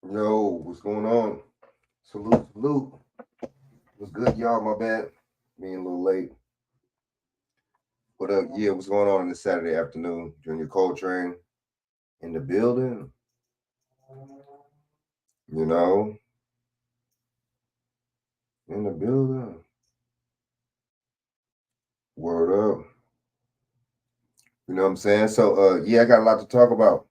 Yo, what's going on? Salute, salute. What's good, y'all? My bad. Being a little late. What up? Yeah, what's going on this Saturday afternoon? Junior Coltrane in the building. You know, in the building. Word up. You know what I'm saying? So, yeah, I got a lot to talk about.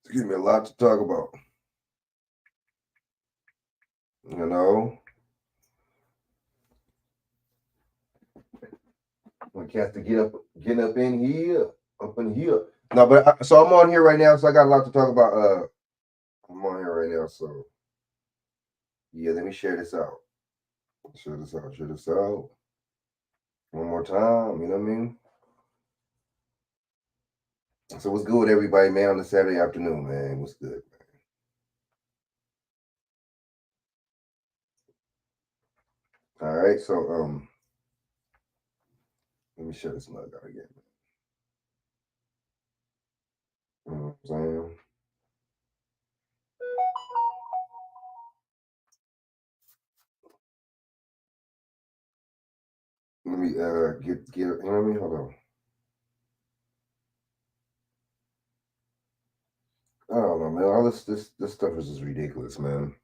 Excuse me, a lot to talk about. You know, we cats to get up in here, up in here. No, but so I'm on here right now, so I got a lot to talk about. I'm on here right now, so yeah, let me share this out. Share this out. Share this out. One more time, you know what I mean? So what's good with everybody, man, on the Saturday afternoon, man? What's good? All right, so let me share this mug out again. You know what I'm saying? Let me get you know what I mean? Hold on. I don't know, man. All this stuff is just ridiculous, man.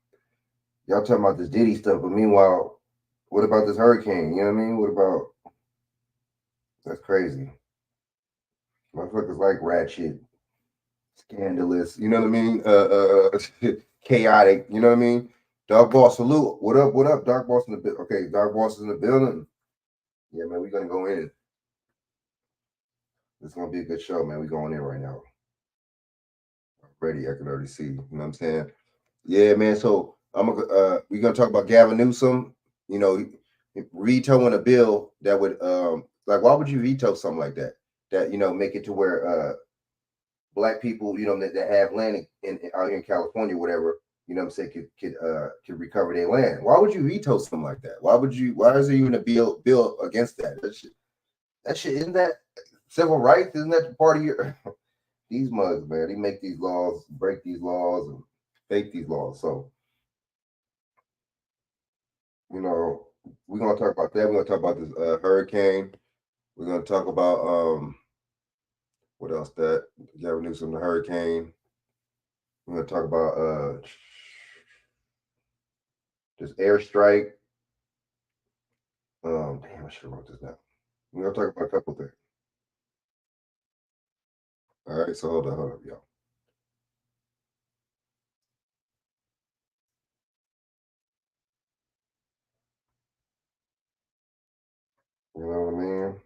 Y'all talking about this Diddy stuff, but meanwhile, what about this hurricane? You know what I mean? What about that's crazy. Motherfuckers like ratchet, scandalous, you know what I mean? Chaotic, you know what I mean? Dog Boss salute. What up? What up? Dark Boss in the building. Okay, Dark Boss is in the building. Yeah, man, we're gonna go in. It's gonna be a good show, man. We going in right now. Ready, I can already see. You know what I'm saying? Yeah, man. So we're gonna talk about Gavin Newsom. You know, vetoing a bill that would like why would you veto something like that? That make it to where black people, that have land out here in California, whatever, I'm saying, could recover their land. Why would you veto something like that? Why is there even a bill against that? That shit isn't that civil rights? Isn't that part of your these mugs, man? They make these laws, break these laws, and fake these laws. So, you know, we're gonna talk about that. We're gonna talk about this hurricane. We're gonna talk about what else that Gavin Newsom, the hurricane. We're gonna talk about this airstrike. Damn, I should have wrote this down. We're gonna talk about a couple things. All right, so hold up, y'all. You know what I mean?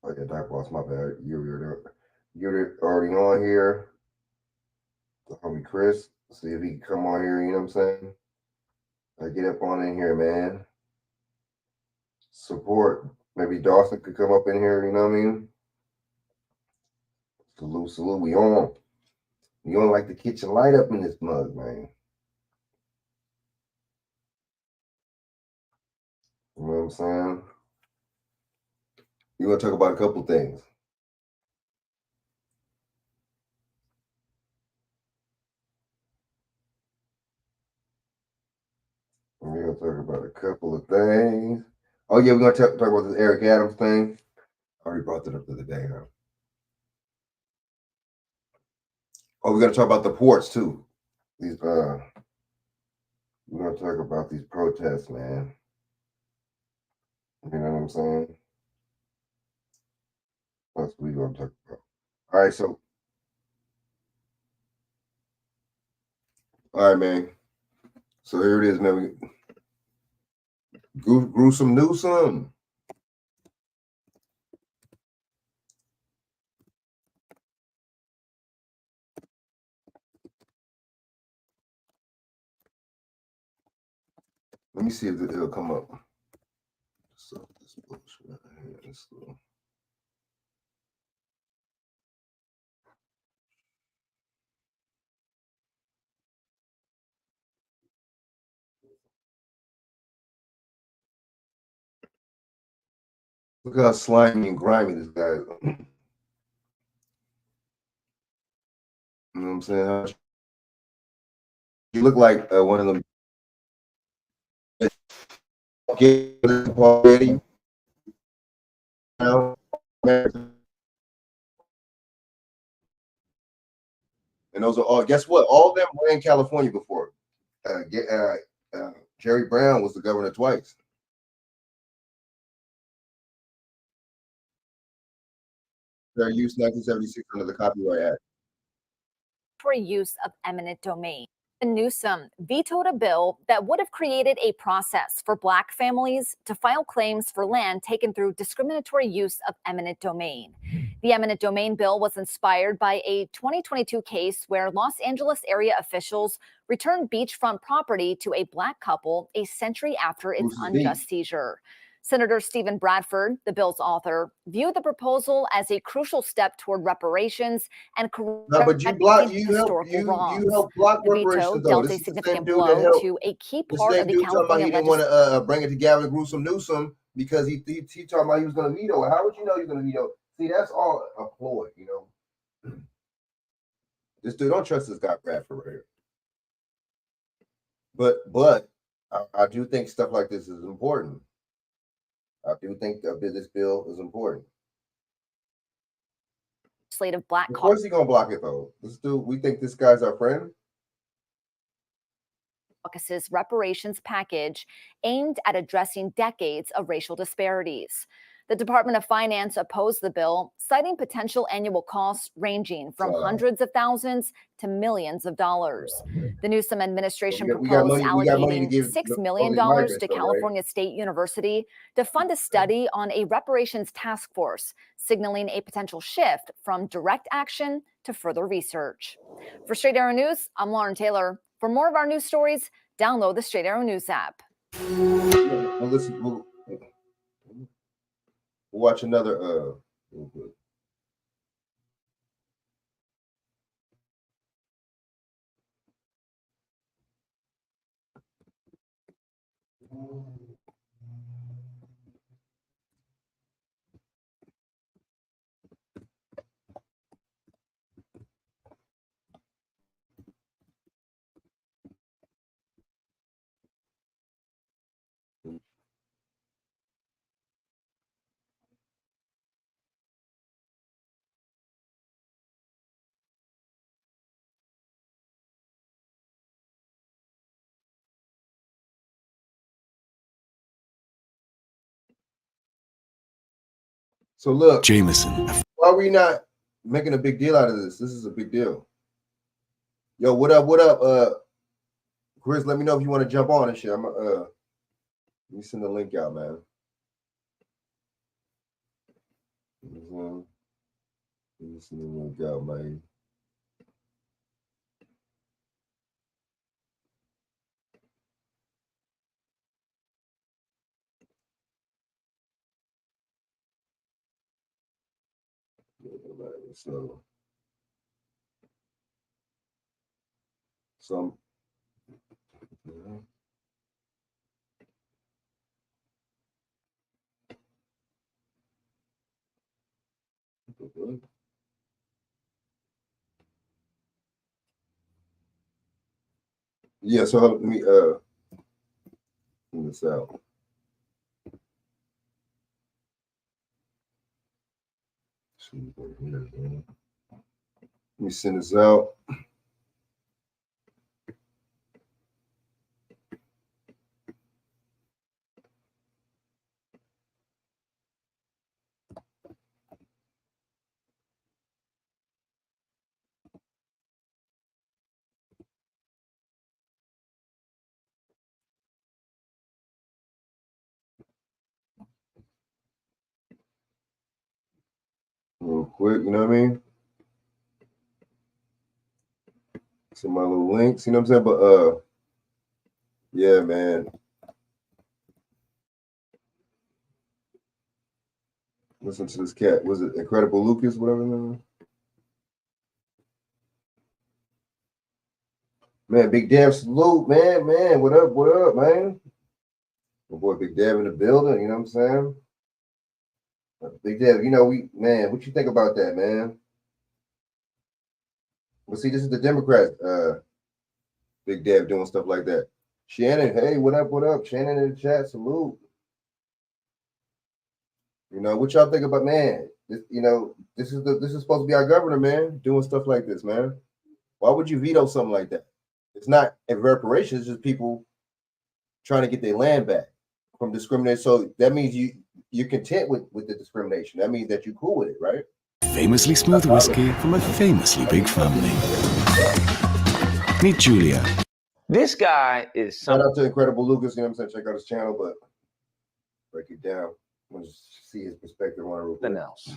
Oh yeah, Dark Boss, my bad. You're already on here. The homie Chris. See if he can come on here, you know what I'm saying? Get up on in here, man. Support. Maybe Dawson could come up in here, you know what I mean? Salute, salute. We on. We on like the kitchen light up in this mug, man. You know what I'm saying? You want to talk about a couple things. We're gonna talk about a couple of things. Oh yeah, we're gonna talk about this Eric Adams thing. I already brought that up the other day, huh? Oh, we're gonna talk about the ports too. These we're gonna talk about these protests, man. You know what I'm saying? That's what we're gonna talk about. All right, so all right, man. So here it is, man. Gruesome Newsom. Let me see if it'll come up. So this bullshit right here. Look how slimy and grimy this guy is. You know what I'm saying? You look like one of them. Already, and those are all. Guess what? All of them were in California before. Jerry Brown was the governor twice. Fair use 1976 under the Copyright Act. For use of eminent domain. Newsom vetoed a bill that would have created a process for Black families to file claims for land taken through discriminatory use of eminent domain. The eminent domain bill was inspired by a 2022 case where Los Angeles area officials returned beachfront property to a Black couple a century after its unjust seizure. Senator Stephen Bradford, the bill's author, viewed the proposal as a crucial step toward reparations and correcting historical wrongs. You help block The veto reparations, though. dealt This a is the significant same dude that blow helped. to a key The part same of the dude talking about California he didn't want to bring it to Gavin Newsom because he talking about he was going to veto it. How would you know he was going to veto? See, that's all a ploy, you know. This dude, don't trust this guy Bradford right here. But I do think stuff like this is important. I do think this bill is important. Slate of Black. Of course, he's gonna block it though. This dude, we think this guy's our friend. Caucus's reparations package aimed at addressing decades of racial disparities. The Department of Finance opposed the bill, citing potential annual costs ranging from hundreds of thousands to millions of dollars. The Newsom administration proposed allocating $6 million to California State University to fund a study on a reparations task force, signaling a potential shift from direct action to further research. For Straight Arrow News, I'm Lauren Taylor. For more of our news stories, download the Straight Arrow News app. Well, listen, we'll watch another. So look, Jameson. Why are we not making a big deal out of this? This is a big deal. Yo, what up? What up? Chris, let me know if you want to jump on and shit. I'm let me send the link out, man. Let me send the link out, man. So yeah, so let me this out. Let me send this out. Real quick, you know what I mean? Some my little links, you know what I'm saying? But yeah, man. Listen to this cat. Was it Incredible Lucas, whatever? Man, Big Dev salute, man. Man, what up, man? My boy Big Dev in the building, you know what I'm saying? Big Dev, you know, what you think about that, man? But see, this is the Democrats, Big Dev doing stuff like that. Shannon, hey, what up? What up? Shannon in the chat, salute. You know, what y'all think about, man? This, you know, this is supposed to be our governor, man, doing stuff like this, man. Why would you veto something like that? It's not reparations, it's just people trying to get their land back from discrimination. So that means you're content with the discrimination. That means that you're cool with it, right? Famously smooth whiskey from a famously big family. Meet Julia. This guy is Shout out to Incredible Lucas, you know what I'm saying? Check out his channel, but break it down. I want to see his perspective on it real quick. something else.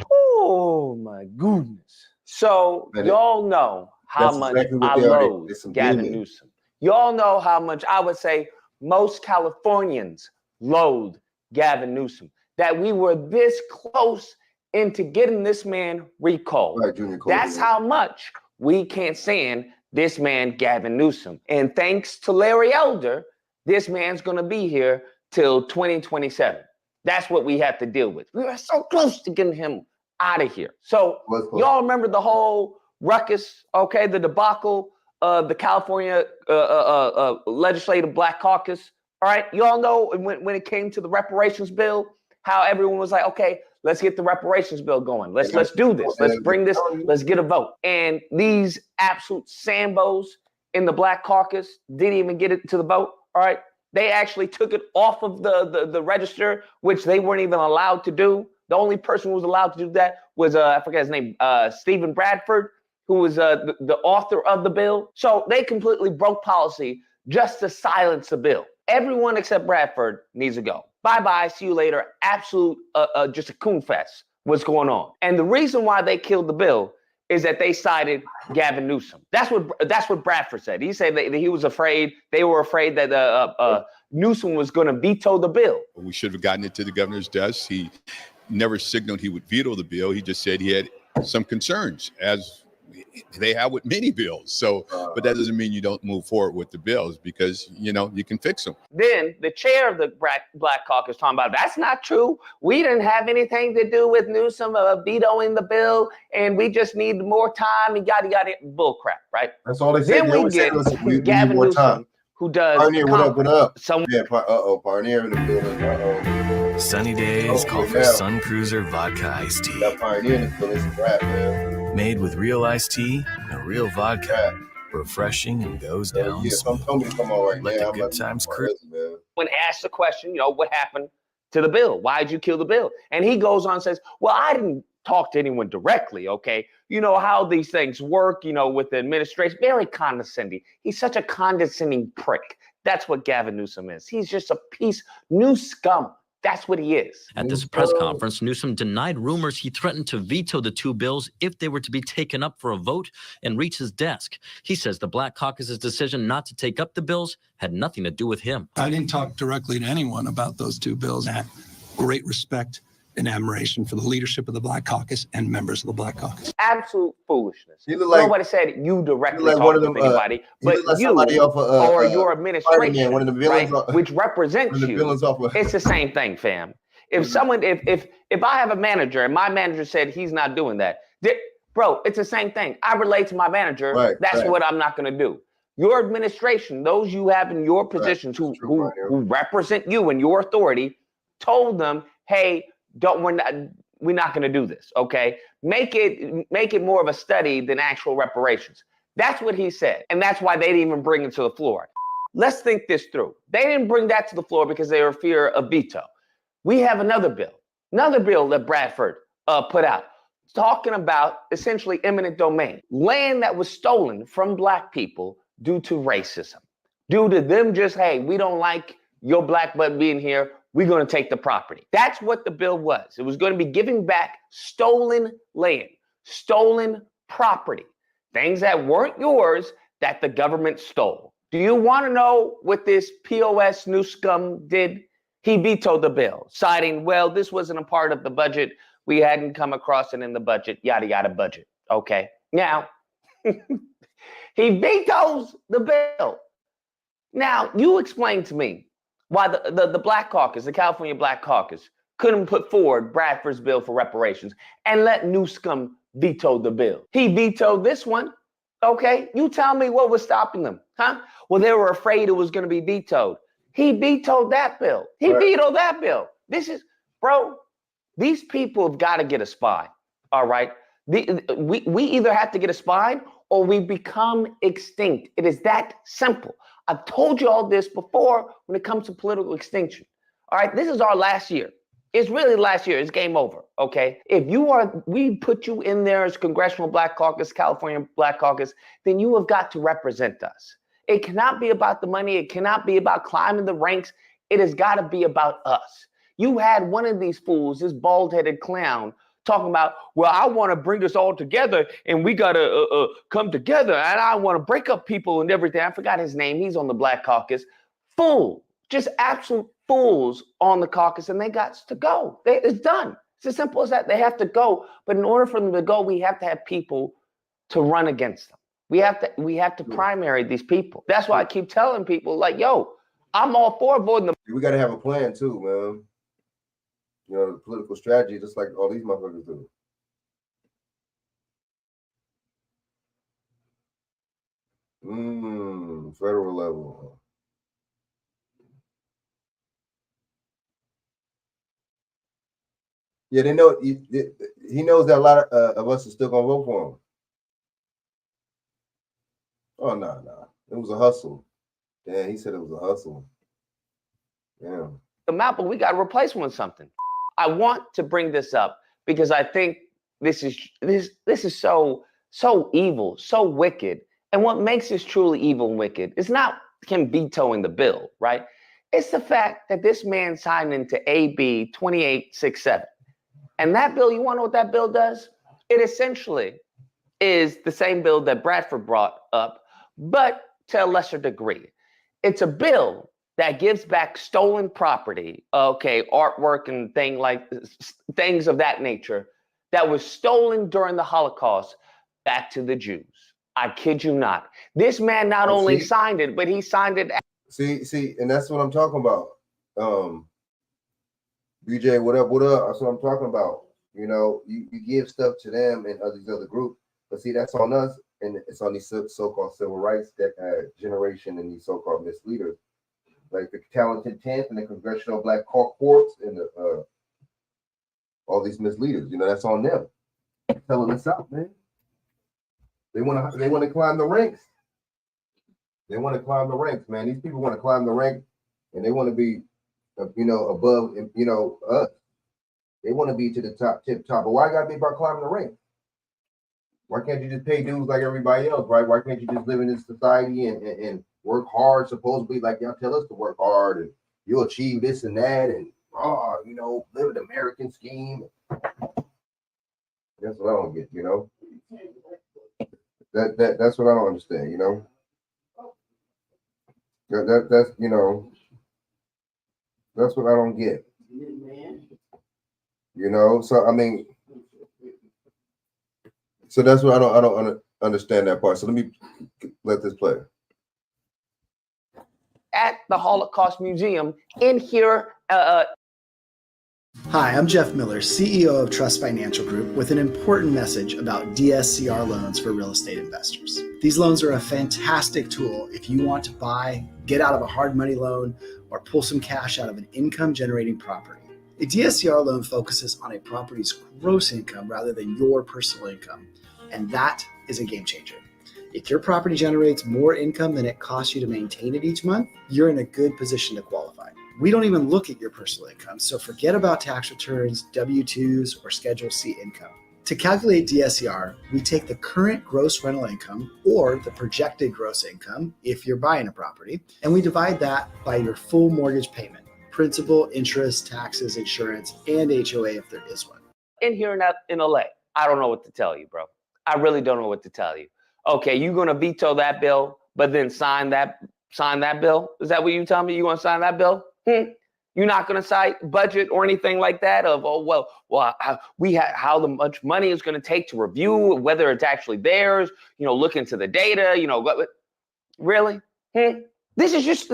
Oh my goodness. So y'all know how much I loathe Gavin Newsom. Y'all know how much I would say most Californians loathe Gavin Newsom. That we were this close into getting this man recalled. Right, Junior Cole, That's how much we can't stand this man, Gavin Newsom. And thanks to Larry Elder, this man's going to be here till 2027. That's what we have to deal with. We were so close to getting him out of here. So y'all remember the whole ruckus, okay, the debacle of the California Legislative Black Caucus. All right, y'all know when it came to the reparations bill, how everyone was like, okay, let's get the reparations bill going. Let's do this. Let's bring this. Let's get a vote. And these absolute Sambos in the Black Caucus didn't even get it to the vote. All right. They actually took it off of the register, which they weren't even allowed to do. The only person who was allowed to do that was, I forget his name, Stephen Bradford, who was the author of the bill. So they completely broke policy just to silence the bill. Everyone except Bradford needs to go. Bye-bye, see you later. Absolute, just a coon fest. What's going on? And the reason why they killed the bill is that they cited Gavin Newsom. That's what Bradford said. He said that he was afraid, they were afraid that Newsom was going to veto the bill. We should have gotten it to the governor's desk. He never signaled he would veto the bill. He just said he had some concerns, as they have with many bills. So, but that doesn't mean you don't move forward with the bills, because, you know, you can fix them. Then the chair of the Black Caucus talking about, that's not true. We didn't have anything to do with Newsom vetoing the bill, and we just need more time and yada, yada, bull crap, right? That's all they said. Then we get Gavin Newsom, who does Pioneer, what up, what up? Yeah, Pioneer in the building. Sunny days call for Sun Cruiser Vodka Iced Tea. That Pioneer in the building is a rap, man. Made with real iced tea and real vodka. Refreshing and goes down smooth. Let the good times cruise. When asked the question, you know, what happened to the bill? Why'd you kill the bill? And he goes on and says, well, I didn't talk to anyone directly, okay? You know how these things work, you know, with the administration. Very condescending. He's such a condescending prick. That's what Gavin Newsom is. He's just a piece, new scum. That's what he is. At this press conference, Newsom denied rumors he threatened to veto the two bills if they were to be taken up for a vote and reach his desk. He says the Black Caucus's decision not to take up the bills had nothing to do with him. I didn't talk directly to anyone about those two bills. I have great respect and admiration for the leadership of the Black Caucus and members of the Black Caucus. Absolute foolishness. Nobody said you directly talked to anybody, but you or your administration, one of the villains, right, which represents you. It's the same thing, fam. If someone, if I have a manager and my manager said he's not doing that, bro, it's the same thing. I relate to my manager. Right, that's what I'm not going to do. Your administration, those you have in your positions who represent you and your authority, told them, hey, we're not going to do this. Okay, make it more of a study than actual reparations. That's what he said, and that's why they didn't even bring it to the floor. Let's think this through. They didn't bring that to the floor because they were fear of veto. We have another bill that Bradford put out, talking about essentially eminent domain, land that was stolen from Black people due to racism, due to them just, hey, we don't like your black butt being here. We're going to take the property. That's what the bill was. It was going to be giving back stolen land, stolen property, things that weren't yours that the government stole. Do you want to know what this POS Newsom did? He vetoed the bill, citing, well, this wasn't a part of the budget. We hadn't come across it in the budget, yada, yada budget. Okay. Now, he vetoes the bill. Now, you explain to me why the Black Caucus, the California Black Caucus, couldn't put forward Bradford's bill for reparations and let Newsom veto the bill. He vetoed this one. Okay, you tell me what was stopping them, huh? Well, they were afraid it was going to be vetoed. He vetoed that bill. He vetoed that bill. This is, bro, these people have got to get a spine, all right? We either have to get a spine or we become extinct. It is that simple. I've told you all this before when it comes to political extinction. All right, this is our last year. It's really last year. It's game over, okay? If we put you in there as Congressional Black Caucus, California Black Caucus, then you have got to represent us. It cannot be about the money. It cannot be about climbing the ranks. It has got to be about us. You had one of these fools, this bald-headed clown, talking about, well, I want to bring us all together and we got to come together and I want to break up people and everything. I forgot his name. He's on the Black Caucus. Fool, just absolute fools on the caucus, and they got to go. It's done. It's as simple as that. They have to go. But in order for them to go, we have to have people to run against them. We have to primary these people. That's why I keep telling people, like, yo, I'm all for avoiding them. We got to have a plan too, man. You know, the political strategy, just like all these motherfuckers do. Federal level. Yeah, they know. He knows that a lot of us are still gonna vote for him. Oh no, it was a hustle. Yeah, he said it was a hustle. Yeah. The map, but we got to replace one with something. I want to bring this up because I think this is so evil, so wicked. And what makes this truly evil and wicked is not him vetoing the bill, right? It's the fact that this man signed into AB 2867. And that bill, you want to know what that bill does? It essentially is the same bill that Bradford brought up, but to a lesser degree. It's a bill that gives back stolen property, okay, artwork and things of that nature that was stolen during the Holocaust back to the Jews. I kid you not. This man not only signed it, but he signed it. See, and that's what I'm talking about. BJ, what up? That's what I'm talking about. You know, you give stuff to them and these other groups, but see, that's on us, and it's on these so-called civil rights generation and these so-called misleaders, like the Talented Tenth and the Congressional Black Corps and all these misleaders. You know, that's on them. Telling us out, man. They want to climb the ranks. They want to climb the ranks, man. These people want to climb the rank, and they want to be, above, us. They want to be to the tip top. But why it got to be about climbing the ranks? Why can't you just pay dues like everybody else, right? Why can't you just live in this society and work hard, supposedly, like y'all tell us to work hard, and you'll achieve this and that, and live an American scheme. That's what I don't get, That's what I don't understand, That's that's what I don't get. So I mean, so that's what I don't understand that part. So let me let this play. At the Holocaust Museum in here. Hi, I'm Jeff Miller, CEO of Trust Financial Group, with an important message about DSCR loans for real estate investors. These loans are a fantastic tool if you want to buy, get out of a hard money loan, or pull some cash out of an income-generating property. A DSCR loan focuses on a property's gross income rather than your personal income, and that is a game changer. If your property generates more income than it costs you to maintain it each month, you're in a good position to qualify. We don't even look at your personal income, so forget about tax returns, W-2s, or Schedule C income. To calculate DSCR, we take the current gross rental income or the projected gross income if you're buying a property, and we divide that by your full mortgage payment, principal, interest, taxes, insurance, and HOA if there is one. In here in LA, I don't know what to tell you, bro. I really don't know what to tell you. Okay, you're going to veto that bill, but then sign that bill? Is that what you tell me? You going to sign that bill? You're not going to cite budget or anything like that of, how much money is going to take to review whether it's actually theirs, look into the data, really? This is just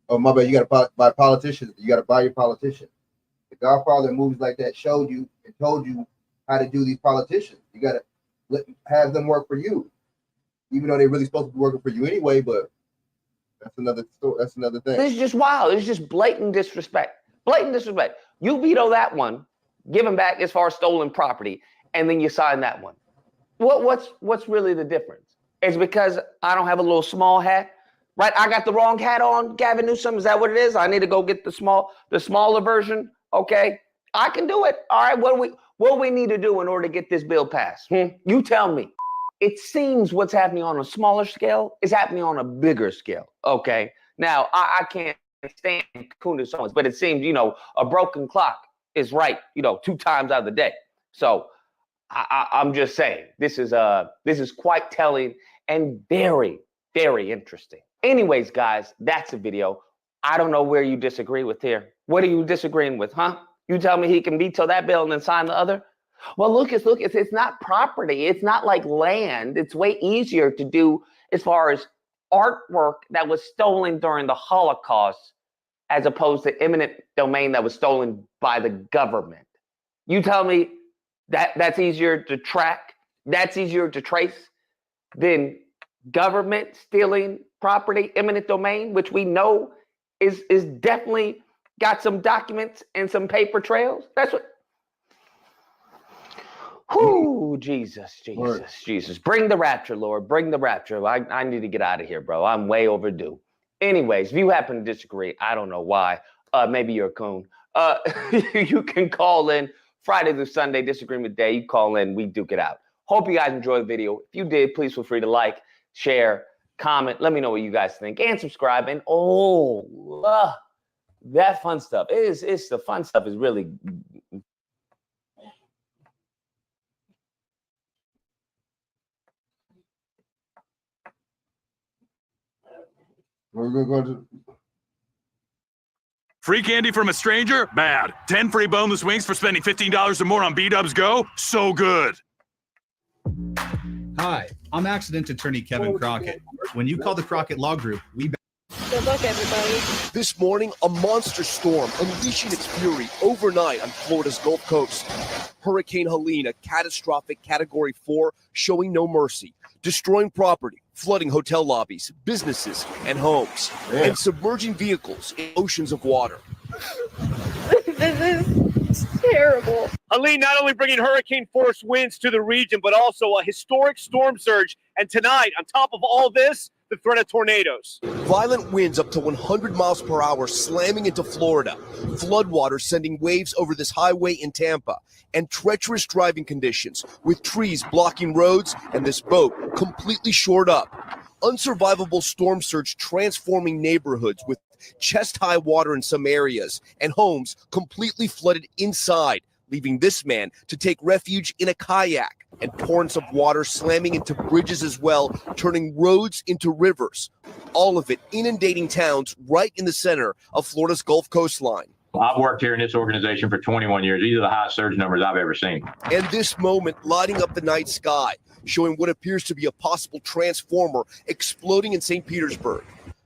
Oh my bad, you gotta buy politicians. You gotta buy your politician. The Godfather and movies like that showed you and told you how to do these politicians. You gotta have them work for you, even though they're really supposed to be working for you anyway. But that's another story. That's another thing. This is just wild. It's just blatant disrespect. Blatant disrespect. You veto that one, give him back as far as stolen property, and then you sign that one. What's really the difference? It's because I don't have a little small hat, right? I got the wrong hat on, Gavin Newsom. Is that what it is? I need to go get the smaller version. Okay, I can do it. All right. What do we need to do in order to get this bill passed? You tell me. It seems what's happening on a smaller scale is happening on a bigger scale. Okay. Now I can't stand Kuna songs, but it seems a broken clock is right 2 times out of the day. So I'm just saying this is quite telling and very, very interesting. Anyways, guys, that's a video. I don't know where you disagree with here. What are you disagreeing with, huh? You tell me he can veto that bill and then sign the other? Well, Lucas, it's not property. It's not like land. It's way easier to do as far as artwork that was stolen during the Holocaust as opposed to eminent domain that was stolen by the government. You tell me that's easier to track, that's easier to trace than government stealing property, eminent domain, which we know is definitely got some documents and some paper trails. That's what. Whoo, Jesus. Bring the rapture, Lord. Bring the rapture. I need to get out of here, bro. I'm way overdue. Anyways, if you happen to disagree, I don't know why. Maybe you're a coon. You can call in Friday through Sunday, disagreement day. You call in, we duke it out. Hope you guys enjoyed the video. If you did, please feel free to like, share, comment. Let me know what you guys think and subscribe. And that fun stuff. It's the fun stuff is really. We're going to go to. Free candy from a stranger? Bad. 10 free boneless wings for spending $15 or more on B-Dubs Go? So good. Hi, I'm accident attorney Kevin Crockett. When you call the Crockett Law Group, we... Good luck, everybody. This morning, a monster storm unleashing its fury overnight on Florida's Gulf Coast. Hurricane Helene, a catastrophic Category 4, showing no mercy, destroying property, flooding hotel lobbies, businesses, and homes, and submerging vehicles in oceans of water. This is terrible. Helene not only bringing hurricane-force winds to the region, but also a historic storm surge. And tonight, on top of all this, the threat of tornadoes. Violent winds up to 100 miles per hour slamming into Florida. Floodwaters sending waves over this highway in Tampa. And treacherous driving conditions with trees blocking roads and this boat completely shored up. Unsurvivable storm surge transforming neighborhoods with chest-high water in some areas and homes completely flooded inside, leaving this man to take refuge in a kayak, and torrents of water slamming into bridges as well, turning roads into rivers. All of it inundating towns right in the center of Florida's Gulf coastline. I've worked here in this organization for 21 years. These are the highest surge numbers I've ever seen. And this moment lighting up the night sky, showing what appears to be a possible transformer exploding in St. Petersburg.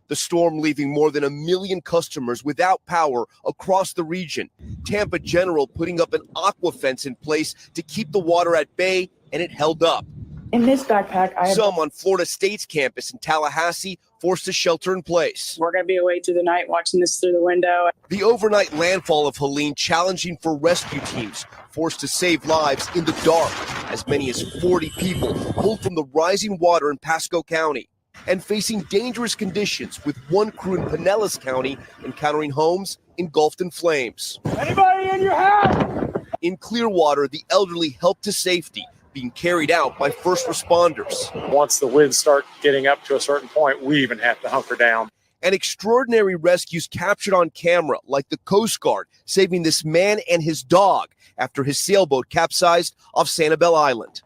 The storm leaving more than 1 million customers without power across the region. Tampa General putting up an aqua fence in place to keep the water at bay, and it held up. In this backpack, I have... Some on Florida State's campus in Tallahassee forced to shelter in place. We're going to be awake through the night watching this through the window. The overnight landfall of Helene challenging for rescue teams, forced to save lives in the dark. As many as 40 people pulled from the rising water in Pasco County. And facing dangerous conditions with one crew in Pinellas County encountering homes engulfed in flames. Anybody in your house? In Clearwater, the elderly helped to safety, being carried out by first responders. Once the winds start getting up to a certain point, we even have to hunker down. And extraordinary rescues captured on camera, like the Coast Guard saving this man and his dog after his sailboat capsized off Sanibel Island.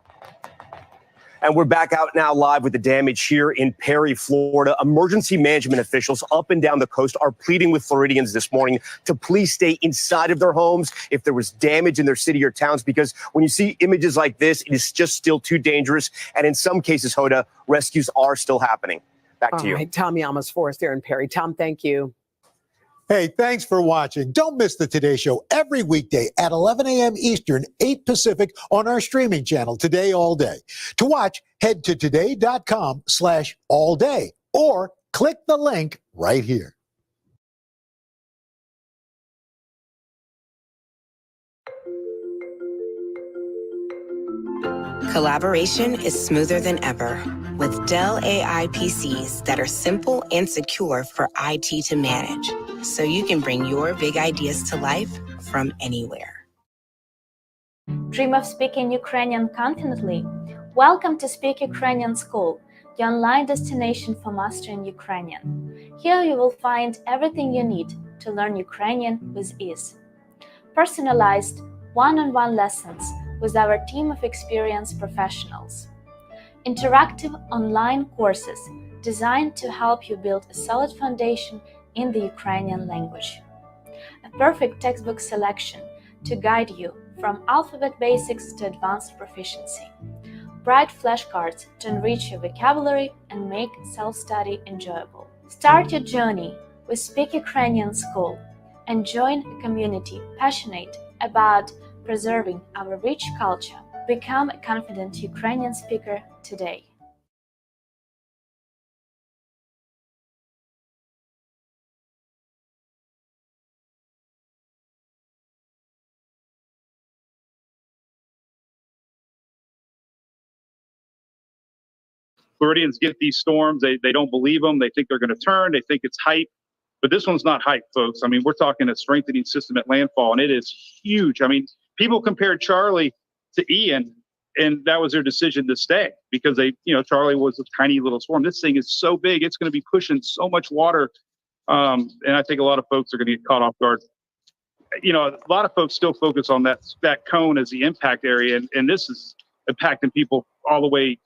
And we're back out now live with the damage here in Perry, Florida. Emergency management officials up and down the coast are pleading with Floridians this morning to please stay inside of their homes if there was damage in their city or towns, because when you see images like this, it is just still too dangerous. And in some cases, Hoda, rescues are still happening. Back to you. Right, Tom Yamas for us there in Perry. Tom, thank you. Hey, thanks for watching. Don't miss the Today Show every weekday at 11 a.m. Eastern, 8 Pacific on our streaming channel, Today All Day. To watch, head to today.com/allday or click the link right here. Collaboration is smoother than ever with Dell AI PCs that are simple and secure for IT to manage, so you can bring your big ideas to life from anywhere. Dream of speaking Ukrainian confidently? Welcome to Speak Ukrainian School, the online destination for mastering Ukrainian. Here you will find everything you need to learn Ukrainian with ease. Personalized, one-on-one lessons with our team of experienced professionals. Interactive online courses designed to help you build a solid foundation in the Ukrainian language. A perfect textbook selection to guide you from alphabet basics to advanced proficiency. Bright flashcards to enrich your vocabulary and make self-study enjoyable. Start your journey with Speak Ukrainian School and join a community passionate about preserving our rich culture. Become a confident Ukrainian speaker today. Floridians get these storms. They don't believe them. They think they're going to turn. They think it's hype. But this one's not hype, folks. I mean, we're talking a strengthening system at landfall, and it is huge. I mean, people compared Charlie to Ian, and that was their decision to stay because Charlie was a tiny little storm. This thing is so big. It's going to be pushing so much water. And I think a lot of folks are going to get caught off guard. A lot of folks still focus on that cone as the impact area. And this is impacting people all the way,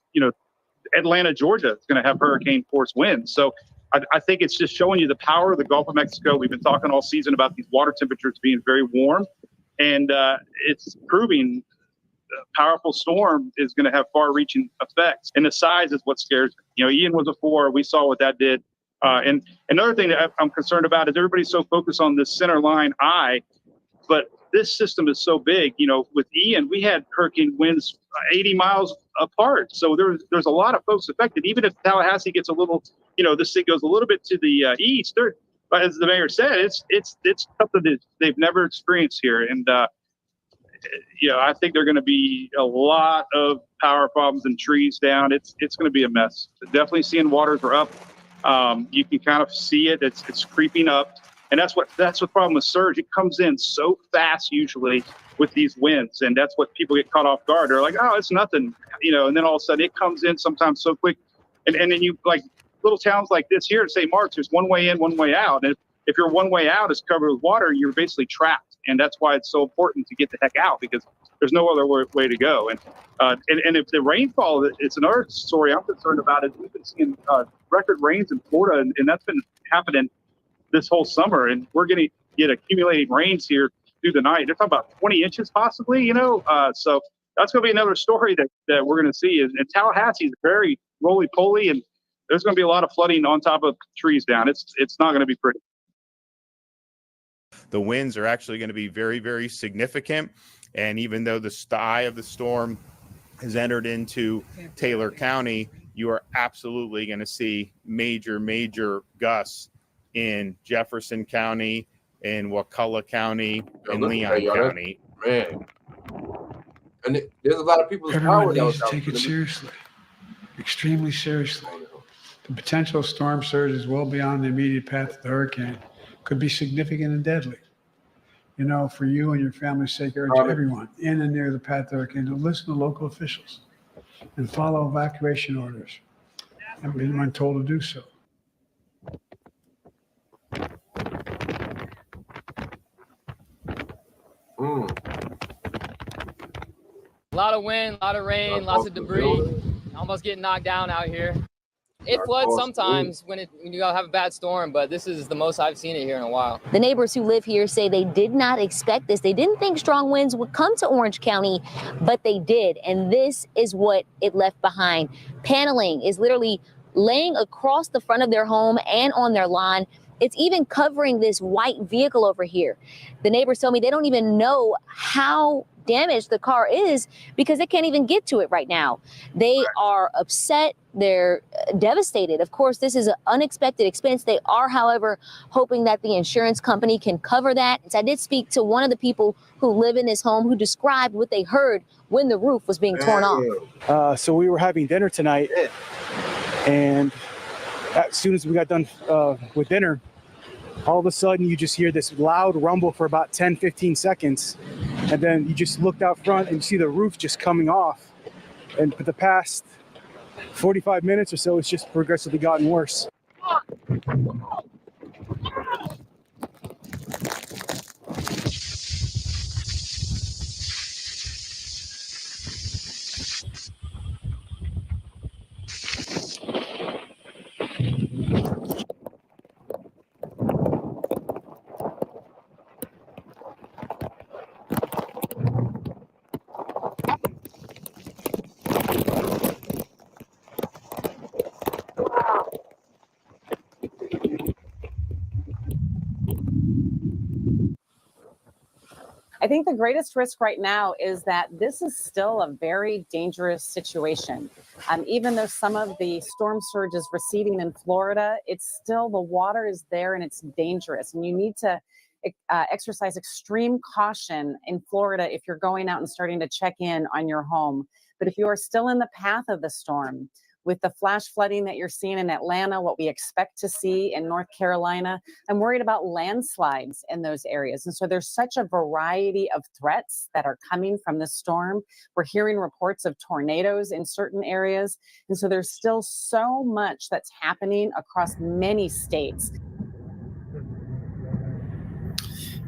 Atlanta, Georgia is going to have hurricane force winds. So I think it's just showing you the power of the Gulf of Mexico. We've been talking all season about these water temperatures being very warm, and it's proving a powerful storm is going to have far-reaching effects. And the size is what scares me. Ian was a 4. We saw what that did. And another thing that I'm concerned about is everybody's so focused on this center line eye, but this system is so big. With Ian, we had hurricane winds 80 miles apart. So there's a lot of folks affected. Even if Tallahassee gets a little, this thing goes a little bit to the east, but as the mayor said, it's something that they've never experienced here. And, I think there are going to be a lot of power problems and trees down. It's going to be a mess. Definitely seeing waters are up. You can kind of see it. It's creeping up. And that's the problem with surge. It comes in so fast usually with these winds, and that's what people get caught off guard. They're like, oh, it's nothing, and then all of a sudden it comes in sometimes so quick. And then you, like little towns like this here in St. Mark's, there's one way in, one way out. And if your one way out is covered with water, you're basically trapped. And that's why it's so important to get the heck out, because there's no other way to go. And if the rainfall, it's another story I'm concerned about. Is we've been seeing record rains in Florida, and that's been happening this whole summer, and we're going to get accumulating rains here through the night. They're talking about 20 inches possibly, so that's going to be another story that we're going to see. And Tallahassee is very roly-poly, and there's going to be a lot of flooding on top of trees down. It's not going to be pretty. The winds are actually going to be very, very significant. And even though the eye of the storm has entered into Taylor County, you are absolutely going to see major, major gusts in Jefferson County, in Wakulla County, in Leon County. Man. And there's a lot of people's Everyone needs to take it seriously, extremely seriously. The potential storm surges well beyond the immediate path of the hurricane could be significant and deadly. For you and your family's sake, I urge everyone in and near the path of the hurricane to listen to local officials and follow evacuation orders. And when told to do so. A lot of wind, a lot of rain, lots of debris. Almost getting knocked down out here. It floods sometimes when you have a bad storm, but this is the most I've seen it here in a while. The neighbors who live here say they did not expect this. They didn't think strong winds would come to Orange County, but they did. And this is what it left behind. Paneling is literally laying across the front of their home and on their lawn. It's even covering this white vehicle over here. The neighbors tell me they don't even know how damaged the car is because they can't even get to it right now. They are upset. They're devastated. Of course, this is an unexpected expense. They are, however, hoping that the insurance company can cover that. So I did speak to one of the people who live in this home who described what they heard when the roof was being torn off. So we were having dinner tonight, and as soon as we got done with dinner, all of a sudden you just hear this loud rumble for about 10, 15 seconds. And then you just looked out front and you see the roof just coming off. And for the past 45 minutes or so, it's just progressively gotten worse. I think the greatest risk right now is that this is still a very dangerous situation. Even though some of the storm surge is receding in Florida, it's still, the water is there and it's dangerous. And you need to exercise extreme caution in Florida if you're going out and starting to check in on your home. But if you are still in the path of the storm, with the flash flooding that you're seeing in Atlanta, what we expect to see in North Carolina, I'm worried about landslides in those areas. And so there's such a variety of threats that are coming from this storm. We're hearing reports of tornadoes in certain areas. And so there's still so much that's happening across many states.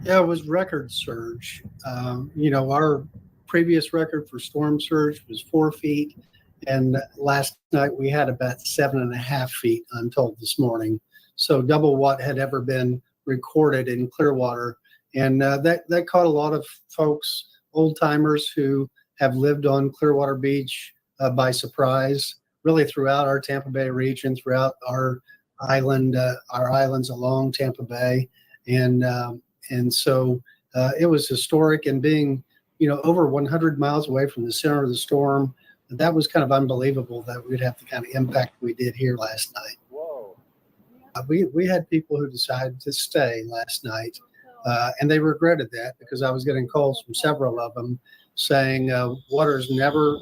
Yeah, it was record surge. Our previous record for storm surge was 4 feet. And last night we had about 7.5 feet, I'm told, this morning. So double what had ever been recorded in Clearwater. And that caught a lot of folks, old timers who have lived on Clearwater Beach by surprise, really throughout our Tampa Bay region, throughout our islands along Tampa Bay. And so it was historic, and being, over 100 miles away from the center of the storm, that was kind of unbelievable that we'd have the kind of impact we did here last night. Whoa. We had people who decided to stay last night, and they regretted that because I was getting calls from several of them saying, water's never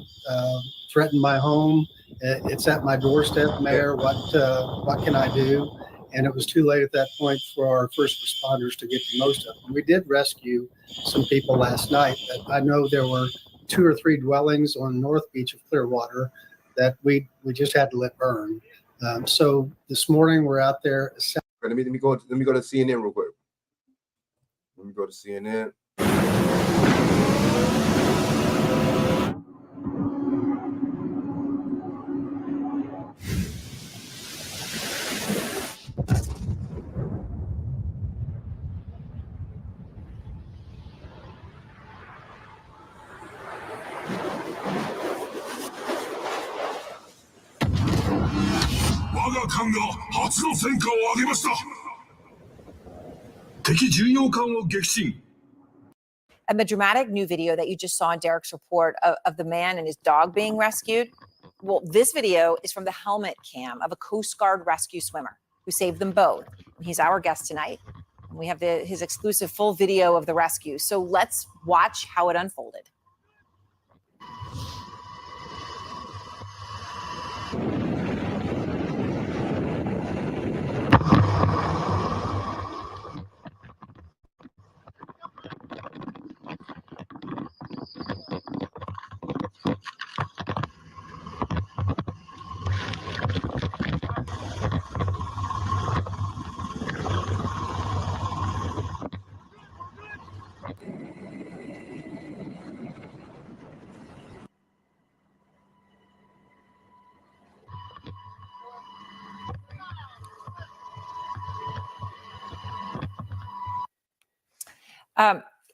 threatened my home. It's at my doorstep, Mayor. What can I do? And it was too late at that point for our first responders to get to most of them. We did rescue some people last night. But I know there were 2 or 3 dwellings on North Beach of Clearwater that we just had to let burn. So this morning we're out there. Let me go to CNN real quick. Let me go to CNN. And the dramatic new video that you just saw in Derek's report of the man and his dog being rescued, well, this video is from the helmet cam of a Coast Guard rescue swimmer who saved them both. And he's our guest tonight. And we have his exclusive full video of the rescue. So let's watch how it unfolded.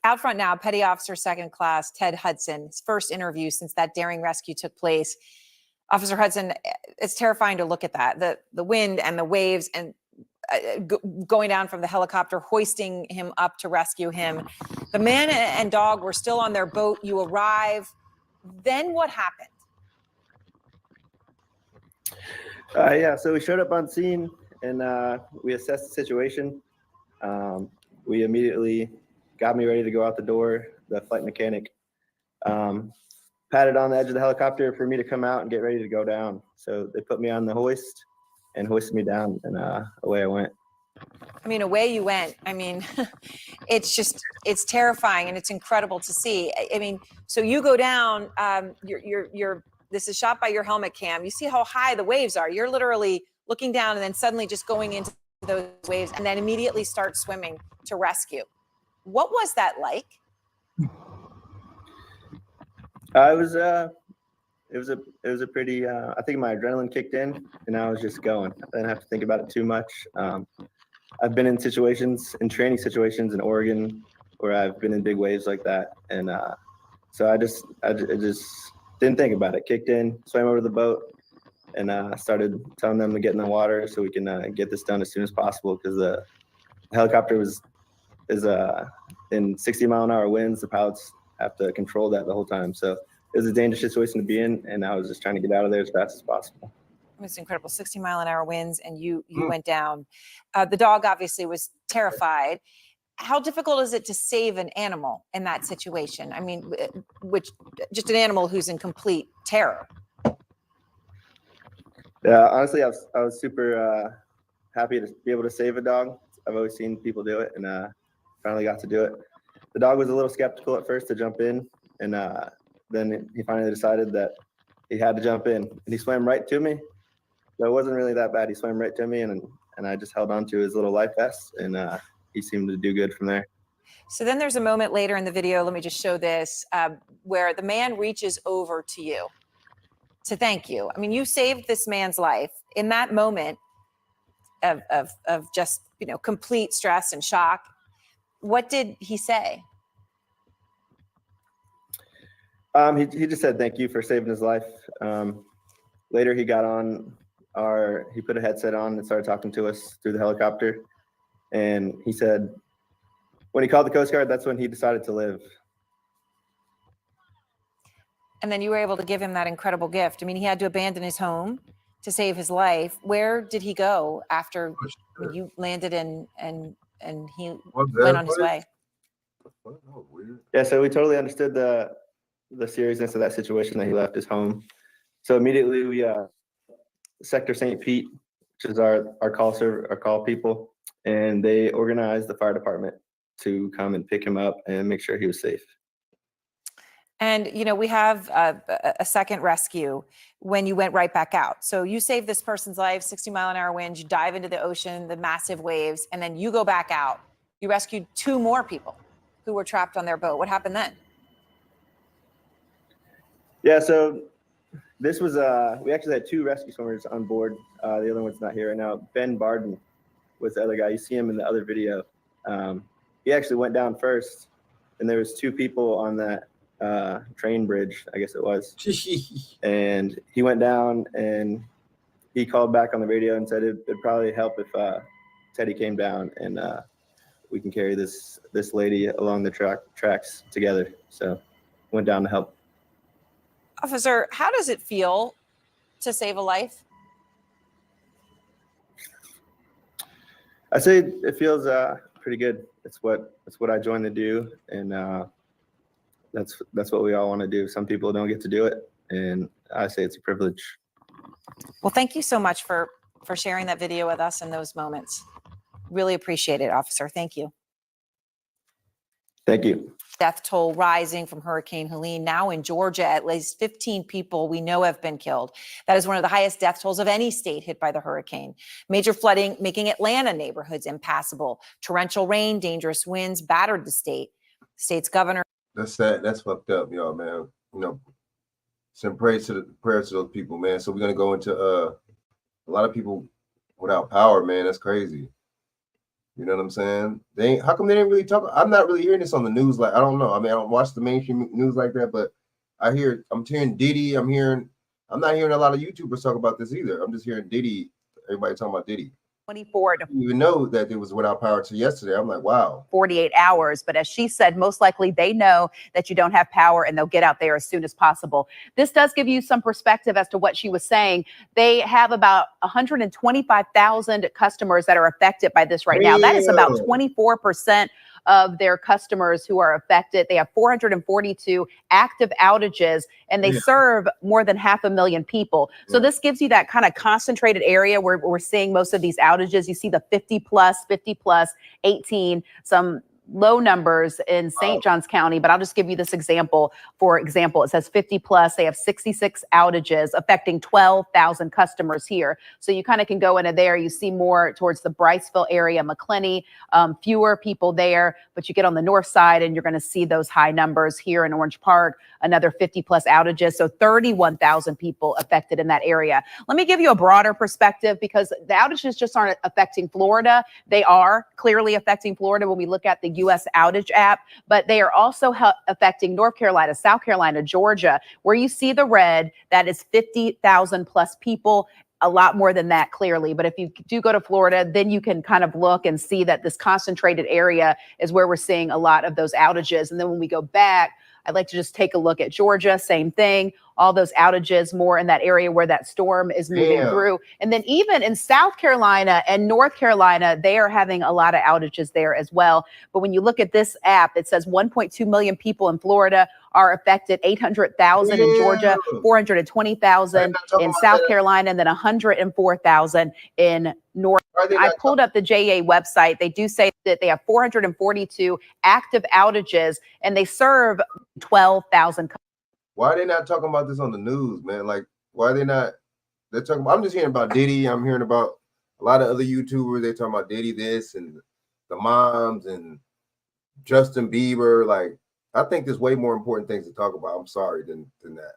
Out front now, Petty Officer Second Class Ted Hudson, his first interview since that daring rescue took place. Officer Hudson, it's terrifying to look at that, the wind and the waves. And going down from the helicopter, hoisting him up to rescue him. The man and dog were still on their boat. You arrive. Then what happened? Yeah, so we showed up on scene and we assessed the situation. We immediately got me ready to go out the door. The flight mechanic patted on the edge of the helicopter for me to come out and get ready to go down. So they put me on the hoist and hoisted me down, and away I went. I mean, away you went. I mean, it's terrifying and it's incredible to see. I mean, so you go down, this is shot by your helmet cam. You see how high the waves are. You're literally looking down and then suddenly just going into those waves and then immediately start swimming to rescue. What was that like? It was a pretty, I think my adrenaline kicked in and I was just going. I didn't have to think about it too much. I've been in training situations in Oregon where I've been in big waves like that. And so I just didn't think about it. Kicked in, swam over the boat, and started telling them to get in the water so we can get this done as soon as possible, because the helicopter is in 60-mile-an-hour winds. The pilots have to control that the whole time. So it was a dangerous situation to be in, and I was just trying to get out of there as fast as possible. It's incredible, 60-mile-an-hour winds, and you went down. The dog obviously was terrified. How difficult is it to save an animal in that situation? I mean, just an animal who's in complete terror. Yeah, honestly, I was super happy to be able to save a dog. I've always seen people do it, and finally got to do it. The dog was a little skeptical at first to jump in, and then he finally decided that he had to jump in, and he swam right to me. So it wasn't really that bad. He swam right to me, and I just held on to his little life vest, and he seemed to do good from there. So then there's a moment later in the video, let me just show this, where the man reaches over to you to thank you. I mean, you saved this man's life in that moment of just, complete stress and shock. What did he say? He just said thank you for saving his life. Later, he got on he put a headset on and started talking to us through the helicopter. And he said, when he called the Coast Guard, that's when he decided to live. And then you were able to give him that incredible gift. I mean, he had to abandon his home to save his life. Where did he go after when you landed and he went on his way? Yeah, so we totally understood the seriousness of that situation, that he left his home. So immediately we Sector St. Pete, which is our call people, and they organized the fire department to come and pick him up and make sure he was safe. And, we have a second rescue when you went right back out. So you saved this person's life, 60-mile-an-hour winds, you dive into the ocean, the massive waves, and then you go back out. You rescued 2 more people who were trapped on their boat. What happened then? Yeah, so this was, we actually had 2 rescue swimmers on board. The other one's not here right now. Ben Barden was the other guy. You see him in the other video. He actually went down first, and there was 2 people on that train bridge, I guess it was. And he went down, and he called back on the radio and said it'd probably help if Teddy came down, and we can carry this lady along the tracks together. So went down to help. Officer, how does it feel to save a life? I say it feels pretty good. It's what I joined to do, and that's what we all want to do. Some people don't get to do it, and I say it's a privilege. Well, thank you so much for sharing that video with us in those moments. Really appreciate it, officer. Thank you. Thank you. Death toll rising from Hurricane Helene. Now in Georgia, at least 15 people we know have been killed. That is one of the highest death tolls of any state hit by the hurricane. Major flooding making Atlanta neighborhoods impassable. Torrential rain, dangerous winds battered the state. The state's governor. That's sad. That's fucked up, y'all, man. Send prayers to those people, man. So we're gonna go into a lot of people without power, man. That's crazy. You know what I'm saying? How come they didn't really talk? I'm not really hearing this on the news. Like, I don't know. I mean, I don't watch the mainstream news like that, but I'm hearing Diddy. I'm not hearing a lot of YouTubers talk about this either. I'm just hearing Diddy, everybody talking about Diddy. 24 to didn't even know that it was without power till yesterday. I'm like, wow. 48 hours. But as she said, most likely they know that you don't have power and they'll get out there as soon as possible. This does give you some perspective as to what she was saying. They have about 125,000 customers that are affected by this right now. That is about 24% of their customers who are affected. They have 442 active outages and they serve more than 500,000 people. So this gives you that kind of concentrated area where we're seeing most of these outages. You see the 50 plus, 18, some low numbers in St. Johns County, but I'll just give you this example. For example, it says 50 plus, they have 66 outages affecting 12,000 customers here. So you kind of can go into there. You see more towards the Bryceville area, McClenny, fewer people there, but you get on the north side and you're going to see those high numbers here in Orange Park, another 50 plus outages. So 31,000 people affected in that area. Let me give you a broader perspective because the outages just aren't affecting Florida. They are clearly affecting Florida when we look at the U.S. outage app, but they are also affecting North Carolina, South Carolina, Georgia, where you see the red, that is 50,000 plus people, a lot more than that clearly. But if you do go to Florida, then you can kind of look and see that this concentrated area is where we're seeing a lot of those outages. And then when we go back, I'd like to just take a look at Georgia, same thing, all those outages more in that area where that storm is moving through. And then even in South Carolina and North Carolina, they are having a lot of outages there as well. But when you look at this app, it says 1.2 million people in Florida are affected, 800,000 in Georgia, 420,000 in South Carolina, and then 104,000 in North. I pulled up the JA website. They do say that they have 442 active outages and they serve 12,000. Why are they not talking about this on the news, man? Like, why are they not? They're talking about, I'm just hearing about Diddy. I'm hearing about a lot of other YouTubers. They talking about Diddy this and the moms and Justin Bieber. Like, I think there's way more important things to talk about. I'm sorry than that.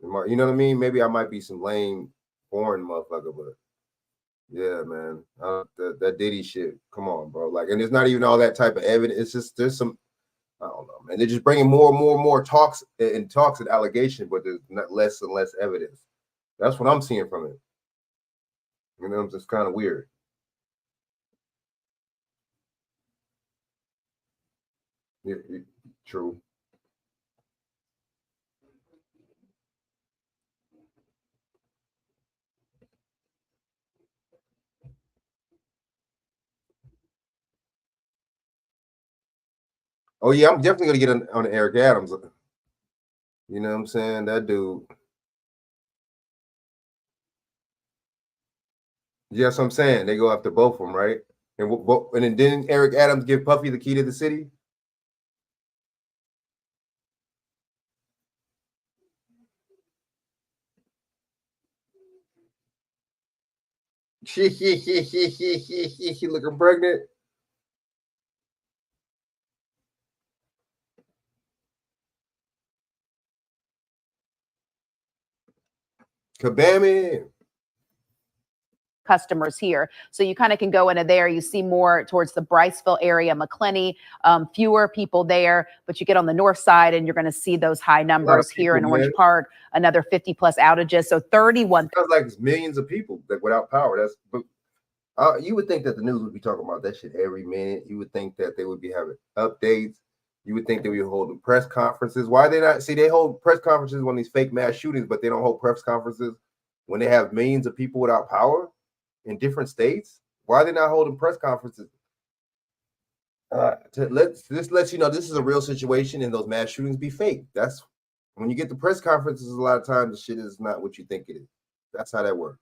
You know what I mean? Maybe I might be some lame, foreign motherfucker, but yeah, man, that Diddy shit. Come on, bro. Like, and it's not even all that type of evidence. It's just there's some. I don't know, man. They're just bringing more and more talks and allegations, but there's not less and less evidence. That's what I'm seeing from it. You know, it's just kind of weird. Yeah, true. Oh yeah, I'm definitely gonna get on Eric Adams. You know what I'm saying? That dude. Yes, I'm saying they go after both of them, right? And then didn't Eric Adams give Puffy the key to the city? She looking pregnant. Kabami. Customers here. So you kind of can go into there. You see more towards the Bryceville area, McClenny, fewer people there, but you get on the north side and you're going to see those high numbers here in Orange Park, another 50 plus outages. So 31. Sounds like it's millions of people that without power. But you would think that the news would be talking about that shit every minute. You would think that they would be having updates. You would think they would be holding press conferences. Why are they not? See, they hold press conferences on these fake mass shootings, but they don't hold press conferences when they have millions of people without power in different states. Why are they not holding press conferences? This lets you know this is a real situation and those mass shootings be fake. That's when you get the press conferences, a lot of times the shit is not what you think it is. That's how that works.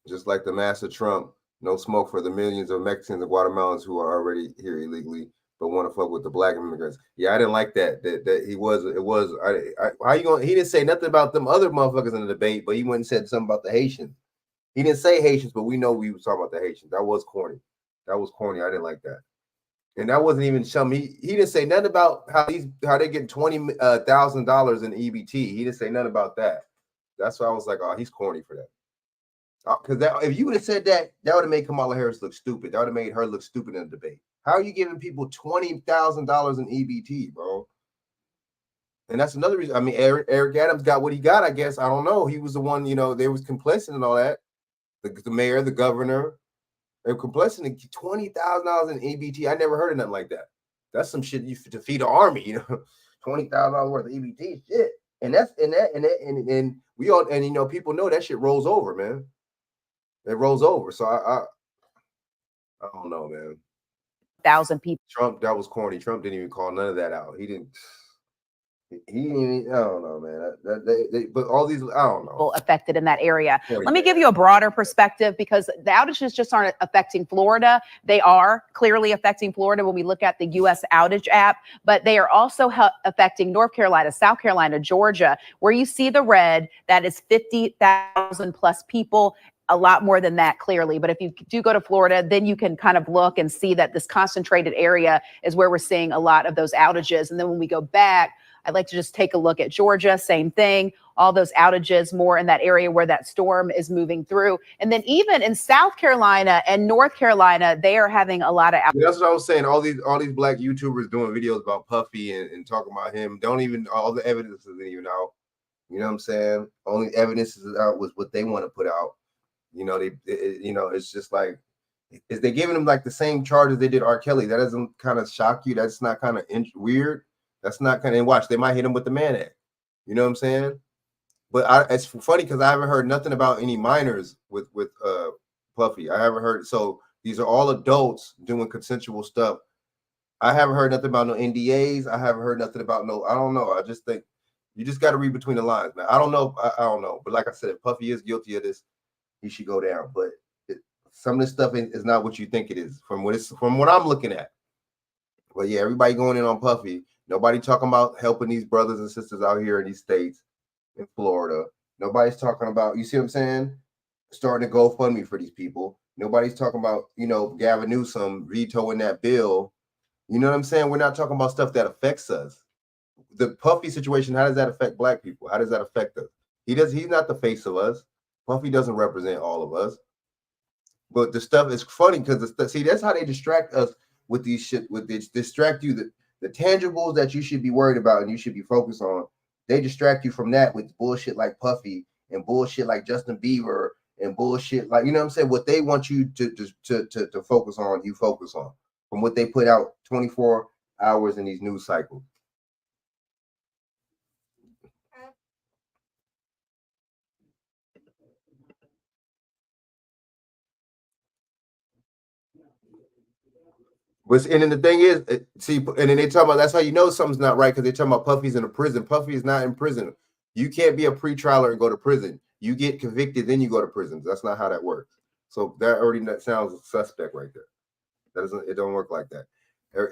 Just like the master Trump, no smoke for the millions of Mexicans and Guatemalans who are already here illegally, but want to fuck with the black immigrants. Yeah, I didn't like that. That he was. It was. How you going? He didn't say nothing about them other motherfuckers in the debate, but he went and said something about the Haitians. He didn't say Haitians, but we know we was talking about the Haitians. That was corny. That was corny. I didn't like that. And that wasn't even something. He didn't say nothing about how they're getting $20,000 in EBT. He didn't say nothing about that. That's why I was like, oh, he's corny for that. Because if you would have said that, that would have made Kamala Harris look stupid. That would have made her look stupid in the debate. How are you giving people $20,000 in EBT, bro? And that's another reason. I mean, Eric Adams got what he got, I guess. I don't know. He was the one, they was complacent and all that. The mayor, the governor, they were complacent in $20,000 in EBT. I never heard of nothing like that. That's some shit to feed an army, $20,000 worth of EBT shit. And we all, and people know that shit rolls over, man. It rolls over. So I don't know, man. 1,000 people. Trump, that was corny. Trump didn't even call none of that out. He didn't even, I don't know, man. But all these, I don't know. Affected in that area. Let me give you a broader perspective, because the outages just aren't affecting Florida. They are clearly affecting Florida when we look at the U.S. outage app, but they are also affecting North Carolina, South Carolina, Georgia, where you see the red, that is 50,000 plus people. A lot more than that, clearly. But if you do go to Florida, then you can kind of look and see that this concentrated area is where we're seeing a lot of those outages. And then when we go back, I'd like to just take a look at Georgia, same thing, all those outages more in that area where that storm is moving through. And then even in South Carolina and North Carolina, they are having a lot of outages. That's what I was saying. All these black YouTubers doing videos about Puffy and talking about him, all the evidence isn't even out. You know what I'm saying? Only evidence is out was what they want to put out. It's just like, is they giving him like the same charges they did R. Kelly? That doesn't kind of shock you? That's not kind of weird? That's not kind of, and watch, they might hit him with the Mann Act. You know what I'm saying? But it's funny because I haven't heard nothing about any minors with Puffy. I haven't heard. So these are all adults doing consensual stuff. I haven't heard nothing about no NDAs. I haven't heard nothing about I don't know. I just think you just got to read between the lines, man. I don't know. I don't know. But like I said, if Puffy is guilty of this, he should go down. But some of this stuff is not what you think it is from what I'm looking at. But yeah, everybody going in on Puffy. Nobody talking about helping these brothers and sisters out here in these states, in Florida. Nobody's talking about, you see what I'm saying? Starting to GoFundMe for these people. Nobody's talking about, Gavin Newsom vetoing that bill. You know what I'm saying? We're not talking about stuff that affects us. The Puffy situation, how does that affect black people? How does that affect us? He's not the face of us. Puffy doesn't represent all of us. But the stuff is funny because that's how they distract us with these shit. Distract you the tangibles that you should be worried about and you should be focused on. They distract you from that with bullshit like Puffy and bullshit like Justin Bieber and bullshit like, you know what I'm saying? What they want you to focus on, you focus on from what they put out 24 hours in these news cycles. And then the thing is, and then they talk about, that's how you know something's not right, because they talking about Puffy's in a prison. Puffy is not in prison. You can't be a pretrialer and go to prison. You get convicted, then you go to prison. That's not how that works. So that already sounds suspect right there. It don't work like that.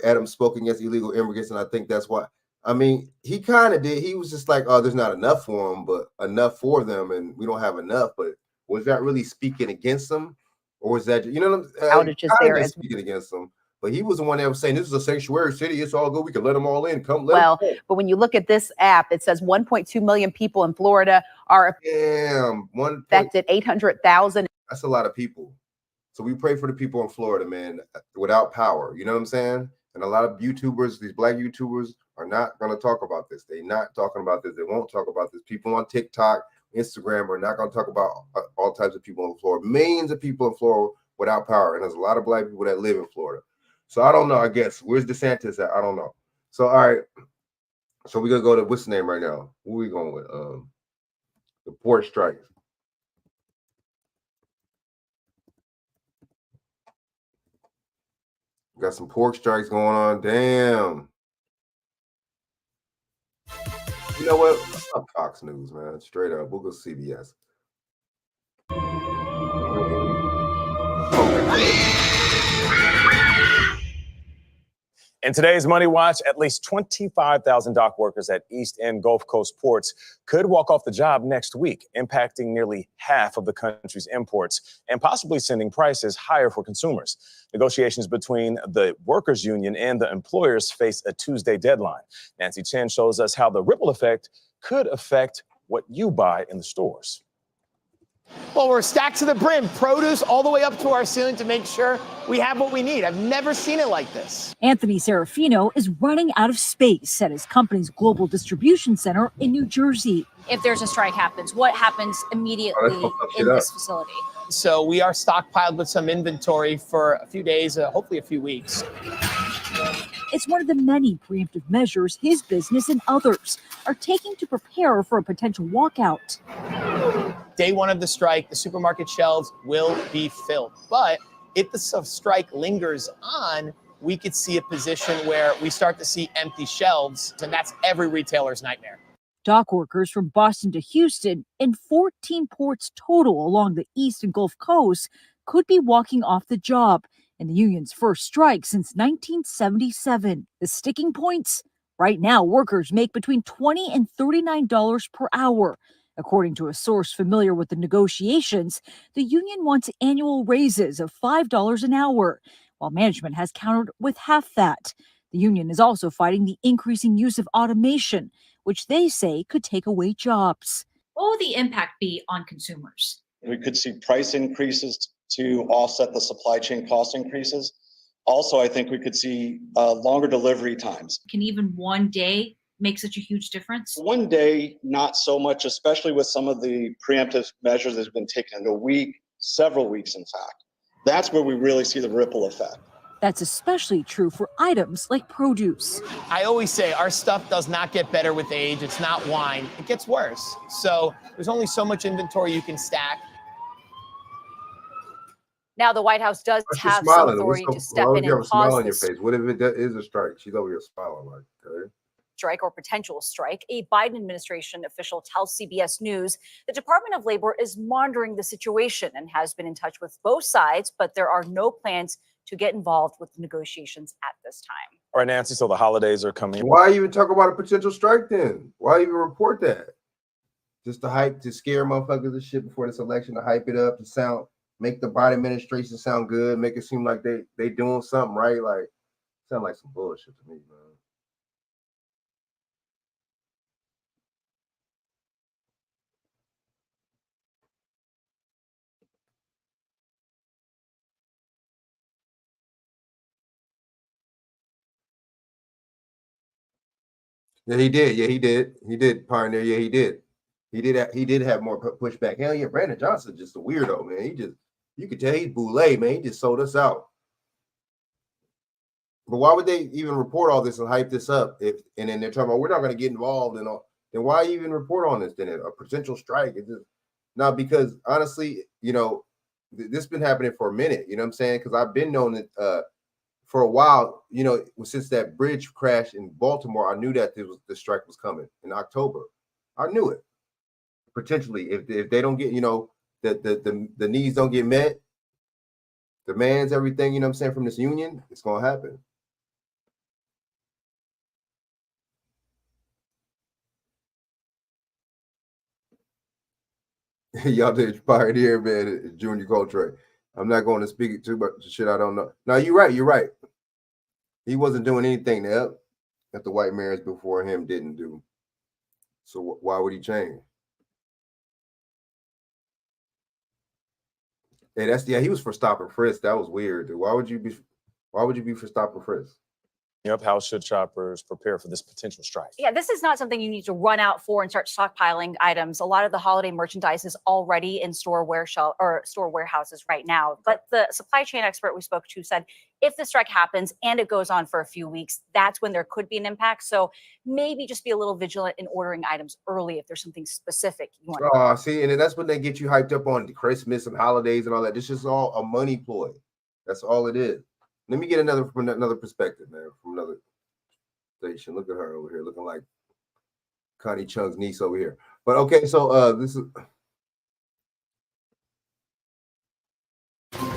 Adams spoke against illegal immigrants, and I think that's why. I mean, he kind of did. He was just like, oh, there's not enough for them, but enough for them, and we don't have enough. But was that really speaking against them, or was that, what I'm saying? Outages there as speaking against them. But he was the one that was saying this is a sanctuary city. It's all good. We can let them all in. Come let them. But when you look at this app, it says 1.2 million people in Florida are affected. 800,000. That's a lot of people. So we pray for the people in Florida, man, without power. You know what I'm saying? And a lot of YouTubers, these black YouTubers, are not going to talk about this. They're not talking about this. They won't talk about this. People on TikTok, Instagram are not going to talk about all types of people in Florida. Millions of people in Florida without power. And there's a lot of black people that live in Florida. So I don't know, I guess. Where's DeSantis at? I don't know. So, all right. So we're going to go to, what's the name right now? Who are we going with? The port strikes. Got some pork strikes going on. Damn. You know what? Fuck Fox News, man. Straight up. We'll go CBS. In today's Money Watch, at least 25,000 dock workers at East End Gulf Coast ports could walk off the job next week, impacting nearly half of the country's imports and possibly sending prices higher for consumers. Negotiations between the workers' union and the employers face a Tuesday deadline. Nancy Chen shows us how the ripple effect could affect what you buy in the stores. Well, we're stacked to the brim, produce all the way up to our ceiling to make sure we have what we need. I've never seen it like this. Anthony Serafino is running out of space at his company's global distribution center in New Jersey. If there's a strike happens, what happens immediately in this facility? So we are stockpiled with some inventory for a few days, hopefully a few weeks. It's one of the many preemptive measures his business and others are taking to prepare for a potential walkout. Day one of the strike, the supermarket shelves will be filled. But if the strike lingers on, we could see a position where we start to see empty shelves, and that's every retailer's nightmare. Dock workers from Boston to Houston and 14 ports total along the East and Gulf Coast could be walking off the job in the union's first strike since 1977. The sticking points? Right now, workers make between $20 and $39 per hour. According to a source familiar with the negotiations, the union wants annual raises of $5 an hour, while management has countered with half that. The union is also fighting the increasing use of automation, which they say could take away jobs. What will the impact be on consumers? We could see price increases to offset the supply chain cost increases. Also, I think we could see longer delivery times. Can even one day make such a huge difference? One day, not so much, especially with some of the preemptive measures that have been taken in a week, several weeks, in fact. That's where we really see the ripple effect. That's especially true for items like produce. I always say our stuff does not get better with age. It's not wine. It gets worse. So there's only so much inventory you can stack. Now, the White House does have some authority to step in and pause your face. What if it is a strike? She's over here smiling like, okay. Strike or potential strike. A Biden administration official tells CBS News the Department of Labor is monitoring the situation and has been in touch with both sides, but there are no plans to get involved with the negotiations at this time. All right, Nancy, so the holidays are coming. Why even talk about a potential strike then? Why even report that? Just to hype, to scare motherfuckers and shit before this election, to hype it up, to make the Biden administration sound good, make it seem like they doing something right. Like, sound like some bullshit to me, man. Yeah, he did. Yeah, he did. He did, Pioneer. Yeah, he did. He did have more pushback. Hell yeah, Brandon Johnson just a weirdo, man. You could tell he's boule, man. He just sold us out. But why would they even report all this and hype this up and then they're talking about we're not going to get involved and all? Then why even report on this? Then a potential strike? It's just not, because honestly, this has been happening for a minute. You know what I'm saying? Because I've been known that for a while. Since that bridge crash in Baltimore, I knew that the strike was coming in October. I knew it. Potentially, if they don't get, the needs don't get met, demands, everything, what I'm saying, from this union, it's gonna happen. Y'all did Pioneer, man, Junior Coltrane. I'm not going to speak too much shit I don't know. No, you're right. He wasn't doing anything that the white mayors before him didn't do. So why would he change? Hey, he was for stop and frisk. That was weird, dude. Why would you be for stop and frisk? Yep. How should shoppers prepare for this potential strike? Yeah, this is not something you need to run out for and start stockpiling items. A lot of the holiday merchandise is already in store warehouses right now. But the supply chain expert we spoke to said if the strike happens and it goes on for a few weeks, that's when there could be an impact. So maybe just be a little vigilant in ordering items early if there's something specific you want. See, and that's when they get you hyped up on Christmas and holidays and all that. This is all a money ploy. That's all it is. Let me get another perspective, man, from another station. Look at her over here, looking like Connie Chung's niece over here. But okay, so this is.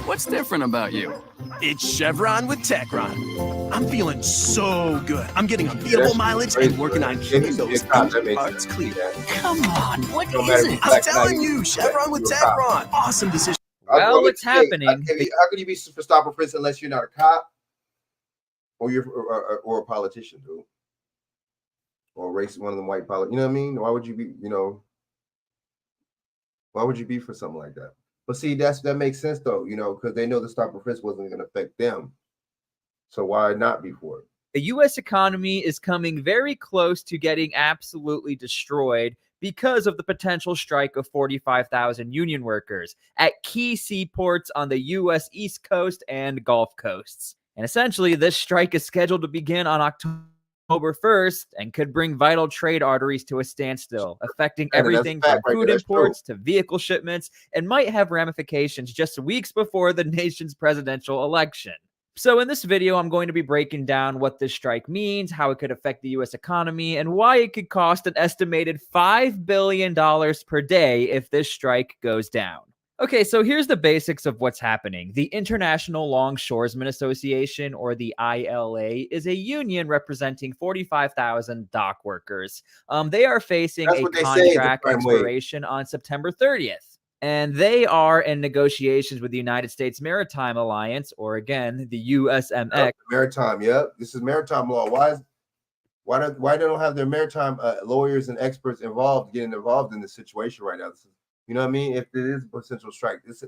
What's different about you? It's Chevron with Techron. I'm feeling so good. I'm getting unbeatable mileage and working on keeping those parts clean. Come on, what is it? I'm telling you, Chevron with Techron. Awesome decision. Well, what's happening? How could you be for stop and frisk unless you're not a cop or you're or a politician, dude, or one of them white politicians? You know what I mean? Why would you be? Why would you be for something like that? But see, that makes sense though, you know, because they know the stop and frisk wasn't going to affect them. So why not be for it? The U.S. economy is coming very close to getting absolutely destroyed because of the potential strike of 45,000 union workers at key seaports on the U.S. East Coast and Gulf Coasts. And essentially, this strike is scheduled to begin on October 1st and could bring vital trade arteries to a standstill, affecting everything from food imports to vehicle shipments, and might have ramifications just weeks before the nation's presidential election. So in this video, I'm going to be breaking down what this strike means, how it could affect the U.S. economy, and why it could cost an estimated $5 billion per day if this strike goes down. Okay, so here's the basics of what's happening. The International Longshoremen Association, or the ILA, is a union representing 45,000 dock workers. They are facing a contract expiration on September 30th. And they are in negotiations with the United States Maritime Alliance, or again, the USMX. Maritime, yep. This is maritime law. Why they don't have their maritime lawyers and experts getting involved in this situation right now? You know what I mean? If it is a potential strike, this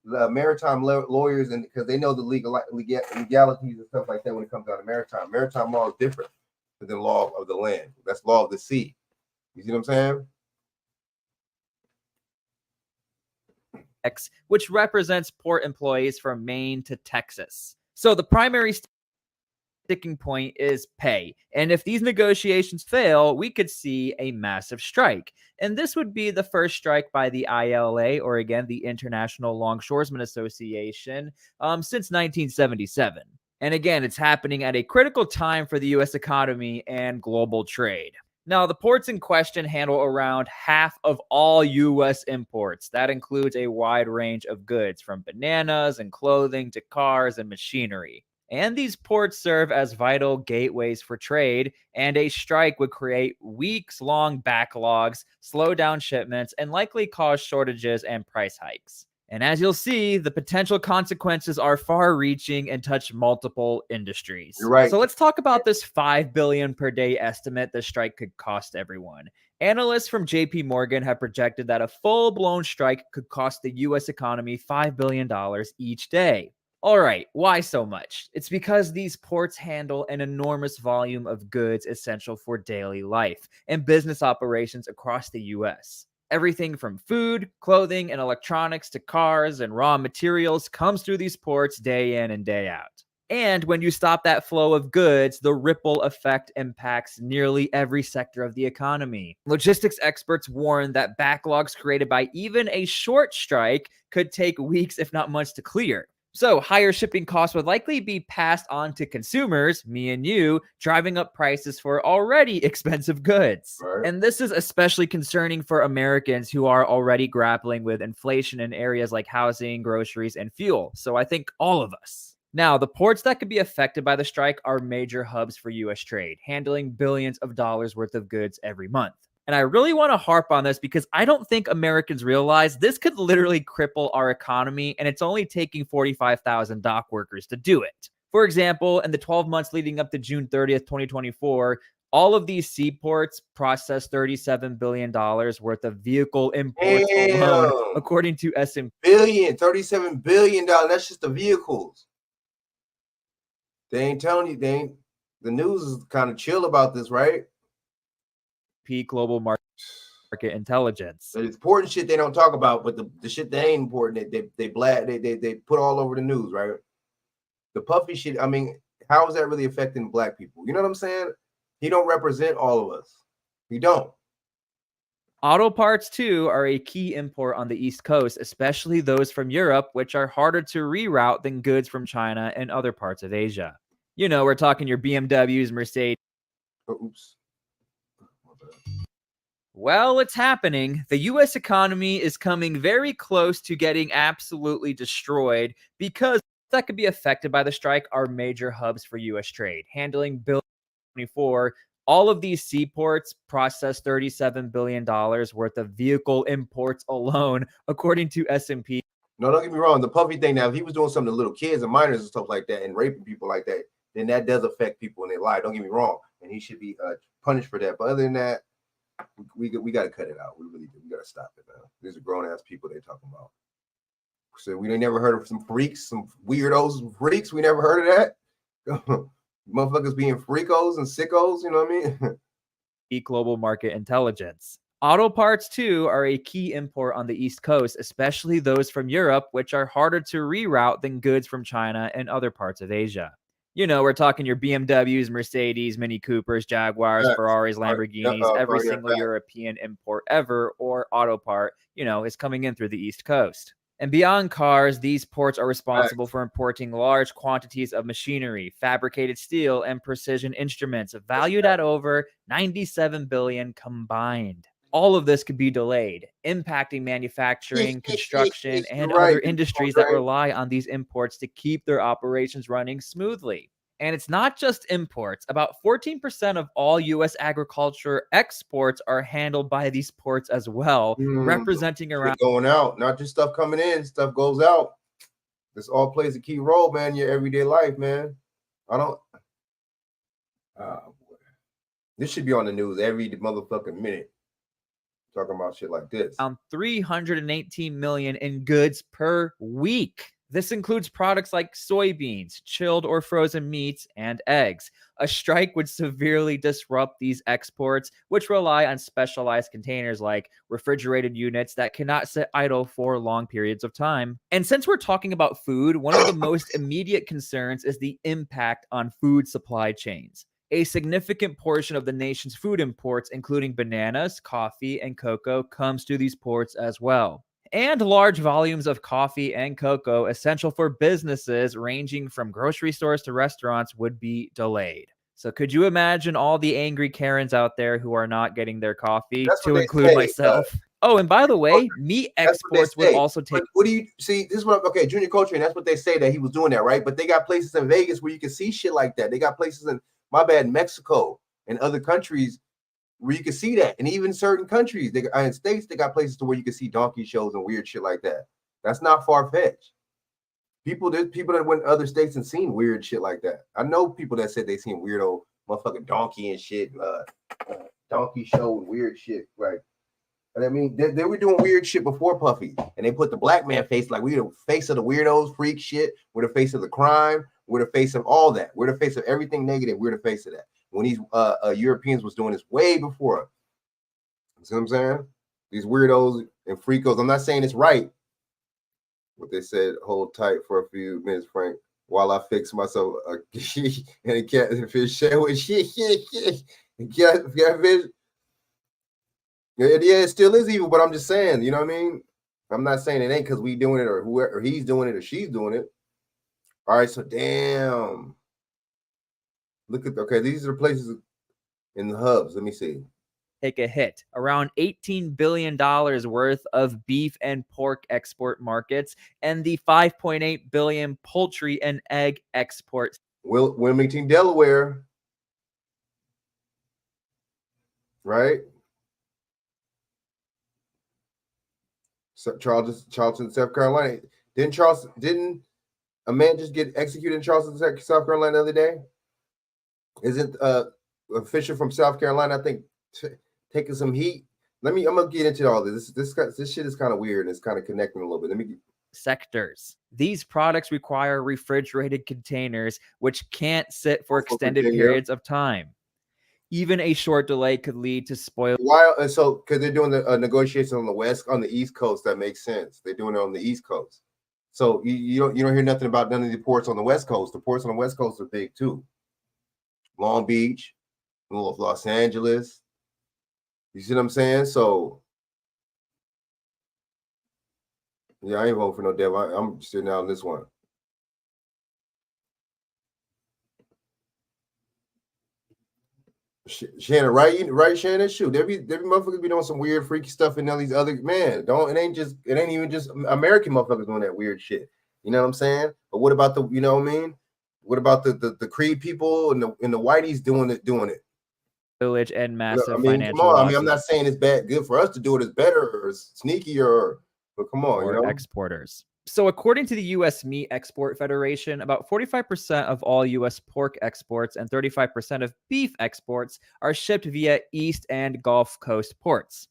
the maritime lawyers, and because they know the legalities and stuff like that when it comes down to maritime. Maritime law is different than law of the land. That's law of the sea. You see what I'm saying? Which represents port employees from Maine to Texas. So the primary sticking point is pay. And if these negotiations fail, we could see a massive strike. And this would be the first strike by the ILA, or again, the International Longshoremen Association, since 1977. And again, it's happening at a critical time for the U.S. economy and global trade. Now, the ports in question handle around half of all U.S. imports. That includes a wide range of goods, from bananas and clothing to cars and machinery. And these ports serve as vital gateways for trade, and a strike would create weeks-long backlogs, slow down shipments, and likely cause shortages and price hikes. And as you'll see, the potential consequences are far-reaching and touch multiple industries. You're right. So let's talk about this $5 billion per day estimate the strike could cost everyone. Analysts from JP Morgan have projected that a full-blown strike could cost the U.S. economy $5 billion each day. All right, why so much? It's because these ports handle an enormous volume of goods essential for daily life and business operations across the U.S. Everything from food, clothing, and electronics to cars and raw materials comes through these ports day in and day out. And when you stop that flow of goods, the ripple effect impacts nearly every sector of the economy. Logistics experts warn that backlogs created by even a short strike could take weeks, if not months, to clear. So higher shipping costs would likely be passed on to consumers, me and you, driving up prices for already expensive goods. Right. And this is especially concerning for Americans who are already grappling with inflation in areas like housing, groceries, and fuel. So I think all of us. Now, the ports that could be affected by the strike are major hubs for U.S. trade, handling billions of dollars worth of goods every month. And I really want to harp on this because I don't think Americans realize this could literally cripple our economy, and it's only taking 45,000 dock workers to do it. For example, in the 12 months leading up to June 30th, 2024, all of these seaports processed $37 billion worth of vehicle imports alone, according to S&P. $37 billion. That's just the vehicles. They ain't telling you. The news is kind of chill about this, right? Global market intelligence. The important shit they don't talk about, but the shit that ain't important, they put all over the news, right? The puffy shit. I mean, how is that really affecting black people? You know what I'm saying? He don't represent all of us. He don't. Auto parts, too, are a key import on the East Coast, especially those from Europe, which are harder to reroute than goods from China and other parts of Asia. You know, we're talking your BMWs, Mercedes. Oops. Well, it's happening. The U.S. economy is coming very close to getting absolutely destroyed because that could be affected by the strike are major hubs for U.S. trade, handling billions. 24. All of these seaports process $37 billion worth of vehicle imports alone, according to S&P. No, don't get me wrong. The puffy thing, now, if he was doing something to little kids and minors and stuff like that and raping people like that, then that does affect people in their life. Don't get me wrong. And he should be punished for that. But other than that, we got to cut it out. We really do. We got to stop it now. These are grown ass people they talking about. So we ain't never heard of some freaks, some weirdos, some freaks. We never heard of that. Motherfuckers being freakos and sickos. You know what I mean? Global market intelligence. Auto parts, too, are a key import on the East Coast, especially those from Europe, which are harder to reroute than goods from China and other parts of Asia. You know, we're talking your BMWs, Mercedes, Mini Coopers, Jaguars, Ferraris, Lamborghinis, every single European import ever or auto part, you know, is coming in through the East Coast. And beyond cars, these ports are responsible for importing large quantities of machinery, fabricated steel, and precision instruments valued at over $97 billion combined. All of this could be delayed, impacting manufacturing, construction, and other industries that rely on these imports to keep their operations running smoothly. And it's not just imports. About 14% of all U.S. agriculture exports are handled by these ports as well, representing around going out, not just stuff coming in, stuff goes out. This all plays a key role, man, in your everyday life, man. I don't. This should be on the news every motherfucking minute. Talking about shit like this. 318 million in goods per week. This includes products like soybeans, chilled or frozen meats, and eggs. A strike would severely disrupt these exports, which rely on specialized containers like refrigerated units that cannot sit idle for long periods of time. And since we're talking about food, one of the most immediate concerns is the impact on food supply chains. A significant portion of the nation's food imports, including bananas, coffee, and cocoa, comes to these ports as well. And large volumes of coffee and cocoa, essential for businesses ranging from grocery stores to restaurants, would be delayed. So could you imagine all the angry Karens out there who are not getting their coffee, to include myself? Oh, and by the way, meat exports would also take. What do you see? This is what, okay, Junior Coltrane, that's what they say that he was doing that, right? But they got places in Vegas where you can see shit like that. They got places in, my bad, Mexico and other countries where you can see that. And even certain countries, in states, they got places to where you can see donkey shows and weird shit like that. That's not far-fetched. There's people that went to other states and seen weird shit like that. I know people that said they seen weirdo motherfucking donkey and shit, donkey show and weird shit, right? And I mean, they were doing weird shit before Puffy, and they put the black man face like we're the face of the weirdos, freak shit. We're the face of the crime. We're the face of all that. We're the face of everything negative. We're the face of that. When these Europeans was doing this way before. You see what I'm saying? These weirdos and freakos. I'm not saying it's right. What they said, hold tight for a few minutes, Frank, while I fix myself a and a catfish sandwich. Catfish. Yeah, it still is evil, but I'm just saying, you know what I mean? I'm not saying it ain't because we doing it or whoever, or he's doing it or she's doing it. All right, so damn. Look at, okay, these are the places in the hubs. Let me see. Take a hit. Around $18 billion worth of beef and pork export markets and the $5.8 billion poultry and egg exports. Wilmington, Delaware. Right? So Charleston, South Carolina. Didn't a man just get executed in Charleston, South Carolina the other day? Isn't a fisher from South Carolina, I think, taking some heat? I'm gonna get into all this. This shit is kind of weird and it's kind of connecting a little bit. Sectors. These products require refrigerated containers, which can't sit for extended periods of time. Even a short delay could lead to spoil. Why? And so, because they're doing the negotiations on the East Coast, that makes sense. They're doing it on the East Coast. So you don't hear nothing about none of the ports on the West Coast. The ports on the West Coast are big too. Long Beach, Los Angeles. You see what I'm saying? So yeah, I ain't voting for no devil. I'm sitting out on this one. Shannon, right, Shannon. Shoot, there be motherfuckers be doing some weird, freaky stuff in all these other it ain't even just American motherfuckers doing that weird shit. You know what I'm saying? But what about the, you know what I mean? What about the Creed people and the whiteys doing it? Village and massive come financial on. losses. I mean, I'm not saying it's bad, good for us to do it. It's better or it's sneaky but come on, or exporters. So according to the U.S. Meat Export Federation, about 45% of all U.S. pork exports and 35% of beef exports are shipped via East and Gulf Coast ports.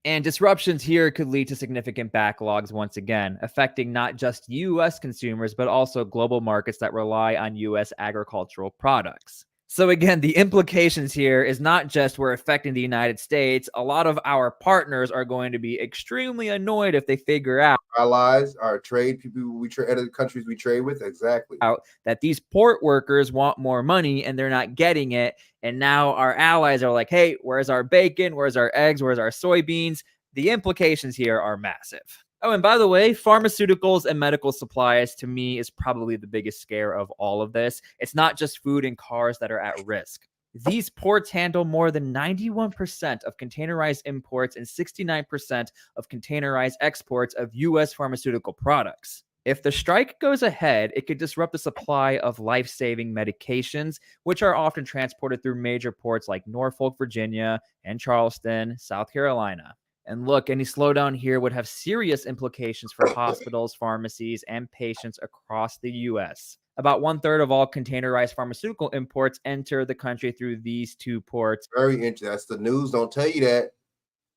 And disruptions here could lead to significant backlogs once again, affecting not just U.S. consumers, but also global markets that rely on U.S. agricultural products. So again, the implications here is not just we're affecting the United States. A lot of our partners are going to be extremely annoyed if they figure out allies, our trade people we trade, other countries we trade with, exactly. Out that these port workers want more money and they're not getting it. And now our allies are like, hey, where's our bacon? Where's our eggs? Where's our soybeans? The implications here are massive. Oh, and by the way, pharmaceuticals and medical supplies to me is probably the biggest scare of all of this. It's not just food and cars that are at risk. These ports handle more than 91% of containerized imports and 69% of containerized exports of U.S. pharmaceutical products. If the strike goes ahead, it could disrupt the supply of life-saving medications, which are often transported through major ports like Norfolk, Virginia, and Charleston, South Carolina. And look, any slowdown here would have serious implications for hospitals, pharmacies, and patients across the U.S. About 1/3 of all containerized pharmaceutical imports enter the country through these two ports. Very interesting. That's the news. Don't tell you that.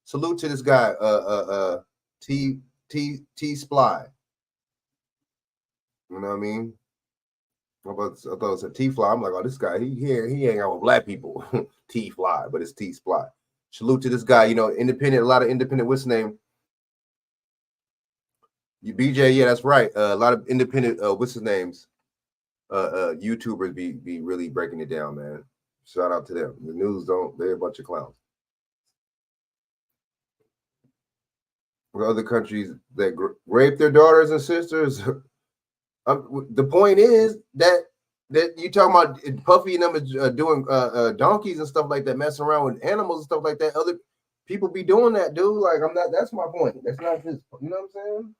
Salute to this guy, T Sply. You know what I mean? I thought it was a T Fly. I'm like, oh, this guy, he ain't out with black people. T Fly, but it's T Sply. Salute to this guy. You know, independent, a lot of independent, what's his name? BJ, yeah, that's right. A lot of independent, what's his names? YouTubers be really breaking it down, man. Shout out to them. The news they're a bunch of clowns. For other countries that rape their daughters and sisters. The point is that you talking about Puffy and them doing donkeys and stuff like that, messing around with animals and stuff like that. Other people be doing that, dude. Like, I'm not. That's my point. That's not just. You know what I'm saying?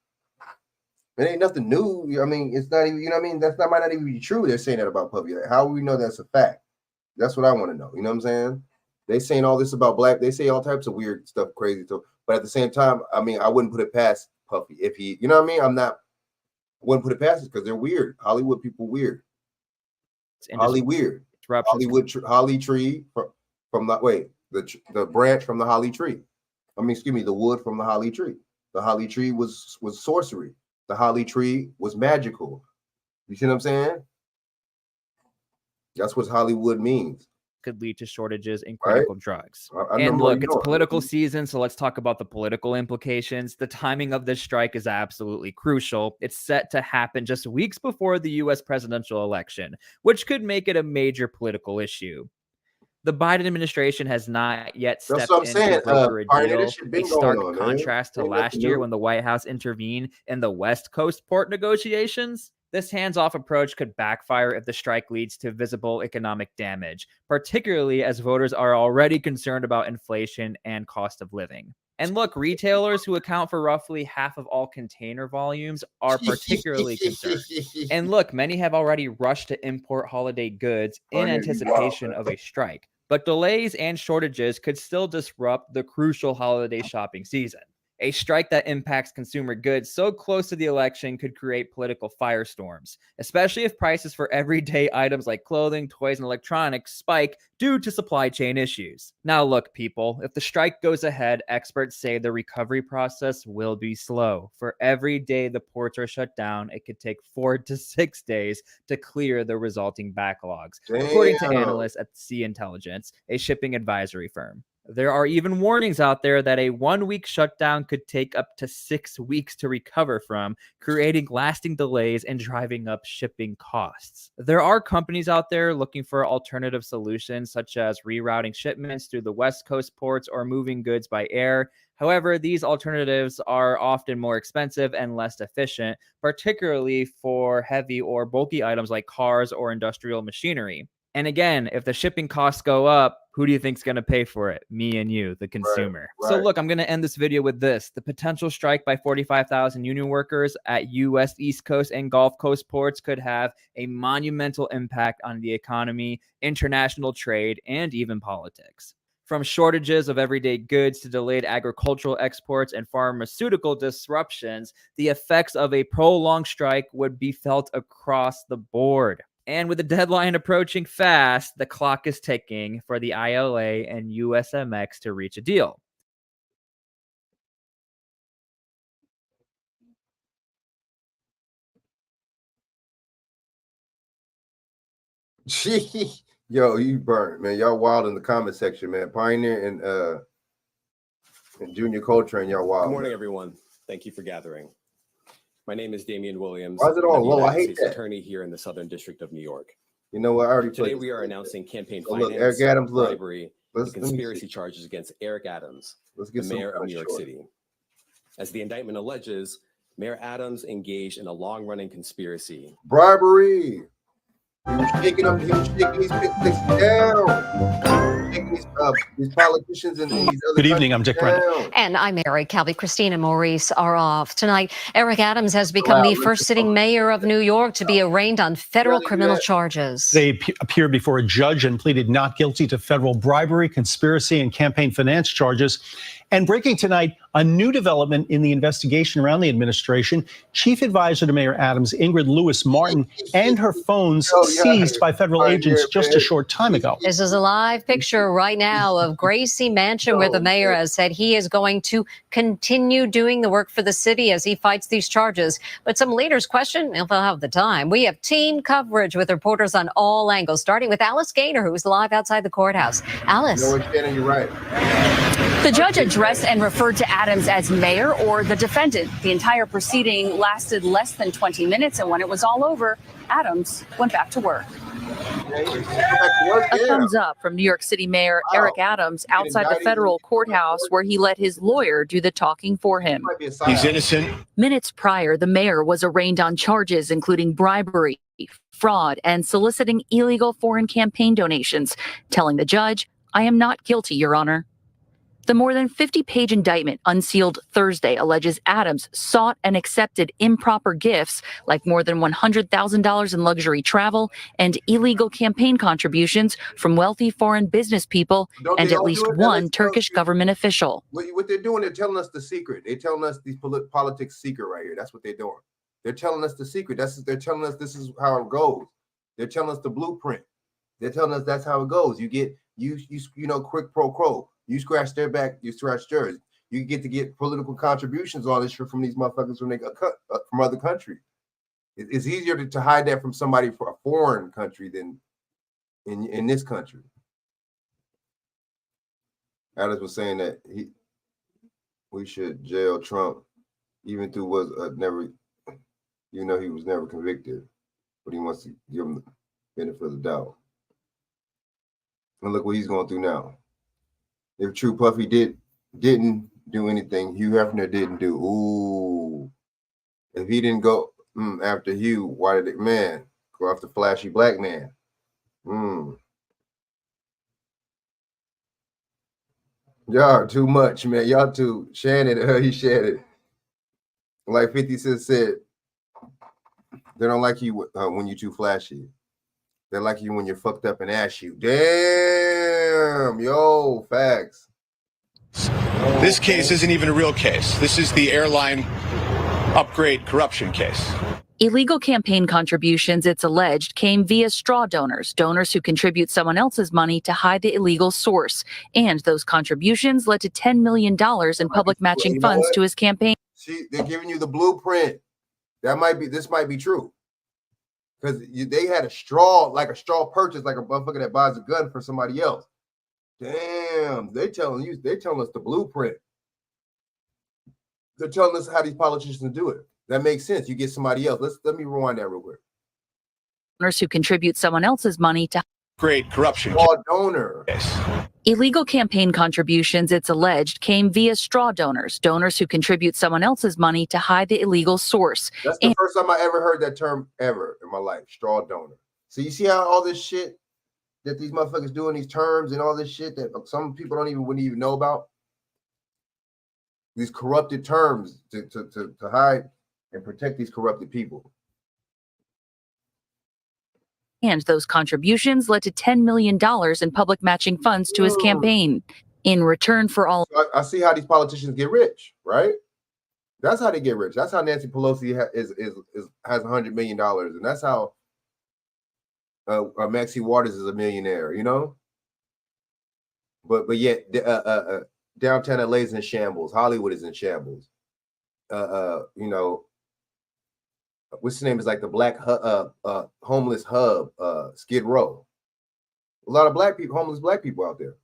It ain't nothing new. I mean, it's not even. You know what I mean? Might not even be true. They're saying that about Puffy. Like, how do we know that's a fact? That's what I want to know. You know what I'm saying? They saying all this about black. They say all types of weird stuff, crazy stuff. But at the same time, I mean, I wouldn't put it past Puffy if he. You know what I mean? I wouldn't put it past it because they're weird. Hollywood people weird. Holly weird. Holly tree from the branch from the holly tree. I mean, excuse me, the wood from the holly tree. The holly tree was sorcery. The holly tree was magical. You see what I'm saying? That's what Hollywood means. Could lead to shortages in critical drugs. And look, it's political season, so let's talk about the political implications. The timing of this strike is absolutely crucial. It's set to happen just weeks before the U.S. presidential election, which could make it a major political issue. The Biden administration has not yet stepped in to broker a deal, a stark contrast to last year when the White House intervened in the West Coast port negotiations. This hands-off approach could backfire if the strike leads to visible economic damage, particularly as voters are already concerned about inflation and cost of living. And look, retailers who account for roughly half of all container volumes are particularly concerned. And look, many have already rushed to import holiday goods in anticipation of a strike. But delays and shortages could still disrupt the crucial holiday shopping season. A strike that impacts consumer goods so close to the election could create political firestorms, especially if prices for everyday items like clothing, toys, and electronics spike due to supply chain issues. Now look, people, if the strike goes ahead, experts say the recovery process will be slow. For every day the ports are shut down, it could take 4 to 6 days to clear the resulting backlogs, according to analysts at Sea Intelligence, a shipping advisory firm. There are even warnings out there that a 1-week shutdown could take up to 6 weeks to recover from, creating lasting delays and driving up shipping costs. There are companies out there looking for alternative solutions, such as rerouting shipments through the West Coast ports or moving goods by air. However, these alternatives are often more expensive and less efficient, particularly for heavy or bulky items like cars or industrial machinery. And again, if the shipping costs go up, who do you think is going to pay for it? Me and you, the consumer. Right. So look, I'm going to end this video with this. The potential strike by 45,000 union workers at U.S. East Coast and Gulf Coast ports could have a monumental impact on the economy, international trade, and even politics. From shortages of everyday goods to delayed agricultural exports and pharmaceutical disruptions, the effects of a prolonged strike would be felt across the board. And with the deadline approaching fast, the clock is ticking for the ILA and USMX to reach a deal. Yo, you burnt, man. Y'all wild in the comment section, man. Pioneer and Junior Coltrane, y'all wild. Good morning, man. everyone. Thank you for gathering. My name is Damian Williams. Why is it and all I'm the low? I United hate States that. Attorney here in the Southern District of New York. You know what? I already Today played we this. are announcing campaign Oh, look, finance, Eric Adams, look. bribery, Let and me conspiracy see. charges against Eric Adams, Let's the get some mayor of kinda New York short. City. As the indictment alleges, Mayor Adams engaged in a long-running conspiracy. Bribery. He was shaking up. He was shaking these people down. Shaking these politicians and these other Good evening, I'm Dick countries Brennan. down. And I'm Mary Calvi. Christina and Maurice are off. Tonight, Eric Adams has become the first sitting mayor of New York to be arraigned on federal criminal charges. They appeared before a judge and pleaded not guilty to federal bribery, conspiracy, and campaign finance charges. And breaking tonight, a new development in the investigation around the administration. Chief advisor to Mayor Adams, Ingrid Lewis Martin, and her phones seized by federal agents just a short time ago. This is a live picture right now of Gracie Mansion, where the mayor has said he is going to continue doing the work for the city as he fights these charges. But some leaders question if they'll have the time. We have team coverage with reporters on all angles, starting with Alice Gaynor, who's live outside the courthouse. Alice. You know what, Shannon, you're right. The judge addressed and referred to Adams as mayor or the defendant. The entire proceeding lasted less than 20 minutes, and when it was all over, Adams went back to work. A thumbs up from New York City Mayor Eric Adams outside the federal courthouse, where he let his lawyer do the talking for him. He's innocent. Minutes prior, the mayor was arraigned on charges including bribery, fraud, and soliciting illegal foreign campaign donations, telling the judge, "I am not guilty, Your Honor." The more than 50-page indictment unsealed Thursday alleges Adams sought and accepted improper gifts like more than $100,000 in luxury travel and illegal campaign contributions from wealthy foreign business people and at least one Turkish government official. What they're doing, they're telling us the secret. They're telling us these politics secret right here. That's what they're doing. They're telling us the secret. They're telling us this is how it goes. They're telling us the blueprint. They're telling us that's how it goes. You get you know, quick pro quo. You scratch their back, you scratch theirs. You get to get political contributions, all this shit from these motherfuckers when they got cut from other countries. It's easier to hide that from somebody for a foreign country than in this country. Alice was saying that we should jail Trump, even though was never, you know, he was never convicted, but he wants to give him the benefit of the doubt. And look what he's going through now. If True Puffy didn't do anything, Hugh Hefner didn't do. Ooh, if he didn't go after Hugh, why did it, man, go after flashy black man? Y'all are too much, man. Y'all too. Shannon, he shared it. Like 50 Cent said, they don't like you when you're too flashy. They like you when you're fucked up and ass you. Damn, yo, facts. This case isn't even a real case. This is the airline upgrade corruption case. Illegal campaign contributions, it's alleged, came via straw donors who contribute someone else's money to hide the illegal source. And those contributions led to $10 million in public matching funds to his campaign. See, they're giving you the blueprint. This might be true. Because they had a straw purchase, like a motherfucker that buys a gun for somebody else. Damn, they're telling us the blueprint. They're telling us how these politicians do it. That makes sense. You get somebody else. Let me rewind that real quick. Donors who contribute someone else's money to great corruption. Donor. Illegal campaign contributions, it's alleged, came via straw donors who contribute someone else's money to hide the illegal source. That's the first time I ever heard that term ever in my life, straw donor. So you see how all this shit that these motherfuckers do in these terms and all this shit that some people wouldn't even know about? These corrupted terms to hide and protect these corrupted people. And those contributions led to $10 million in public matching funds to his campaign. In return for all. So I see how these politicians get rich, right? That's how they get rich. That's how Nancy Pelosi has $100 million, and that's how Maxine Waters is a millionaire. You know, but yet downtown LA is in shambles. Hollywood is in shambles. You know, what's the name is like the black homeless hub, Skid Row. A lot of black people, homeless black people out there.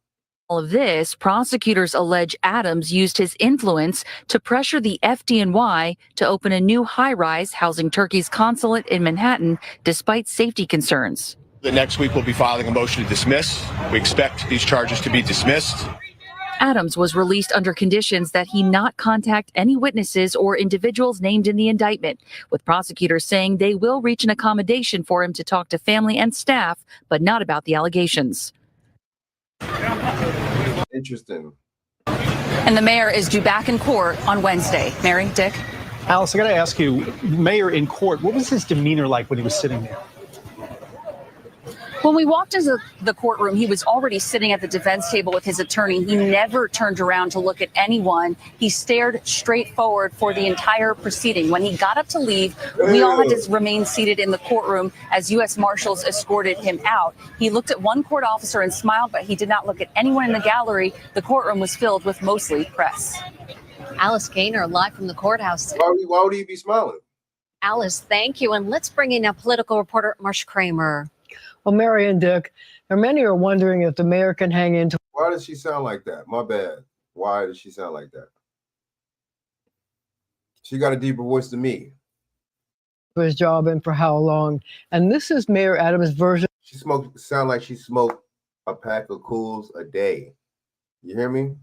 All of this, prosecutors allege Adams used his influence to pressure the FDNY to open a new high-rise housing Turkey's consulate in Manhattan, despite safety concerns. The next week we'll be filing a motion to dismiss. We expect these charges to be dismissed. Adams was released under conditions that he not contact any witnesses or individuals named in the indictment, with prosecutors saying they will reach an accommodation for him to talk to family and staff, but not about the allegations. Interesting. And the mayor is due back in court on Wednesday. Mary, Dick? Alice, I got to ask you, mayor in court, what was his demeanor like when he was sitting there? When we walked into the courtroom, he was already sitting at the defense table with his attorney. He never turned around to look at anyone. He stared straight forward for the entire proceeding. When he got up to leave, we all had to remain seated in the courtroom as U.S. Marshals escorted him out. He looked at one court officer and smiled, but he did not look at anyone in the gallery. The courtroom was filled with mostly press. Alice Gaynor, live from the courthouse. Why would he be smiling? Alice, thank you. And let's bring in now political reporter Marsha Kramer. Well, Mary and Dick, there many are wondering if the mayor can hang into. Why does she sound like that? My bad. Why does she sound like that? She got a deeper voice than me. His job and for how long? And this is Mayor Adams' version. She sound like she smoked a pack of Cools a day. You hear me?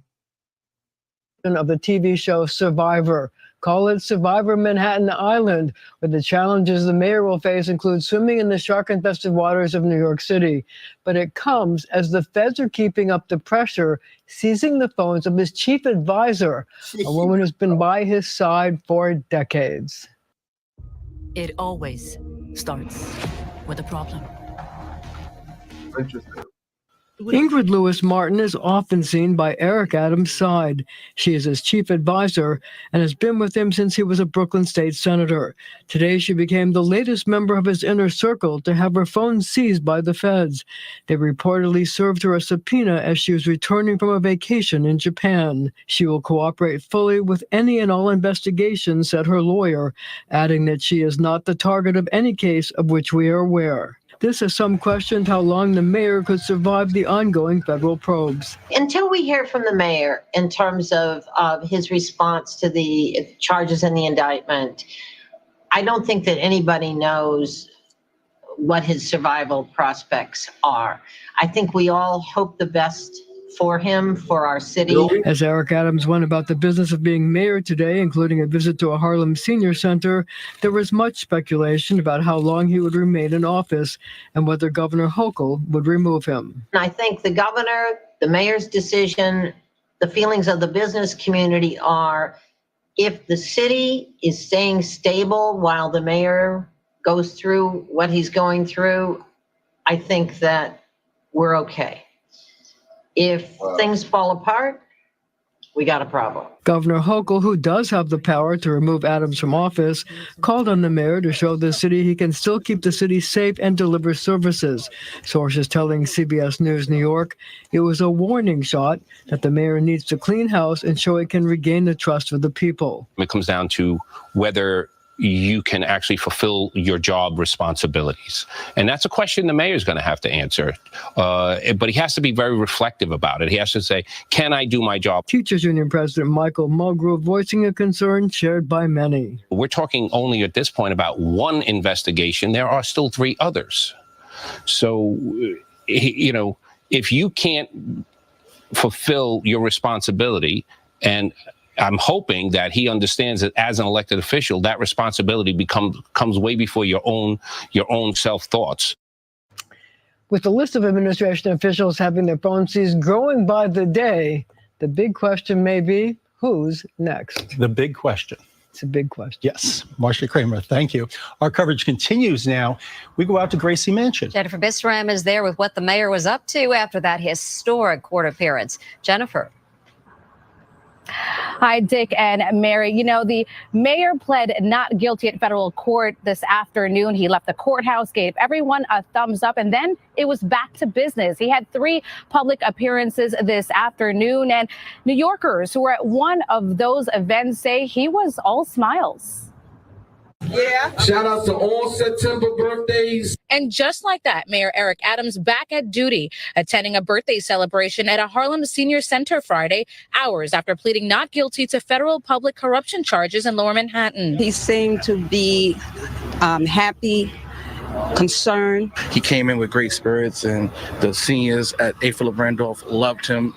Of the TV show Survivor. Call it Survivor Manhattan Island, where the challenges the mayor will face include swimming in the shark-infested waters of New York City. But it comes as the feds are keeping up the pressure, seizing the phones of his chief advisor, a woman who's been by his side for decades. It always starts with a problem. Interesting. Ingrid Lewis Martin is often seen by Eric Adams' side. She is his chief advisor and has been with him since he was a Brooklyn state senator. Today, she became the latest member of his inner circle to have her phone seized by the feds. They reportedly served her a subpoena as she was returning from a vacation in Japan. She will cooperate fully with any and all investigations, said her lawyer, adding that she is not the target of any case of which we are aware. This has some questioned how long the mayor could survive the ongoing federal probes. Until we hear from the mayor in terms of his response to the charges in the indictment, I don't think that anybody knows what his survival prospects are. I think we all hope the best for him, for our city. As Eric Adams went about the business of being mayor today, including a visit to a Harlem senior center, there was much speculation about how long he would remain in office and whether Governor Hochul would remove him. I think the governor, the mayor's decision, the feelings of the business community are, if the city is staying stable while the mayor goes through what he's going through, I think that we're okay. If things fall apart, we got a problem. Governor Hochul, who does have the power to remove Adams from office, called on the mayor to show the city he can still keep the city safe and deliver services. Sources telling CBS News New York it was a warning shot that the mayor needs to clean house and show he can regain the trust of the people. It comes down to whether you can actually fulfill your job responsibilities. And that's a question the mayor is going to have to answer. But he has to be very reflective about it. He has to say, can I do my job? Teachers Union President Michael Mulgrew voicing a concern shared by many. We're talking only at this point about one investigation. There are still 3 others. So, you know, if you can't fulfill your responsibility, and I'm hoping that he understands that as an elected official, that responsibility comes way before your own self-thoughts. With the list of administration officials having their phones seized growing by the day, the big question may be, who's next? The big question. It's a big question. Yes, Marcia Kramer, thank you. Our coverage continues now. We go out to Gracie Mansion. Jennifer Bisram is there with what the mayor was up to after that historic court appearance. Jennifer. Hi, Dick and Mary. You know, the mayor pled not guilty at federal court this afternoon. He left the courthouse, gave everyone a thumbs up, and then it was back to business. He had 3 public appearances this afternoon, and New Yorkers who were at one of those events say he was all smiles. Yeah. Shout out to all September birthdays. And just like that, Mayor Eric Adams back at duty, attending a birthday celebration at a Harlem Senior Center Friday, hours after pleading not guilty to federal public corruption charges in Lower Manhattan. He seemed to be happy, concerned. He came in with great spirits, and the seniors at A. Philip Randolph loved him.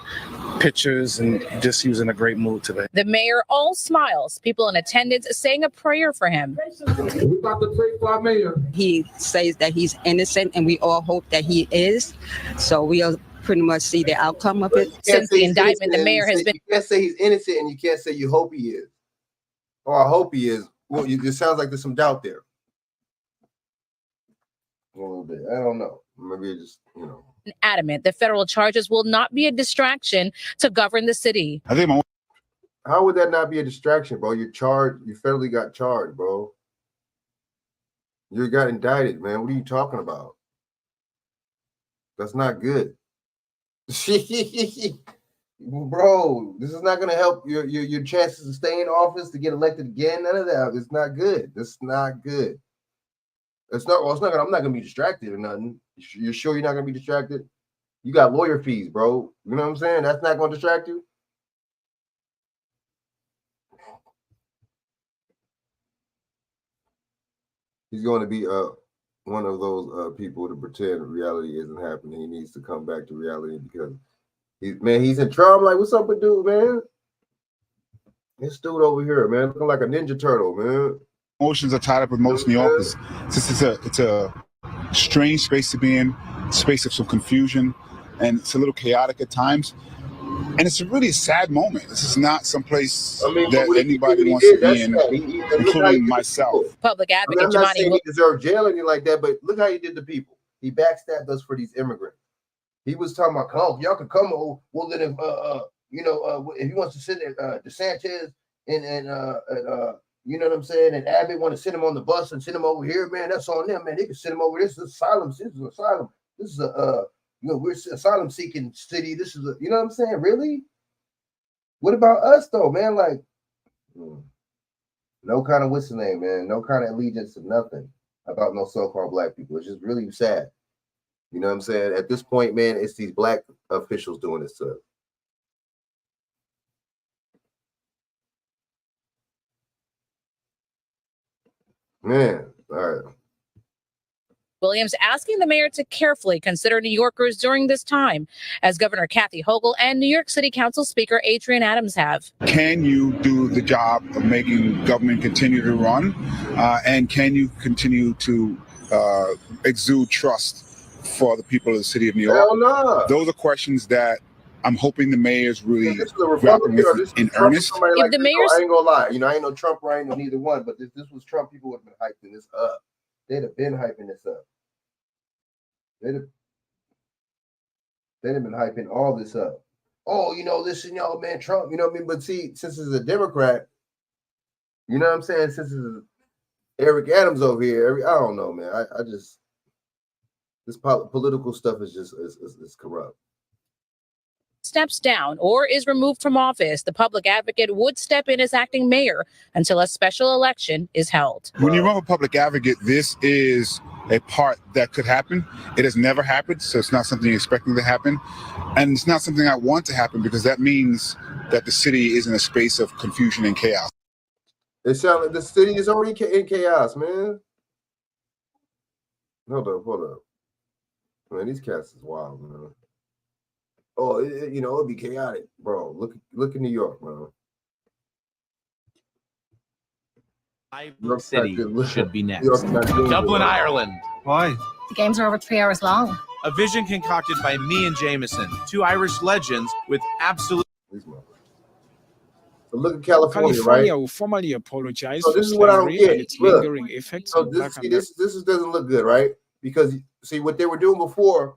Pictures, and he was in a great mood today. The mayor all smiles, people in attendance saying a prayer for him. We're about to pray for our mayor. He says that he's innocent, and we all hope that he is. So we'll pretty much see the outcome of it. Since the indictment, the mayor has been... You can't say he's innocent, and you can't say you hope he is. Or I hope he is. Well, it sounds like there's some doubt there. A little bit. I don't know. Maybe it just, adamant the federal charges will not be a distraction to govern the city. How would that not be a distraction, bro? You're charged. You federally got charged, bro. You got indicted, man. What are you talking about? That's not good. Bro, this is not going to help your chances of staying in office to get elected again. None of that. It's not good. It's not good. I'm not going to be distracted or nothing. You're sure you're not going to be distracted? You got lawyer fees, bro. You know what I'm saying? That's not going to distract you? He's going to be one of those people to pretend reality isn't happening. He needs to come back to reality because he's in trouble. Like, what's up with dude, man? This dude over here, man, looking like a Ninja Turtle, man. Emotions are tied up with most New Yorkers. It's a strange space to be in, space of some confusion, and it's a little chaotic at times. And it's a really sad moment. This is not some place that anybody wants to be in, including myself. Public advocate I'm not Giovanni. saying he deserved jail or anything like that, but look how he did to people. He backstabbed us for these immigrants. He was talking about, "Come, y'all can come. We'll let him. If he wants to sit at DeSantis and you know what I'm saying, and Abbott want to send him on the bus and send him over here, man. That's on them, man. They can send him over. This is asylum. This is asylum. This is we're asylum seeking city. This is you know what I'm saying? Really? What about us though, man? Like, no kind of what's the name, man? No kind of allegiance to nothing about no so-called black people. It's just really sad. You know what I'm saying? At this point, man, it's these black officials doing this stuff. Man, all right. Williams asking the mayor to carefully consider New Yorkers during this time, as Governor Kathy Hochul and New York City Council Speaker Adrian Adams have. Can you do the job of making government continue to run? And can you continue to exude trust for the people of the city of New York? Hell no. Those are questions that I'm hoping the mayor's really grappling with in earnest. Like the mayor's, I ain't gonna lie, I ain't no Trump or I ain't no neither one, but if this was Trump, people would have been hyping this up. They'd have been hyping this up. They'd have been hyping all this up. Oh, listen, y'all, man, Trump, you know what I mean? But see, since it's a Democrat, you know what I'm saying? Since it's Eric Adams over here, I don't know, man. I just, this political stuff is just is corrupt. Steps down or is removed from office, the public advocate would step in as acting mayor until a special election is held. When you run a public advocate, this is a part that could happen. It has never happened, so it's not something you're expecting to happen. And it's not something I want to happen because that means that the city is in a space of confusion and chaos. It sounds like the city is already in chaos, man. Hold up. Man, these cats is wild, man. Oh, it'd be chaotic, bro. Look at New York, bro. York City should be next. Dublin, Ireland. Why? The games are over 3 hours long. A vision concocted by me and Jameson, 2 Irish legends with absolute. So But look at California, right? will formally apologize So for this is what I don't slavery get. and its Look, lingering effects so on Black this doesn't look good, right? Because see what they were doing before,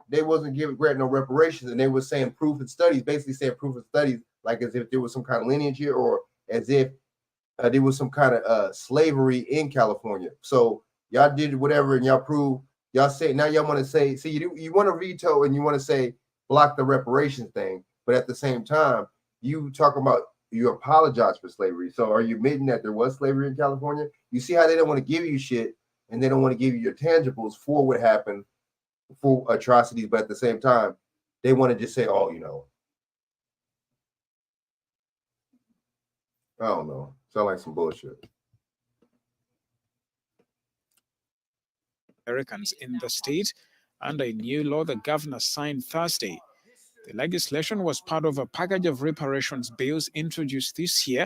they wasn't granting no reparations, and they were saying proof of studies, basically saying proof of studies, like as if there was some kind of lineage here, or as if there was some kind of slavery in California. So y'all did whatever, and y'all proved. Y'all say now y'all want to say, see, you want to veto and you want to say block the reparations thing, but at the same time, you talk about you apologize for slavery. So are you admitting that there was slavery in California? You see how they don't want to give you shit, and they don't want to give you your tangibles for what happened, for atrocities, but at the same time, they want to just say, oh, you know, I don't know. Sound like some bullshit. Americans in the state under a new law the governor signed Thursday. The legislation was part of a package of reparations bills introduced this year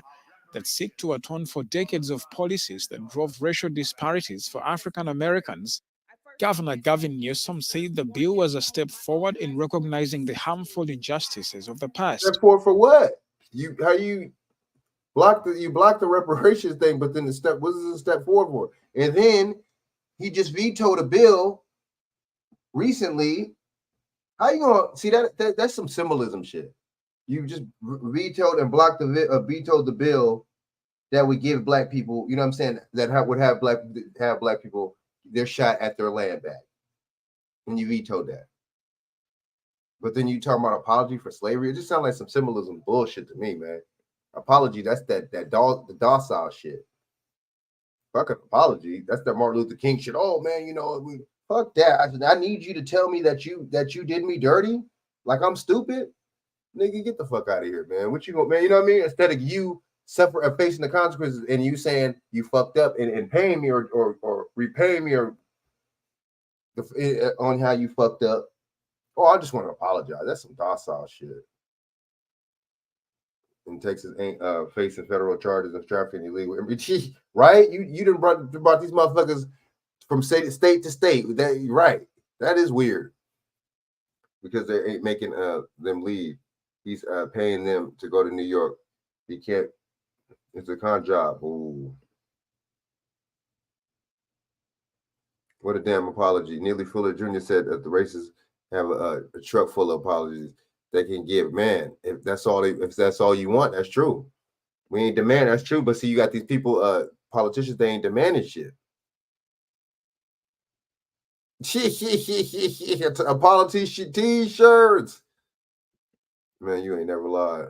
that seek to atone for decades of policies that drove racial disparities for African Americans. Governor Gavin Newsom said the bill was a step forward in recognizing the harmful injustices of the past. Step forward for what? You block the reparations thing, but then what is the step forward for? And then he just vetoed a bill recently. How you gonna see that? That's some symbolism shit. You just vetoed and blocked vetoed the bill that would give black people, you know what I'm saying, that would have black people their shot at their land back, and you vetoed that. But then you talking about apology for slavery? It just sounds like some symbolism bullshit to me, man. Apology, that's the docile shit. Fuck an apology. That's the Martin Luther King shit. Oh man, you know, fuck that. I need you to tell me that you did me dirty, like I'm stupid. Nigga, get the fuck out of here, man. What you going, man? You know what I mean? Instead of you facing the consequences and you saying you fucked up and paying me or repaying me or on how you fucked up. Oh, I just want to apologize. That's some docile shit. In Texas ain't facing federal charges of trafficking illegal, right? You done brought these motherfuckers from state to state. That right? That is weird because they ain't making them leave. He's paying them to go to New York. He can't. It's a con job. Ooh. What a damn apology. Neely Fuller Jr. said that the racists have a truck full of apologies they can give. Man, if that's all you want, that's true. We ain't demand, that's true. But see, you got these people, politicians, they ain't demanding shit. Apology t-shirts. Man, you ain't never lied.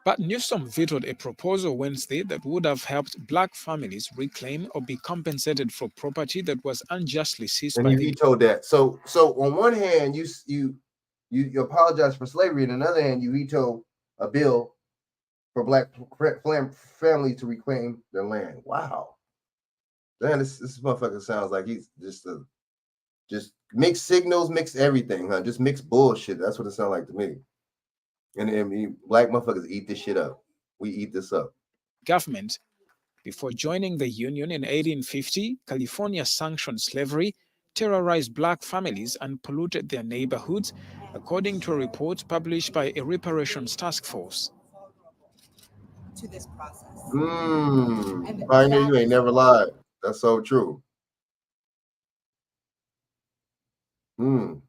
But Newsom vetoed a proposal Wednesday that would have helped black families reclaim or be compensated for property that was unjustly seized by the vetoed that. So on one hand, you apologize for slavery, and on the other hand, you veto a bill for black families to reclaim their land. Wow. Man, this motherfucker sounds like he's just mix signals, mix everything, huh? Just mix bullshit. That's what it sounds like to me. And black motherfuckers eat this shit up. We eat this up. Government, before joining the Union in 1850, California sanctioned slavery, terrorized black families, and polluted their neighborhoods, according to a report published by a reparations task force. To this process. Pioneer, you ain't never lied. That's so true. 80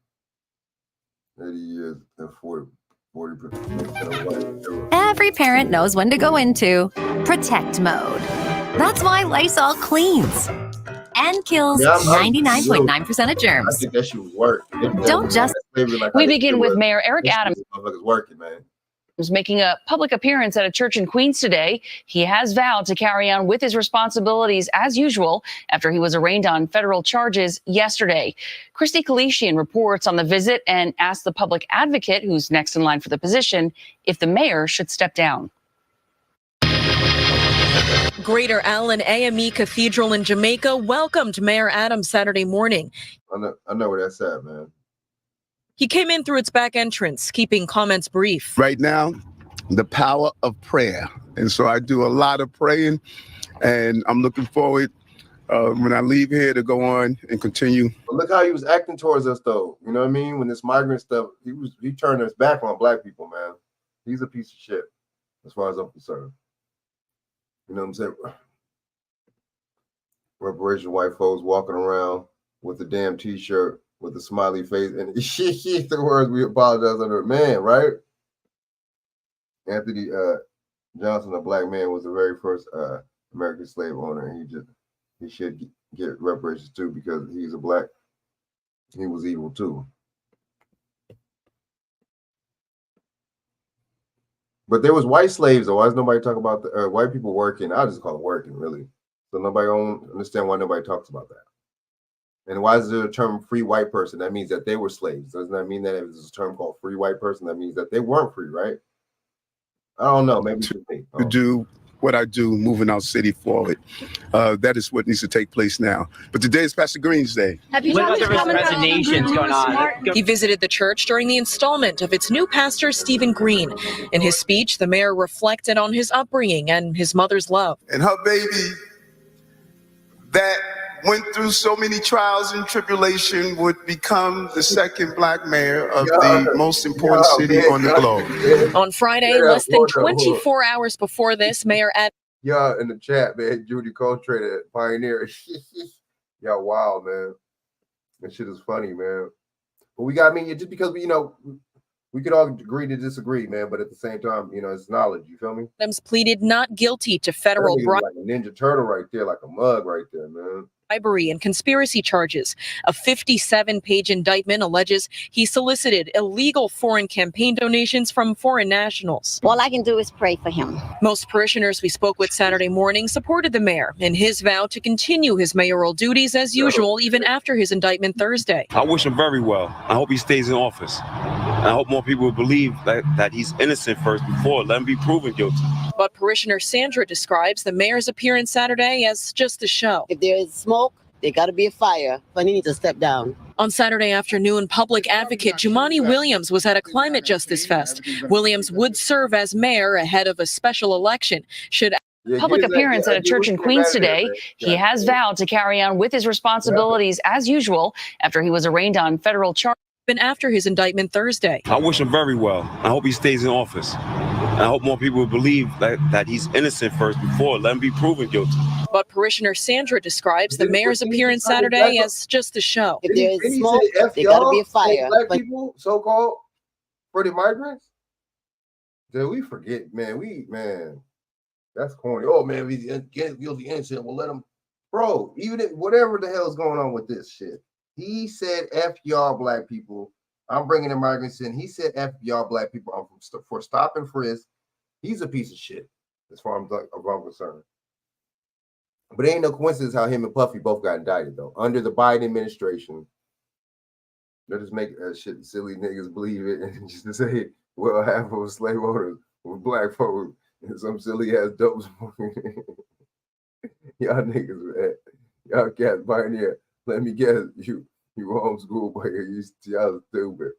years and 40%. Every parent knows when to go into protect mode. That's why Lysol cleans and kills 99.9% of germs. I think that should work. Don't just. We begin with Mayor Eric Adams. Motherfuckers working, man. Was making a public appearance at a church in Queens today. He has vowed to carry on with his responsibilities as usual after he was arraigned on federal charges yesterday. Christy Kalishian reports on the visit and asked the public advocate, who's next in line for the position, if the mayor should step down. Greater Allen AME Cathedral in Jamaica welcomed Mayor Adams Saturday morning. I know where that's at, man. He came in through its back entrance, keeping comments brief. Right now, the power of prayer. And so I do a lot of praying, and I'm looking forward when I leave here to go on and continue. But look how he was acting towards us, though. You know what I mean? When this migrant stuff, he turned his back on black people, man. He's a piece of shit. as far as I'm concerned. You know what I'm saying? Reparation white folks walking around with a damn t-shirt with a smiley face and the words "we apologize" under man, right? Anthony Johnson, a black man, was the very first American slave owner, and he should get reparations too because he's a black. He was evil too. But there was white slaves, though. Why does nobody talk about the white people working? I just call it working, really. So nobody don't understand why nobody talks about that. And why is there a term "free white person"? That means that they were slaves. Doesn't that mean that if there's a term called "free white person," that means that they weren't free, right? I don't know. Maybe to do what I do, moving our city forward. That is what needs to take place now. But today is Pastor Green's Day. Have you What other resignations going on? He visited the church during the installment of its new pastor, Stephen Green. In his speech, the mayor reflected on his upbringing and his mother's love. And her baby that went through so many trials and tribulation would become the second black mayor of the most important city on the globe. On Friday, less than 24 hours before this, Mayor y'all in the chat, man, Judy Coltrane at Pioneer. Y'all wild, man. That shit is funny, man. But we got, I mean, just because we, you know, we could all agree to disagree, man, but at the same time, you know, it's knowledge, you feel me? Adams pleaded not guilty to federal like a Ninja Turtle right there, like a mug right there, man. bribery and conspiracy charges. A 57-page indictment alleges he solicited illegal foreign campaign donations from foreign nationals. All I can do is pray for him. Most parishioners we spoke with Saturday morning supported the mayor in his vow to continue his mayoral duties as usual, even after his indictment Thursday. I wish him very well. I hope he stays in office. I hope more people believe that he's innocent first before let him be proven guilty. But parishioner Sandra describes the mayor's appearance Saturday as just a show. If there is smoke, there got to be a fire, but he needs to step down. On Saturday afternoon, public advocate Jumani Williams was at a climate justice fest. Williams would serve as mayor ahead of a special election. Should public appearance at a church in Queens today, he has vowed to carry on with his responsibilities as usual after he was arraigned on federal charges. After his indictment Thursday. I wish him very well. I hope he stays in office. I hope more people believe that he's innocent first before let him be proven guilty. But parishioner Sandra describes the mayor's appearance Saturday as just a show. If there is smoke, there got to be a fire. Black people, so-called, for the migrants? Did we forget, man, that's corny. Oh, man, if he's guilty innocent, we'll let him. Bro, even if, whatever the hell is going on with this shit, he said, F y'all black people. I'm bringing the migrants in. He said, F y'all black people for stop and frisk. He's a piece of shit, as far as I'm concerned. But it ain't no coincidence how him and Puffy both got indicted, though. Under the Biden administration, they'll just make shit silly niggas believe it and just say, well, half of slave owners were black folks and some silly ass dope. Y'all niggas, man. Y'all cats Pioneer. Let me guess, you homeschool boy, y'all stupid.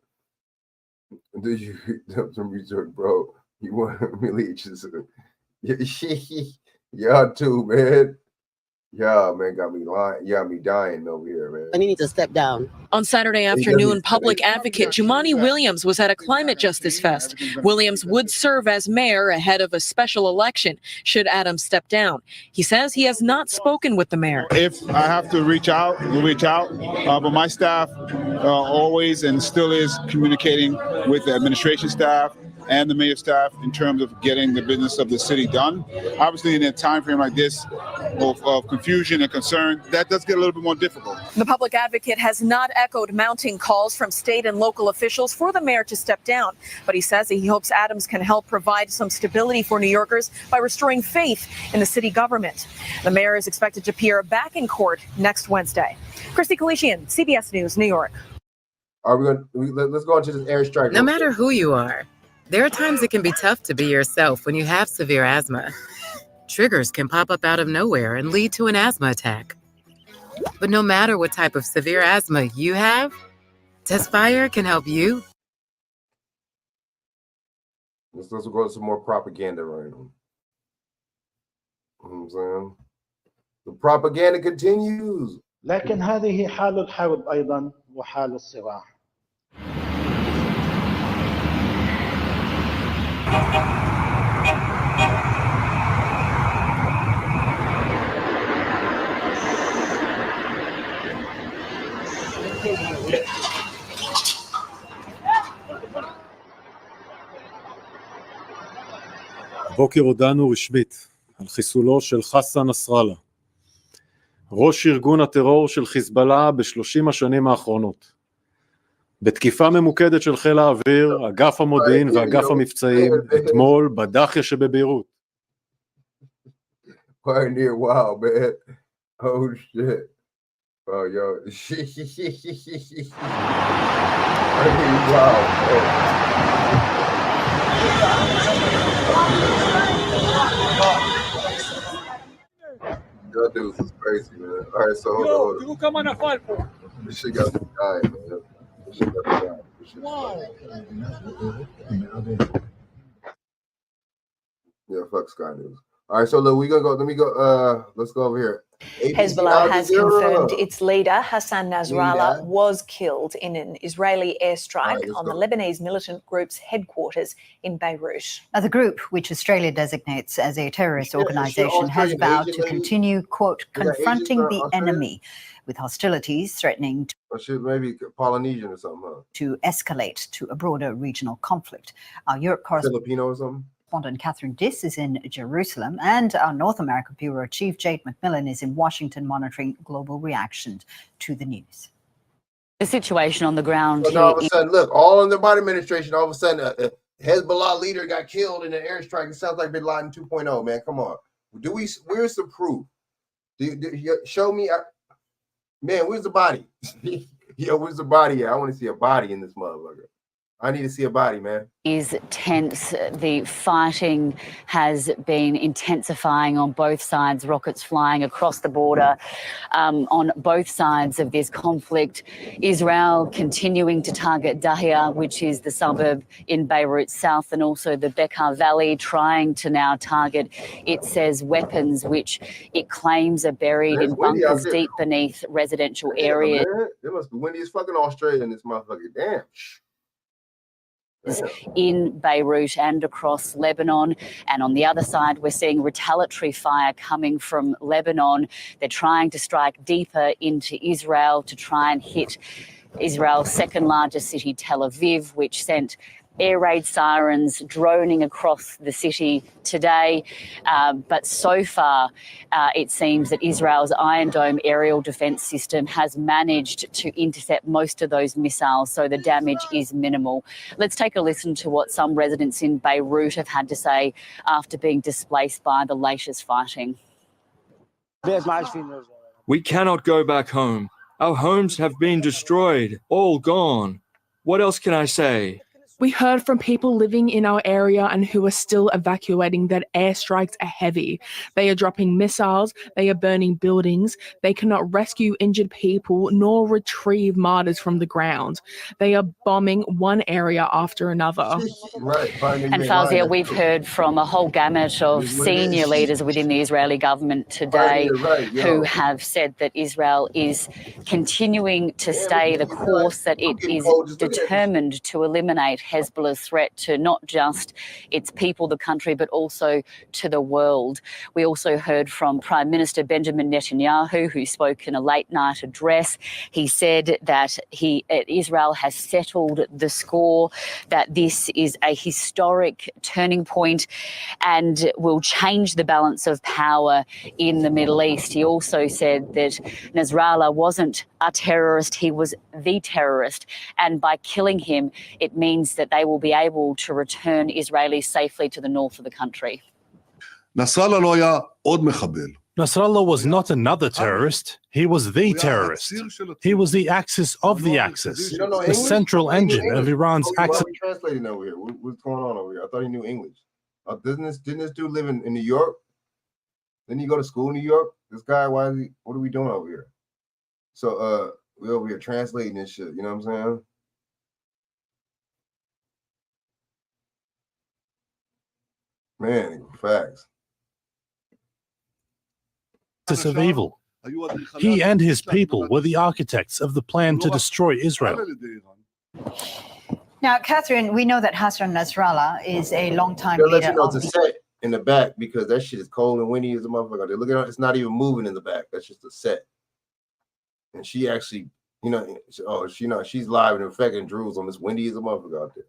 Do you do some research, bro? You want to really just y'all too, man. Y'all, man, got me lying. Y'all me dying over here, man. And he needs to step down. On Saturday afternoon, public advocate Jumani Williams was at a climate justice fest. Williams would serve as mayor ahead of a special election should Adams step down. He says he has not spoken with the mayor. If I have to reach out, we'll reach out. But my staff always and still is communicating with the administration staff and the mayor staff in terms of getting the business of the city done. Obviously, in a time frame like this of confusion and concern, that does get a little bit more difficult. The public advocate has not echoed mounting calls from state and local officials for the mayor to step down, but he says he hopes Adams can help provide some stability for New Yorkers by restoring faith in the city government. The mayor is expected to appear back in court next Wednesday. Christy Kalishian, CBS News, New York. Let's go into this air strike. No matter who you are, there are times it can be tough to be yourself when you have severe asthma. Triggers can pop up out of nowhere and lead to an asthma attack. But no matter what type of severe asthma you have, Tespire can help you. Let's go to some more propaganda right now. You know what I'm saying? The propaganda continues. لكن هذه حال الحرب أيضا وحال الصراع. הבוקר הודענו רשמית על חיסולו של חסן נסראללה, ראש ארגון הטרור של חיזבאללה ב-30 השנים האחרונות. בתקיפה ממוקדת של חיל האוויר, אגף המודיעין ואגף המבצעים, אתמול בדחיה שבביירות. Pioneer, wow, man. Oh, shit. Oh, yo. Pioneer, wow. Y'all dudes is crazy, man. All right, so hold on. You come on a fight for. This shit got me dying, man. This shit got me dying. Yeah, fuck Sky News. All right, so look, let's go over here. Hezbollah has confirmed its leader, Hassan Nasrallah, was killed in an Israeli airstrike on the Lebanese militant group's headquarters in Beirut. Now, the group, which Australia designates as a terrorist organization, has vowed to continue, quote, confronting the enemy, with hostilities threatening maybe Polynesian or something, to escalate to a broader regional conflict. Our Europe correspondent, Filipino or something? Catherine Diss is in Jerusalem, and our North America Bureau Chief Jade McMillan is in Washington monitoring global reaction to the news. The situation on the ground here. All of a sudden, look, all in the Biden administration, all of a sudden, a Hezbollah leader got killed in an airstrike. It sounds like Bin Laden 2.0, man. Come on. Where's the proof? Show me. Man, where's the body? Yo, where's the body at? I want to see a body in this motherfucker. I need to see a body, man. Is tense. The fighting has been intensifying on both sides, rockets flying across the border on both sides of this conflict. Israel continuing to target Dahia, which is the suburb in Beirut South, and also the Bekaa Valley, trying to now target, it says, weapons which it claims are buried in bunkers deep beneath residential areas. It must be windy as fucking Australia in this motherfucker. Damn. In Beirut and across Lebanon. And on the other side, we're seeing retaliatory fire coming from Lebanon. They're trying to strike deeper into Israel to try and hit Israel's second largest city, Tel Aviv, which sent air raid sirens droning across the city today. But so far, it seems that Israel's Iron Dome aerial defense system has managed to intercept most of those missiles, so the damage is minimal. Let's take a listen to what some residents in Beirut have had to say after being displaced by the latest fighting. We cannot go back home. Our homes have been destroyed, all gone. What else can I say? We heard from people living in our area and who are still evacuating that airstrikes are heavy. They are dropping missiles, they are burning buildings, they cannot rescue injured people nor retrieve martyrs from the ground. They are bombing one area after another. And Fazia, we've heard from a whole gamut of senior leaders within the Israeli government today who have said that Israel is continuing to stay the course, that it is determined to eliminate Hezbollah's threat to not just its people, the country, but also to the world. We also heard from Prime Minister Benjamin Netanyahu, who spoke in a late-night address. He said that Israel has settled the score, that this is a historic turning point and will change the balance of power in the Middle East. He also said that Nasrallah wasn't a terrorist, he was the terrorist. And by killing him, it means that they will be able to return Israelis safely to the north of the country. Nasrallah was not another terrorist. He was the terrorist. He was the axis of the axis, the central engine of Iran's axis. Translating over here. What's going on over here? I thought he knew English. Didn't this dude live in New York? Didn't he go to school in New York? This guy, what are we doing over here? So we over here translating this shit, you know what I'm saying? Man, facts. Of evil. He and his people were the architects of the plan to destroy Israel. Now, Catherine, we know that Hassan Nasrallah is a longtime leader of the set in the back, because that shit is cold and windy as a motherfucker. They look at it, it's not even moving in the back. That's just a set. And she actually, she's live and in effect and drools on this windy as a motherfucker out there.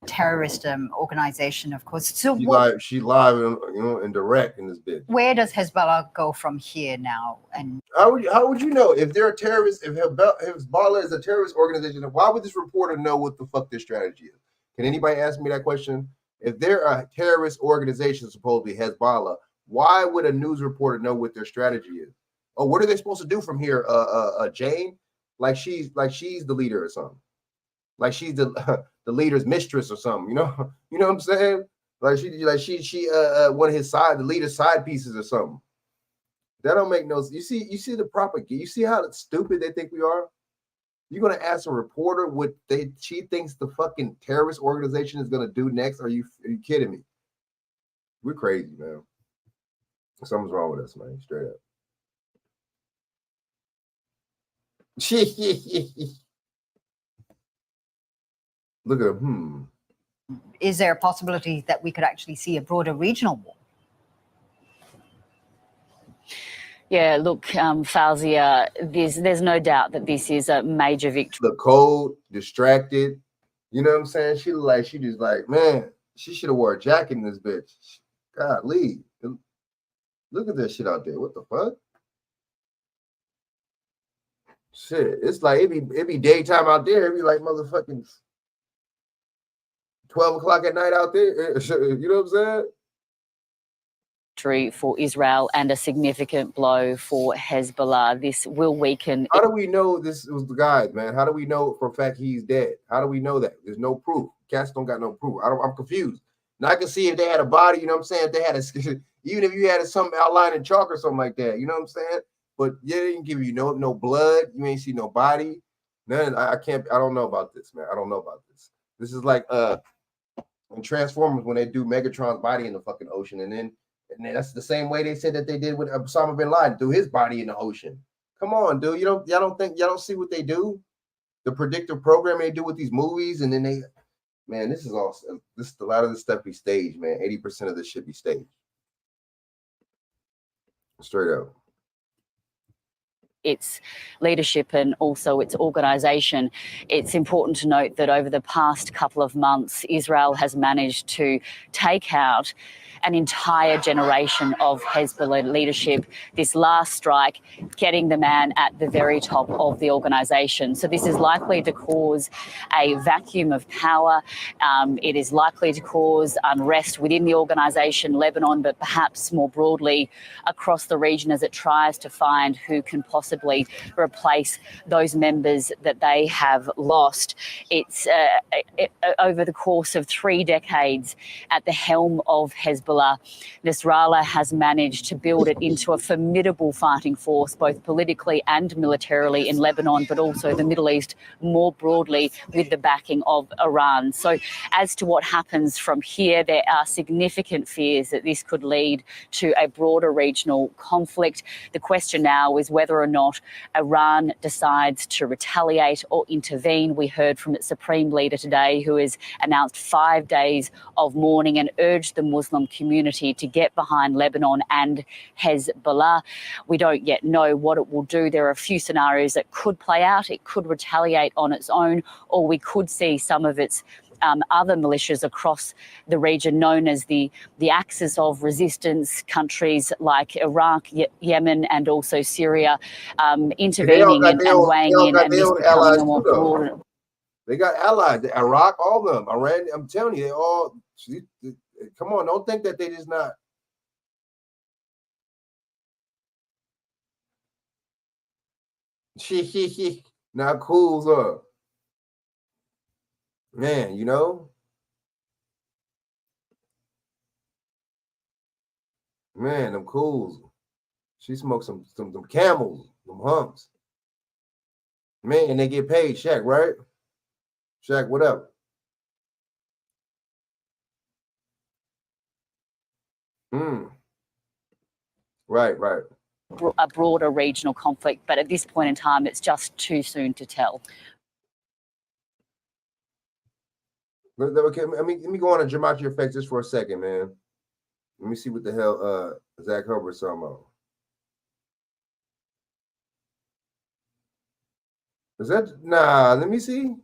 terrorist organization, of course. So She live, and direct in this bit. Where does Hezbollah go from here now? And how would you know if they're a terrorist? If Hezbollah is a terrorist organization, why would this reporter know what the fuck their strategy is? Can anybody ask me that question? If they're a terrorist organization, supposedly Hezbollah, why would a news reporter know what their strategy is? Oh, what are they supposed to do from here? Jane, like she's the leader or something. Like she's the leader's mistress or something, you know what I'm saying? Like she one of his the leader's side pieces or something. That don't make no sense. You see the propaganda. You see how stupid they think we are? You're gonna ask a reporter what she thinks the fucking terrorist organization is gonna do next? Are you kidding me? We're crazy, man. Something's wrong with us, man. Straight up. Look at him. Is there a possibility that we could actually see a broader regional war? Yeah, look, Fauzia, there's no doubt that this is a major victory. The cold, distracted, you know what I'm saying? She just like, man, she should have wore a jacket in this bitch. Golly. Look at this shit out there. What the fuck? Shit, it's like it be daytime out there. It be like motherfucking 12 o'clock at night out there. You know what I'm saying? For Israel and a significant blow for Hezbollah. This will weaken. How do we know this was the guy, man? How do we know for a fact he's dead? How do we know that? There's no proof. Cats don't got no proof. I'm confused. Now I can see if they had a body, you know what I'm saying? If they had even if you had something outlined in chalk or something like that, you know what I'm saying? But yeah, they didn't give you no blood. You ain't see no body. None. I don't know about this, man. I don't know about this. This is like in Transformers when they do Megatron's body in the fucking ocean, and then that's the same way they said that they did with Osama bin Laden, threw his body in the ocean. Come on, dude. Y'all don't see what they do? The predictive programming they do with these movies, and then this is a lot of this stuff be staged, man. 80% of this shit be staged. Straight up. Its leadership and also its organisation. It's important to note that over the past couple of months, Israel has managed to take out an entire generation of Hezbollah leadership. This last strike, getting the man at the very top of the organisation. So this is likely to cause a vacuum of power. It is likely to cause unrest within the organisation, Lebanon, but perhaps more broadly across the region as it tries to find who can possibly replace those members that they have lost. It's over the course of 3 decades at the helm of Hezbollah, Nasrallah has managed to build it into a formidable fighting force, both politically and militarily in Lebanon, but also the Middle East more broadly with the backing of Iran. So as to what happens from here, there are significant fears that this could lead to a broader regional conflict. The question now is whether or not Iran decides to retaliate or intervene. We heard from its supreme leader today, who has announced 5 days of mourning and urged the Muslim community to get behind Lebanon and Hezbollah. We don't yet know what it will do. There are a few scenarios that could play out. It could retaliate on its own, or we could see some of its other militias across the region known as the axis of resistance, countries like Iraq, Yemen and also Syria intervening and weighing in, and this becoming a more broad. They got allies, Iraq, all of them. Iran, I'm telling you, they all, come on, don't think that they just not. Now cool's up. Man, you know? Man, them cools. She smoked some camels, them humps. Man, and they get paid, Shaq, right? Shaq, what up? Right. A broader regional conflict, but at this point in time, it's just too soon to tell. Okay, let me go on and jump out your effects just for a second, man. Let me see what the hell Zach Hubbard's talking about. Is that let me see.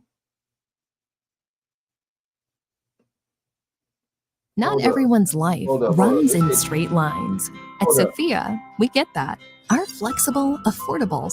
Not everyone's life runs in straight lines. At Sophia, we get that. Our flexible, affordable,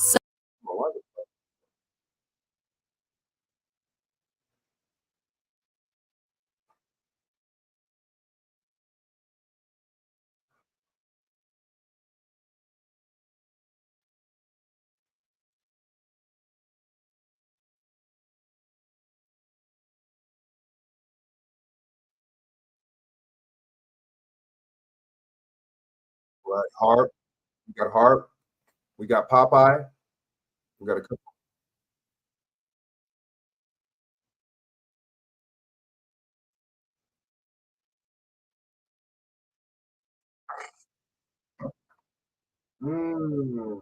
Right, Harp. We got Harp. We got Popeye. We got a couple. Mm.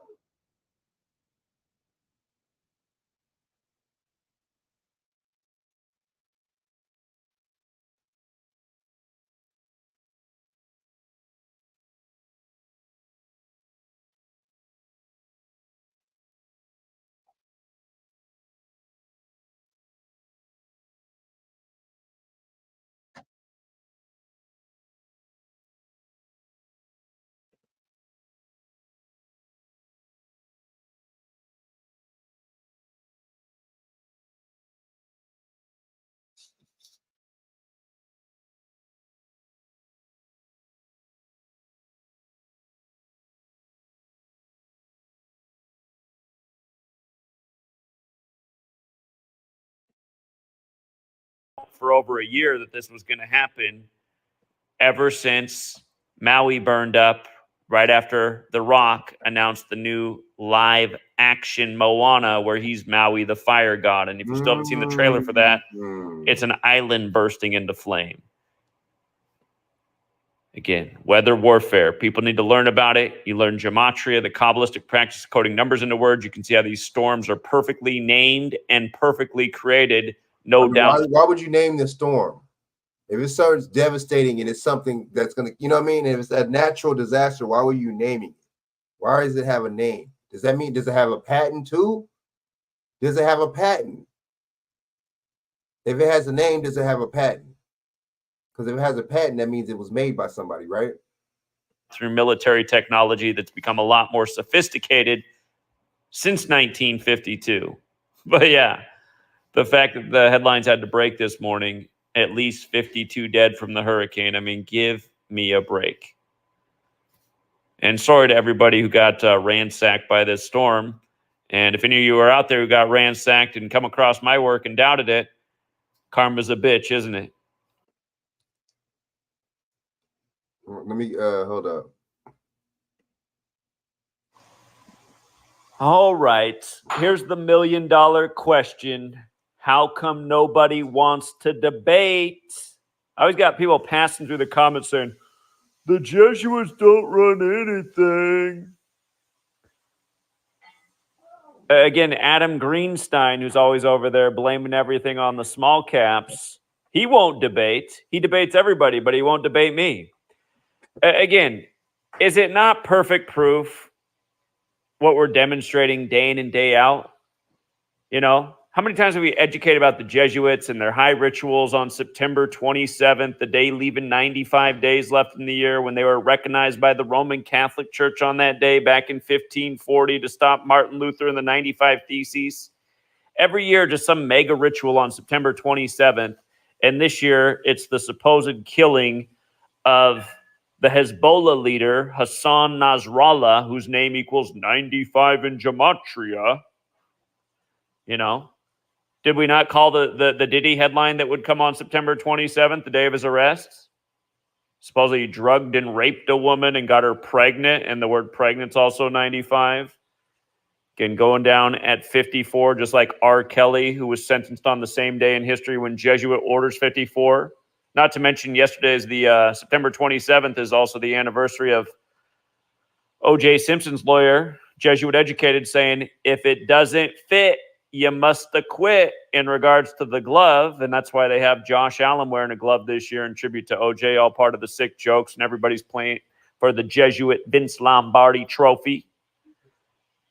For over a year that this was going to happen ever since Maui burned up right after The Rock announced the new live action Moana where he's Maui the fire god. And if you still haven't seen the trailer for that, it's an island bursting into flame. Again, weather warfare. People need to learn about it. You learn gematria, the Kabbalistic practice of coding numbers into words. You can see how these storms are perfectly named and perfectly created. No doubt. Why would you name the storm? If it's so devastating and it's something that's going to, you know what I mean? If it's a natural disaster, why were you naming it? Why does it have a name? Does that mean, does it have a patent too? Does it have a patent? If it has a name, does it have a patent? Because if it has a patent, that means it was made by somebody, right? Through military technology that's become a lot more sophisticated since 1952. But yeah, the fact that the headlines had to break this morning, at least 52 dead from the hurricane. I mean, give me a break. And sorry to everybody who got ransacked by this storm. And if any of you are out there who got ransacked and come across my work and doubted it, karma's a bitch, isn't it? Let me hold up. All right. Here's the $1 million question. How come nobody wants to debate? I always got people passing through the comments saying, the Jesuits don't run anything. Again, Adam Greenstein, who's always over there blaming everything on the small caps, he won't debate. He debates everybody, but he won't debate me. Again, is it not perfect proof what we're demonstrating day in and day out? You know, how many times have we educated about the Jesuits and their high rituals on September 27th, the day leaving 95 days left in the year, when they were recognized by the Roman Catholic Church on that day back in 1540 to stop Martin Luther and the 95 Theses? Every year, just some mega ritual on September 27th. And this year, it's the supposed killing of the Hezbollah leader, Hassan Nasrallah, whose name equals 95 in gematria. You know, did we not call the Diddy headline that would come on September 27th, the day of his arrest? Supposedly he drugged and raped a woman and got her pregnant, and the word pregnant's also 95. Again, going down at 54, just like R. Kelly, who was sentenced on the same day in history when Jesuit orders 54. Not to mention yesterday is the September 27th is also the anniversary of O.J. Simpson's lawyer, Jesuit educated, saying, if it doesn't fit, you must acquit, in regards to the glove. And that's why they have Josh Allen wearing a glove this year in tribute to OJ, all part of the sick jokes, and everybody's playing for the Jesuit Vince Lombardi trophy.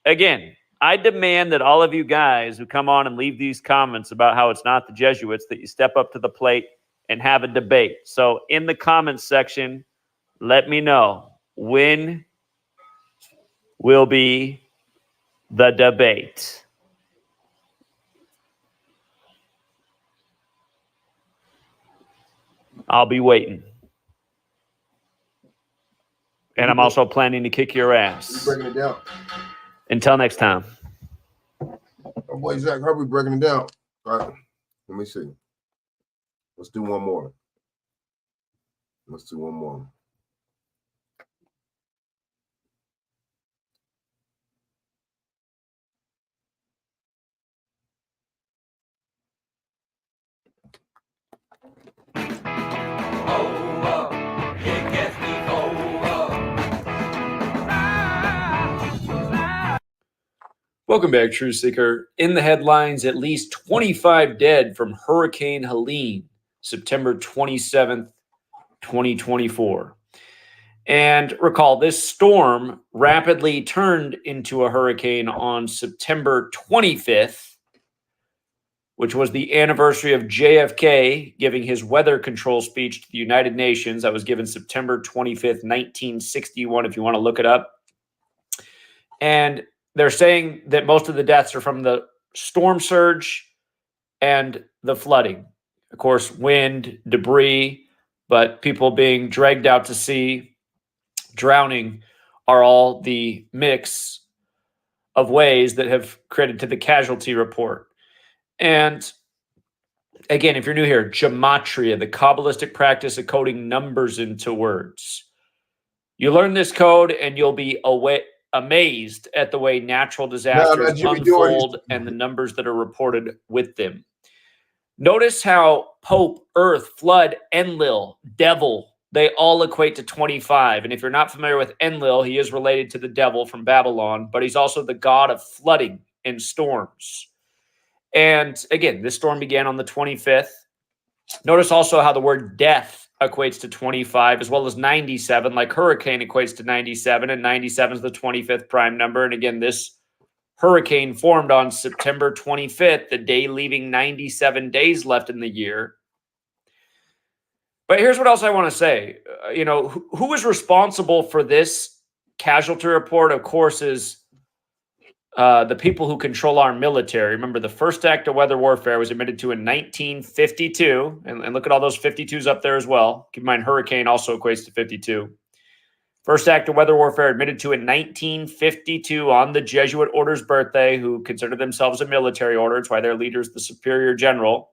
Again, I demand that all of you guys who come on and leave these comments about how it's not the Jesuits, that you step up to the plate and have a debate. So in the comments section, let me know when will be the debate. I'll be waiting. And I'm also planning to kick your ass. Breaking it down. Until next time. Oh boy, Zach Herbert breaking it down. All right, let me see. Let's do one more. Welcome back, Truth Seeker. In the headlines, at least 25 dead from Hurricane Helene, September 27th, 2024. And recall, this storm rapidly turned into a hurricane on September 25th, which was the anniversary of JFK giving his weather control speech to the United Nations. That was given September 25th, 1961, if you want to look it up. And they're saying that most of the deaths are from the storm surge and the flooding. Of course, wind, debris, but people being dragged out to sea, drowning are all the mix of ways that have created to the casualty report. And again, if you're new here, gematria, the Kabbalistic practice of coding numbers into words. You learn this code and you'll be amazed at the way natural disasters unfold and the numbers that are reported with them. Notice how Pope, Earth, Flood, Enlil, Devil, they all equate to 25. And if you're not familiar with Enlil, he is related to the devil from Babylon, but he's also the god of flooding and storms. And again, this storm began on the 25th. Notice also how the word death equates to 25, as well as 97, like hurricane equates to 97, and 97 is the 25th prime number. And again, this hurricane formed on September 25th, the day leaving 97 days left in the year. But here's what else I want to say. Who is responsible for this casualty report, of course, is the people who control our military. Remember, the first act of weather warfare was admitted to in 1952. And look at all those 52s up there as well. Keep in mind, hurricane also equates to 52. First act of weather warfare admitted to in 1952 on the Jesuit order's birthday, who consider themselves a military order. It's why their leader is the superior general.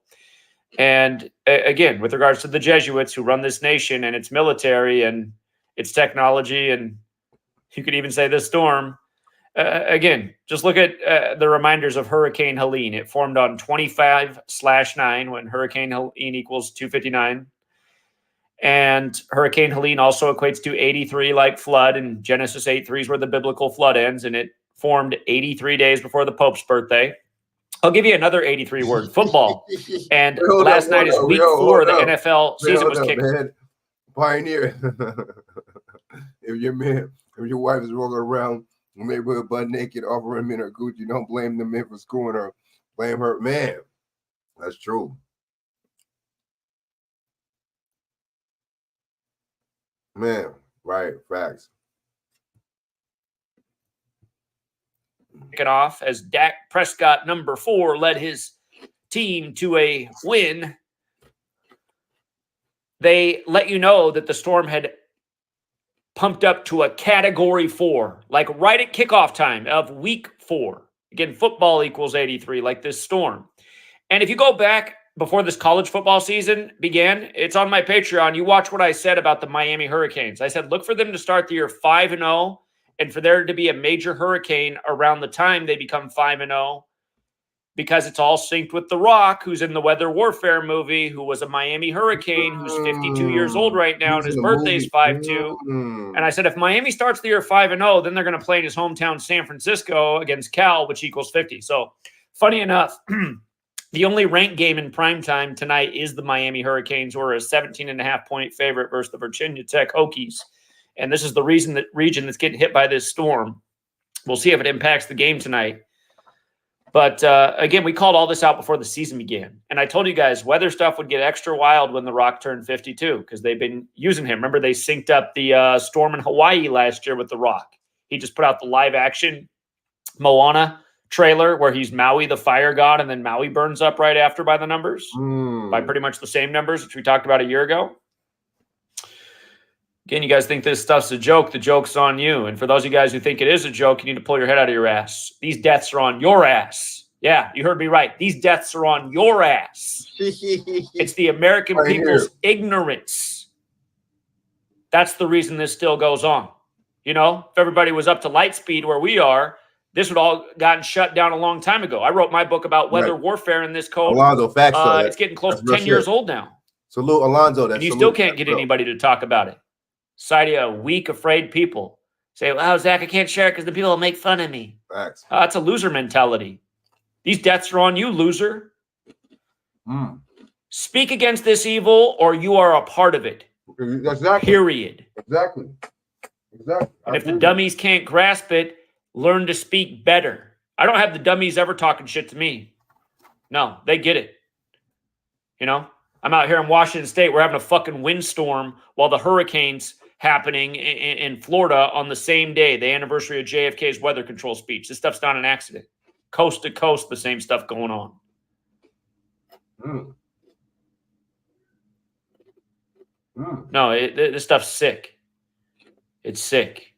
And again, with regards to the Jesuits who run this nation and its military and its technology, and you could even say this storm, again, just look at the reminders of Hurricane Helene. It formed on 25/9 when Hurricane Helene equals 259. And Hurricane Helene also equates to 83 like flood, and Genesis 8:3 is where the biblical flood ends, and it formed 83 days before the Pope's birthday. I'll give you another 83 word, football. And last night is week 4 of the NFL season was kicked. Pioneer. If your wife is walking around in the neighborhood butt naked, offering men her Gucci, don't blame the men for screwing her. Blame her. Man, that's true. Man, right, facts. Kicking off as Dak Prescott, number 4, led his team to a win. They let you know that the storm had pumped up to a category 4, like right at kickoff time of week 4. Again, football equals 83, like this storm. And if you go back before this college football season began, it's on my Patreon. You watch what I said about the Miami Hurricanes. I said, look for them to start the year 5-0, and for there to be a major hurricane around the time they become 5-0, because it's all synced with The Rock, who's in the Weather Warfare movie, who was a Miami Hurricane, who's 52 years old right now, and his birthday's 5-2. And I said, if Miami starts the year 5-0, then they're going to play in his hometown, San Francisco, against Cal, which equals 50. So, funny enough, the only ranked game in primetime tonight is the Miami Hurricanes, who are a 17.5-point favorite versus the Virginia Tech Hokies. And this is the region that's getting hit by this storm. We'll see if it impacts the game tonight. But again, we called all this out before the season began. And I told you guys weather stuff would get extra wild when The Rock turned 52 because they've been using him. Remember, they synced up the storm in Hawaii last year with The Rock. He just put out the live action Moana trailer where he's Maui, the fire god, and then Maui burns up right after by the numbers, by pretty much the same numbers, which we talked about a year ago. Again, you guys think this stuff's a joke. The joke's on you. And for those of you guys who think it is a joke, you need to pull your head out of your ass. These deaths are on your ass. Yeah, you heard me right. These deaths are on your ass. It's the American people's ignorance. That's the reason this still goes on. You know, if everybody was up to light speed where we are, this would all gotten shut down a long time ago. I wrote my book about weather warfare in this code. Alonzo, facts, it's getting close to 10 years old now. Salute, Alonzo. And you still can't get anybody to talk about it. Side of weak, afraid people. Say, well, Zach, I can't share it because the people will make fun of me. Facts. It's a loser mentality. These deaths are on you, loser. Speak against this evil or you are a part of it. Exactly. Period. Exactly. And if the dummies can't grasp it, learn to speak better. I don't have the dummies ever talking shit to me. No, they get it. You know, I'm out here in Washington State. We're having a fucking windstorm while the hurricane's happening in Florida on the same day, the anniversary of JFK's weather control speech. This stuff's not an accident. Coast to coast, the same stuff going on. No, this stuff's sick. It's sick.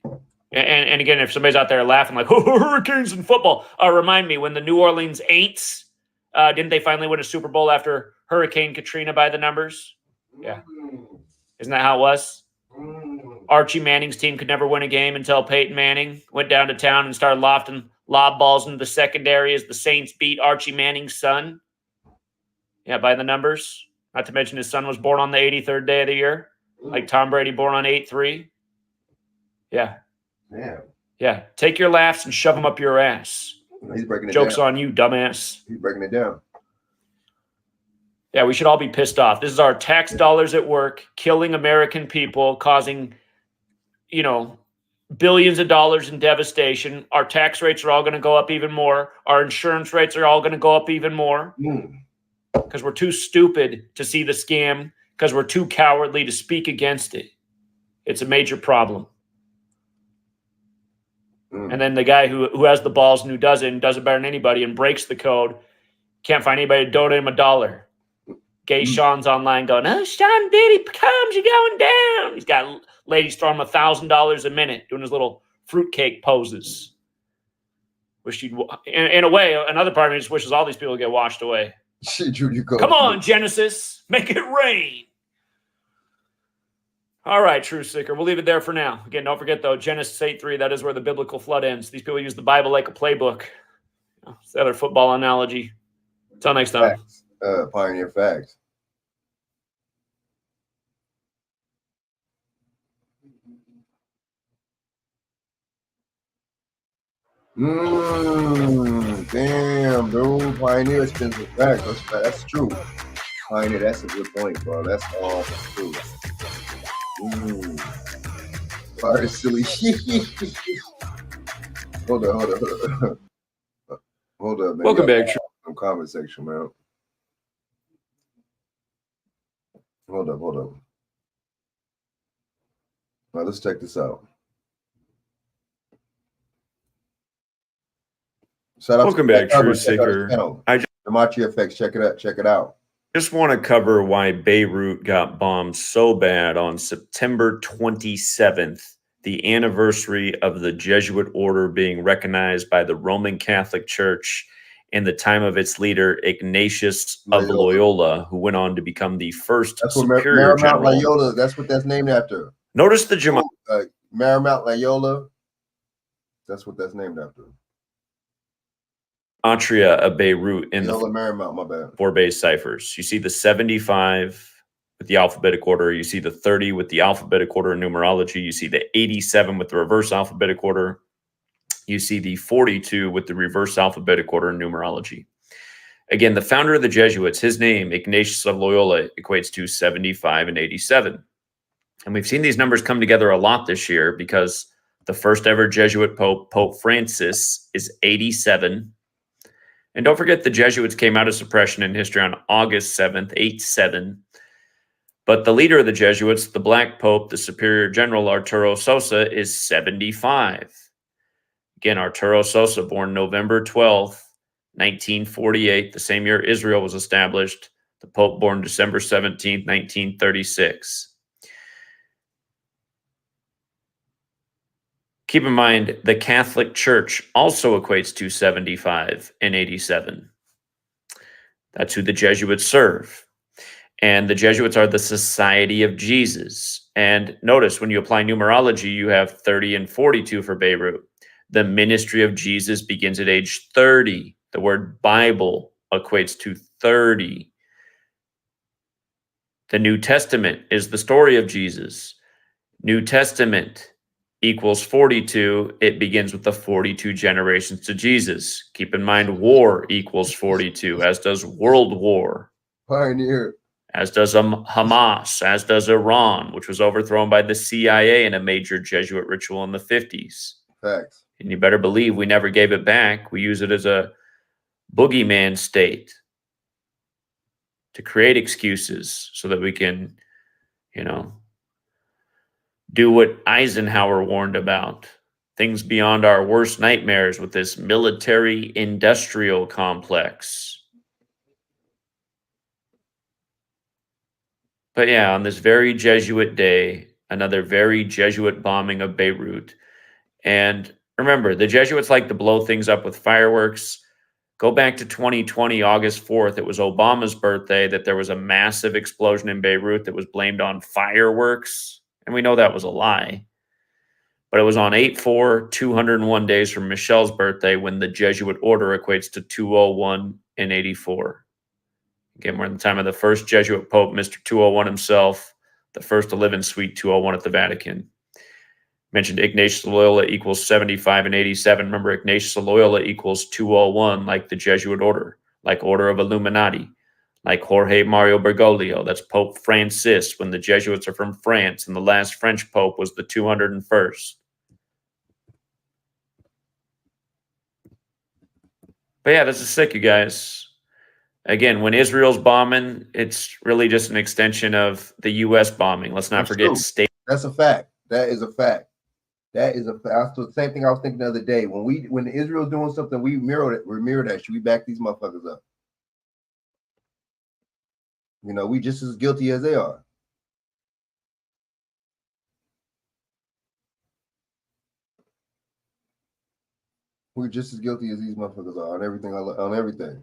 And again, if somebody's out there laughing like, oh, hurricanes in football, remind me when the New Orleans Aints, didn't they finally win a Super Bowl after Hurricane Katrina by the numbers? Yeah. Isn't that how it was? Archie Manning's team could never win a game until Peyton Manning went down to town and started lofting lob balls into the secondary as the Saints beat Archie Manning's son. Yeah, by the numbers. Not to mention his son was born on the 83rd day of the year, like Tom Brady born on 8/3. Yeah. Yeah. Yeah. Take your laughs and shove them up your ass. He's breaking it Joke's down. on you, dumbass. He's breaking it down. Yeah, we should all be pissed off. This is our tax dollars at work, killing American people, causing, you know, billions of dollars in devastation. Our tax rates are all going to go up even more. Our insurance rates are all going to go up even more because we're too stupid to see the scam, because we're too cowardly to speak against it. It's a major problem. And then the guy who has the balls and who does it better than anybody and breaks the code, can't find anybody to donate him $1. Gay Sean's online going, oh, Sean Diddy comes, you're going down. He's got ladies throwing him $1,000 a minute doing his little fruitcake poses. Wish you'd, in a way, another part of me just wishes all these people get washed away. Come on, Genesis, make it rain. All right, Truth Seeker, we'll leave it there for now. Again, don't forget, though, Genesis 8:3, that is where the biblical flood ends. These people use the Bible like a playbook. It's the other football analogy. Until next time. Facts. Pioneer facts. Damn, dude. Pioneer spins with facts. That's true. Pioneer, that's a good point, bro. That's all true. Fire silly. Hold up. Hold up, man. Welcome back. Comment section, man. Hold up. All right, let's check this out. Welcome back, Truth Seeker. Demachi Effects, check it out. Just want to cover why Beirut got bombed so bad on September 27th, the anniversary of the Jesuit order being recognized by the Roman Catholic Church in the time of its leader, Ignatius of Loyola, who went on to become the first superior general. Loyola, that's what that's named after. Notice the Marymount Loyola, that's what that's named after. Gematria of Beirut in Loyola Marymount, my bad. 4 base ciphers. You see the 75 with the alphabetic order. You see the 30 with the alphabetic order and numerology. You see the 87 with the reverse alphabetic order. You see the 42 with the reverse alphabetic order and numerology. Again, the founder of the Jesuits, his name, Ignatius of Loyola, equates to 75 and 87. And we've seen these numbers come together a lot this year because the first ever Jesuit Pope, Pope Francis, is 87. And don't forget the Jesuits came out of suppression in history on August 7th, 8-7. But the leader of the Jesuits, the Black Pope, the Superior General Arturo Sosa, is 75. Again, Arturo Sosa, born November 12th, 1948, the same year Israel was established. The Pope born December 17th, 1936. Keep in mind, the Catholic Church also equates to 75 and 87. That's who the Jesuits serve. And the Jesuits are the Society of Jesus. And notice, when you apply numerology, you have 30 and 42 for Beirut. The ministry of Jesus begins at age 30. The word Bible equates to 30. The New Testament is the story of Jesus. New Testament equals 42. It begins with the 42 generations to Jesus. Keep in mind, war equals 42, as does World War. Pioneer. As does Hamas, as does Iran, which was overthrown by the CIA in a major Jesuit ritual in the 50s. Facts. And you better believe we never gave it back. We use it as a boogeyman state to create excuses so that we can, do what Eisenhower warned about. Things beyond our worst nightmares with this military-industrial complex. But yeah, on this very Jesuit day, another very Jesuit bombing of Beirut. And remember, the Jesuits like to blow things up with fireworks. Go back to 2020, August 4th. It was Obama's birthday that there was a massive explosion in Beirut that was blamed on fireworks. And we know that was a lie. But it was on 8/4, 201 days from Michelle's birthday, when the Jesuit order equates to 201 and 84. Again, we're in the time of the first Jesuit Pope, Mr. 201 himself, the first to live in Suite 201 at the Vatican. Mentioned Ignatius Loyola equals 75 and 87. Remember, Ignatius Loyola equals 201, like the Jesuit order, like Order of Illuminati, like Jorge Mario Bergoglio. That's Pope Francis, when the Jesuits are from France, and the last French Pope was the 201st. But yeah, this is sick, you guys. Again, when Israel's bombing, it's really just an extension of the U.S. bombing. Let's not forget state. That's a fact. That is a fact. That is a fact. The same thing I was thinking the other day. When Israel's doing something, we mirror that. Should we back these motherfuckers up? We just as guilty as they are. We're just as guilty as these motherfuckers are on everything. On everything.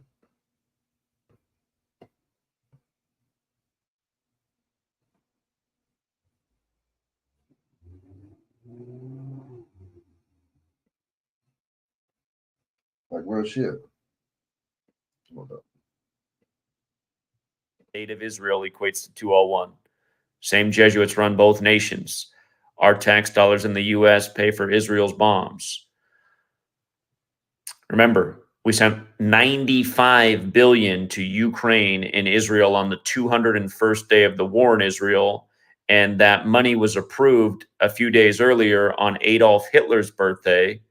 Like real shit. State of Israel equates to 201. Same Jesuits run both nations. Our tax dollars in the U.S. pay for Israel's bombs. Remember, we sent $95 billion to Ukraine and Israel on the 201st day of the war in Israel, and that money was approved a few days earlier on Adolf Hitler's birthday,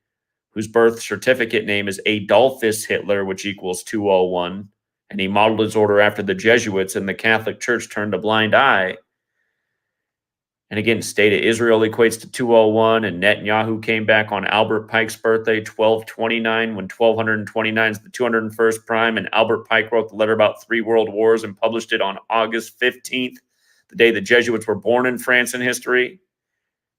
whose birth certificate name is Adolphus Hitler, which equals 201. And he modeled his order after the Jesuits, and the Catholic Church turned a blind eye. And again, state of Israel equates to 201, and Netanyahu came back on Albert Pike's birthday, 1229, when 1229 is the 201st prime, and Albert Pike wrote the letter about 3 world wars and published it on August 15th, the day the Jesuits were born in France in history.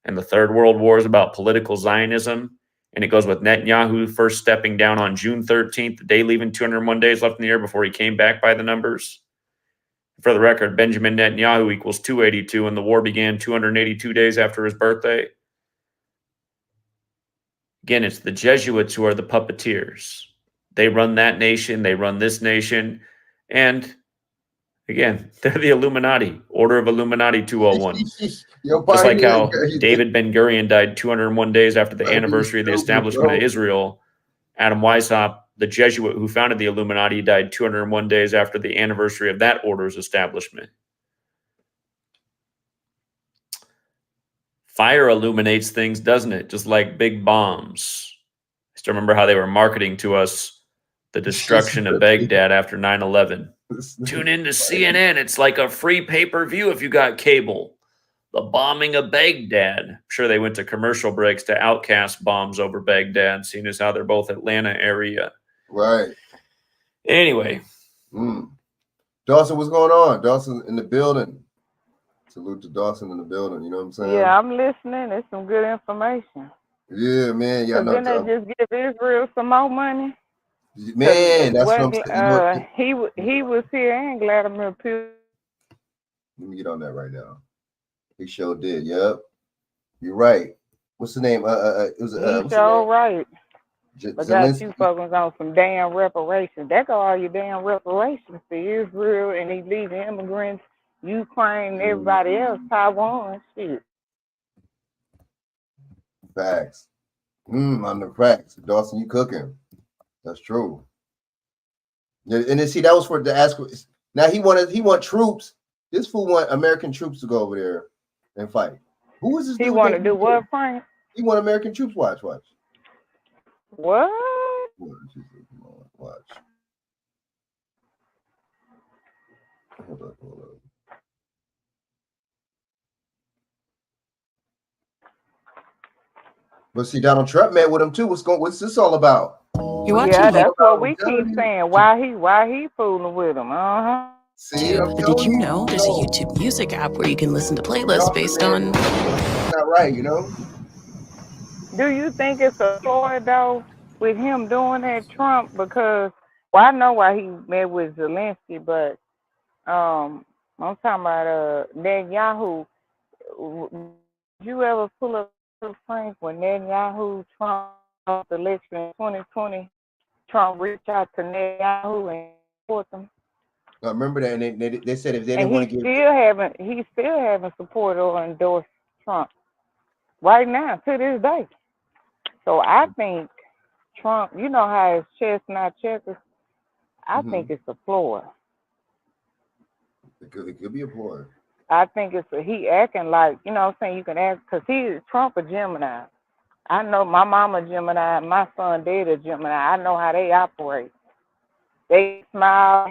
And the Third World War is about political Zionism. And it goes with Netanyahu first stepping down on June 13th, the day leaving 201 days left in the year before he came back by the numbers. For the record, Benjamin Netanyahu equals 282, and the war began 282 days after his birthday. Again, it's the Jesuits who are the puppeteers. They run that nation, they run this nation, and again, they're the Illuminati, Order of Illuminati 201. Just like how David Ben-Gurion died 201 days after the anniversary of the establishment of Israel, Adam Weishaupt, the Jesuit who founded the Illuminati, died 201 days after the anniversary of that order's establishment. Fire illuminates things, doesn't it? Just like big bombs. I still remember how they were marketing to us The destruction of Baghdad after 9/11. Tune in to CNN. It's like a free pay-per-view if you got cable. The bombing of Baghdad. I'm sure they went to commercial breaks to outcast bombs over Baghdad, seeing as how they're both Atlanta area. Right. Anyway. Dawson, what's going on? Dawson in the building. Salute to Dawson in the building. You know what I'm saying? Yeah, I'm listening. It's some good information. Yeah, man. Yeah, Didn't they just give Israel some more money? Man, that's what I'm saying. He was here and Vladimir Putin. Let me get on that right now. He sure did. Yep. You're right. What's the name? It was right. But got you Zelensky. focused on some damn reparations. That got all your damn reparations to Israel and illegal immigrants, Ukraine, and everybody else, Taiwan, shit. Facts. On the facts. Dawson, you cooking. That's true. Yeah, and then see, that was for the ask. Now he want troops. This fool want American troops to go over there and fight. Who is this? He want to do what, Frank? He want American troops. Watch. What? Watch. Hold up. But see, Donald Trump met with him too. What's this all about? Yeah, that's what we keep saying. Why he fooling with him? See, but did you know there's a YouTube music app where you can listen to playlists based on? Not right, you know. Do you think it's a ploy though with him doing that, Trump? Because I know why he met with Zelensky, but I'm talking about Netanyahu. Did you ever pull up Frank when Netanyahu Trump election in 2020? Trump reached out to Netanyahu and support them. I remember that, and they said if they didn't want to give, he still haven't supported or endorsed Trump right now to this day. So I think Trump, you know how his chestnut checkers. I think it's a ploy. It could be a ploy. I think he acting like, you know what I'm saying, you can act, because Trump a Gemini. I know my mama Gemini, my son dad a Gemini. I know how they operate. They smile,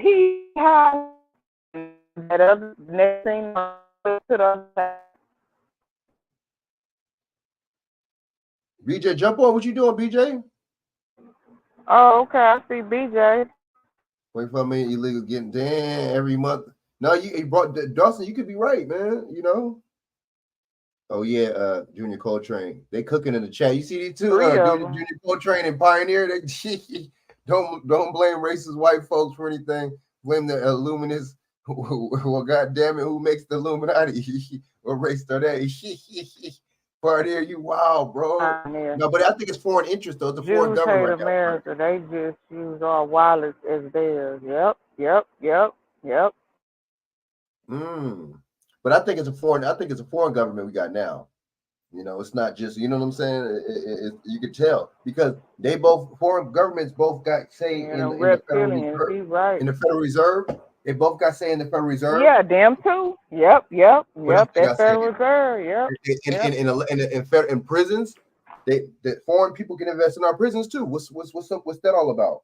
that other next thing to the other side. BJ, jump on. What you doing, BJ? Oh, okay. I see BJ. Wait for me, illegal getting damn every month. No, you brought Dawson. You could be right, man. You know. Oh yeah, Junior Coltrane. They cooking in the chat. You see these two, Junior Coltrane and Pioneer. They don't blame racist white folks for anything. Blame the Illuminists. Well, goddamn it, who makes the Illuminati? What race are they? Pioneer, you wild, bro. No, but I think it's foreign interest though. It's a foreign government. Hate America. They just use our wallets as theirs. Yep. But I think it's a foreign government we got now. You know, it's not just, you know what I'm saying? You could tell because foreign governments both got say in the Federal Reserve. They both got say in the Federal Reserve. Yeah, them too. Yep. That Federal Reserve. Yep. In prisons, that foreign people can invest in our prisons too. What's that all about?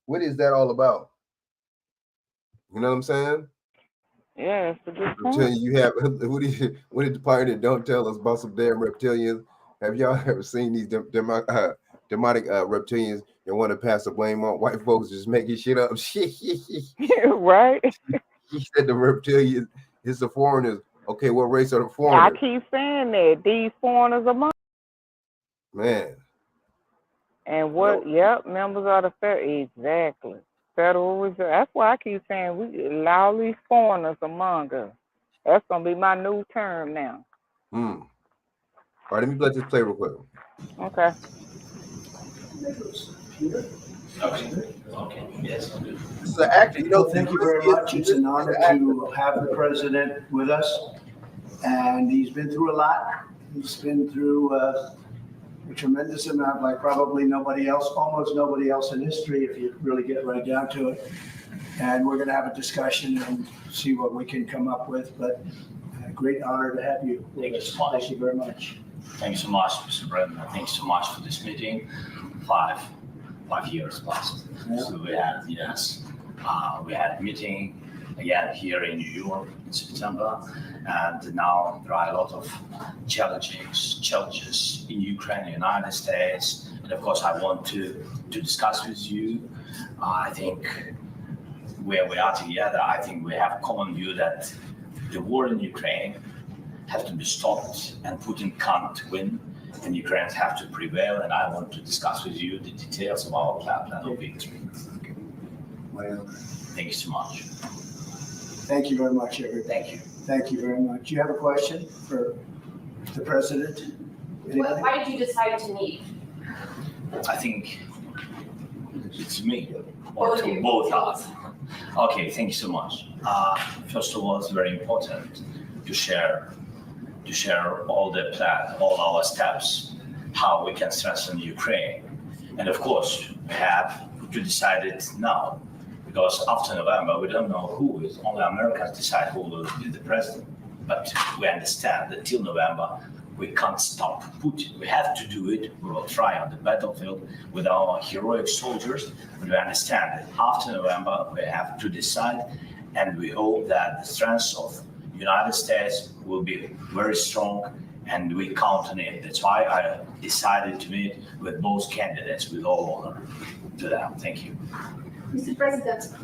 What is that all about? You know what I'm saying? Yeah, it's a good I'm telling you, what did the Pioneer don't tell us about some damn reptilians? Have y'all ever seen these demonic reptilians that want to pass the blame on white folks just making shit up? Right. He said the reptilians is the foreigners. Okay, what race are the foreigners? I keep saying that these foreigners are mine. Man. And what? No. Yep, members of the Federal Reserve. That's why I keep saying we allow these foreigners among us. That's gonna be my new term now. All right, let me let this play real quick. Okay. Okay. Yes. This is an actor. You know, thank you very much. It's an honor to have the president with us, and he's been through a lot. He's been through a tremendous amount, like probably almost nobody else in history, if you really get right down to it. And we're going to have a discussion and see what we can come up with. But a great honor to have you. Thank you so much. Thank you very much. Thank you so much, Mr. President. Thanks so much for this meeting. 5, 5 years plus. So we had, we had a meeting again here in New York in September, and now there are a lot of challenges in Ukraine, United States, and of course I want to discuss with you. I think where we are together, I think we have a common view that the war in Ukraine has to be stopped and Putin can't win, and Ukrainians have to prevail, and I want to discuss with you the details of our plan of victory. Well, thank you so much. Thank you very much, everybody. Thank you. Thank you very much. You have a question for the president? Anybody? Why did you decide to meet? I think it's me or to both us. Okay, thank you so much. First of all, it's very important to share all the plan, all our steps, how we can strengthen Ukraine. And of course, we have to decide it now, because after November, we don't know who is. Only Americans decide who will be the president. But we understand that till November, we can't stop Putin. We have to do it. We will try on the battlefield with our heroic soldiers. But we understand that after November, we have to decide, and we hope that the strength of the United States will be very strong, and we count on it. That's why I decided to meet with both candidates with all honor to them. Thank you. Mr. President,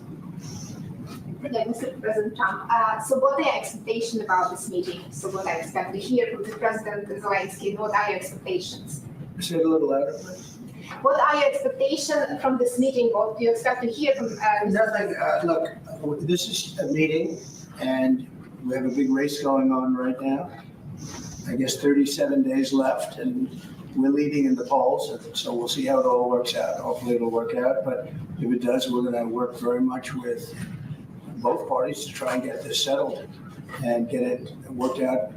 Mr. President Trump, so what are your expectations about this meeting? So what I expect to hear from the President Zelensky, what are your expectations? Say it a little louder, please. What are your expectations from this meeting? What do you expect to hear from Nothing. Look, this is a meeting, and we have a big race going on right now. I guess 37 days left, and we're leading in the polls, so we'll see how it all works out. Hopefully it'll work out, but if it does, we're going to work very much with both parties to try and get this settled and get it worked out.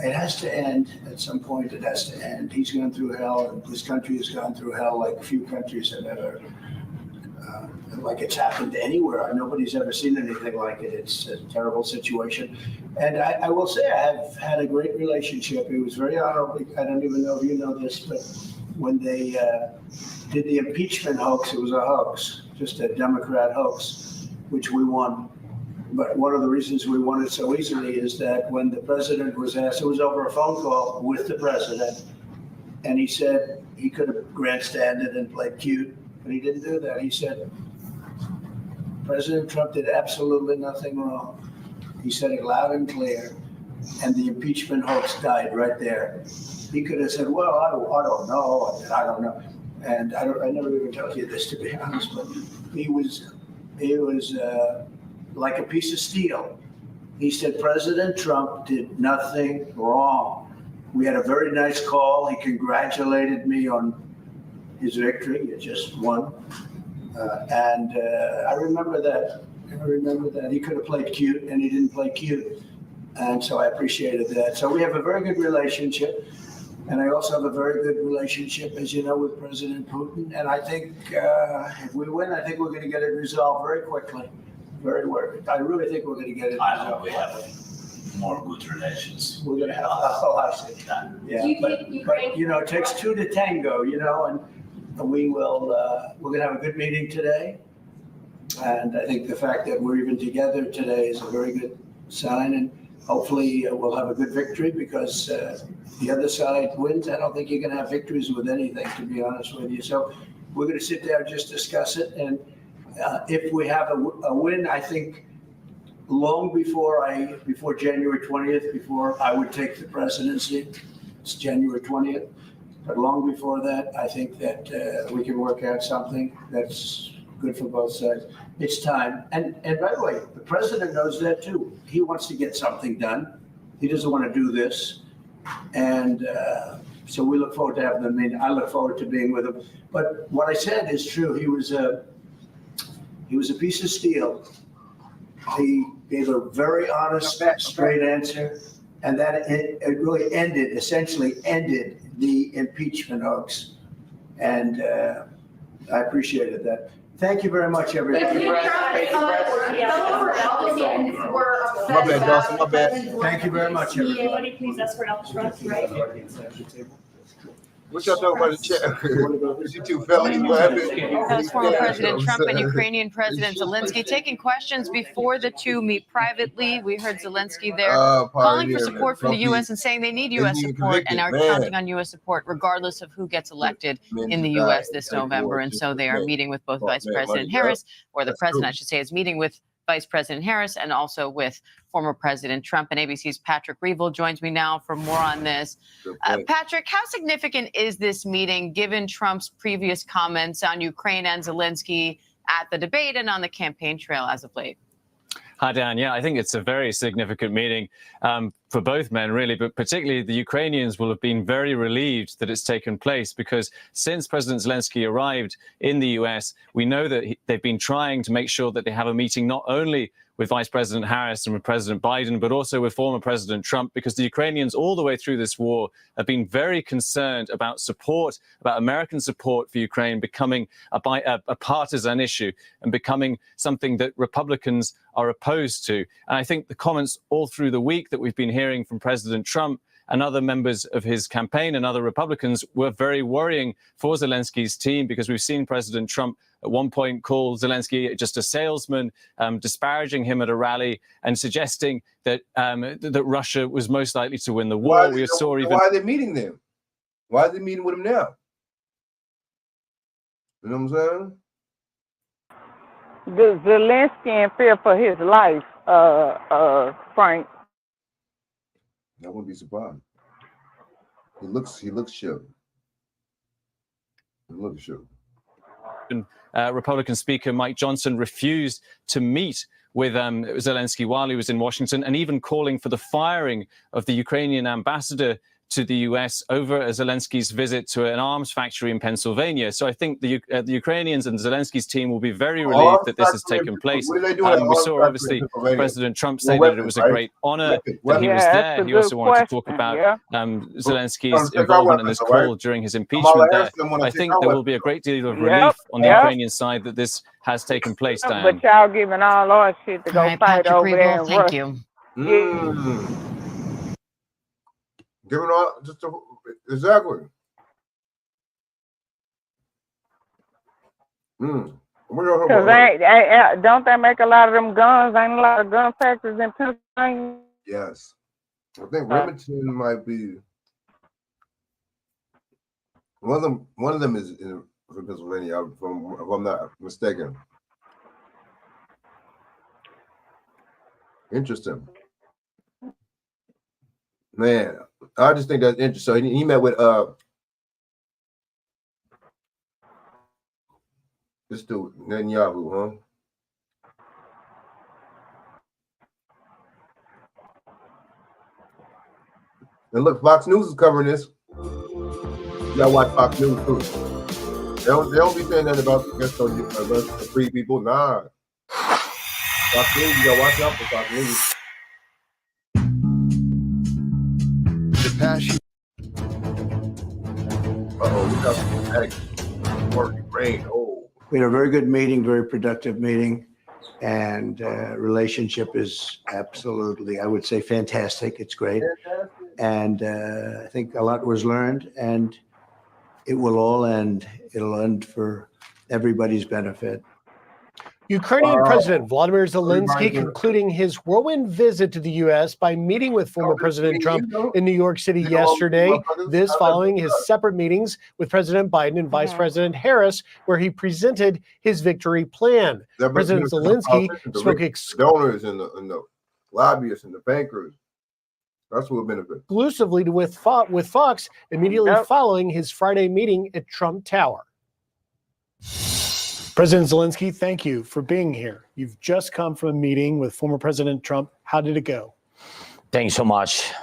It has to end at some point. It has to end. He's gone through hell, and this country has gone through hell like few countries have ever. Like it's happened anywhere. Nobody's ever seen anything like it. It's a terrible situation. And I will say I have had a great relationship. It was very honorable. I don't even know if you know this, but when they did the impeachment hoax, it was a hoax, just a Democrat hoax, which we won. But one of the reasons we won it so easily is that when the president was asked, it was over a phone call with the president, and he said he could have grandstanded and played cute, but he didn't do that. He said, President Trump did absolutely nothing wrong. He said it loud and clear, and the impeachment hoax died right there. He could have said, well, I don't know. And I never even told you this, to be honest, but he was like a piece of steel. He said, President Trump did nothing wrong. We had a very nice call. He congratulated me on his victory. It just won. I remember that. He could have played cute, and he didn't play cute. And so I appreciated that. So we have a very good relationship. And I also have a very good relationship, as you know, with President Putin. And I think if we win, I think we're going to get it resolved very quickly. I really think we're going to get it resolved. I hope we have more good relations. We're going to have, I see. Yeah, but it takes two to tango, and we will, we're going to have a good meeting today. And I think the fact that we're even together today is a very good sign. And hopefully we'll have a good victory, because the other side wins. I don't think you're going to have victories with anything, to be honest with you. So we're going to sit down, just discuss it. And if we have a win, I think long before January 20th, before I would take the presidency, it's January 20th. But long before that, I think that we can work out something that's good for both sides. It's time. And by the way, the president knows that too. He wants to get something done. He doesn't want to do this. And so we look forward to having them in. I look forward to being with him. But what I said is true. He was a piece of steel. He gave a very honest, straight answer. And that it really essentially ended the impeachment hoax. And I appreciated that. Thank you very much, everybody. Thank you, My bad, Dawson, my bad. Thank you very much, everybody. Please escort out the front, right? What y'all talking about in the chat? Is you two fellas? What happened? That was former President Trump and Ukrainian President Zelensky taking questions before the two meet privately. We heard Zelensky there calling for support from the U.S. and saying they need U.S. support and are counting on U.S. support regardless of who gets elected in the U.S. this November. And so they are meeting with both Vice President Harris, or the president, I should say, is meeting with Vice President Harris and also with former President Trump. And ABC's Patrick Reevell joins me now for more on this. Patrick, how significant is this meeting given Trump's previous comments on Ukraine and Zelensky at the debate and on the campaign trail as of late? Hi, Dan. Yeah, I think it's a very significant meeting for both men, really, but particularly the Ukrainians will have been very relieved that it's taken place because since President Zelensky arrived in the US, we know that they've been trying to make sure that they have a meeting not only with Vice President Harris and with President Biden, but also with former President Trump, because the Ukrainians all the way through this war have been very concerned about support, about American support for Ukraine becoming a partisan issue and becoming something that Republicans are opposed to. And I think the comments all through the week that we've been hearing from President Trump and other members of his campaign and other Republicans were very worrying for Zelensky's team, because we've seen President Trump at one point call Zelensky just a salesman, disparaging him at a rally and suggesting that that Russia was most likely to win the war. Why are they meeting them? Why are they meeting with him now? You know what I'm saying? The Zelensky in fear for his life, Frank. I wouldn't be surprised. He looks shook. He looks shook. Republican Speaker Mike Johnson refused to meet with Zelensky while he was in Washington, and even calling for the firing of the Ukrainian ambassador to the U.S. over Zelensky's visit to an arms factory in Pennsylvania. So I think the Ukrainians and Zelensky's team will be very relieved that this has taken place. We saw, obviously, President Trump say that it was a great honor that he was there. He also wanted to talk about Zelensky's involvement in this call during his impeachment there. I think there will be a great deal of relief on the Ukrainian side that this has taken place, Diane. But y'all giving all our shit to go fight over there in Russia. Thank you. Giving all exactly. Because don't they make a lot of them guns? Ain't a lot of gun factories in Pennsylvania? Yes, I think Remington might be one of them is in Pennsylvania, if I'm not mistaken. Interesting. Man, I just think that's interesting. So he met with this dude Netanyahu, huh? And look, Fox News is covering this. Y'all watch Fox News too. They don't be saying that about the free people. Nah. Fox News, you gotta watch out for Fox News. Passion. We got some rain. We had a very good meeting, very productive meeting, and relationship is absolutely, I would say, fantastic. It's great, and I think a lot was learned, and it will all end. It'll end for everybody's benefit. Ukrainian President Vladimir Zelensky concluding his whirlwind visit to the U.S. by meeting with former President Trump in New York City yesterday. This following his separate meetings with President Biden and Vice President Harris, where he presented his victory plan. President Zelensky spoke donors and the lobbyists and the bankers. That's what will benefit exclusively with Fox immediately following his Friday meeting at Trump Tower. President Zelensky, thank you for being here. You've just come from a meeting with former President Trump. How did it go? Thanks so much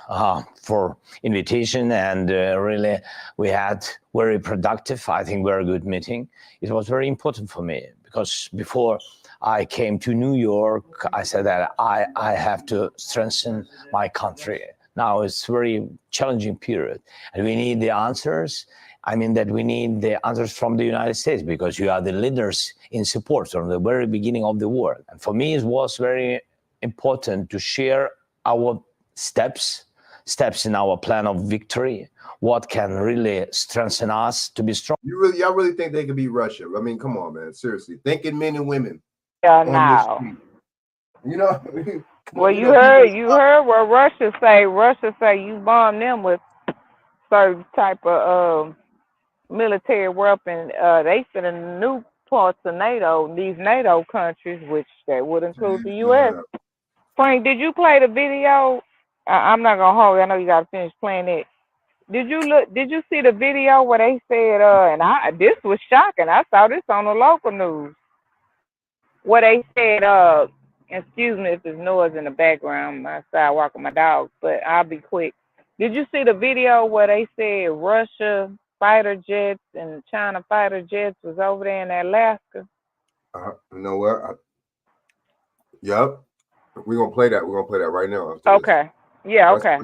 for invitation, and really we had very productive, I think very good meeting. It was very important for me because before I came to New York, I said that I have to strengthen my country. Now it's a very challenging period and we need the answers. I mean that we need the answers from the United States because you are the leaders in support from the very beginning of the war. And for me, it was very important to share our steps steps in our plan of victory, what can really strengthen us to be strong. Y'all really think they could beat Russia? I mean, come on, man. Seriously, thinking men and women. Yeah, now. You know. Well, you heard what Russia say. Russia say you bomb them with certain type of military weapon. They fit in new parts of NATO, these NATO countries, which that would include the U.S. Frank, did you play the video? I'm not gonna hold you. I know you gotta finish playing it. Did you see the video where they said? This was shocking. I saw this on the local news. Where they said, excuse me if there's noise in the background. I'm outside walking my dog, but I'll be quick. Did you see the video where they said Russia fighter jets and China fighter jets was over there in Alaska? You know what? Yep. We're gonna play that. We're gonna play that right now. Okay. Yeah. Okay.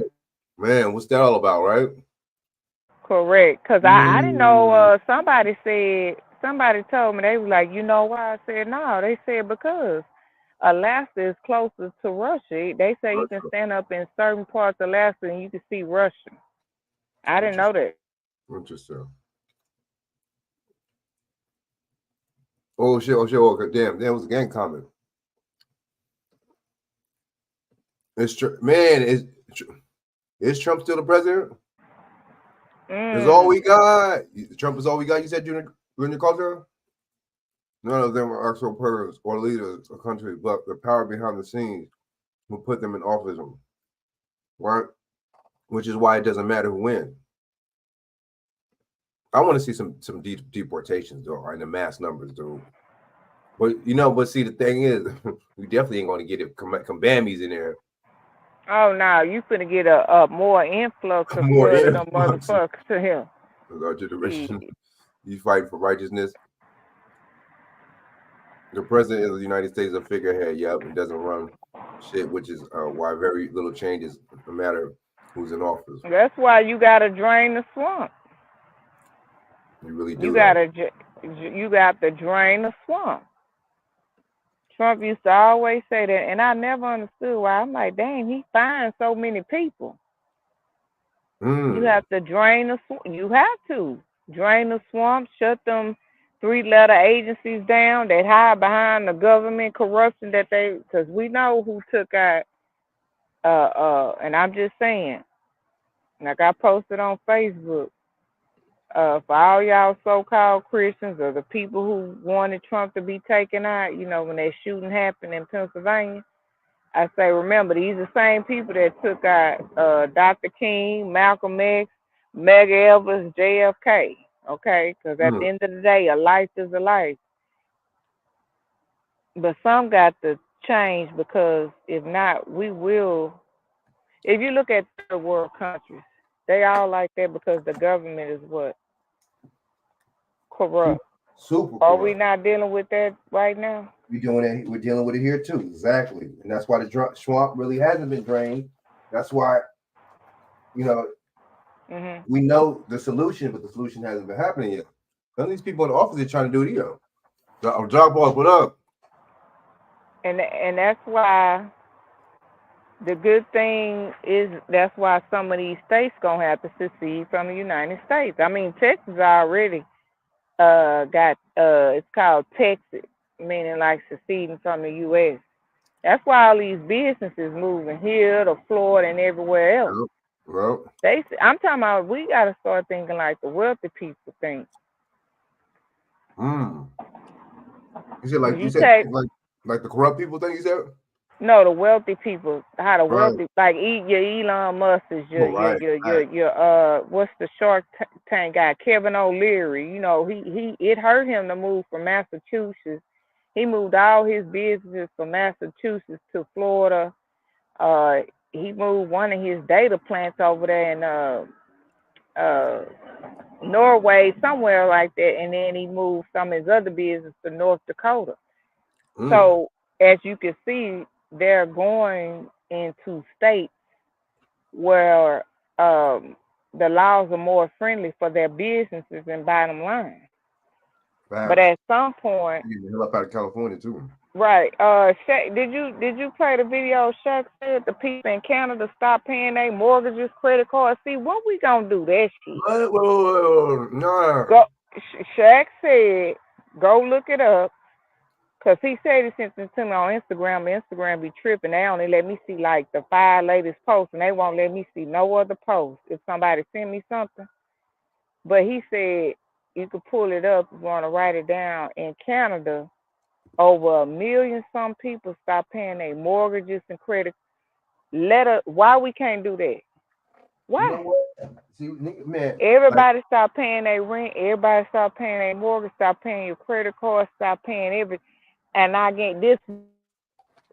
Man, what's that all about, right? Correct. Cause I didn't know. Somebody told me, they was like, you know why? I said no. They said because Alaska is closer to Russia. They say you can stand up in certain parts of Alaska and you can see Russia. I didn't know that. Interesting. Oh shit! Okay, damn, there was a gang comment. It's true, man. Is Trump still the president? Is all we got? Trump is all we got. You said during your culture. None of them are actual presidents or leaders of country, but the power behind the scenes who put them in office, right? Which is why it doesn't matter who wins. I want to see some deportations, though, in the mass numbers, dude. But see, the thing is, we definitely ain't going to get it Bambies in there. Oh no, you finna get a more influx of motherfuckers to him. Our generation, you fight for righteousness. The president of the United States is a figurehead, and doesn't run shit, which is why very little changes no matter who's in office. That's why you gotta drain the swamp. You really do. You got to drain the swamp. Trump used to always say that, and I never understood why. I'm like, dang, he finds so many people. You have to drain the swamp. You have to drain the swamp, shut them 3-letter agencies down that hide behind the government corruption because we know who took out, and I'm just saying, like I posted on Facebook, for all y'all so-called Christians or the people who wanted Trump to be taken out, when that shooting happened in Pennsylvania, I say, remember, these are the same people that took out Dr. King, Malcolm X, Medgar Evers, JFK, okay? Because at the end of the day, a life is a life. But some got to change because if not, we will. If you look at third world countries, they all like that because the government is what? Corrupt. Super corrupt. Are we not dealing with that right now? We're dealing with it here too, exactly. And that's why the swamp really hasn't been drained. That's why, we know the solution, but the solution hasn't been happening yet. None of these people in the office are trying to do it either. Job boss, what up? And that's why the good thing is that's why some of these states gonna have to secede from the United States. I mean, Texas already got it's called Texas, meaning like seceding from the U.S. That's why all these businesses moving here to Florida and everywhere else. Well, I'm talking about we gotta start thinking like the wealthy people think. Is it like you said, like the corrupt people think you said? No, the wealthy people. How the wealthy, like your Elon Musk is your what's the Shark Tank guy, Kevin O'Leary. It hurt him to move from Massachusetts. He moved all his businesses from Massachusetts to Florida. He moved one of his data plants over there in Norway, somewhere like that, and then he moved some of his other business to North Dakota. So as you can see, they're going into states where the laws are more friendly for their businesses and bottom line. But at some point, you hell up out of California too. Right. Shaq, did you play the video? Shaq said the people in Canada stop paying their mortgages, credit cards. See, when we gonna do that shit? No. Shaq said, go look it up, cause he said he sent it to me on Instagram. Instagram be tripping. They only let me see like the 5 latest posts, and they won't let me see no other posts if somebody send me something. But he said you could pull it up if you want to write it down. In Canada, over 1 million some people stop paying their mortgages and credit. Why we can't do that? Why? You know what? See, man, everybody stop paying their rent. Everybody stop paying their mortgage. Stop paying your credit cards. Stop paying everything. And I get this.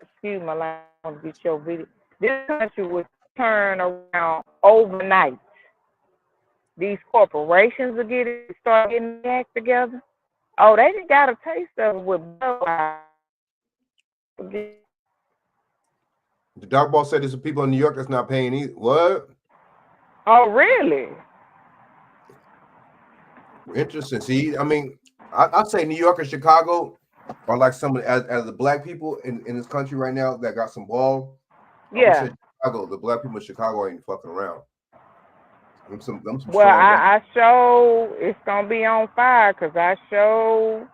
Excuse my language. I want to get your video. This country would turn around overnight. These corporations will start getting their act together. Oh, they just got a taste of it with Budweiser. The Dark Ball said there's some people in New York that's not paying either. What? Oh, really? Interesting. See, I mean, I'd say New York and Chicago are like some as the black people in this country right now that got some ball. Yeah. Chicago, the black people in Chicago ain't fucking around. Them well, I show it's gonna be on fire because I show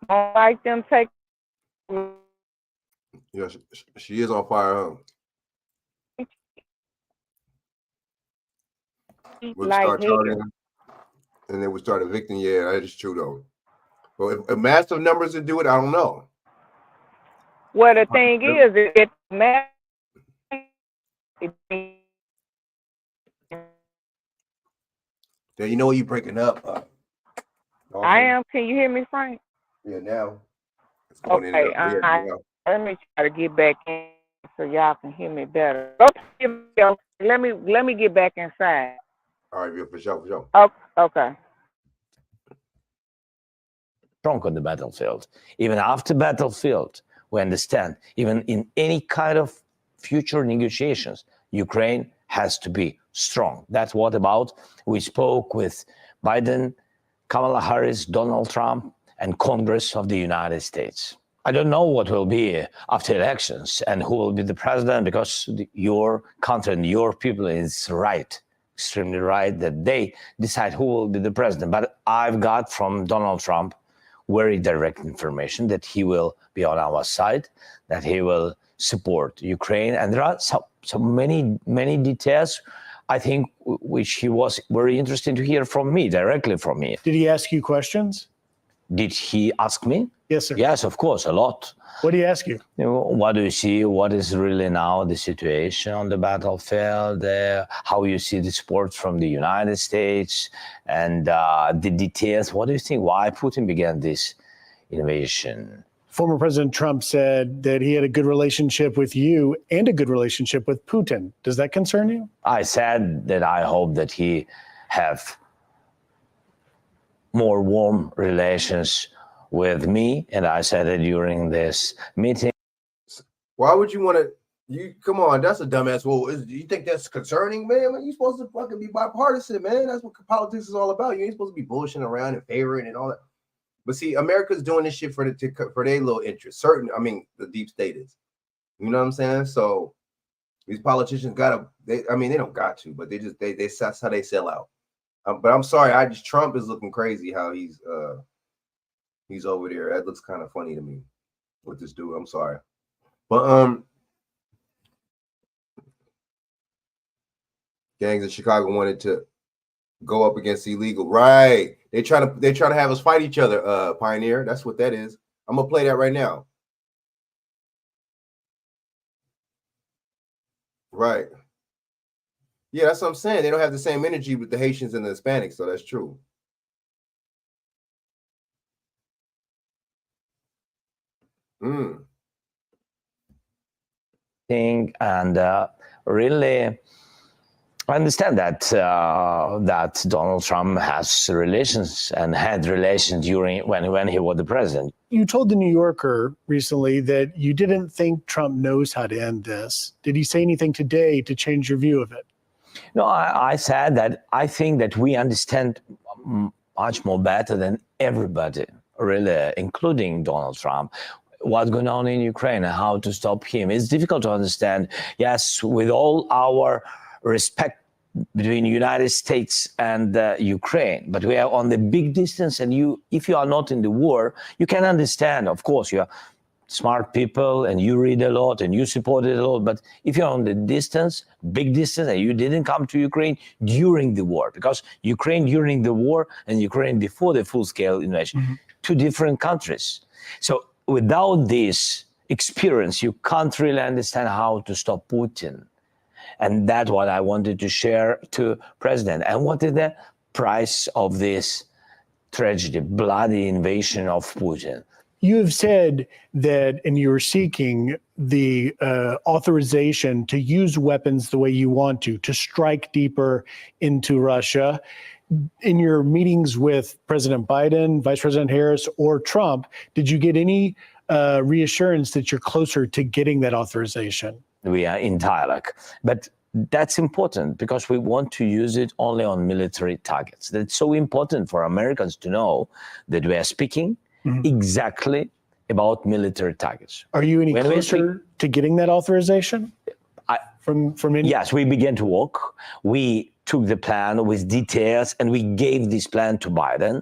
don't like them take. Yeah, she is on fire, huh? We'll start charging, and then we start evicting. Yeah, that is true though. But if massive numbers to do it, I don't know. Well, the thing is, it's yeah, you know what, you breaking up. I am. Can you hear me, Frank? Yeah, now. Okay, let me try to get back in so y'all can hear me better. Let me get back inside. All right, for sure. Oh, okay. Strong on the battlefield. Even after battlefield, we understand, even in any kind of future negotiations, Ukraine has to be strong. That's what about we spoke with Biden, Kamala Harris, Donald Trump, and Congress of the United States. I don't know what will be after elections and who will be the president, because your country and your people is right, extremely right, that they decide who will be the president. But I've got from Donald Trump very direct information that he will be on our side, that he will support Ukraine. And there are so many details, I think, which he was very interested to hear from me, directly from me. Did he ask you questions? Did he ask me? Yes, sir. Yes, of course, a lot. What did he ask you? What do you see? What is really now the situation on the battlefield? How you see the support from the United States and the details? What do you think? Why Putin began this invasion? Former President Trump said that he had a good relationship with you and a good relationship with Putin. Does that concern you? I said that I hope that he have more warm relations with me, and I said it during this meeting. Why would you want to? You come on, that's a dumbass. Well, you think that's concerning, man? You're supposed to fucking be bipartisan, man. That's what politics is all about. You ain't supposed to be bullshitting around and favoring and all that. But see, America's doing this shit for their little interest. The deep state is. You know what I'm saying? So these politicians they don't got to, but that's how they sell out. But I'm sorry, Trump is looking crazy how he's over there. That looks kind of funny to me with this dude. I'm sorry. But gangs in Chicago wanted to go up against illegal. Right. They try to have us fight each other, Pioneer. That's what that is. I'm gonna play that right now. Right. Yeah, that's what I'm saying. They don't have the same energy with the Haitians and the Hispanics, so that's true. And really, I understand that that Donald Trump has relations and had relations during when he was the president. You told the New Yorker recently that you didn't think Trump knows how to end this. Did he say anything today to change your view of it? No, I said that I think that we understand much more better than everybody, really, including Donald Trump. what's going on in Ukraine and how to stop him. It's difficult to understand. Yes, with all our respect between the United States and Ukraine, but we are on the big distance, and if you are not in the war, you can understand. Of course, you are smart people and you read a lot and you support it a lot, but if you're on the distance, big distance, and you didn't come to Ukraine during the war, because Ukraine during the war and Ukraine before the full-scale invasion, two different countries. So without this experience, you can't really understand how to stop Putin. And that's what I wanted to share to President. And what is the price of this tragedy, bloody invasion of Putin? You have said that, and you're seeking the authorization to use weapons the way you want to strike deeper into Russia. In your meetings with President Biden, Vice President Harris, or Trump, did you get any reassurance that you're closer to getting that authorization? We are in dialogue, but that's important because we want to use it only on military targets. That's so important for Americans to know that we are speaking exactly about military targets. Are you any closer to getting that authorization? From any? Yes, we began to work. We took the plan with details and we gave this plan to Biden.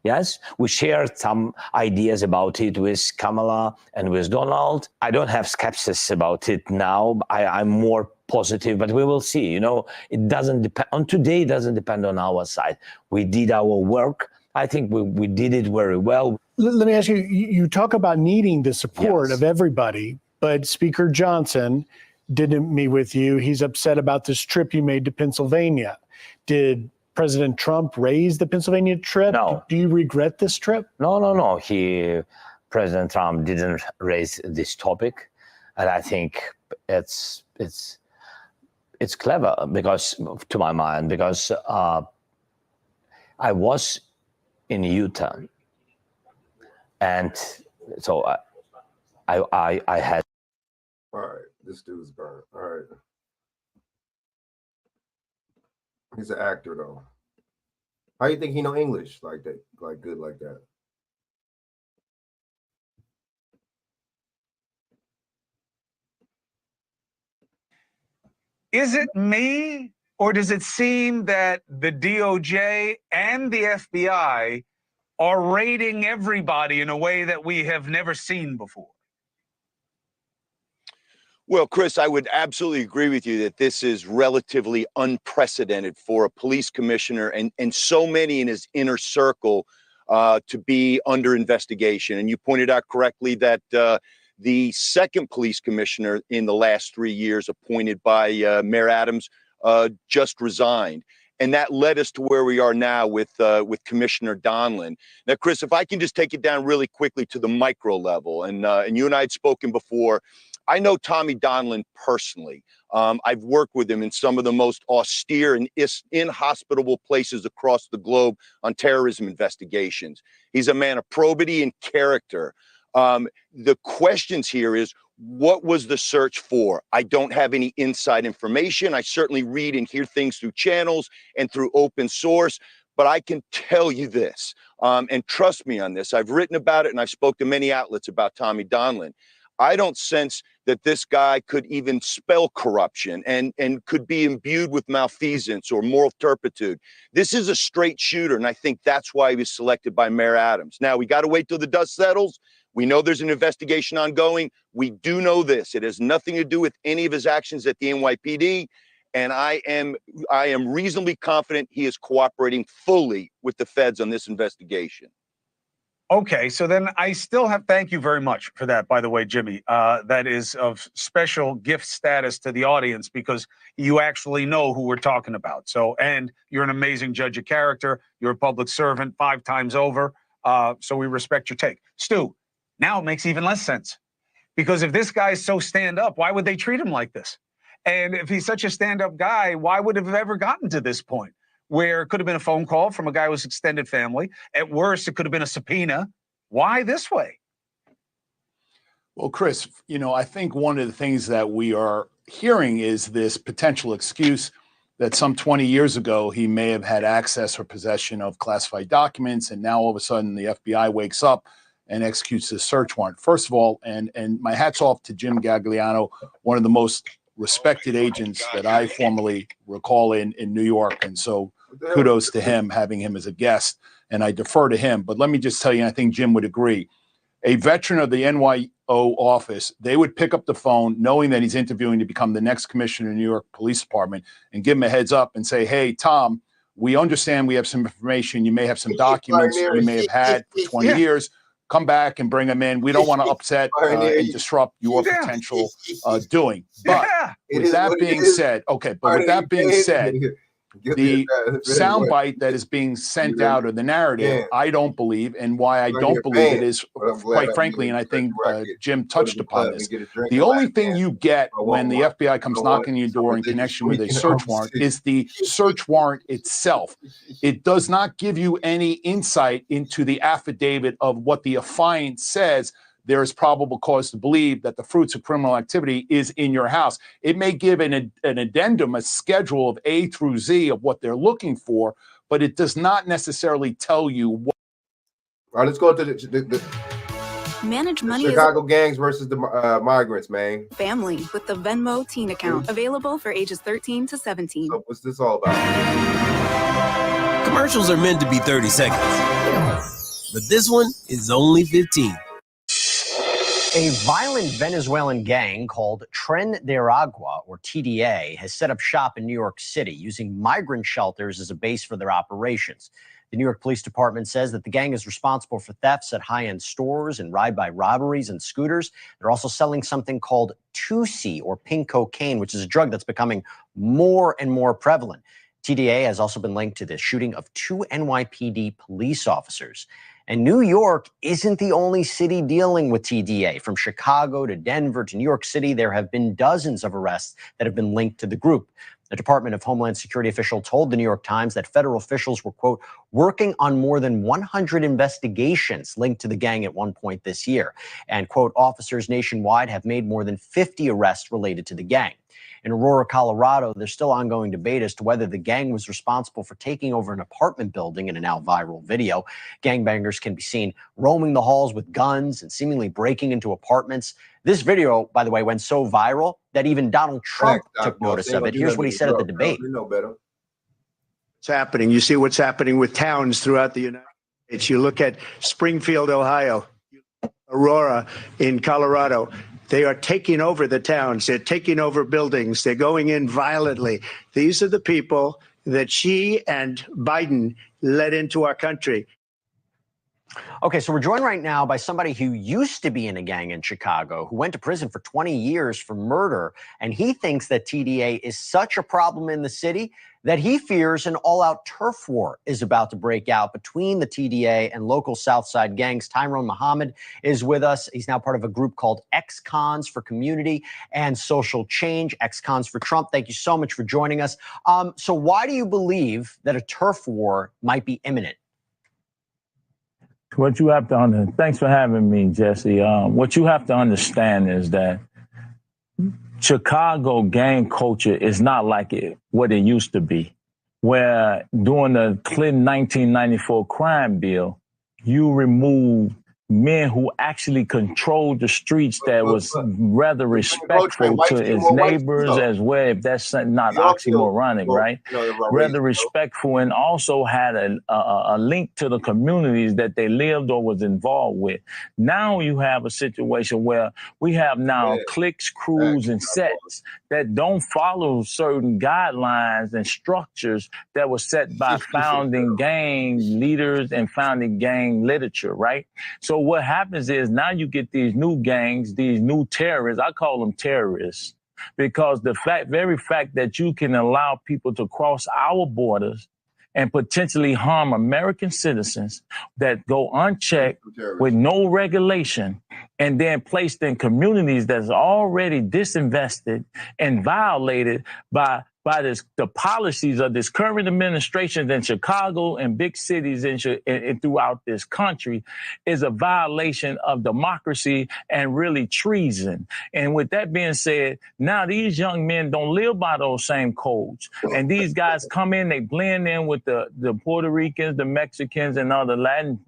Yes, we shared some ideas about it with Kamala and with Donald. I don't have skepsis about it now. I'm more positive, but we will see. You know, it doesn't depend on today. It doesn't depend on our side. We did our work. I think we did it very well. Let me ask you, you talk about needing the support of everybody, but Speaker Johnson didn't meet with you. He's upset about this trip you made to Pennsylvania. Did President Trump raise the Pennsylvania trip? No. Do you regret this trip? No. President Trump didn't raise this topic. And I think it's clever because, to my mind, because I was in Utah. And so I had. All right, this dude's burnt. All right. He's an actor though. How you think he know English like that, like good like that? Is it me, or does it seem that the DOJ and the FBI are raiding everybody in a way that we have never seen before? Well, Chris, I would absolutely agree with you that this is relatively unprecedented for a police commissioner and so many in his inner circle to be under investigation. And you pointed out correctly that the second police commissioner in the last 3 years appointed by Mayor Adams just resigned. And that led us to where we are now with Commissioner Donlin. Now, Chris, if I can just take it down really quickly to the micro level, and you and I had spoken before, I know Tommy Donlin personally. I've worked with him in some of the most austere and inhospitable places across the globe on terrorism investigations. He's a man of probity and character. The questions here is, what was the search for? I don't have any inside information. I certainly read and hear things through channels and through open source, but I can tell you this, and trust me on this. I've written about it and I've spoke to many outlets about Tommy Donlin. I don't sense that this guy could even spell corruption and could be imbued with malfeasance or moral turpitude. This is a straight shooter, and I think that's why he was selected by Mayor Adams. Now, we got to wait till the dust settles. We know there's an investigation ongoing. We do know this. It has nothing to do with any of his actions at the NYPD, and I am reasonably confident he is cooperating fully with the feds on this investigation. Okay, so then I still have, thank you very much for that, by the way, Jimmy. That is of special gift status to the audience because you actually know who we're talking about. So, and you're an amazing judge of character. You're a public servant 5 times over. So we respect your take. Stu, now it makes even less sense because if this guy's so stand up, why would they treat him like this? And if he's such a stand up guy, why would it have ever gotten to this point? Where it could have been a phone call from a guy with extended family. At worst, it could have been a subpoena. Why this way? Well, Chris, you know, I think one of the things that we are hearing is this potential excuse that some 20 years ago, he may have had access or possession of classified documents. And now all of a sudden the FBI wakes up and executes the search warrant. First of all, and my hat's off to Jim Gagliano, one of the most respected agents that I formerly recall in New York. And so kudos to him, having him as a guest, and I defer to him. But let me just tell you, and I think Jim would agree, a veteran of the NYO office, they would pick up the phone knowing that he's interviewing to become the next commissioner of the New York Police Department and give him a heads up and say, hey, Tom, we understand we have some information. You may have some documents we may have had for 20 years. Come back and bring them in. We don't want to upset and disrupt your potential doing. But with that being said, the soundbite that is being sent out, or the narrative, I don't believe, and why I don't believe it is, quite frankly, and I think Jim touched upon this, the only thing you get when the FBI comes knocking on your door in connection with a search warrant is the search warrant itself. It does not give you any insight into the affidavit of what the affiant says there is probable cause to believe that the fruits of criminal activity is in your house. It may give an addendum, a schedule of A through Z of what they're looking for, but it does not necessarily tell you what. All right, let's go to the Manage money Chicago gangs versus the migrants, man. Family with the Venmo teen account, available for ages 13 to 17. So what's this all about? Commercials are meant to be 30 seconds, but this one is only 15. A violent Venezuelan gang called Tren de Aragua, or TDA, has set up shop in New York City, using migrant shelters as a base for their operations. The New York Police Department says that the gang is responsible for thefts at high-end stores and ride-by robberies and scooters. They're also selling something called 2C, or pink cocaine, which is a drug that's becoming more and more prevalent. TDA has also been linked to the shooting of 2 NYPD police officers. And New York isn't the only city dealing with TDA. From Chicago to Denver to New York City, there have been dozens of arrests that have been linked to the group. The Department of Homeland Security official told the New York Times that federal officials were, quote, working on more than 100 investigations linked to the gang at one point this year. And, quote, officers nationwide have made more than 50 arrests related to the gang. In Aurora, Colorado, there's still ongoing debate as to whether the gang was responsible for taking over an apartment building in a now viral video. Gangbangers can be seen roaming the halls with guns and seemingly breaking into apartments. This video, by the way, went so viral that even Donald Trump took notice of it. Here's what he said at the debate. You know better. What's happening? You see what's happening with towns throughout the United States. You look at Springfield, Ohio, Aurora in Colorado. They are taking over the towns. They're taking over buildings. They're going in violently. These are the people that Xi and Biden led into our country. Okay, so we're joined right now by somebody who used to be in a gang in Chicago, who went to prison for 20 years for murder, and he thinks that TDA is such a problem in the city that he fears an all-out turf war is about to break out between the TDA and local Southside gangs. Tyrone Muhammad is with us. He's now part of a group called Ex-Cons for Community and Social Change, Ex-Cons for Trump. Thank you so much for joining us. So why do you believe that a turf war might be imminent? What you have to thanks for having me, Jesse. What you have to understand is that Chicago gang culture is not like what it used to be, where during the Clinton 1994 crime bill, you removed men who actually controlled the streets that was rather respectful to his neighbors as well, if that's not oxymoronic, right? Rather respectful, and also had a link to the communities that they lived or was involved with. Now you have a situation where we have now cliques, crews, and sets that don't follow certain guidelines and structures that were set by founding gang leaders and founding gang literature, right? So what happens is now you get these new gangs, these new terrorists. I call them terrorists because the very fact that you can allow people to cross our borders and potentially harm American citizens that go unchecked with no regulation and then placed in communities that's already disinvested and violated by by the policies of this current administration in Chicago and big cities and throughout this country is a violation of democracy and really treason. And with that being said, now these young men don't live by those same codes. And these guys come in, they blend in with the Puerto Ricans, the Mexicans, and other Latin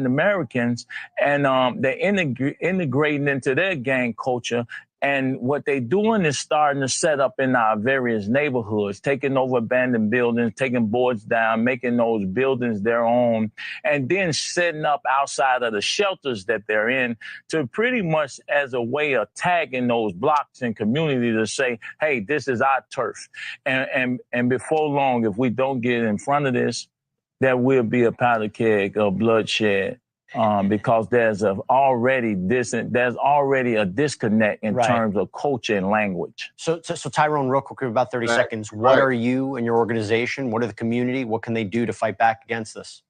Americans, and they're integrating into their gang culture. And what they're doing is starting to set up in our various neighborhoods, taking over abandoned buildings, taking boards down, making those buildings their own, and then setting up outside of the shelters that they're in to pretty much as a way of tagging those blocks and communities to say, hey, this is our turf. And before long, if we don't get in front of this, there will be a powder keg of bloodshed. Because there's already a disconnect in terms of culture and language. So Tyrone, real quick, about 30 seconds. What are you and your organization? What are the community? What can they do to fight back against this?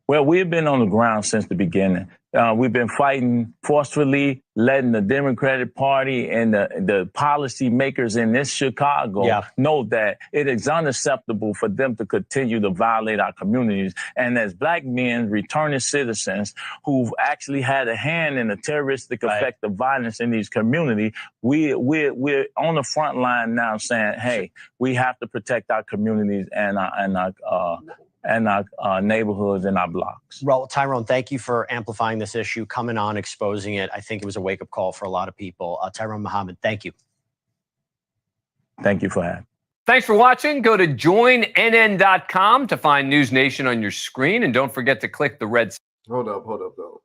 Well, we've been on the ground since the beginning. We've been fighting forcefully, letting the Democratic Party and the policy makers in this Chicago know that it is unacceptable for them to continue to violate our communities. And as Black men, returning citizens who've actually had a hand in the terroristic effect of violence in these communities, we're on the front line now saying, hey, we have to protect our communities and our neighborhoods and our blocks. Well, Tyrone, thank you for amplifying this issue, coming on, exposing it. I think it was a wake-up call for a lot of people. Tyrone Muhammad, thank you. Thank you for having me. Thanks for watching. Go to joinnn.com to find News Nation on your screen. And don't forget to click the red. Hold up, though.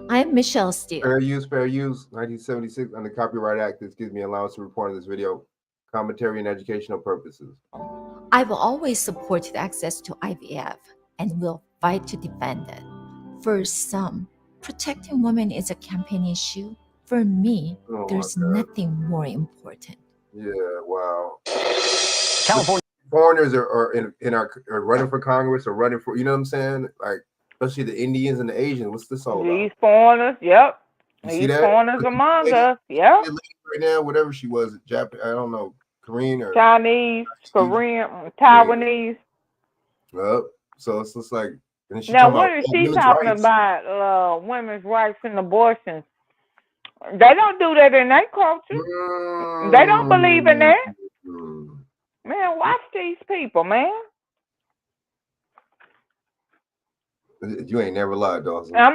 I'm Michelle Steele. Fair use. 1976 under Copyright Act. This gives me allowance to report on this video, commentary and educational purposes. I've always supported access to IVF and will fight to defend it. For some, protecting women is a campaign issue. For me, there's nothing more important. Yeah, wow. California foreigners are running for Congress or running for, you know what I'm saying? Like, especially the Indians and the Asians. What's this all about? These foreigners, yep. These foreigners among us, yep. Right now, whatever she was, Japanese, I don't know, Korean or Chinese, Korean, Taiwanese. Yep. So it's just like, and now what is she talking about? Women's rights and abortions. They don't do that in their culture. They don't believe in that. Man, watch these people, man. You ain't never lied, Dawson. Frank,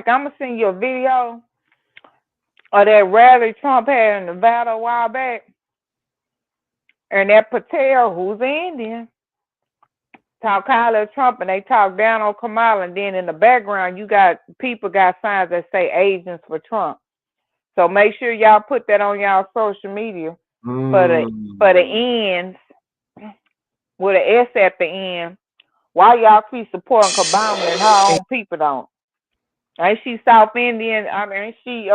I'm gonna send you a video of that rally Trump had in Nevada a while back, and that Patel, who's Indian, talk highly of Trump, and they talk down on Kamala, and then in the background you got people got signs that say agents for Trump. So make sure y'all put that on y'all social media for the ends with an S at the end. Why y'all keep supporting Kabama and her own people don't? Ain't she South Indian? I mean, ain't she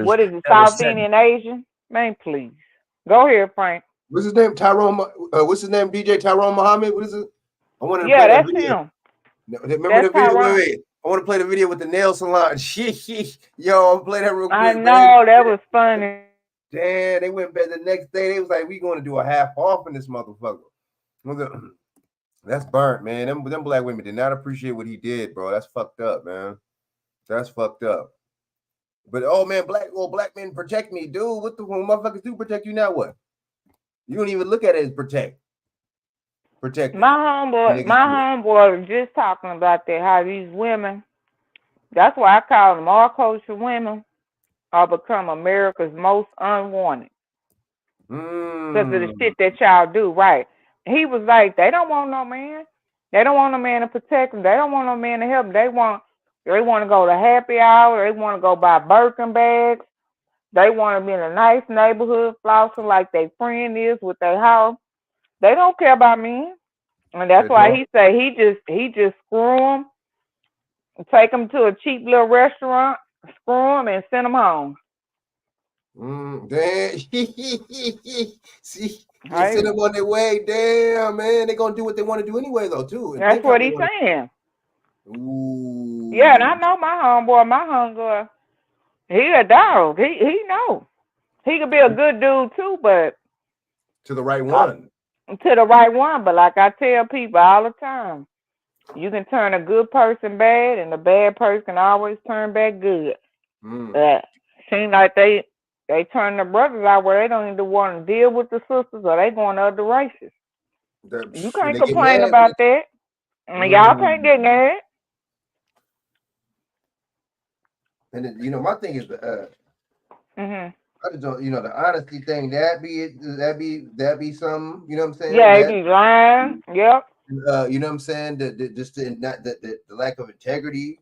what is it, South Indian Asian? Man, please. Go ahead, Frank. What's his name? Tyrone. What's his name? DJ Tyrone Muhammad. What is it? I want to. Yeah, that's him. Remember the video? Wait. I want to play the video with the nail salon. Yo, I'm play that real quick. I know that was funny. Damn, they went back the next day. They was like, "We going to do a half off in this motherfucker." That's burnt, man. Them black women did not appreciate what he did, bro. That's fucked up, man. That's fucked up. But black men protect me, dude. What the motherfuckers do protect you now? What? You don't even look at it as protect. Protect. My homeboy was just talking about that. How these women, that's why I call them all culture women, are become America's most unwanted because of the shit that y'all do, right? He was like, they don't want no man. They don't want no man to protect them. They don't want no man to help them. They want to go to happy hour. They want to go buy Birkin bags. They want to be in a nice neighborhood, flossing like their friend is with their house. They don't care about men. And that's why he say he just screw them, take them to a cheap little restaurant, screw them, and send them home. Damn. See, they send them on their way. Damn, man, they gonna do what they want to do anyway, though, too. And that's what he's saying. Ooh. Yeah, and I know my homeboy, my homegirl. He a dog. He know. He could be a good dude too, but to the right one. To the right one, but like I tell people all the time, you can turn a good person bad, and a bad person always turn back good. Seems like they turn the brothers out where they don't even want to deal with the sisters, or they going to other races. You can't complain about that. Y'all can't get mad. And you know, my thing is I just don't, you know, the honesty thing. That be something. You know what I'm saying? Yeah, they be lying. Yep. You know what I'm saying? The lack of integrity.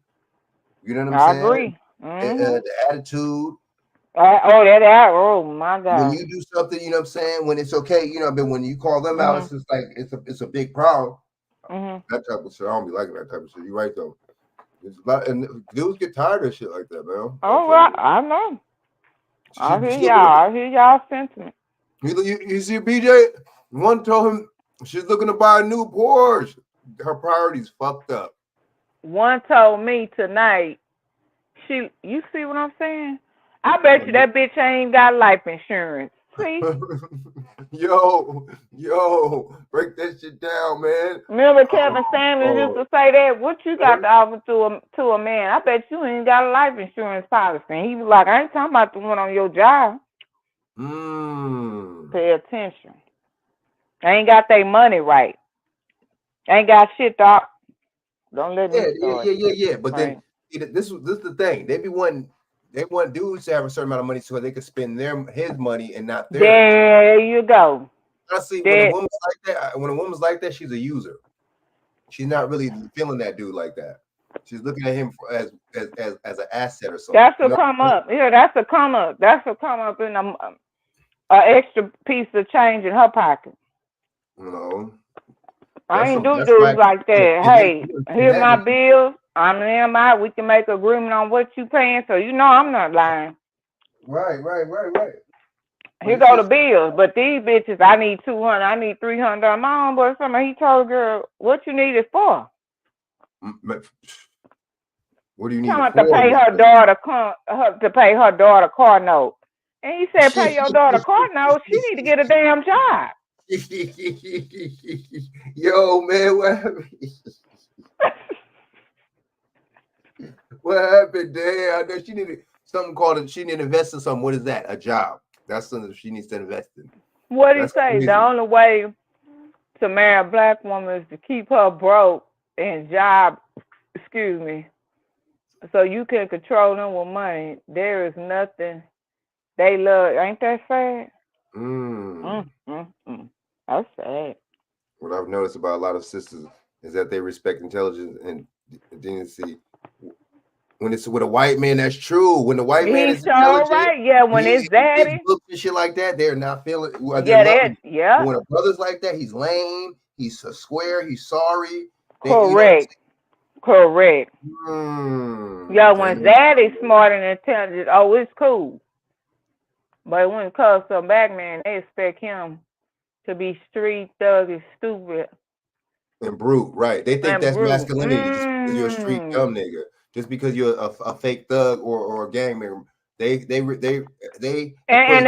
You know what I'm I saying? agree. The attitude. Oh my God. When you do something, you know what I'm saying, when it's okay, you know, but when you call them out, it's just like it's a big problem. That type of shit. I don't be liking that type of shit. You're right though. It's a lot, and dudes get tired of shit like that, man. Oh, well, I know. I hear y'all sentiment. You see, BJ, one told him she's looking to buy a new Porsche. Her priorities fucked up. One told me tonight, you see what I'm saying? I bet you that bitch ain't got life insurance. See? Yo, break that shit down, man. Remember Kevin Samuels used to say that? What you got to offer to a man? I bet you ain't got a life insurance policy. And he was like, I ain't talking about the one on your job. Pay attention. They ain't got their money right. Ain't got shit, doc. Don't let me start. Yeah. But then this is the thing. They want dudes to have a certain amount of money so they can spend his money and not theirs. There you go. Honestly, when a woman's like that, she's a user. She's not really feeling that dude like that. She's looking at him as an asset or something. That's a come up. Yeah, that's a come up. That's a come up in a extra piece of change in her pocket. No. I ain't do dudes like that. Hey, here's my bills. I'm in my. We can make agreement on what you paying, so you know I'm not lying. Right. Here go the bills, but these bitches, I need 200, I need 300. My homeboy, somebody, he told a girl, what you need it for? What do you need it for? To pay her daughter car note. And he said, pay your daughter car note. She need to get a damn job. Yo, man, what happened? What happened, damn? I know she needed something called she needed to invest in something. What is that? A job. That's something she needs to invest in. What did he say? Crazy. The only way to marry a black woman is to keep her broke and job, so you can control them with money. There is nothing they love. Ain't that sad? That's sad. What I've noticed about a lot of sisters is that they respect intelligence and decency. When it's with a white man, that's true. When the white man is intelligent, right. Yeah, when it's daddy, books and shit like that, they're not feeling. When a brother's like that, he's lame. He's a square. He's sorry. Correct. Yeah, when daddy's smart and intelligent, it's cool. But when it comes to a black man, they expect him to be street thuggy, stupid, and brute. Right? They think that's masculinity. Just because you're a street dumb nigga. Just because you're a fake thug or a gang member, they to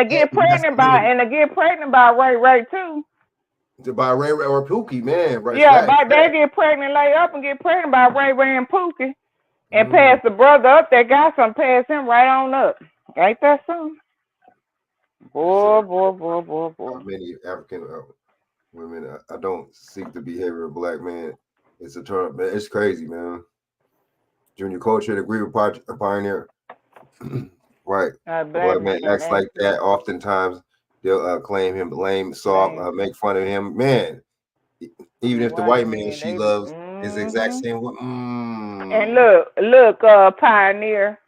get pregnant by Ray too. By Ray or Pookie, man. Right? Yeah, they get pregnant, lay up and get pregnant by Ray and Pookie, and pass the brother up. That guy some pass him right on up. Ain't that something? Boy. Many African women. I don't seek the behavior of black men. It's a turn up, man. It's crazy, man. Junior Culture, agree with Pioneer. Right. Black man acts like that. Oftentimes, they'll claim him lame, soft, make fun of him. Man, even if the white man she loves is the exact same. And look, Pioneer,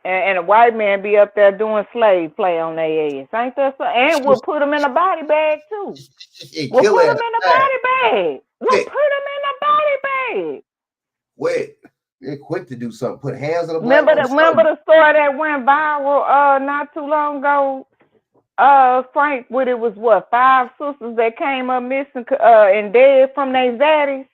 and a white man be up there doing slave play on their ass. Ain't that so? And we'll put them in a body bag, too. We'll put them in a body bag. Well, put him in a body bag. Wait, they're quick to do something. Put hands on the Remember black. the story that went viral not too long ago? Frank, what it was, 5 sisters that came up missing and dead from their zaddies?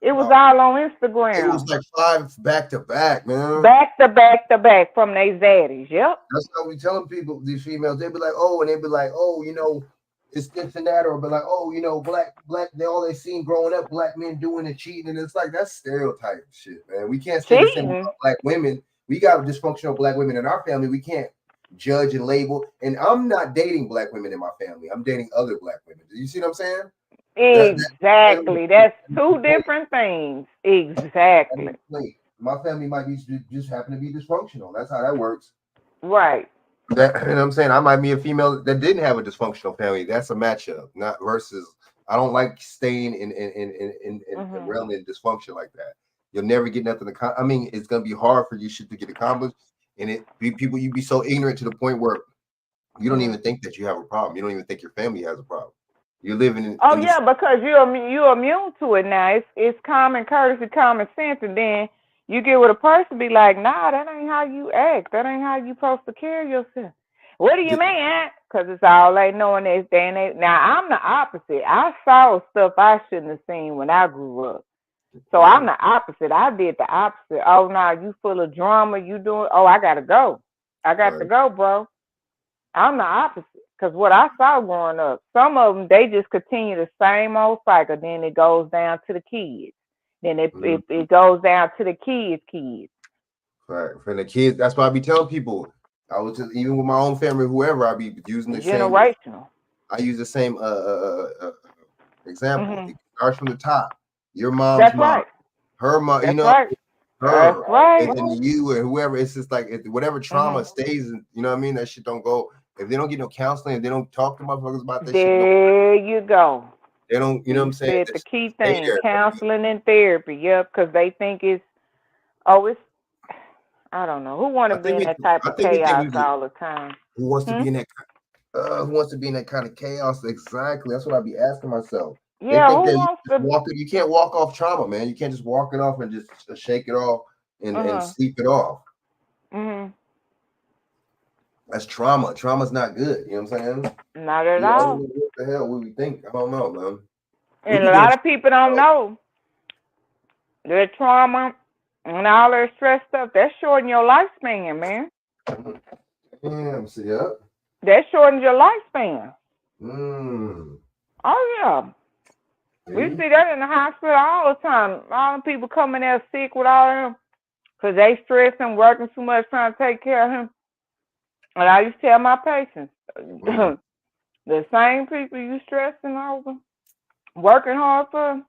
It was all on Instagram. It was like 5 back to back, man. Back to back to back from their zaddies. Yep. That's how we telling people, these females, they be like, oh, and they be like, oh, you know, it's this and that, or be like, oh, you know, black, they seen growing up, black men doing and cheating, and it's like that's stereotype shit, man. We can't say the same about black women. We got dysfunctional black women in our family. We can't judge and label. And I'm not dating black women in my family. I'm dating other black women. Do you see what I'm saying? Exactly. That's 2 different things. Exactly. My family might be just happen to be dysfunctional. That's how that works. Right. That, you know what I'm saying? I might be a female that didn't have a dysfunctional family. That's a matchup, not versus. I don't like staying in realm in dysfunction like that. You'll never get nothing. I mean, it's gonna be hard for you shit to get accomplished, and people you be so ignorant to the point where you don't even think that you have a problem. You don't even think your family has a problem. You're living in. Because you're immune to it now. It's common courtesy, common sense, and then you get with a person be like, nah, that ain't how you act. That ain't how you supposed to carry yourself. What do you mean? Because it's all they know in this day and age. Now, I'm the opposite. I saw stuff I shouldn't have seen when I grew up. So I'm the opposite. I did the opposite. Oh, no, you full of drama. You doing, I got to go. I got to go, bro. I'm the opposite. Because what I saw growing up, some of them, they just continue the same old cycle. Then it goes down to the kids. Then it goes down to the kids. Right. For the kids, that's why I be telling people. I was just, even with my own family, whoever, I be using the generational. Same. I use the same example. It starts from the top. Your mom's mom, her mom, you know, her, and then you and whoever. It's just like whatever trauma stays. You know what I mean? That shit don't go. If they don't get no counseling, if they don't talk to motherfuckers about that shit. There you go. They don't, you know what I'm saying? That's the key thing, counseling and therapy. Yep, because they think it's, I don't know. Who want to be in that type of chaos all the time? Who wants to be in that? Who wants to be in that kind of chaos? Exactly. That's what I be asking myself. Yeah, they think you can't walk off trauma, man. You can't just walk it off and just shake it off and sleep it off. That's trauma. Trauma's not good. You know what I'm saying? Not at all. What the hell would we think? I don't know, man. And a lot of people don't know their trauma and all their stress stuff. That's shortening your lifespan, man. Damn, see up. That shortens your lifespan. Oh yeah. We see that in the hospital all the time. All the people coming there sick with all of them because they stressing, working too much, trying to take care of him. And I used to tell my patients, the same people you stressing over, working hard for,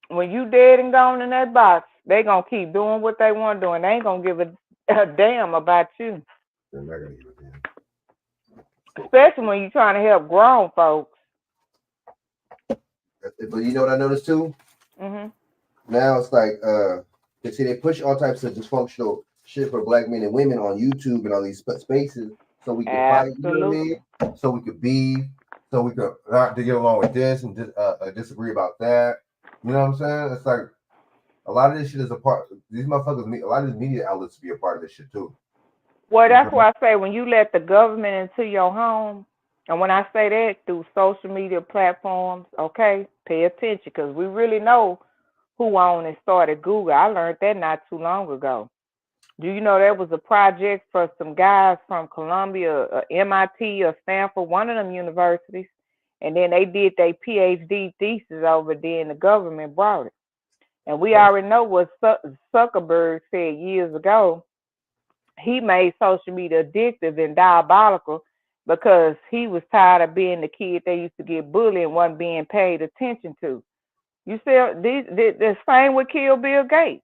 when you dead and gone in that box, they gonna keep doing what they want to do, and they ain't gonna give a damn about you. They're not gonna give a damn. Especially when you're trying to help grown folks. But you know what I noticed too? Now it's like they push all types of dysfunctional shit for black men and women on YouTube and on these spaces, so we can fight, you know what I mean? So we could beef, so we could not to get along with this and disagree about that. You know what I'm saying? It's like a lot of this shit is a part. These motherfuckers, a lot of these media outlets be a part of this shit too. Well, that's why I say when you let the government into your home, and when I say that through social media platforms, okay, pay attention because we really know who owned and started Google. I learned that not too long ago. Do you know there was a project for some guys from Columbia, MIT or Stanford, one of them universities, and then they did their PhD thesis over there and the government brought it. And we already know what Zuckerberg said years ago. He made social media addictive and diabolical because he was tired of being the kid they used to get bullied and wasn't being paid attention to. You see, the same would kill Bill Gates.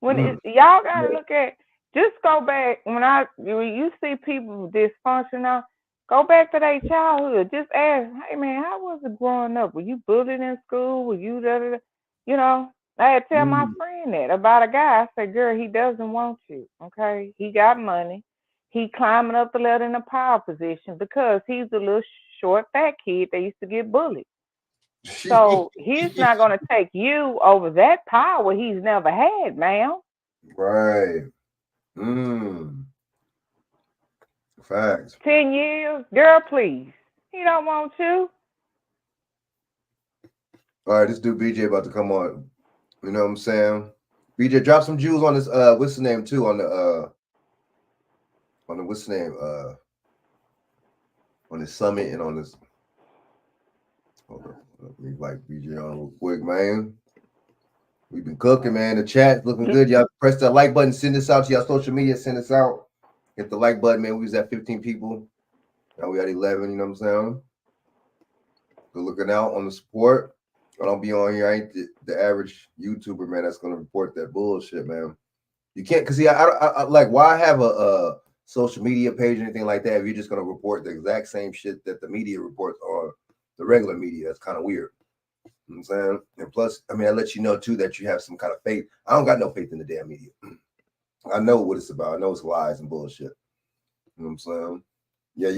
When y'all gotta look at, just go back when you see people dysfunctional, go back to their childhood. Just ask, hey man, how was it growing up? Were you bullied in school? Were you you know? I had to tell my friend that about a guy. I said, girl, he doesn't want you. Okay, he got money. He climbing up the ladder in a power position because he's a little short, fat kid that used to get bullied. So he's not going to take you over that power he's never had, ma'am. Right. Facts. 10 years? Girl, please. He don't want you. All right, this dude BJ about to come on. You know what I'm saying? BJ, drop some jewels on this. What's the name too? On the what's the name? On this summit and on this. Hold on. Let me like BJ on real quick, man. We've been cooking, man. The chat looking good. Y'all press that like button. Send this out to y'all social media. Send this out. Hit the like button, man. We was at 15 people. Now we at 11. You know what I'm saying? Good looking out on the support. I don't be on here. I ain't the average YouTuber, man, that's gonna report that bullshit, man. You can't, cause see, I like, why have a social media page or anything like that if you're just gonna report the exact same shit that the media reports on the regular media? That's kind of weird. You know what I'm saying? And plus, I mean, I let you know too that you have some kind of faith. I don't got no faith in the damn media. I know what it's about. I know it's lies and bullshit. You know what I'm saying? Yeah. You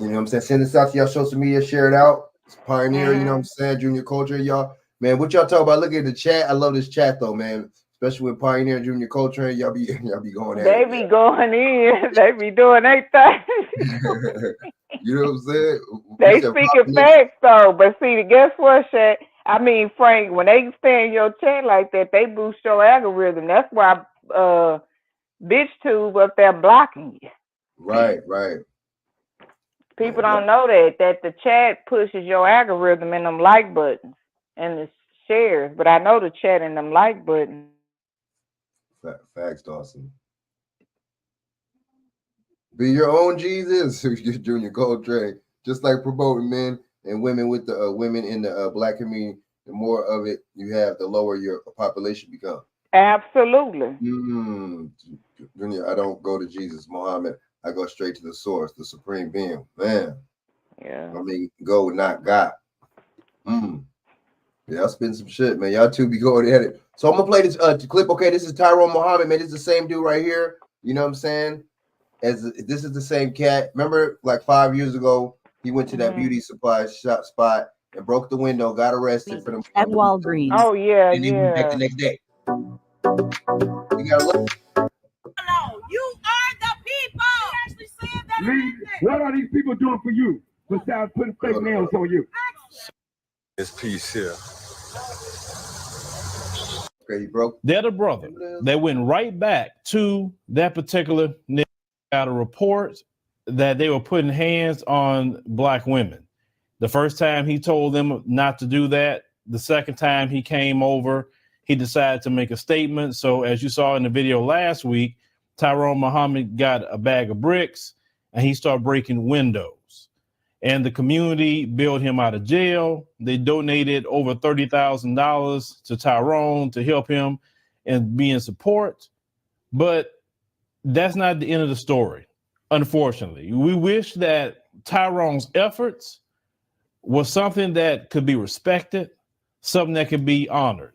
know what I'm saying? Send this out to y'all social media, share it out. It's Pioneer, you know what I'm saying? Junior Culture, y'all. Man, what y'all talk about? Look at the chat. I love this chat though, man. Especially with Pioneer and Junior Culture, y'all be going at They it. be going in. They be doing their thing. You know what I'm saying? They speaking facts though. But see, guess what, Shay? I mean, Frank, when they stay in your chat like that, they boost your algorithm. That's why bitch tube up there blocking you. Right. People don't know that the chat pushes your algorithm in them like buttons and the shares, but I know the chat and them like buttons. Facts, Dawson. Be your own Jesus, Junior Coltrane. Just like promoting men and women with the women in the black community. The more of it you have, the lower your population becomes. Absolutely. Junior, I don't go to Jesus, Muhammad. I go straight to the source, the supreme being. Man. Yeah. I mean, go, not God. Yeah, I'll spin some shit, man. Y'all two be going at it. So I'm gonna play this clip. Okay, this is Tyrone Muhammad, man. This is the same dude right here. You know what I'm saying? This is the same cat. Remember, like 5 years ago, he went to that beauty supply shop spot and broke the window, got arrested for them at Walgreens. Oh yeah, and he went back the next day. You gotta look. You are the people. She actually said that. What are these people doing for you besides putting fake nails on you? This piece here. Okay, you broke. They're the brother. They went right back to that particular nigga, got a report that they were putting hands on black women. The first time he told them not to do that. The second time he came over, he decided to make a statement. So as you saw in the video last week, Tyrone Muhammad got a bag of bricks and he started breaking windows. And the community bailed him out of jail. They donated over $30,000 to Tyrone to help him and be in support. But that's not the end of the story, unfortunately. We wish that Tyrone's efforts was something that could be respected, something that could be honored.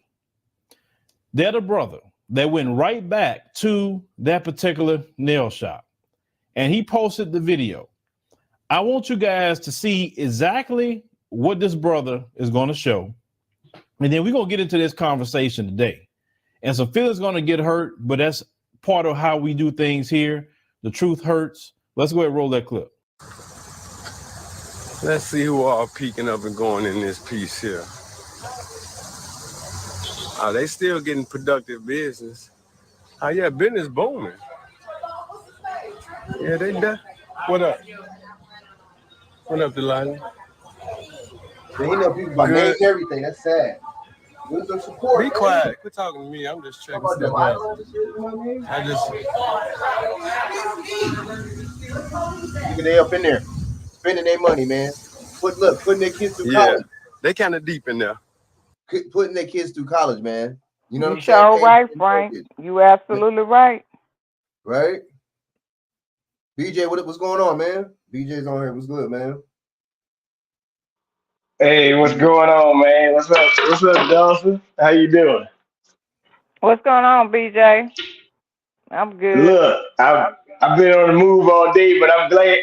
They're the brother that went right back to that particular nail shop. And he posted the video. I want you guys to see exactly what this brother is going to show. And then we're going to get into this conversation today. And some feelings going to get hurt, but that's part of how we do things here. The truth hurts. Let's go ahead and roll that clip. Let's see who all peeking up and going in this piece here. Oh, they still getting productive business. Oh yeah, business booming. Yeah, they done. What up? What up, Delilah? You know people by name everything. That's sad. Where's the support? Be quiet. Quit talking to me. I'm just checking stuff out. I just. Nigga, they up in there spending their money, man. Putting their kids through college. They kind of deep in there. Putting their kids through college, man. You know what I'm saying? saying? Right, Frank. You absolutely right. Right? BJ, what's going on, man? BJ's on here. What's good, man? Hey, what's going on, man? What's up? What's up, Dawson? How you doing? What's going on, BJ? I'm good. Look, I've been on the move all day, but I'm glad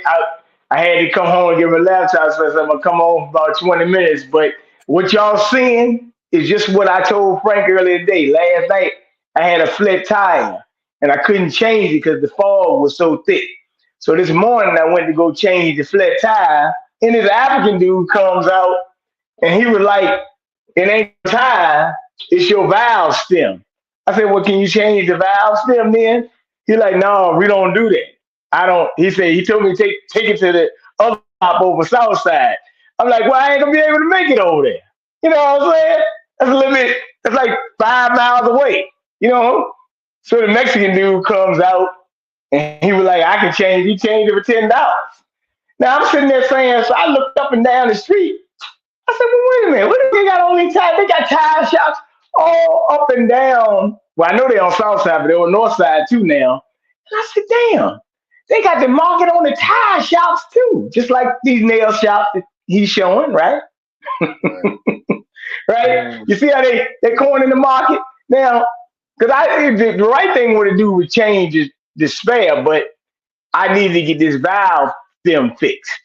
I had to come home and get my laptop, so I'm gonna come home about 20 minutes. But what y'all seeing is just what I told Frank earlier today. Last night, I had a flat tire and I couldn't change it because the fog was so thick. So this morning, I went to go change the flat tire, and this African dude comes out and he was like, it ain't your tire, it's your valve stem. I said, well, can you change the valve stem then? He's like, no, we don't do that. I don't. He said, he told me to take it to the other top over south side. I'm like, well, I ain't gonna be able to make it over there. You know what I'm saying? That's a little bit, that's like 5 miles away, you know? So the Mexican dude comes out and he was like, I can change, he changed it for $10. Now I'm sitting there saying, so I looked up and down the street. I said, well, wait a minute, what do they got all these tires? They got tire shops all up and down. Well, I know they're on south side, but they're on north side too now. And I said, damn, they got the market on the tire shops too, just like these nail shops that he's showing, right? Right? You see how they're cornering the market? Now, because the right thing to do with change is the spare, but I need to get this valve stem fixed.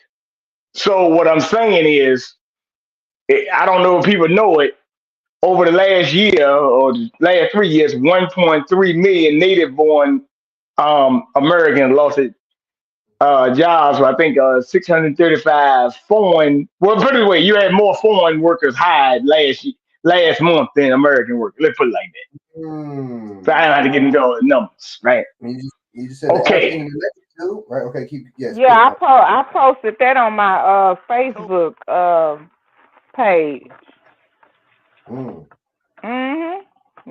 So what I'm saying is, I don't know if people know it, over the last year or the last 3 years, 1.3 million native-born Americans lost their jobs. So I think 635 foreign. Well, put it away. You had more foreign workers hired last month than American workers. Let's put it like that. So I don't have to get into all the numbers, right? You just said okay. Too, right? Okay. Yes. Yeah, I posted that on my Facebook page.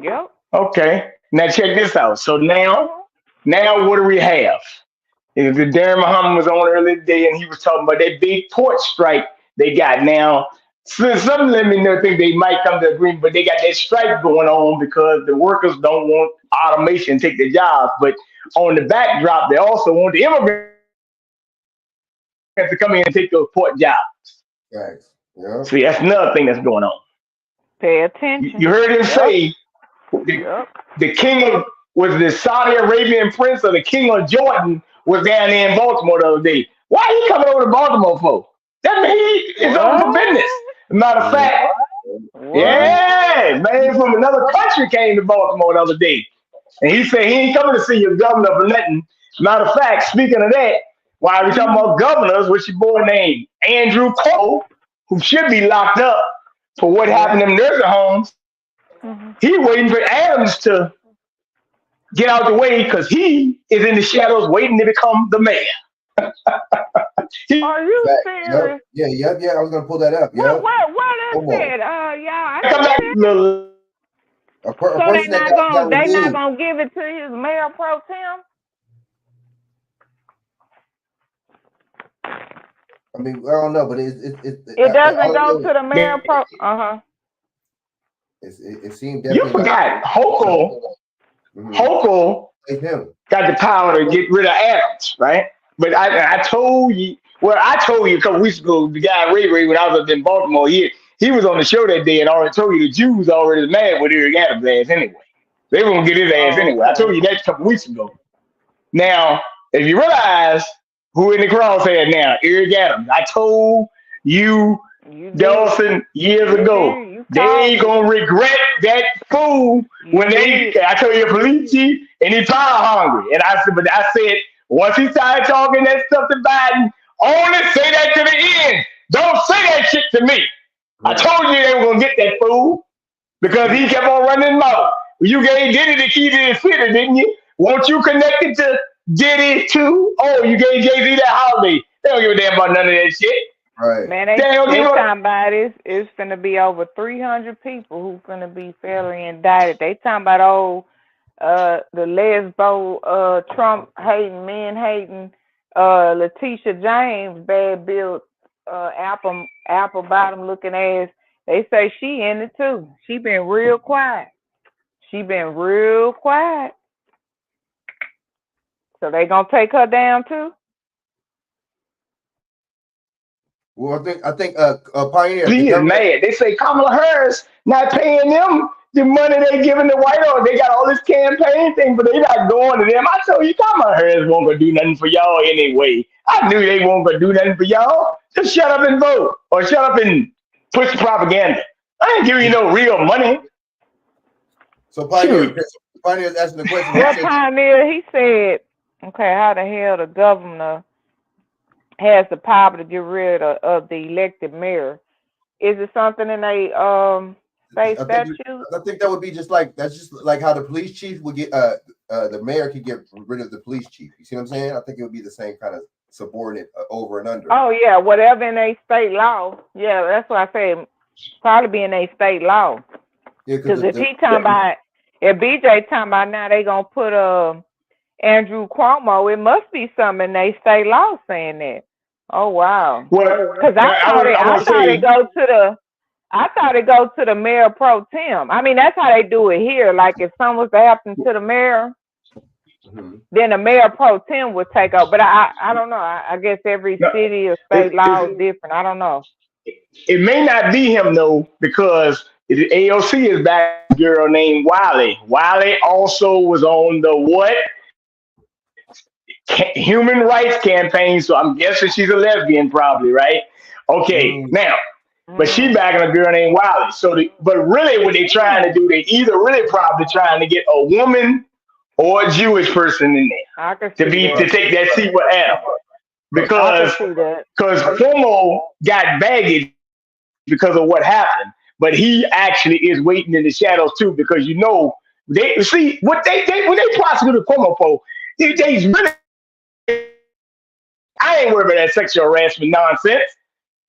Yep. Okay. Now check this out. So now what do we have? The Darren Muhammad was on earlier today, and he was talking about that big port strike they got now. So some let me know think they might come to agreement, but they got that strike going on because the workers don't want automation to take their jobs. But on the backdrop, they also want the immigrants to come in and take those port jobs. Thanks. Yeah. See, that's another thing that's going on. Pay attention. You heard him say the king was the Saudi Arabian prince, or the king of Jordan was down there in Baltimore the other day. Why are you coming over to Baltimore for? That means he's over for business. Matter of fact, yeah, man from another country came to Baltimore the other day. And he said he ain't coming to see your governor for nothing. Matter of fact, speaking of that, while we talking about governors, what's your boy named Andrew Cole, who should be locked up for what happened in nursing homes. He waiting for Adams to get out the way because he is in the shadows waiting to become the mayor. Are you serious? Yeah. I was gonna pull that up. Yeah. What is it? Yeah. So they not gonna give it to his mayor pro tem? I mean, I don't know, but it doesn't go to the mayor pro. It seemed definitely. You forgot Hochul. Hochul got the power to get rid of Adams, right? But I told you. Well, I told you a couple weeks ago. The guy Ray when I was up in Baltimore, he was on the show that day and already told you the Jews already mad with Eric Adams' ass anyway. They were gonna get his ass anyway. I told you that a couple weeks ago. Now, if you realize who in the crosshair now, Eric Adams. I told you Dawson, years ago, they ain't gonna regret that fool when I told you a police chief and he power hungry. And I said, once he started talking that stuff to Biden, only say that to the end. Don't say that shit to me. I told you they were gonna get that fool because he kept on running his mouth. You gave Diddy the key to the city, didn't you? Won't you connect it to Diddy too? Oh, you gave Jay-Z that holiday. They don't give a damn about none of that shit. Right. Man, they talking about it's gonna be over 300 people who's gonna be fairly indicted. They talking about the lesbo Trump hating, men hating, Letitia James, bad built apple bottom looking ass. They say she in it too. She been real quiet. So they gonna take her down too? Well, I think Pioneer. She is mad. They say Kamala Harris not paying them the money they giving the White House. They got all this campaign thing, but they not going to them. I told you Kamala Harris won't gonna do nothing for y'all anyway. I knew they won't gonna do nothing for y'all. Just shut up and vote, or shut up and push propaganda. I ain't giving you no real money. So Pioneer's asking the question. Well, Pioneer, he said, okay, how the hell the governor has the power to get rid of the elected mayor? Is it something in a state statute? I think that would be just like how the police chief would get the mayor could get rid of the police chief. You see what I'm saying? I think it would be the same kind of subordinate over and under. Oh yeah, whatever in a state law. Yeah, that's what I said. Probably be in a state law. Yeah, because if he talking about, if BJ talking about now they gonna put Andrew Cuomo, it must be something in they state law saying that. Oh wow. Because I thought it goes to the mayor pro tem. I mean, that's how they do it here. Like if something was to happen to the mayor, then the mayor pro tem would take over. But I don't know. I guess every city or state law is different. I don't know. It may not be him though, because the AOC is back. A girl named Wiley. Wiley also was on the human rights campaign. So I'm guessing she's a lesbian, probably, right? Okay, now, but she back in a girl named Wiley. So, but really, what they trying to do, they either really probably trying to get a woman or a Jewish person in there to take that seat with Adam, because Cuomo got baggage because of what happened, but he actually is waiting in the shadows too, because they see what they when they prosecuted Cuomo for, they really. I ain't worried about that sexual harassment nonsense.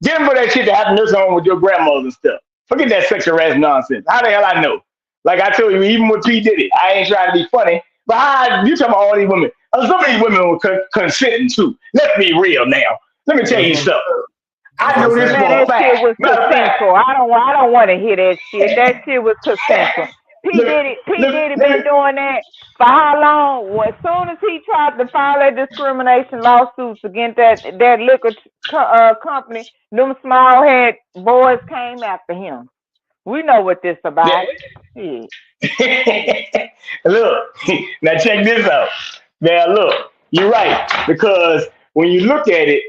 Get him for that shit that happened in this home with your grandmother and stuff. Forget that sexual harassment nonsense. How the hell I know? Like I told you, even with P. Diddy, I ain't trying to be funny, but you talking about all these women. Some of these women were consenting too. Let's be real now. Let me tell you something. I know this for a fact. Shit was consensual. I don't want to hear that shit. That shit was consensual. P. Diddy been doing that for how long? Well, as soon as he tried to file that discrimination lawsuits against that liquor company, them small head boys came after him. We know what this about. Yeah. Look, now check this out. Now look, you're right, because when you look at it,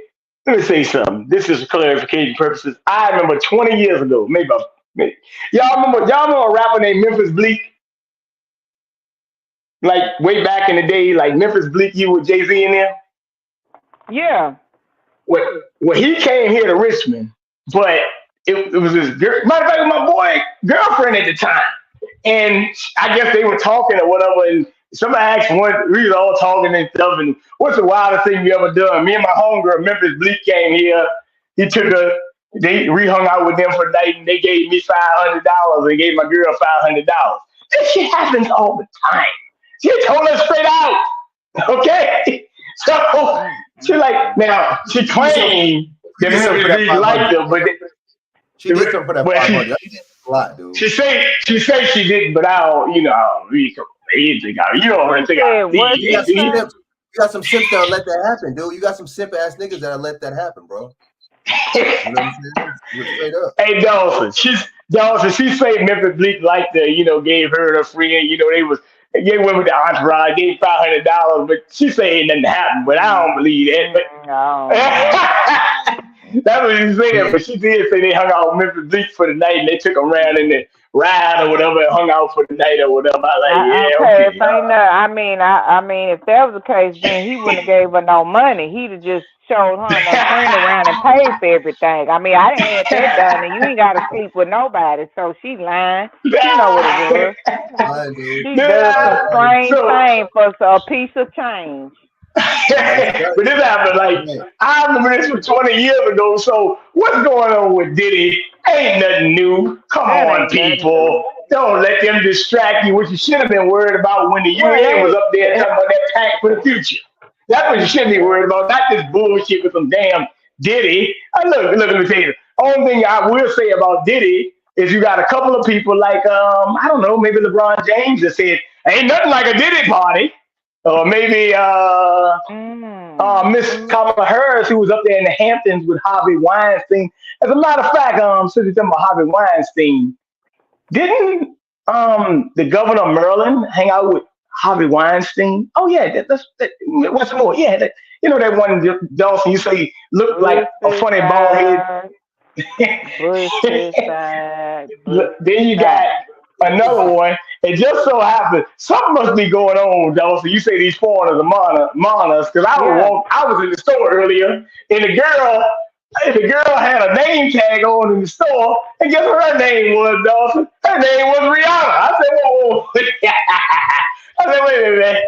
let me say something. This is for clarification purposes. I remember 20 years ago, maybe. Y'all remember a rapper named Memphis Bleak? Like way back in the day, like Memphis Bleak, you with Jay-Z in there? Yeah. Well, he came here to Richmond, but it was this girl, matter of fact, my boy girlfriend at the time. And I guess they were talking or whatever, and somebody asked we was all talking and stuff, and what's the wildest thing you ever done? Me and my homegirl, Memphis Bleak, came here. We hung out with them for the night, and they gave me $500 and gave my girl $500. This shit happens all the time. She told us straight out. Okay? So she now she claimed that Memphis Bleak liked her, but she did something for that $500. A lot, dude. She say she didn't, but I don't really think you don't really think you got some simps that'll let that happen, dude. You got some simp ass niggas that'll let that happen, bro. You know what I'm saying? Straight up. Hey Dawson, she say Memphis Bleak liked her, gave her a friend, they went with the entourage, gave $500, but she say ain't nothing happened, but I don't believe that. But that's what she said, but she did say they hung out with Memphis Bleak for the night, and they took them around in the ride or whatever and hung out for the night or whatever. Okay. I mean, if that was the case, then he wouldn't have gave her no money. He'd have just showed her no friend around and paid for everything. I mean, I didn't have that done, and you ain't got to sleep with nobody, so she lying. She know what it was. She does a strange thing for a piece of change. But this happened I remember this from 20 years ago. So what's going on with Diddy? Ain't nothing new. Come on, people. Don't let them distract you. What you should have been worried about when the UN was up there talking about that pact for the future. That's what you should be worried about, not this bullshit with some damn Diddy. Look, let me tell you. Only thing I will say about Diddy is you got a couple of people like I don't know, maybe LeBron James that said ain't nothing like a Diddy party. Or maybe Miss Kamala Harris, who was up there in the Hamptons with Harvey Weinstein. As a matter of fact, since you're talking about Harvey Weinstein, didn't the governor of Maryland hang out with Harvey Weinstein? Oh yeah, what's more? Yeah, that one Dawson you say looked like a funny bald head. Then you got another one. It just so happens something must be going on, though. So you say these foreigners are mourners, because I was in the store earlier, and the girl had a name tag on in the store, and guess what her name was, Dawson? Her name was Rihanna. I said, whoa. I said, wait a minute.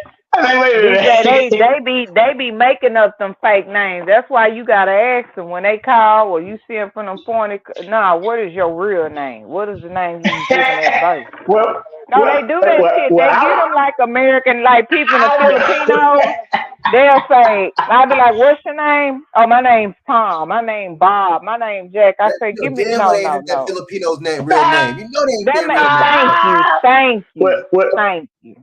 They be making up them fake names. That's why you gotta ask them when they call or you see them from them pointed. Nah, what is your real name? What is the name you giving at birth? They do that shit. They get them like American, like people in the Filipinos. They'll say, I'll be like, "What's your name?" "Oh, my name's Tom. My name's Bob. My name's Jack." I say, "Give me no." That Filipino's name, real name. You know they ain't their real name. Thank you.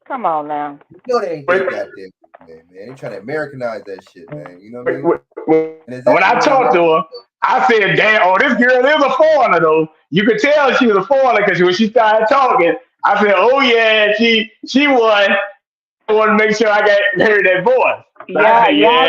Come on now. You know they ain't their goddamn name, man. They trying to Americanize that shit, man. You know what I mean? When I talked to her, I said, "Damn, this girl is a foreigner, though." You could tell she was a foreigner because when she started talking, I said, "Oh yeah, she won." I want to make sure I heard that voice. Y'all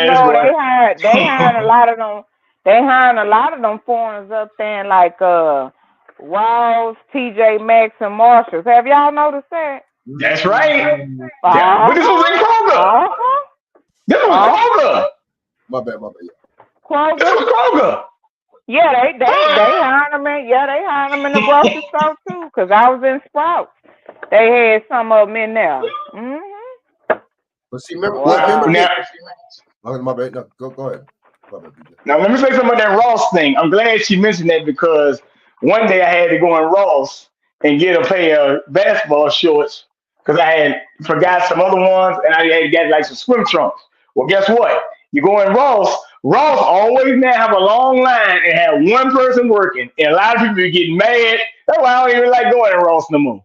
know they hired a lot of them. They hiring a lot of them foreigners up there, like Walls, TJ Maxx, and Marshalls. Have y'all noticed that? That's right. But this was in Kroger. This was Kroger. My bad. Kroger. This was Kroger. Yeah, they hiring them in. Yeah, they hiring them in the grocery store too. Cause I was in Sprouts. They had some of them in there. But see, remember my bad. No, go ahead. Now let me say something about that Ross thing. I'm glad she mentioned that because one day I had to go in Ross and get a pair of basketball shorts because I had forgot some other ones and I had got like some swim trunks. Well, guess what? You go in Ross always now have a long line and have one person working, and a lot of people get mad. That's why I don't even like going in Ross no more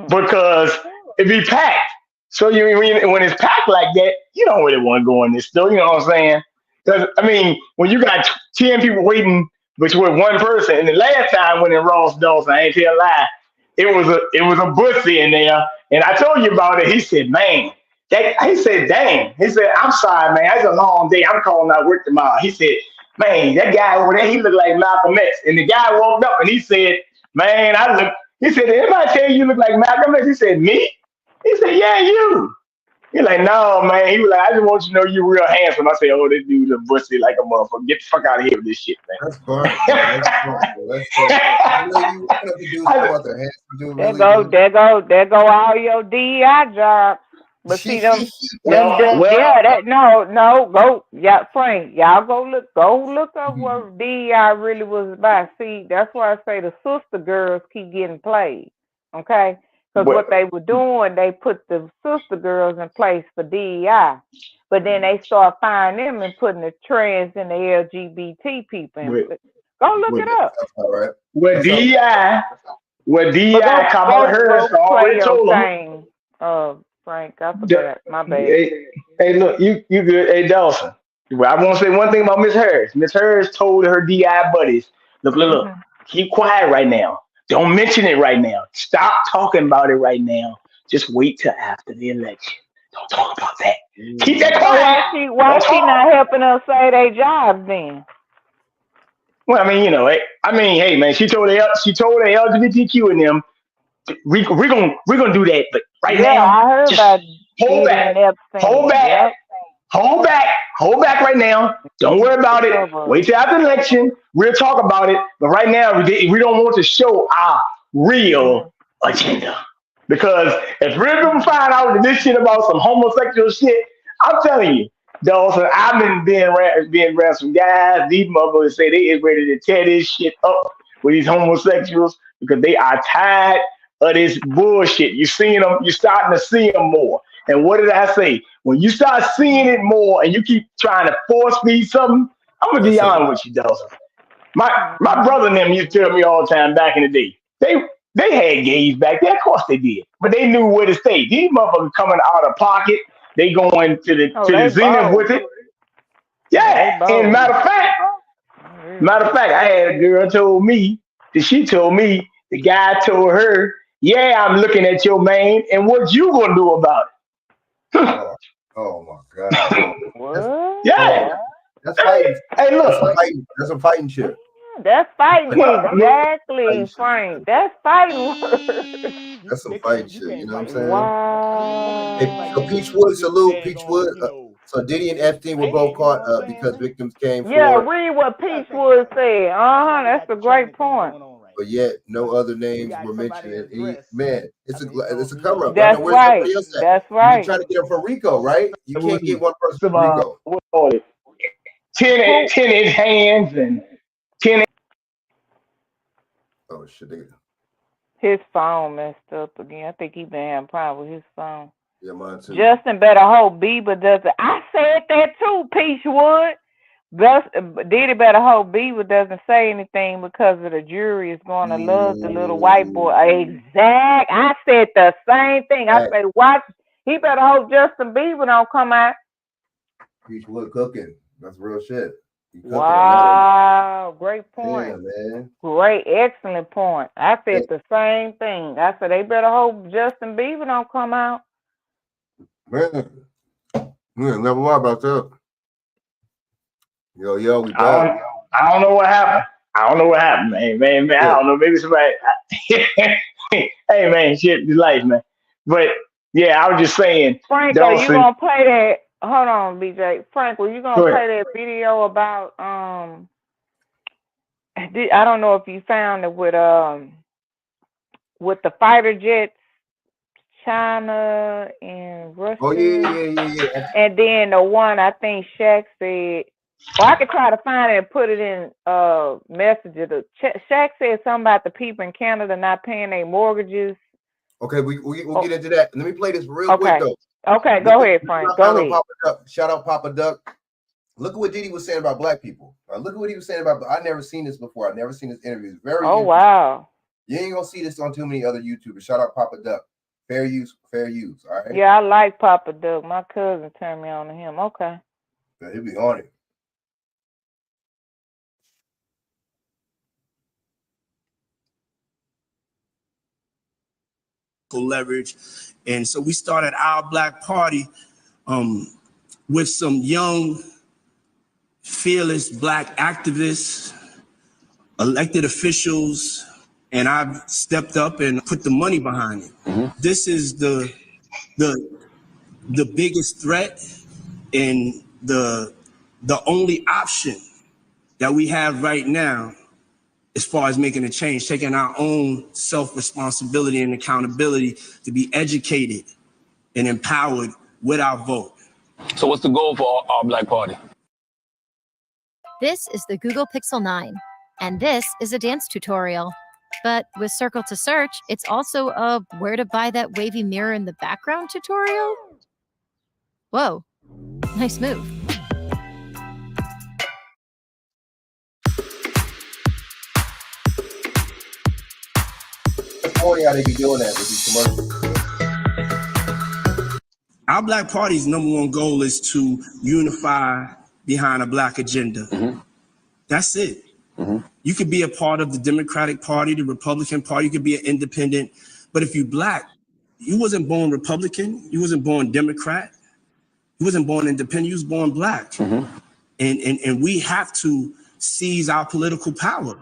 because it be packed. So when it's packed like that, you don't really want to go in this store. You know what I'm saying? Because I mean, when you got 10 people waiting between one person, and the last time I went in Ross Dawson, I ain't tell a lie, it was a bussy in there, and I told you about it. He said, "Man," he said, "Dang," he said, "I'm sorry, man. It's a long day. I'm calling out work tomorrow." He said, "Man, that guy over there, he looked like Malcolm X." And the guy walked up and he said, "Man, he said, did anybody tell you look like Malcolm X?" He said, "Me?" He said, "Yeah, you." He's like, "No, man." He was like, "I just want you to know you're real handsome." I said, "Oh, this dude's a bussy like a motherfucker. Get the fuck out of here with this shit, man." That's fun. There go all your DEI jobs. But see them, Frank, y'all go look up what DEI really was about. See, that's why I say the sister girls keep getting played, okay? Because what they were doing, they put the sister girls in place for DEI, but then they start finding them and putting the trans and the LGBT people in place. Go look it up. With DEI, Kamala Harris already told them. Frank, I forgot. My bad. Hey, look, you good. Hey, Dawson. Well, I want to say one thing about Miss Harris. Miss Harris told her DI buddies, look, keep quiet right now. Don't mention it right now. Stop talking about it right now. Just wait till after the election. Don't talk about that. Keep that quiet. Why she not helping us say their jobs then? Well, I mean, hey, man, she told the LGBTQ and them, we're gonna do that, but now, I heard about hold back right now. Don't worry about it. Wait till after the election. We'll talk about it. But right now, we don't want to show our real agenda because if we're gonna find out that this shit about some homosexual shit, I'm telling you, Dawson, I've been being around some guys. These motherfuckers say they is ready to tear this shit up with these homosexuals because they are tired of this bullshit. You're starting to see them more. And what did I say? When you start seeing it more and you keep trying to force feed something, I'm gonna be honest with you, Dawson. My brother and them used to tell me all the time back in the day. They had gays back there, of course they did, but they knew where to stay. These motherfuckers coming out of pocket, they going to the zenith with it. Yeah, and matter of fact, I had a girl told me that she told me the guy told her, "Yeah, I'm looking at your man, and what you gonna do about it?" Oh my God. Yeah. That's fighting. Hey, look. That's some fighting shit. That's fighting. Exactly, Fighting Frank. That's fighting. That's some fighting shit. You know what I'm saying? Wow. Hey, so Peachwood, salute Peachwood. So Diddy and Epstein were both caught because victims came Yeah, forward. read what Peachwood said. That's a great point. But yet no other names were mentioned. Man, it's a cover up. That's Where's right. everybody else at? That's You're right. trying to get them for RICO, right? You can't get one person for RICO. 10 in his hands and 10. Oh shit! His phone messed up again. I think he been having problems with his phone. Yeah, mine too. Justin better hope Bieber doesn't. I said that too, Peachwood. Diddy better hope Bieber doesn't say anything because of the jury is going to love the little white boy. Exact. I said the same thing. I said, watch. He better hope Justin Bieber don't come out. Peachwood cooking. That's real shit. Wow, great point. Yeah, man. Great, excellent point. I said the same thing. I said they better hope Justin Bieber don't come out. Man, never lie about that. Yo, we back. I don't know what happened. Man. I don't know. Maybe somebody. Hey, man, shit, this life, man. But yeah, I was just saying. Frank, are you gonna play that? Hold on, BJ. Frank, were you gonna play that video about I don't know if you found it with the fighter jets, China and Russia. Oh yeah. And then the one I think Shaq said. Well, I could try to find it and put it in messages. Shaq said something about the people in Canada not paying their mortgages. Okay, we'll get into that. Let me play this real quick though. Okay, go ahead, Frank. Go ahead. Shout out Papa Duck. Look at what Diddy was saying about black people. Look at what he was saying about. I never seen this before. I've never seen this interview. It's very. Oh wow. You ain't gonna see this on too many other YouTubers. Shout out Papa Duck. Fair use. All right. Yeah, I like Papa Duck. My cousin turned me on to him. Okay. Yeah, he'll be on it. Leverage, and so we started our Black Party with some young, fearless Black activists, elected officials, and I've stepped up and put the money behind it. This is the biggest threat and the only option that we have right now as far as making a change, taking our own self-responsibility and accountability to be educated and empowered with our vote. So what's the goal for our Black Party? This is the Google Pixel 9, and this is a dance tutorial. But with Circle to Search, it's also a where to buy that wavy mirror in the background tutorial. Whoa, nice move. How they be doing that with these commercials? Our Black Party's #1 goal is to unify behind a Black agenda. That's it. You could be a part of the Democratic Party, the Republican Party, you could be an independent, but if you're Black, you wasn't born Republican, you wasn't born Democrat, you wasn't born independent, you was born Black. And we have to seize our political power,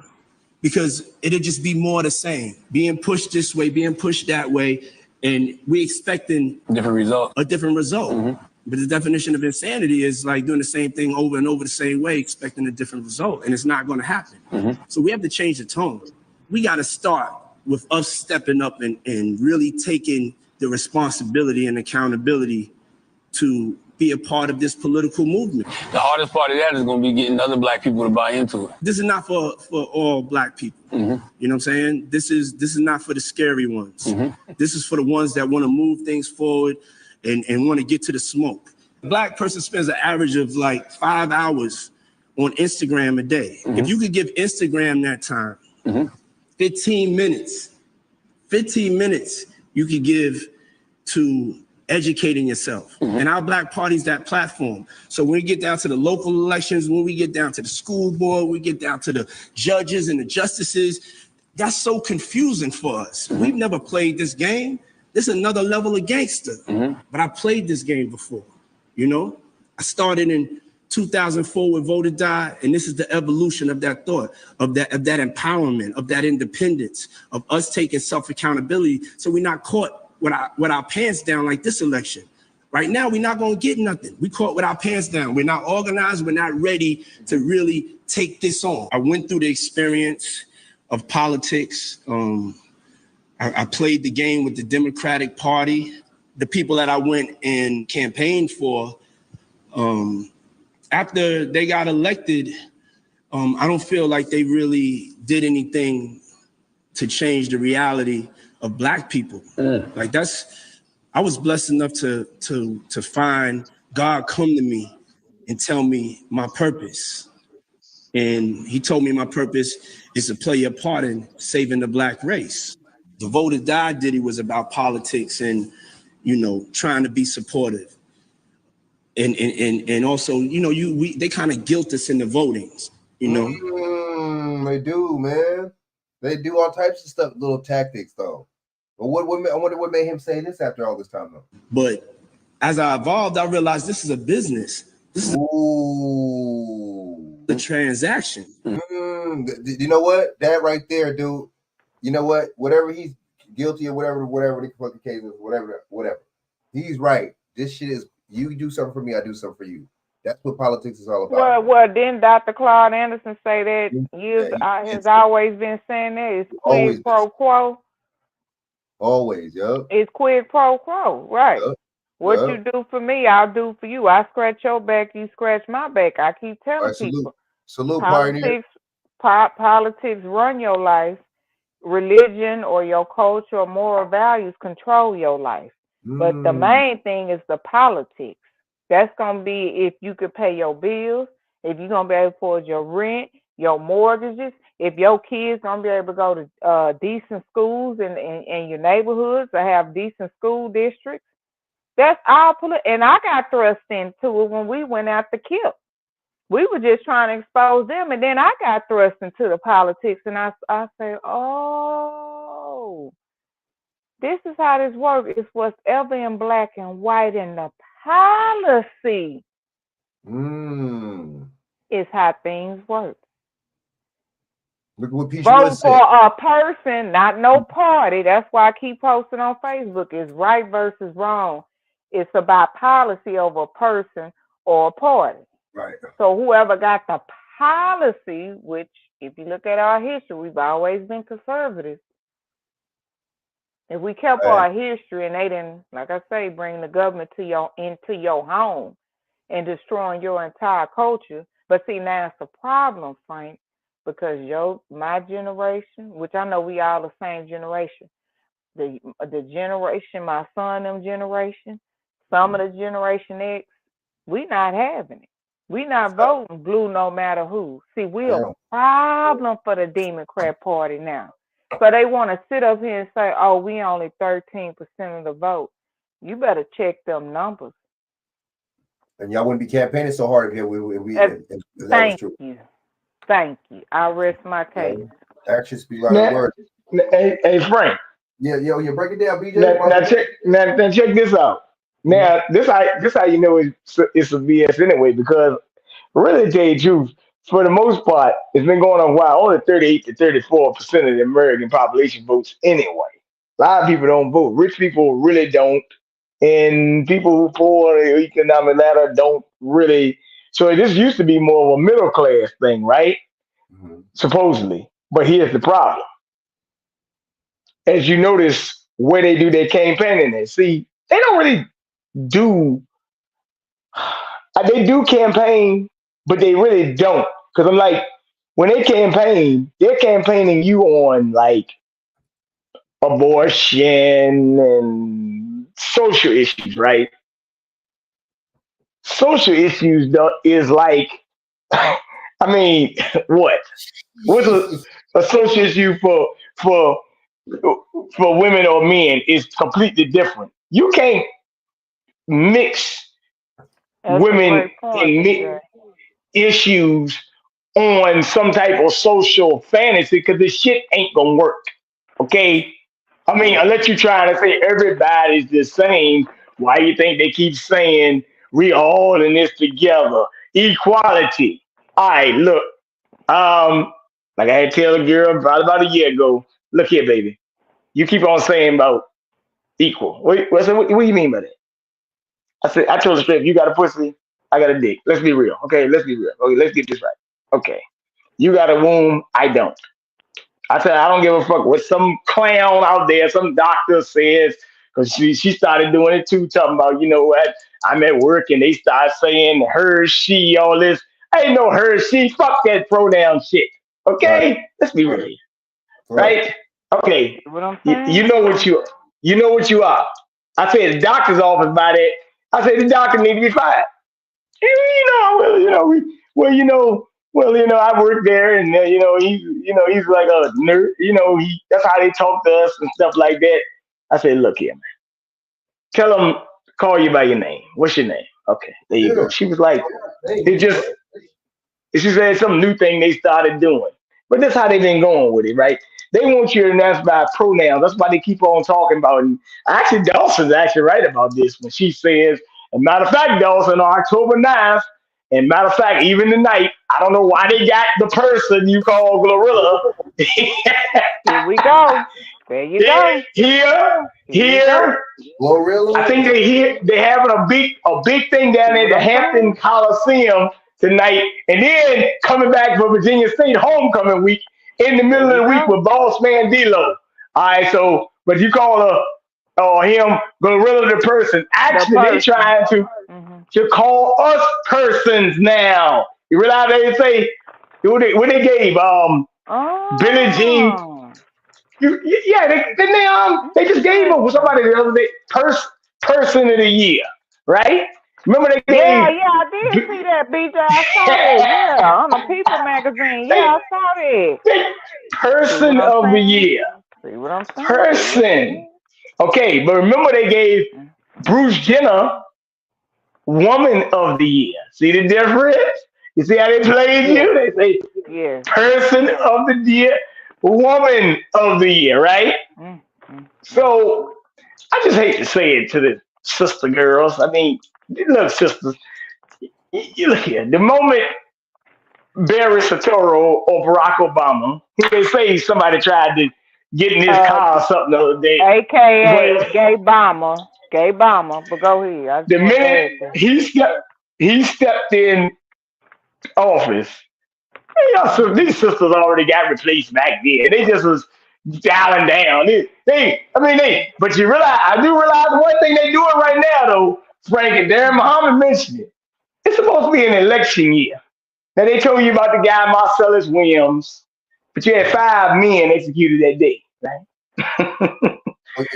because it'll just be more the same, being pushed this way, being pushed that way, and we expecting a different result. But the definition of insanity is like doing the same thing over and over the same way, expecting a different result, and it's not going to happen. So we have to change the tone. We got to start with us stepping up and really taking the responsibility and accountability to be a part of this political movement. The hardest part of that is going to be getting other Black people to buy into it. This is not for all Black people. You know what I'm saying? This is not for the scary ones. This is for the ones that want to move things forward and want to get to the smoke. A Black person spends an average of like 5 hours on Instagram a day. If you could give Instagram that time, 15 minutes you could give to educating yourself. And our Black Party's that platform. So when we get down to the local elections, when we get down to the school board, we get down to the judges and the justices, that's so confusing for us. We've never played this game. This is another level of gangster. But I played this game before, you know? I started in 2004 when voter died, and this is the evolution of that thought, of that empowerment, of that independence, of us taking self-accountability, so we're not caught with our pants down like this election. Right now, we're not gonna get nothing. We caught with our pants down. We're not organized. We're not ready to really take this on. I went through the experience of politics. I played the game with the Democratic Party. The people that I went and campaigned for, after they got elected, I don't feel like they really did anything to change the reality of Black people. Like I was blessed enough to find God come to me and tell me my purpose. And he told me my purpose is to play a part in saving the Black race. The Vote or Die Diddy was about politics and, trying to be supportive. And also, they kind of guilt us in the votings, They do, man. They do all types of stuff, little tactics, though. But I wonder what made him say this after all this time, though. But as I evolved, I realized this is a business. This is a transaction. You know what? That right there, dude. You know what? Whatever he's guilty of, whatever the fucking case is, whatever. He's right. This shit is, you do something for me, I do something for you. That's what politics is all about. Well, didn't Dr. Claude Anderson say that has always been saying that? It's quid pro quo. Always, yup. It's quid pro quo, right? What you do for me, I'll do for you. I scratch your back, you scratch my back. I keep telling people. Salute, pioneer. Politics run your life. Religion or your culture or moral values control your life. But the main thing is the politics. That's going to be if you could pay your bills, if you're going to be able to afford your rent, your mortgages, if your kids going to be able to go to decent schools in your neighborhoods or have decent school districts. That's all and I got thrust into it when we went out to kill. We were just trying to expose them, and then I got thrust into the politics, and I say, oh, this is how this works. It's whatever in black and white in the policy is how things work. Look what Vote for a person, not no party. That's why I keep posting on Facebook. It's right versus wrong. It's about policy over a person or a party. Right. So whoever got the policy, which if you look at our history, we've always been conservative. If we kept our history and they didn't, like I say, bring the government into your home and destroying your entire culture. But see, now it's a problem, Frank, because my generation, which I know we all the same generation, the generation, my son, them generation, some of the Generation X, we not having it. We not voting blue no matter who. See, we a problem for the Democrat Party now. So they want to sit up here and say, oh, we only 13% of the vote. You better check them numbers. And y'all wouldn't be campaigning so hard if that was true. Thank you. I rest my case. Actions speak louder than words. Hey, Frank. Yeah, break it down, BJ. Now check this out. Now, this how you know it's a BS anyway, because really to tell you the truth, for the most part, it's been going on a while. Only 38 to 34% of the American population votes anyway. A lot of people don't vote. Rich people really don't. And people who poor on the economic ladder don't really. So this used to be more of a middle class thing, right? Supposedly. But here's the problem. As you notice where they do their campaigning at. See, they don't really they do campaign, but they really don't. Because I'm like, when they campaign, they're campaigning you on like abortion and social issues, right? Social issues is like, I mean, what? What's a social issue for women or men is completely different. You can't mix women and issues on some type of social fantasy because this shit ain't gonna work. Okay? I mean, unless you're trying to say everybody's the same, why you think they keep saying we all in this together? equality. All right, look. Like I had to tell a girl about a year ago. Look here, baby. You keep on saying about equal. What do you mean by that? I told her straight, you got a pussy, I got a dick. Let's be real. Okay, let's be real. Okay, let's get this right. Okay. You got a womb, I don't. I said, I don't give a fuck what some clown out there, some doctor says, because she started doing it too, talking about, you know what, I'm at work and they start saying her, she, all this. I ain't no her, she, fuck that pronoun shit. Okay? Right. Let's be real. Right? Okay. You know what you are. I said the doctor's office by that. I said the doctor need to be fired. I work there, and he's like a nerd. That's how they talk to us and stuff like that. I said, look here, man. Tell them call you by your name. What's your name? Okay, there you go. She was like, she said some new thing they started doing, but that's how they've been going with it, right? They want you to announce by pronouns. That's why they keep on talking about it. And actually, Dawson's actually right about this when she says, and matter of fact, Dawson, on October 9th, and matter of fact, even tonight, I don't know why they got the person you call Glorilla. Here we go. There you go. Here. Glorilla. I think they're having a big thing down at the Hampton Coliseum tonight, and then coming back for Virginia State homecoming week in the middle of the week with Boss Man D-Lo. All right, so but you call him Glorilla the person. Actually, they trying to call us persons now. You realize they say what they gave Billie Jean. They just gave him somebody the other day person of the year, right? Remember they gave I did see that, BJ. I saw that. Yeah, on the People magazine. Yeah, I saw that. Person of the year. See what I'm saying? Person. Okay, but remember they gave Bruce Jenner Woman of the Year. See the difference? You see how they played you? They say Person of the Year, Woman of the Year, right? So I just hate to say it to the sister girls. I mean, look, sisters, you look here. The moment Barry Soetoro or Barack Obama, who they say somebody tried to get in his car or something the other day. AKA Gay Bomber. Gay Bomber, but go ahead. The minute he stepped in office, so these sisters already got replaced back then. They just was dialing down. But you realize, I do realize one thing they doing right now though, Frank and Darren Muhammad mentioned it. It's supposed to be an election year. Now they told you about the guy Marcellus Williams, but you had 5 men executed that day, right?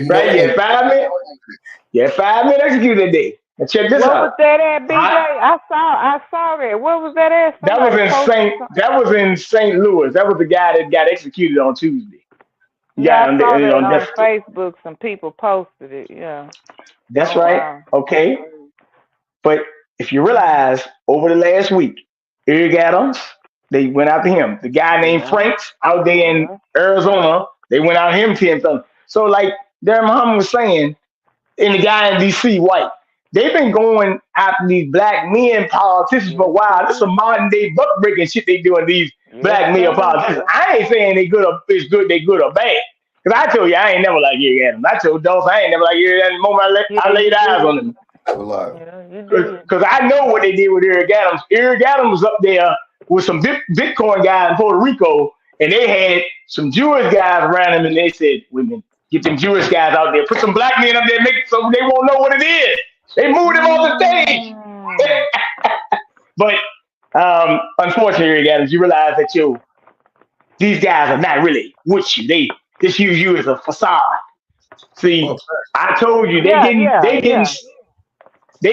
Right? You had 5 men. You had 5 men executed that day. Now check this out. What was that at, BJ? I saw that. What was that at? That was in St. Louis. That was the guy that got executed on Tuesday. I saw that on Facebook. Some people posted it. Yeah. That's right. Wow. Okay. But if you realize, over the last week, Eric Adams, they went after him. The guy named Franks out there in Arizona, they went after him 10 something. So like Darren Muhammad was saying, and the guy in DC, white, they've been going after these black men politicians for a while. This is some modern day buck breaking shit they doing these black male politicians. I ain't saying they good or it's good, they good or bad. Because I told you I ain't never like Eric Adams. I told Dawson I ain't never like Eric Adams the moment I laid eyes on him. Because I know what they did with Eric Adams. Eric Adams was up there with some Bitcoin guys in Puerto Rico, and they had some Jewish guys around him, and they said, women, get them Jewish guys out there. Put some black men up there, make it so they won't know what it is. They moved him off the stage. But unfortunately, Eric Adams, you realize that these guys are not really with you. They just use you as a facade. See, I told you they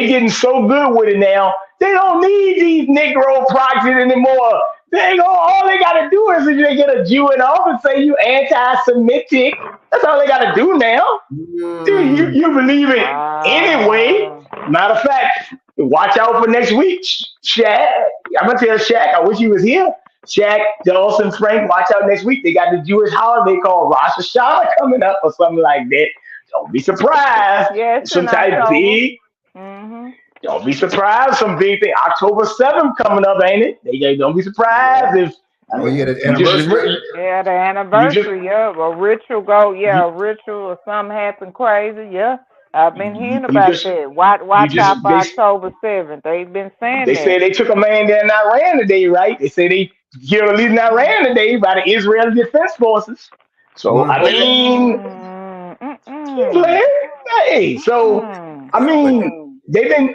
getting so good with it now. They don't need these Negro proxies anymore. All they gotta do is if they get a Jew in office, say you anti-Semitic. That's all they gotta do now. Dude, you believe it anyway. Matter of fact, watch out for next week. Shaq, I'm gonna tell Shaq, I wish he was here. Shaq, Dawson, Frank, watch out next week. They got the Jewish holiday called Rosh Hashanah coming up or something like that. Don't be surprised. Yes, some type big. Don't be surprised. Some big thing. October 7th coming up, ain't it? They don't be surprised if. Oh yeah, the You just, anniversary. Yeah, the you just, anniversary, yeah. A ritual a ritual or something happened crazy, yeah. I've been hearing you about just, that. you Watch out just, for October 7th. They've been saying they that. say they took a man there in Iran today, right? They say they killed a leader in Iran today by the Israeli Defense Forces. So I mean, hey, so I mean, they've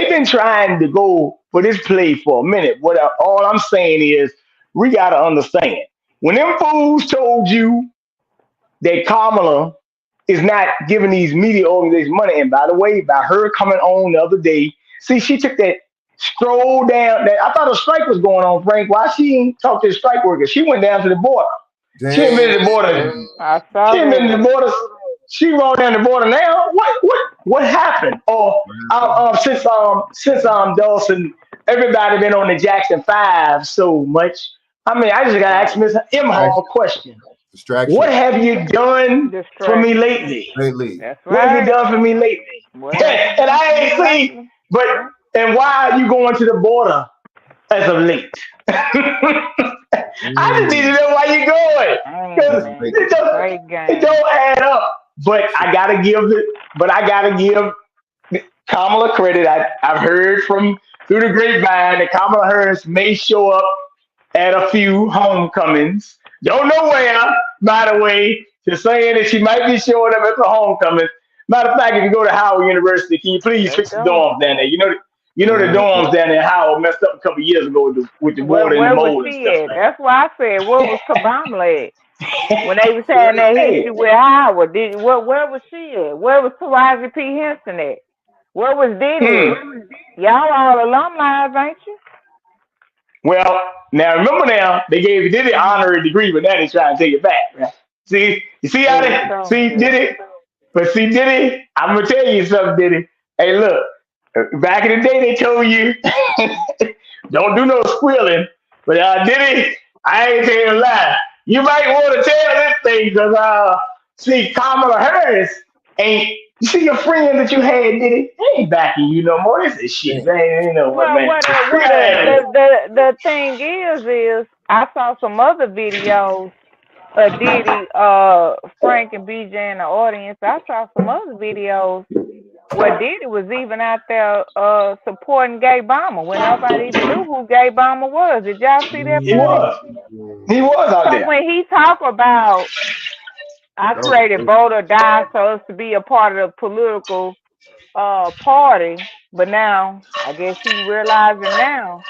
been trying to go for this play for a minute. All I'm saying is we gotta understand when them fools told you that Kamala is not giving these media organizations money. And by the way, by her coming on the other day, see, she took that stroll down. That I thought a strike was going on, Frank. Why she ain't talk to the strike workers? She went down to the border. She ain't been to the border. I saw She ain't been to the that. border. She rolled down the border now. What happened? Or since Dawson, everybody been on the Jackson 5 so much. I mean, I just gotta ask Miss Imhall a question. Distraction. What have you done for me lately? That's What have you right. done for me lately? What have you And done I for ain't me seen, lately? but and why are you going to the border as of late? I just need to know why you're going. Because it don't add up. But I gotta give Kamala credit. I've heard through the grapevine that Kamala Harris may show up at a few homecomings. Don't know where, by the way. Just saying that she might be showing up at the homecoming. Matter of fact, if you go to Howard University, can you please fix the dorms down there? You know the dorms down there in Howard messed up a couple of years ago with the water and the Where was mold and she stuff. at? That's why I said, where was Kabamla at? When they was having that issue with Howard, where was she at? Where was Taraji P. Henson at? Where was Diddy at? Y'all all alumni, ain't you? Well, now remember they gave Diddy an honorary degree, but now they trying to take it back. Right? You see how Diddy? But see, Diddy, I'm gonna tell you something, Diddy. Hey, look, back in the day they told you don't do no squealing, but Diddy, I ain't telling you a lie. You might want to tell this thing because see, Kamala Harris ain't. You see your friend that you had, Diddy? They ain't backing you no more. This is shit, man. You know what, man? The thing is I saw some other videos of Diddy, Frank and BJ in the audience. I saw some other videos where Diddy was even out there supporting Gay Bomber when nobody even knew who Gay Bomber was. Did y'all see that footage? He was out there. So when he talk about I created vote or die so as to be a part of the political party, but now I guess he realizing now.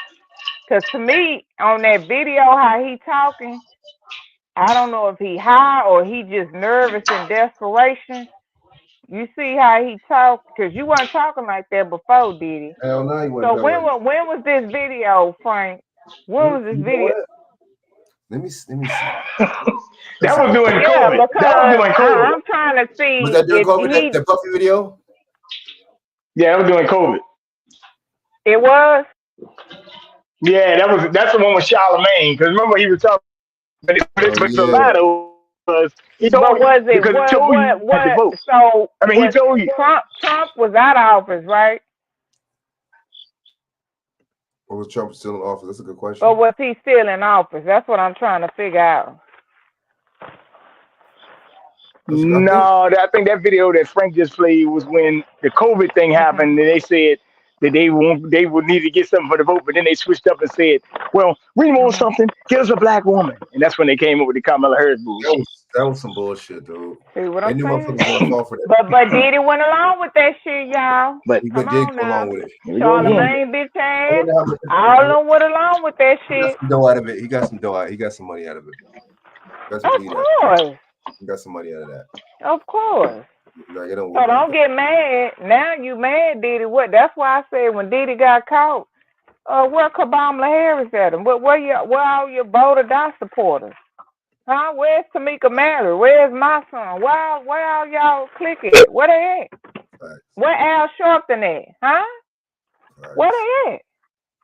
Because to me, on that video, how he talking, I don't know if he high or he just nervous in desperation. You see how he talk? Because you weren't talking like that before, did he? Hell no, you So when was this video, Frank? When was this video? Let me see. That was doing COVID. Because That was doing COVID. I'm trying to see. Was that during COVID? That Puffy video? Yeah, that was doing COVID. It was? Yeah, that's the one with Charlamagne. Because remember he was talking, but the matter was he told was it because he told you had to vote. So I mean, he told you Trump was out of office, right? Or was Trump still in office? That's a good question. Or was he still in office? That's what I'm trying to figure out. No, I think that video that Frank just played was when the COVID thing happened, and they said that they would need to get something for the vote, but then they switched up and said, "Well, we want something. Give us a black woman," and that's when they came up with the Kamala Harris bullshit. That was some bullshit, dude. See what I'm saying? Gonna fall for that. But Diddy went along with that shit, y'all. But he did go along with it. Charlamagne bitch ass. All of them went along with that shit. He got some dough out of it. He got some dough out. He got some money out of it. Of course. He got some money out of that. Of course. Like, so don't get mad. Now you mad, Diddy. What? That's why I said when Diddy got caught, where Kamala Harris at him? Where all your vote or die supporters? Huh? Where's Tamika Mallory? Where's my son? Where all y'all clicking? Where they at? Right. Where Al Sharpton at? Huh? Right. Where they at?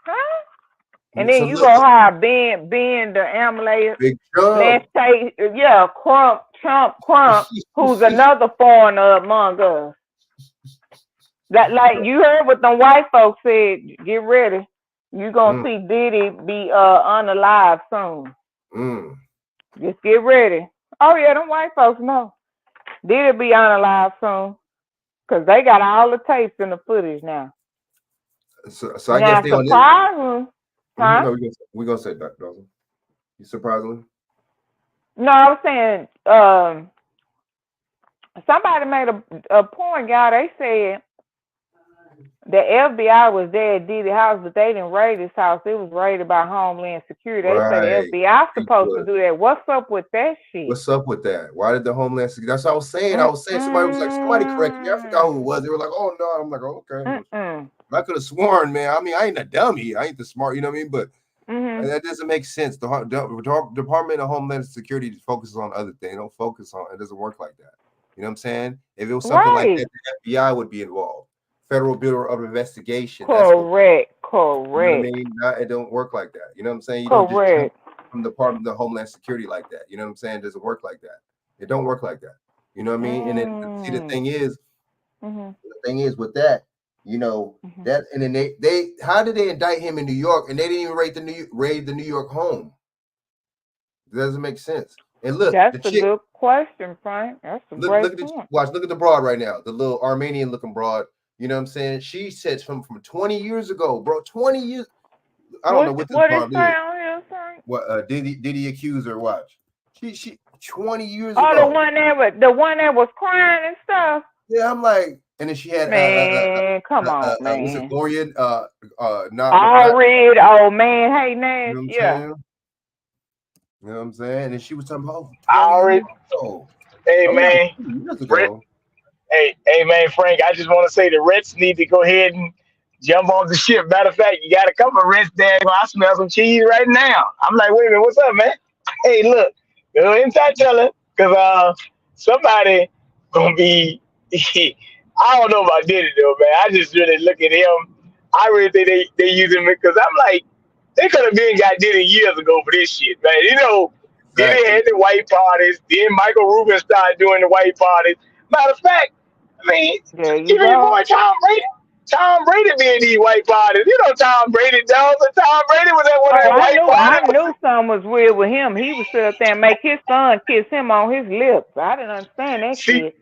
Huh? And then you go hire Ben the Amelie. Big Trump. Let's say, Trump, who's another foreigner among us. That like you heard what the white folks said. Get ready. You gonna see Diddy be unalive soon. Just get ready. Oh yeah, them white folks know. Diddy be unalive soon. Cause they got all the tapes and the footage now. So I guess they on this. Surprisingly, huh? No, we're gonna say that, Dawson. You surprisingly? No, I was saying somebody made a point, y'all. They said the FBI was there at Diddy's house, but they didn't raid his house. It was raided by Homeland Security. They said the FBI supposed to do that. What's up with that shit? What's up with that? Why did the Homeland Security? That's what I was saying. Somebody was like, somebody correct me. I forgot who it was. They were like, oh no. I'm like, oh, okay. I could have sworn, man. I mean, I ain't a dummy. I ain't the smart, you know what I mean? But that doesn't make sense. The Department of Homeland Security focuses on other things. They don't focus on it. Doesn't work like that. You know what I'm saying? If it was something like that, the FBI would be involved. Federal Bureau of Investigation. Correct. You know what I mean? It don't work like that. You know what I'm saying? You don't just jump from the Department of Homeland Security like that. You know what I'm saying? It doesn't work like that. It don't work like that. You know what I mean? And then see, the thing is with that, you know, that, and then they how did they indict him in New York and they didn't even raid the New York home? It doesn't make sense. And look, that's a good question, Frank. That's a great point. Look at the broad right now, the little Armenian looking broad. You know what I'm saying? She said from 20 years ago, bro. 20 years. I don't know what this problem is. What Diddy accused her? Watch. She 20 years ago. Oh, the one that was crying and stuff. Yeah, I'm like, and then she had come on, man. Was it Gloria? All red old man. Hey, Nance. You know yeah. You know what I'm saying? And she was talking about Hey man. Hey man, Frank, I just want to say the Reds need to go ahead and jump off the ship. Matter of fact, you got a couple of Reds there. I smell some cheese right now. I'm like, wait a minute, what's up, man? Hey, look, inside telling, because somebody gonna be I don't know about Diddy though, man. I just really look at him. I really think they use him because I'm like, they could have been got Diddy years ago for this shit, man. You know, Diddy had the white parties, then Michael Rubin started doing the white parties. Matter of fact, I mean, even your boy Tom Brady being these white parties. You know Tom Brady, Dawson. Tom Brady was at one of the white parties. I knew something was weird with him. He was sit up there and make his son kiss him on his lips. I didn't understand that shit.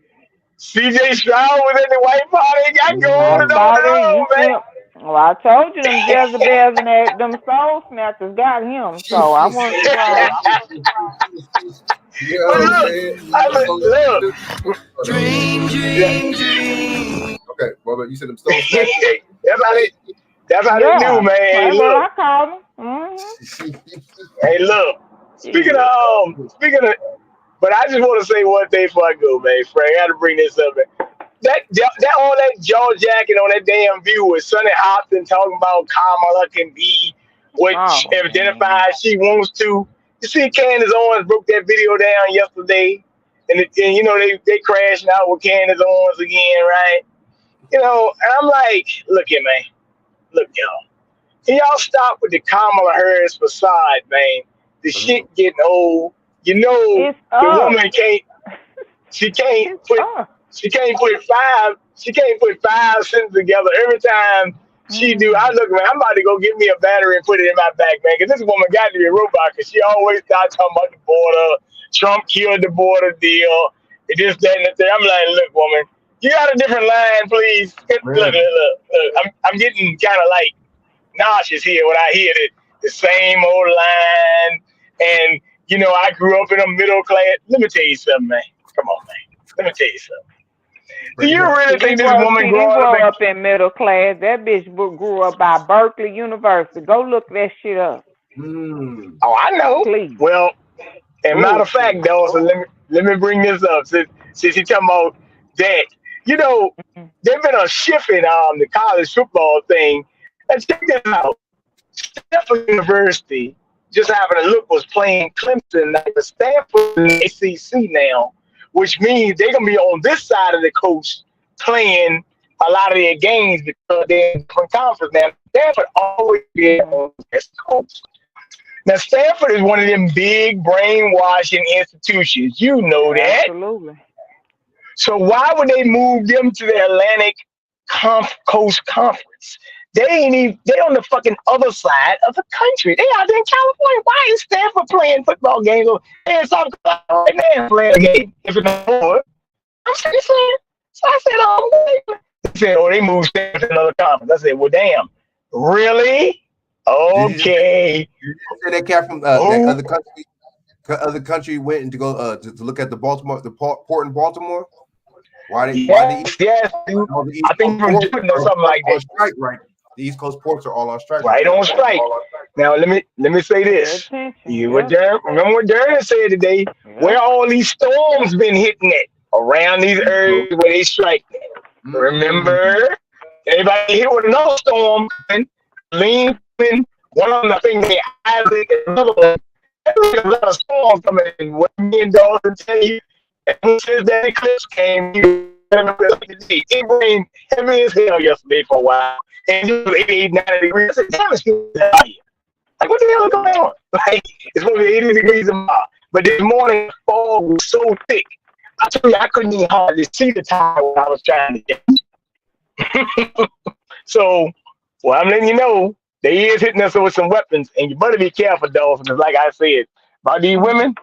CJ Stroud was at the white party. Got going and on, man. Well, I told you them Jezebels and them soul snatchers got him. So I want to Dream. Okay, well, you said them soul snatchers. That's how they do, man. Hey, look. I called them. Hey, look. Speaking of, but I just want to say one thing before I go, man. Frank, I got to bring this up, man. That all that jaw jacket on that damn view with Sonny Hopkins talking about Kamala can be what identifies she wants to. You see, Candace Owens broke that video down yesterday, and you know they crashing out with Candace Owens again, right? You know, and I'm like, look here, man, look y'all, can y'all stop with the Kamala Harris facade, man? The shit getting old. You know, the woman can't. She can't put five sentences together every time she do. I look, man, I'm about to go get me a battery and put it in my back, man, because this woman got to be a robot, because she always starts talking about the border. Trump killed the border deal. And this, that, and the thing. I'm like, look, woman, you got a different line, please. Look. I'm getting kind of like nauseous here when I hear the same old line. And, you know, I grew up in a middle class. Let me tell you something, man. Come on, man. Let me tell you something. Do you really think this woman grew up in middle class? That bitch grew up by Berkeley University. Go look that shit up. Oh, I know. Please. Well, and matter of fact, Dawson, let me bring this up. Since you talking about that, you know, there's been a shift in the college football thing. And check this out. Stanford University, just having a look, was playing Clemson. Stanford in the ACC now, which means they're going to be on this side of the coast playing a lot of their games because they're in different conference now. Stanford always been on the West Coast. Now, Stanford is one of them big brainwashing institutions. You know that. Absolutely. So why would they move them to the Atlantic Coast Conference. They ain't even, they on the fucking other side of the country. They out there in California. Why is Stanford playing football games? And South Carolina right now playing a game. If it's not, I'm saying. So I said, oh, they said, oh, they moved Stanford to another conference. I said, well, damn, really? Okay. You say that cat from that other country went and to go to look at the port in Baltimore. Why they yes. I think from Jordan or something like that. Strike, right? The East Coast ports are all on strike. Right on strike. Now let me say this. Remember what Darren said today? Where all these storms been hitting it around these areas where they strike. Remember, everybody hit with another storm. Lean, one of them, I think they Isaac, another one. There's a lot of storms coming in. What me and Dawson tell you, ever since that eclipse came, it rained heavy as hell yesterday for a while. And it was 88, 90 degrees. I said, damn, it's out here. Like, what the hell is going on? Like, it's supposed to be 80 degrees a mile. But this morning, the fog was so thick. I told you, I couldn't even hardly see the time when I was trying to get. So, well, I'm letting you know, they is hitting us with some weapons, and you better be careful, Dawson, because like I said, about these women,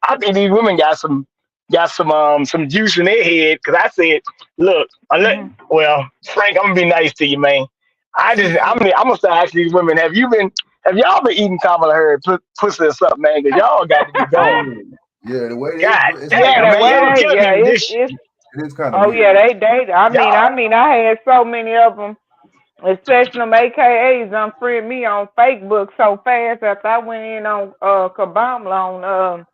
I think these women got some juice in their head, because I said, look, well, Frank, I'm gonna be nice to you, man. I'm gonna start asking these women, have y'all been eating Kamala Harris pussy or something, man? Because y'all got to be going. Yeah, the way it is kind of weird. They I mean I had so many of them, especially them AKAs unfriend me on Facebook so fast after I went in on Kabbalah on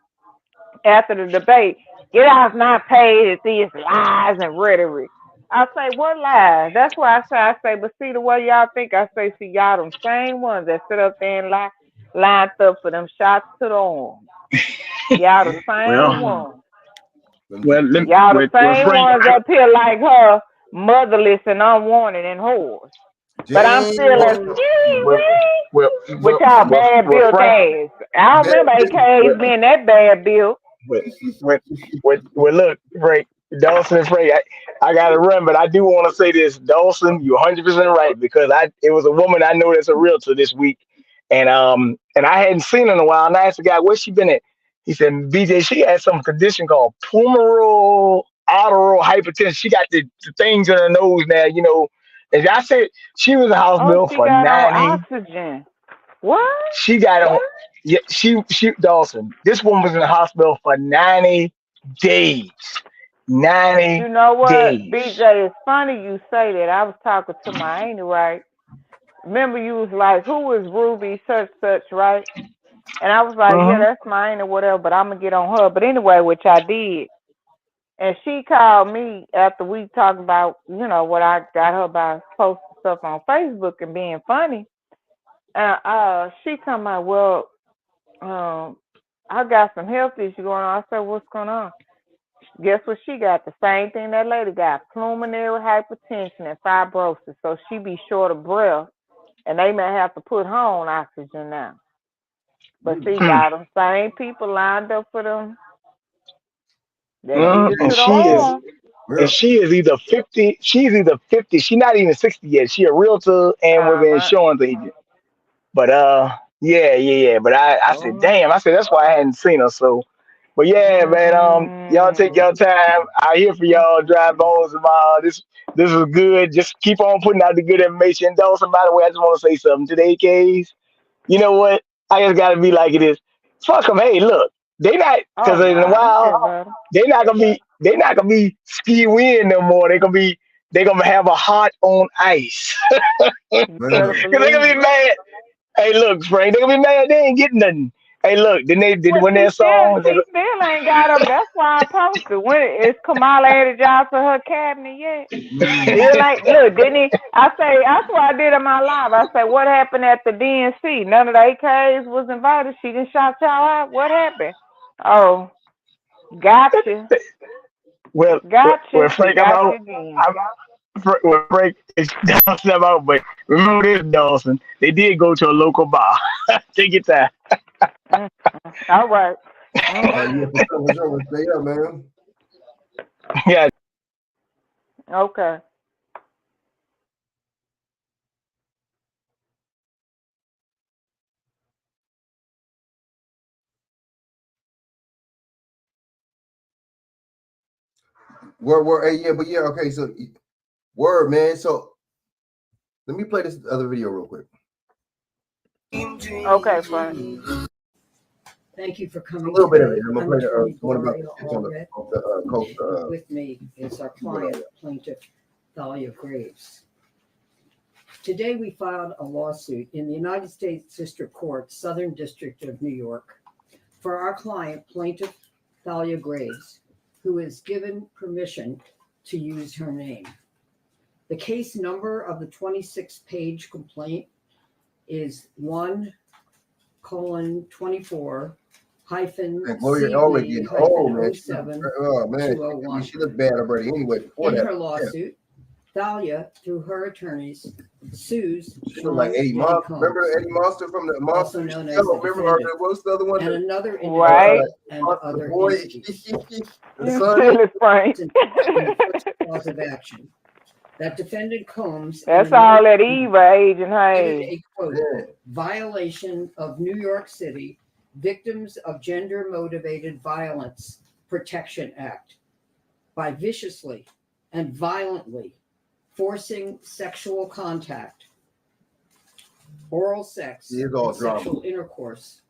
after the debate. Get off my page, these lies and rhetoric. I say, what lies? That's why I say, but see the way y'all think, I say, see y'all them same ones that sit up there and lined up for them shots to the arm. Y'all the same ones. Y'all the same ones up here like her, motherless and unwanted and whores. But I'm still with y'all bad built ass. I don't remember AKs being that bad built. Well, look, Frank, Dawson and Frank, I gotta run, but I do want to say this, Dawson, you're 100% right, because it was a woman I know that's a realtor this week, and I hadn't seen her in a while, and I asked the guy, where's she been at? He said, BJ, she had some condition called pulmonary arterial hypertension. She got the things in her nose now, you know. And I said she was in the hospital for 90. Oxygen. What? She got on. Yeah, she Dawson. This woman was in the hospital for 90 days. 90. You know what, days. BJ? It's funny you say that. I was talking to my auntie, right? Remember, you was like, "Who is Ruby such, right?" And I was like, "Yeah, that's my auntie or whatever." But I'm gonna get on her. But anyway, which I did. And she called me after we talked about, you know, what I got her about posting stuff on Facebook and being funny. And she come out, well, I got some health issues going on. I said, what's going on? Guess what she got? The same thing that lady got, pulmonary hypertension and fibrosis. So she be short of breath, and they may have to put her on oxygen now. But see, got them same people lined up for them. And she is either 50. She's either 50. She's not even 60 yet. She a realtor and was an insurance agent. But yeah. But I said, damn. I said that's why I hadn't seen her. So, but yeah, man. Y'all take your time. I here for y'all. Dry bones tomorrow. This is good. Just keep on putting out the good information. Dawson, by the way, I just want to say something to the AKs. You know what? I just gotta be like it is. Fuck them. Hey, look. They not, because in a while they're not gonna be ski win no more. They're gonna have a heart on ice. Because they're gonna be mad. Hey, look, Frank, they're gonna be mad. They ain't getting nothing. Hey, look, then they did win their song. She still ain't got them. That's why I posted. When is Kamala added y'all to her cabinet yet? Still ain't. Look, didn't he? I say that's what I did in my live. I say, what happened at the DNC? None of the AKs was invited. She didn't shout y'all out. What happened? Oh, gotcha. Well, Frank, Frank is Dawson out, but remember this, Dawson. They did go to a local bar. Take your time. All right. Yeah, for sure. Stay up, man. Yeah. Okay. Word, hey, yeah, but yeah, okay, so word, man. So let me play this other video real quick. Okay, fine. Thank you for A coming little bit of today. it. I'm gonna I'm play the Attorney one about Gloria the Allred. on the coast. With me is our client, plaintiff Thalia Graves. Today we filed a lawsuit in the United States District Court, Southern District of New York, for our client, plaintiff Thalia Graves, who is given permission to use her name. The case number of the 26-page complaint is 1:24-CV-07-201. Oh man, she looked bad already. Anyway, before In that, her lawsuit, Thalia, through her attorneys, sues she looked like Eddie Monster. Monster. Remember Eddie Monster from the Monster? Also known as Show? the Remember defendant, what's the other one? and another individual Right. and other boy. entities. The You son. silly Frank. In the first cause of action, that defendant Combs That's and all another that evil, Agent committed Hayes. a quote violation of New York City Victims of Gender Motivated Violence Protection Act by viciously and violently forcing sexual contact, oral sex, It is all and drama. sexual intercourse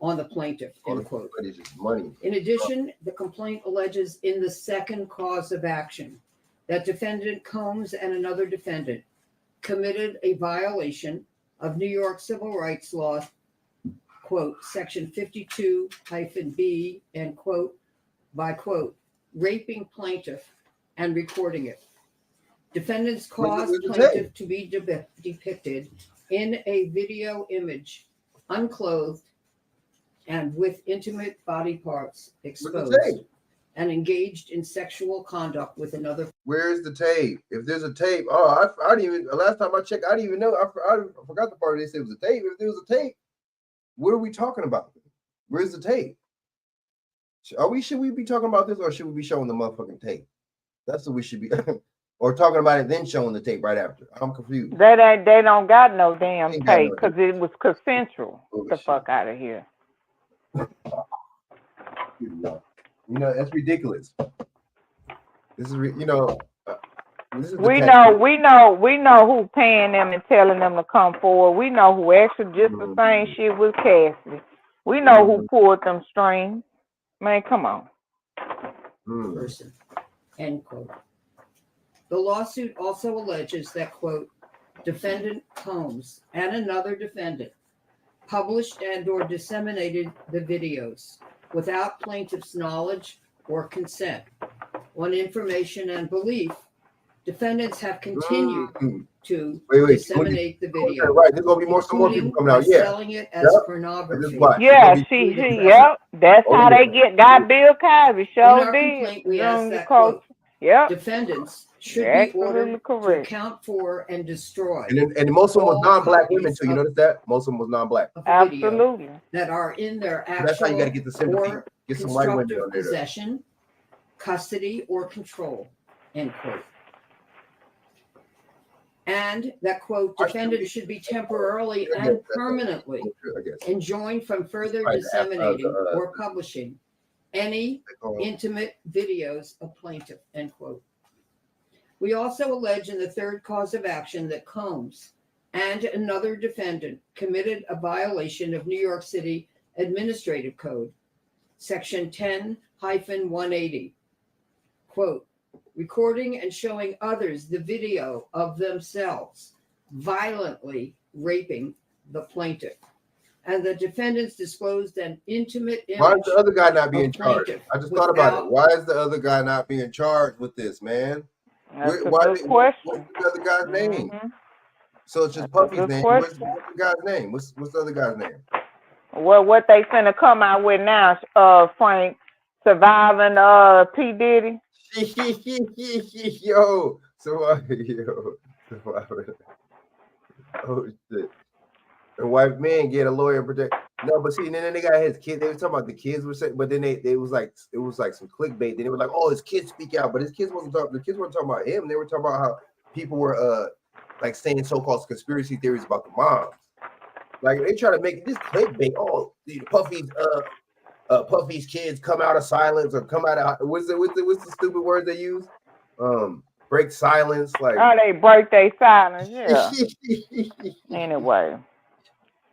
on the plaintiff, end quote. But it's just money. In addition, the complaint alleges in the second cause of action that defendant Combs and another defendant committed a violation of New York civil rights law, quote, section 52-B, end quote, by quote, raping plaintiff and recording it. Defendants caused plaintiff to be depicted in a video image, unclothed and with intimate body parts exposed, and engaged in sexual conduct with another. Where's the tape? If there's a tape, I didn't even. Last time I checked, I didn't even know. I forgot the part they said it was a tape. If there was a tape, what are we talking about? Where's the tape? Should we be talking about this, or should we be showing the motherfucking tape? That's what we should be, or talking about it then showing the tape right after. I'm confused. They don't got no damn tape because it was consensual. Get the fuck out of here. You know, that's ridiculous. This is, this is we know who paying them and telling them to come forward. We know who actually just the same shit with Cassidy. We know who pulled them strings. Man, come on. Person, end quote. The lawsuit also alleges that, quote, defendant Combs and another defendant published and or disseminated the videos without plaintiff's knowledge or consent. On information and belief, defendants have continued to disseminate the video. Right, there's gonna be some more people coming out. Yeah, selling it as pornography. Yeah, yep. That's how they got Bill Cosby. Sure did. We ask that, quote, yep. Defendants should be ordered to account for and destroy. And most of them was non-black women too. You notice that? Most of them was non-black. Absolutely. That are in their actual That's how you got to get the sympathy. or Get some white women constructive on there. possession, custody, or control, end quote. And that, quote, defendant should be temporarily and permanently enjoined from further disseminating or publishing any intimate videos of plaintiff, end quote. We also allege in the third cause of action that Combs and another defendant committed a violation of New York City Administrative Code, section 10-180, quote, recording and showing others the video of themselves violently raping the plaintiff. And the defendants disclosed an intimate image. Why is the other guy not being charged? I just thought about it. Why is the other guy not being charged with this, man? That's What's a good question. the other guy's name? So it's just Puffy's name. What's the guy's name? What's the other guy's name? Well, what they finna come out with now, Frank, surviving P. Diddy. Yo, oh shit. The white man get a lawyer and protect. No, but see, and then they got his kids. They were talking about the kids were saying, but then it was like some clickbait. Then they were like, oh, his kids speak out, but his kids wasn't talking. The kids weren't talking about him. They were talking about how people were like saying so-called conspiracy theories about the moms. Like they try to make this clickbait. Oh, Puffy's Puffy's kids come out of silence or come out of what's the stupid word they use? Break silence, like they break their silence, yeah. Anyway.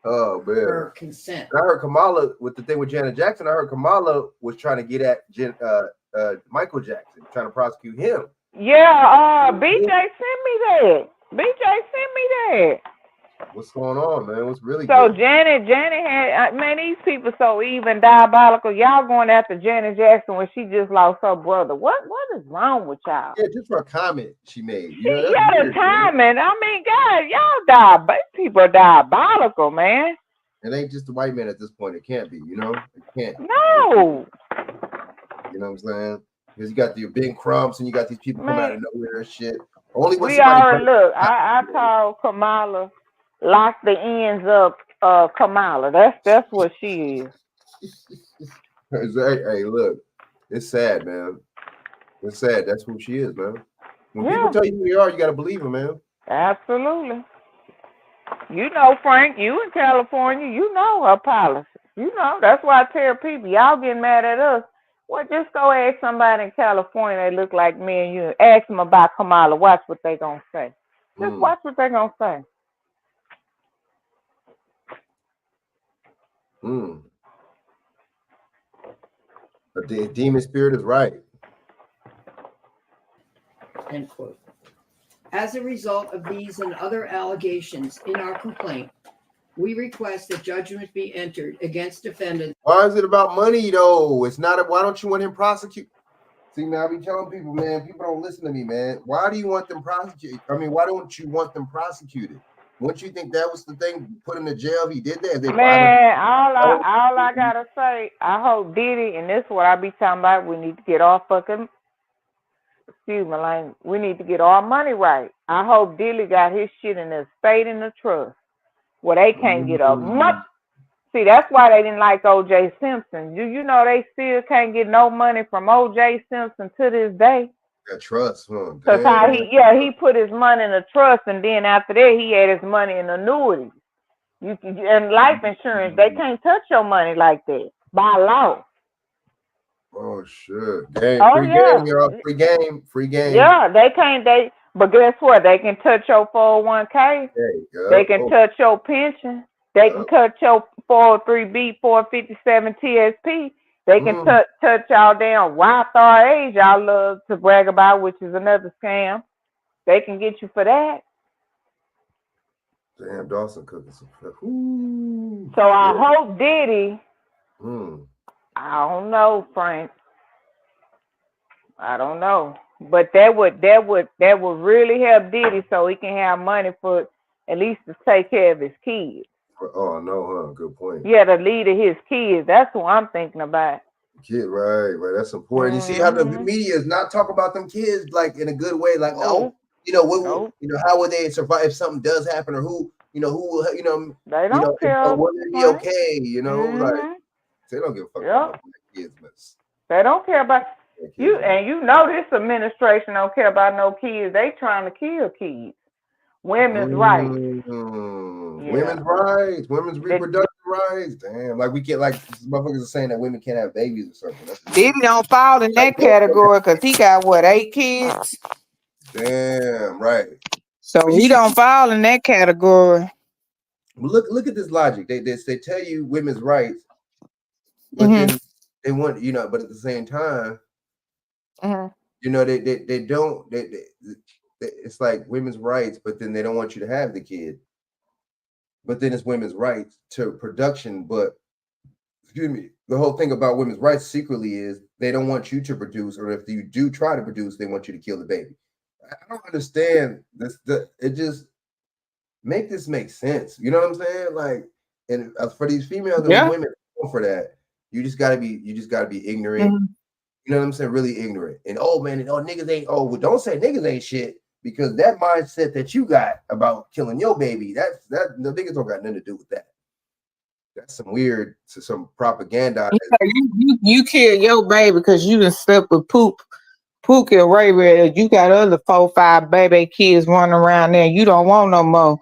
Oh man. For consent. And I heard Kamala with the thing with Janet Jackson. I heard Kamala was trying to get at Michael Jackson, trying to prosecute him. Yeah, BJ sent me that. BJ sent me that. What's going on, man? What's really so good? Janet had, man, these people so even diabolical. Y'all going after Janet Jackson when she just lost her brother. What is wrong with y'all? Yeah, just for a comment she made. The timing. I mean, God, y'all people are diabolical, man. It ain't just the white man at this point. It can't be, It can't. No. You know what I'm saying? Because you got your big crumbs and you got these people coming out of nowhere and shit. Only when we already look. I call Kamala lock the ends up. Kamala. That's what she is. Hey, look, it's sad, man. It's sad. That's who she is, man. When people tell you who they are, you gotta believe them, man. Absolutely. You know, Frank, you in California, you know her policy. You know, that's why I tell people, y'all getting mad at us. Well, just go ask somebody in California that look like me and you. Ask them about Kamala. Watch what they gonna say. Just watch what they gonna say. But the demon spirit is right. End quote. As a result of these and other allegations in our complaint, we request that judgment be entered against defendants. Why is it about money, though? It's not. Why don't you want him prosecuted? See, man, I be telling people, man, people don't listen to me, man. Why do you want them prosecuted? I mean, why don't you want them prosecuted? Wouldn't you think that was the thing? Put him in jail if he did that? Man, all I gotta say, I hope Diddy, and this is what I be talking about. We need to get our fucking. Excuse me, like we need to get our money right. I hope Diddy got his shit in the estate and the trust. Well, they can't get up much. See, that's why they didn't like O.J. Simpson. You know they still can't get no money from O.J. Simpson to this day. That trust, huh? Because how he put his money in a trust, and then after that he had his money in annuities. And life insurance, they can't touch your money like that by law. Oh shit! Free game, y'all. Free game. Yeah, they can't. But guess what? They can touch your 401k. They can touch your pension. They can touch your 403b, 457 TSP. They can touch y'all damn Roth IRAs y'all love to brag about, which is another scam. They can get you for that. Damn, Dawson cooking some stuff. So I hope Diddy. I don't know, Frank. I don't know, but that would really help Diddy so he can have money for at least to take care of his kids. Oh no, huh? Good point. Yeah, the lead of his kids. That's what I'm thinking about. Kid, right. That's important. You see how the media is not talking about them kids like in a good way, like how would they survive if something does happen, or who will, they don't care. Will it be okay? Like they don't give a fuck about kids, but they don't care about you. And this administration don't care about no kids. They trying to kill kids. Women's rights. Women's rights. Women's reproductive rights. Damn, like we can't, like motherfuckers are saying that women can't have babies or something. Diddy don't fall in that category because he got 8 kids. Damn, right. So he don't fall in that category. Look at this logic. They tell you women's rights, but then they want, but at the same time, they don't. It's like women's rights, but then they don't want you to have the kid. But then it's women's rights to production. But excuse me, the whole thing about women's rights secretly is they don't want you to produce, or if you do try to produce, they want you to kill the baby. I don't understand this. It just make this make sense. You know what I'm saying? Like, and for these females and women for that, you just gotta be ignorant. You know what I'm saying? Really ignorant. And niggas ain't. Oh, well, don't say niggas ain't shit. Because that mindset that you got about killing your baby, that the niggas don't got nothing to do with that. That's some propaganda. You kill your baby because you done slept with Pookie and Ray Ray. You got other 4, 5 baby kids running around there. You don't want no more.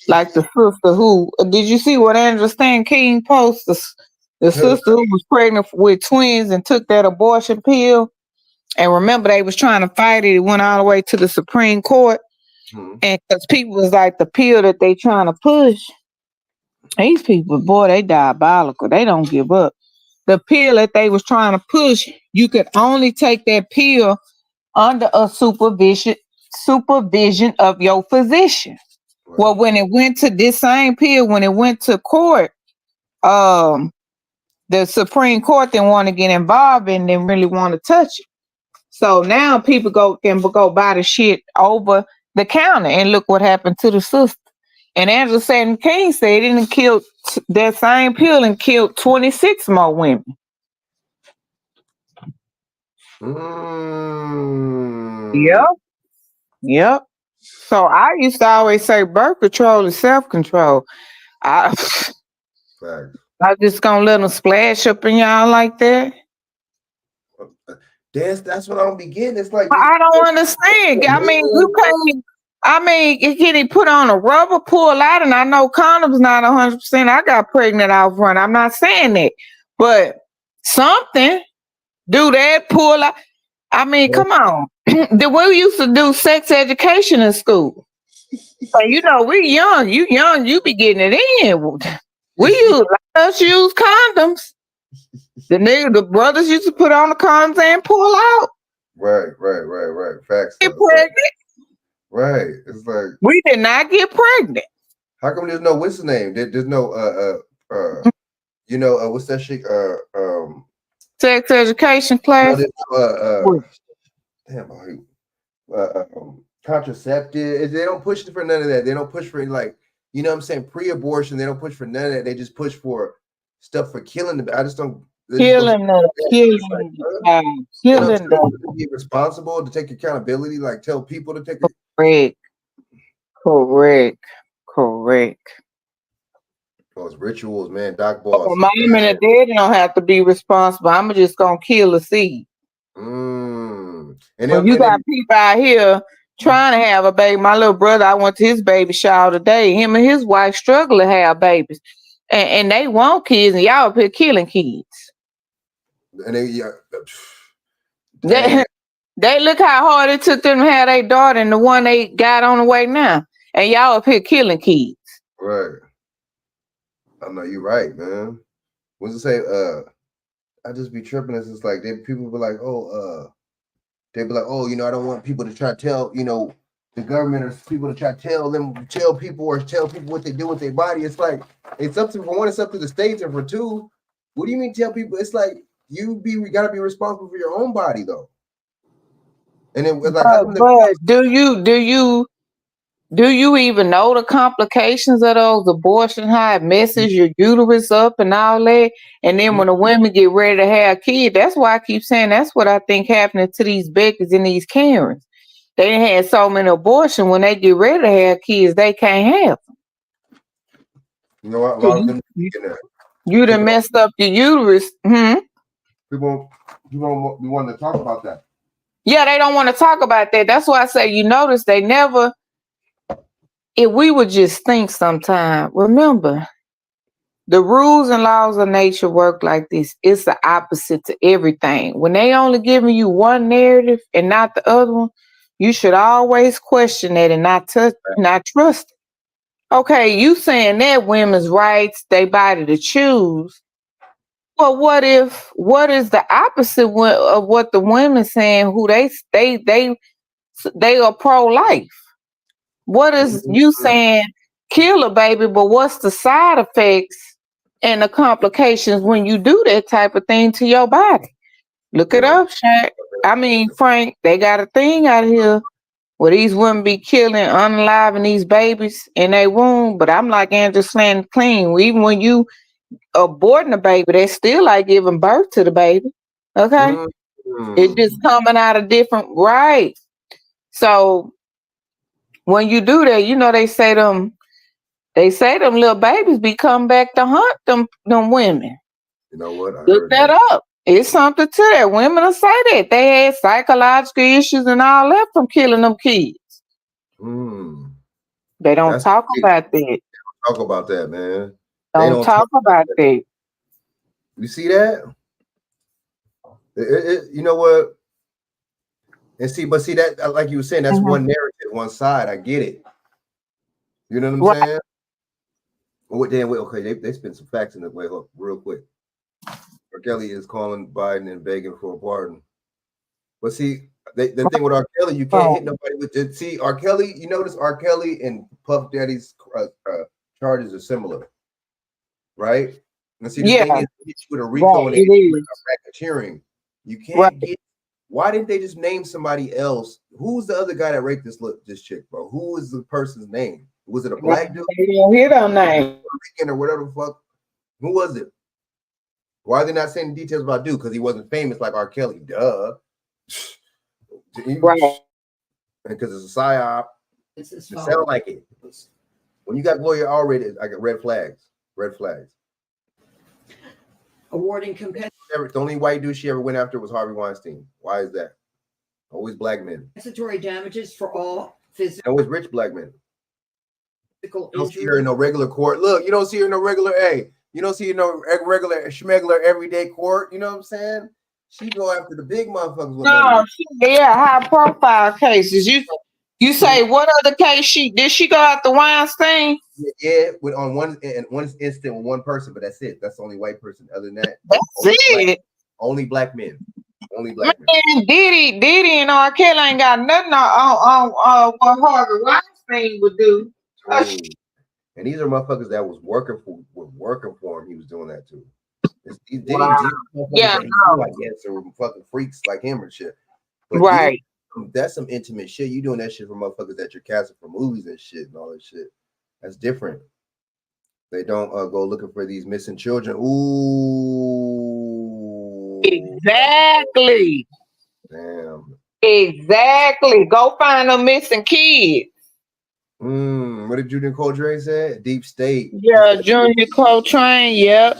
Like the sister who did you see what Andrew Stan King posted? The sister who was pregnant with twins and took that abortion pill. And remember, they was trying to fight it. It went all the way to the Supreme Court. And because people was like, the pill that they trying to push, these people, boy, they diabolical. They don't give up. The pill that they was trying to push, you could only take that pill under a supervision of your physician. Right. Well, when it went to this same pill, when it went to court, the Supreme Court didn't want to get involved and didn't really want to touch it. So now people can go buy the shit over the counter, and look what happened to the sister. And Angela Stanton King said it and killed that same pill and killed 26 more women. Yep. So I used to always say birth control is self-control. I just gonna let them splash up in y'all like that. That's what I don't be getting. It's like I don't understand. I mean, you can't. I mean, can he put on a rubber, pull out, and I know condoms not 100%. I got pregnant out front. I'm not saying that, but something, do that, pull out. I mean, come on. We used to do sex education in school. So, you know, we young. You young, you be getting it in. We use condoms. The brothers used to put on the condoms and pull out. Right. Facts. Get pregnant. Right. It's like we did not get pregnant. How come there's no what's his name? There's no what's that shit? Sex education class. Contraceptive. They don't push for none of that. They don't push for you know what I'm saying, pre-abortion. They don't push for none of that. They just push for stuff for killing them. I just don't killing them. Be responsible to take accountability. Like tell people to take correct. Those rituals, man. Doc Boss. Mom and the daddy don't have to be responsible. I'm just gonna kill a seed. And you got people out here trying to have a baby. My little brother, I went to his baby shower today. Him and his wife struggle to have babies, and they want kids, and y'all up here killing kids. And they look how hard it took them to have their daughter and the one they got on the way now, and y'all up here killing kids. Right. I know you're right, man. What's it say? I just be tripping. It's just like people be like, they be like, I don't want people to try to tell, the government or people to try to tell people what they do with their body. It's like it's up to for one, it's up to the states, and for two, what do you mean tell people? It's like we gotta be responsible for your own body though. And then but do you even know the complications of those abortions, how it messes your uterus up and all that? And then when the women get ready to have kids, that's why I keep saying that's what I think happening to these Beckys and these Karens. They had so many abortions. When they get ready to have kids, they can't have them. You know what? A lot of them you done messed up your uterus. People want to talk about that. Yeah, they don't want to talk about that. That's why I say, you notice they never. If we would just think sometime, remember, the rules and laws of nature work like this. It's the opposite to everything. When they only giving you one narrative and not the other one, you should always question it and not trust it. Okay, you saying that women's rights, they body to choose. Well, what is the opposite of what the women saying? Who they are pro-life. What is you saying? Kill a baby, but what's the side effects and the complications when you do that type of thing to your body? Look it up, Shaq. I mean, Frank, they got a thing out here where these women be killing, unaliving these babies in their womb. But I'm like Andrew Slanton Clean. Even when you aborting a baby, they still like giving birth to the baby. Okay, it's just coming out of different right. So when you do that, they say them little babies be coming back to hunt them women. You know what? Look that up. It's something to that. Women will say that they had psychological issues and all that from killing them kids. They don't talk about that. Talk about that, man. Don't talk about that. You see that? You know what? And see, but see that, like you were saying, that's one narrative, one side. I get it. You know what I'm saying? Well, then, okay, they spent some facts in the way up real quick. R. Kelly is calling Biden and begging for a pardon. But see, the thing with R. Kelly, you can't hit nobody with it. See, R. Kelly, you notice R. Kelly and Puff Daddy's charges are similar, right? And see, the thing is, with a RICO and racketeering, you can't get. Why didn't they just name somebody else? Who's the other guy that raped this chick, bro? Who is the person's name? Was it a black dude? They don't hear their name. Or whatever the fuck. Who was it? Why are they not saying details about dude? Because he wasn't famous like R. Kelly. Duh. Right. Because it's a psyop. It sounds like it. When you got Gloria already, I got red flags. Red flags. Awarding compensatory. The only white dude she ever went after was Harvey Weinstein. Why is that? Always black men. Damages for all physical. Always rich black men. You don't see her in no regular court. Look, you don't see her in no regular. Hey, you don't see her in no regular schmegler everyday court. You know what I'm saying? She go after the big motherfuckers. With high profile cases. You say what other case did she go after Weinstein? Yeah, with on one instant with one person, but that's it. That's the only white person. Other than that, only black men. Only black men. Diddy and R. Kelly ain't got nothing on what Harvey Weinstein would do. And these are motherfuckers that was working for him. He was doing that too. I guess, or fucking freaks like him or shit. But that's some intimate shit. You doing that shit for motherfuckers that you're casting for movies and shit and all that shit. That's different. They don't go looking for these missing children. Ooh. Exactly. Damn. Exactly. Go find them missing kids. What did Junior Coltrane say? Deep state. Yeah, Junior Coltrane. Yep.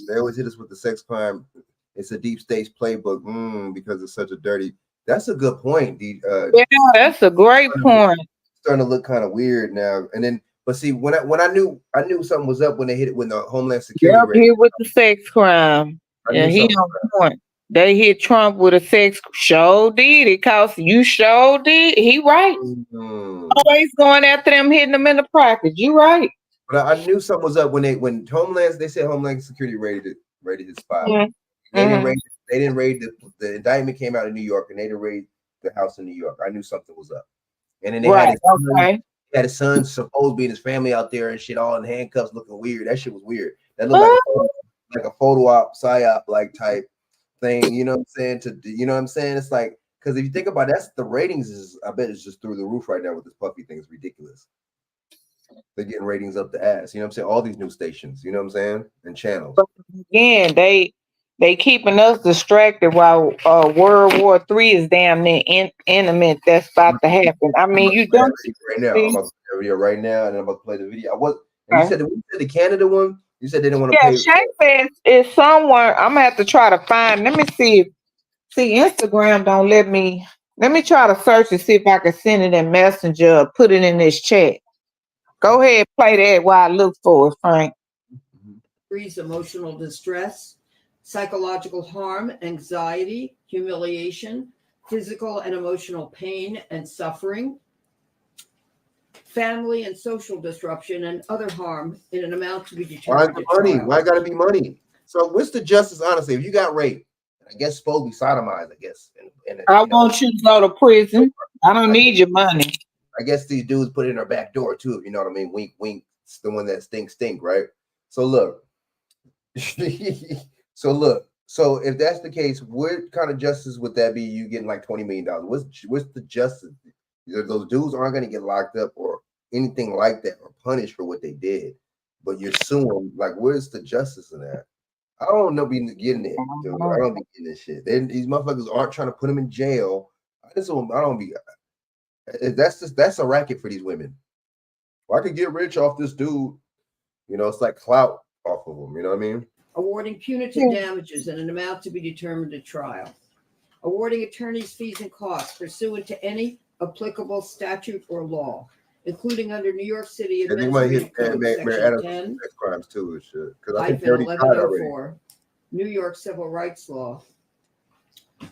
They always hit us with the sex crime. It's a deep state playbook. Because it's such a dirty. That's a good point. Yeah, that's a great point. Starting to look kind of weird now. And then, but see, when I knew something was up when they hit it when the Homeland Security. Hit with the sex crime. Yeah, he on point. They hit Trump with a sex show did it cause you show did he right. Always going after them, hitting them in the pocket. You right. But I knew something was up when they said Homeland Security raided his spot. They didn't raid the indictment came out in New York and they didn't raid the house in New York. I knew something was up. And then they had his son supposed being his family out there and shit all in handcuffs looking weird. That shit was weird. That looked like a photo op, psyop like type thing, you know what I'm saying? You know what I'm saying? It's like, because if you think about it, that's the ratings is, I bet it's just through the roof right now with this puppy thing. It's ridiculous. They're getting ratings up the ass, you know what I'm saying? All these new stations, you know what I'm saying? And channels. But again, they keeping us distracted while World War III is damn near imminent. That's about to happen. I mean, you don't right now. I'm about to play the video right now, and I'm about to play the video. You said the Canada one. You said they didn't want to pay. Yeah, Shank says it's somewhere. I'm gonna have to try to find. Let me see. Instagram don't let me. Let me try to search and see if I can send it in Messenger or put it in this chat. Go ahead, play that while I look for it, Frank. Emotional distress, psychological harm, anxiety, humiliation, physical and emotional pain and suffering, family and social disruption, and other harm in an amount to be determined. Why the money? Why gotta be money? So what's the justice, honestly? If you got raped, I guess supposed to be sodomized, I guess. I want you to go to prison. I don't need your money. I guess these dudes put it in our back door too, if you know what I mean. Wink, wink. It's the one that stink, right? So look. So if that's the case, what kind of justice would that be? You getting like $20 million? What's the justice? Those dudes aren't going to get locked up or anything like that or punished for what they did, but you're suing. Like, where's the justice in that? I don't know. Be getting it, dude. I don't be getting this shit. These motherfuckers aren't trying to put them in jail. I don't be. That's a racket for these women. Well, I could get rich off this dude. You know, it's like clout off of them. You know what I mean? Awarding punitive damages in an amount to be determined at trial. Awarding attorneys' fees and costs pursuant to any applicable statute or law, including under New York City Administrative Code, Section 10, crimes too and shit. Because I think they already tried already. New York Civil Rights Law,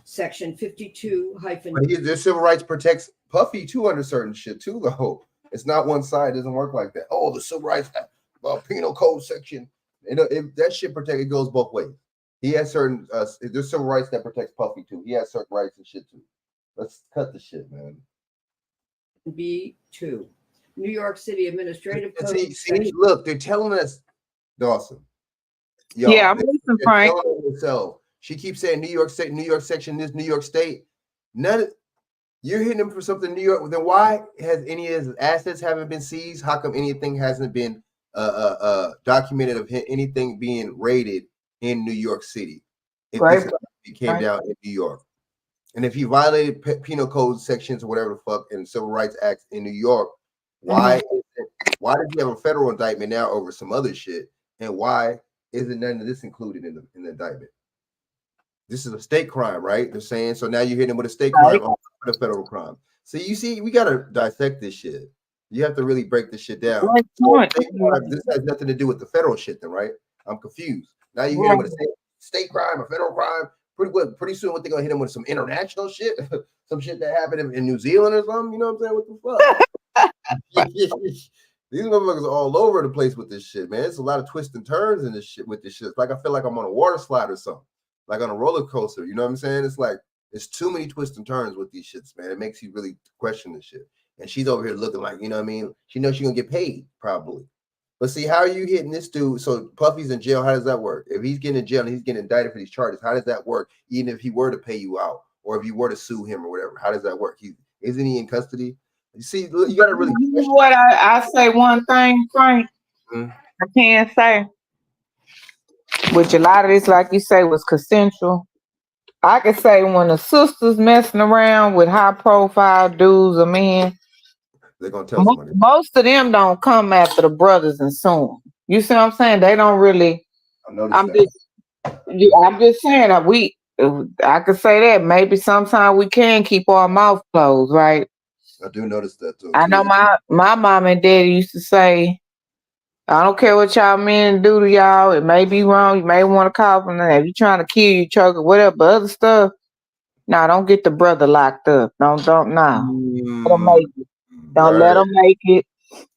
Section 52 hyphen. But their civil rights protects Puffy too under certain shit too, though. It's not one side. It doesn't work like that. Oh, the civil rights penal code section. If that shit protect, it goes both ways. He has certain there's civil rights that protects Puffy too. He has certain rights and shit too. Let's cut the shit, man. B2. New York City Administrative Code. See, look, they're telling us, Dawson. Yo, yeah, I'm listening, Frank. She keeps saying New York State, New York section, this New York State. You're hitting him for something New York. Then why has any of his assets haven't been seized? How come anything hasn't been documented of anything being raided in New York City? If it came down in New York. And if he violated penal code sections or whatever the fuck and civil rights acts in New York, why does he have a federal indictment now over some other shit? And why isn't none of this included in the indictment? This is a state crime, right? They're saying so now you're hitting him with a state crime on the federal crime. So you see, we gotta dissect this shit. You have to really break this shit down. This has nothing to do with the federal shit, then, right? I'm confused. Now you hit him with a state crime, a federal crime. Pretty soon, what they're gonna hit him with some international shit, some shit that happened in New Zealand or something. You know what I'm saying? What the fuck? These motherfuckers are all over the place with this shit, man. It's a lot of twists and turns in this shit with this shit. It's like I feel like I'm on a water slide or something, like on a roller coaster. You know what I'm saying? It's like it's too many twists and turns with these shits, man. It makes you really question this shit. And she's over here looking like, you know what I mean? She knows she's gonna get paid probably. But see, how are you hitting this dude? So Puffy's in jail. How does that work? If he's getting in jail and he's getting indicted for these charges, how does that work? Even if he were to pay you out, or if you were to sue him or whatever, how does that work? Isn't he in custody? You see, you gotta really. What I say one thing, Frank. I can't say, which a lot of this, like you say, was consensual. I could say when the sisters messing around with high-profile dudes or men, they're gonna tell somebody. Most of them don't come after the brothers and sue them. You see what I'm saying? They don't really. I'm just saying that I could say that maybe sometimes we can keep our mouth closed, right? I do notice that too. I know my mom and daddy used to say, I don't care what y'all men do to y'all. It may be wrong. You may want to call from that. If you're trying to kill you, choke, or whatever, but other stuff, don't get the brother locked up. Don't let them make it.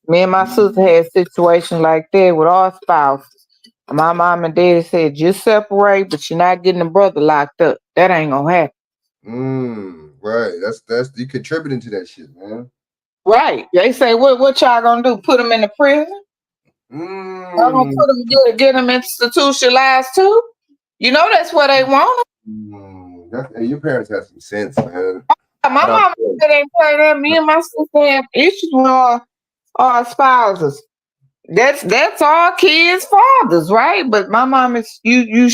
Me and my sister had situations like that with our spouses. My mom and daddy said, just separate, but you're not getting the brother locked up. That ain't gonna happen. Right. That's you contributing to that shit, man. Right. They say, what y'all gonna do? Put them in the prison? Y'all gonna put them get them institutionalized too? You know that's what they want them. Your parents have some sense, man. My mom didn't say that. Me and my sister have issues with our spouses. That's our kids' fathers, right? But my mom is you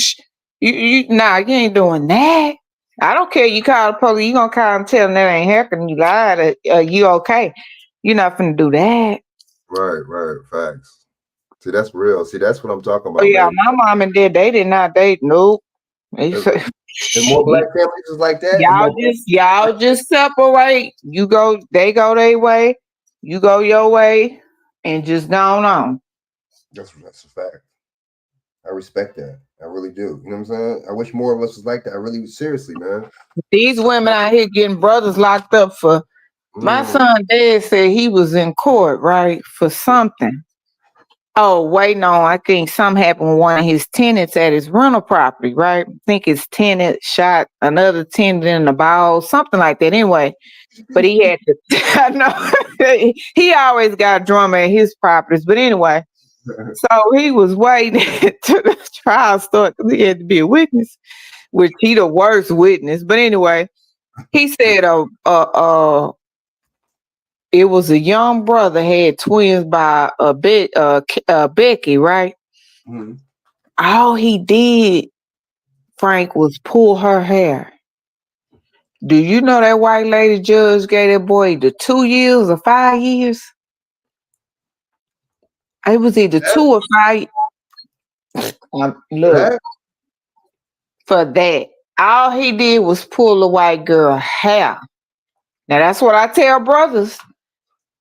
ain't doing that. I don't care. You call the police, you gonna call and tell them that ain't happening. You lied. You okay? You're not finna do that. Right. Facts. See, that's real. See, that's what I'm talking about. Oh, yeah, man. My mom and dad, they did not date. Nope. And more black families is like that. Y'all just separate. You go, they go their way. You go your way, and just go on. That's a fact. I respect that. I really do. You know what I'm saying? I wish more of us was like that. I really, seriously, man. These women out here getting brothers locked up for. My son dad said he was in court, right, for something. Oh, wait, no, I think something happened with one of his tenants at his rental property, right? I think his tenant shot another tenant in the ball, something like that. Anyway, but he had to, I know, he always got a drummer at his properties. But anyway, so he was waiting to the trial start because he had to be a witness, which he the worst witness. But anyway, he said, it was a young brother had twins by Becky, right? Mm-hmm. All he did, Frank, was pull her hair. Do you know that white lady judge gave that boy either 2 years or 5 years? It was either 2 or 5. Look, for that, all he did was pull the white girl hair. Now that's what I tell brothers.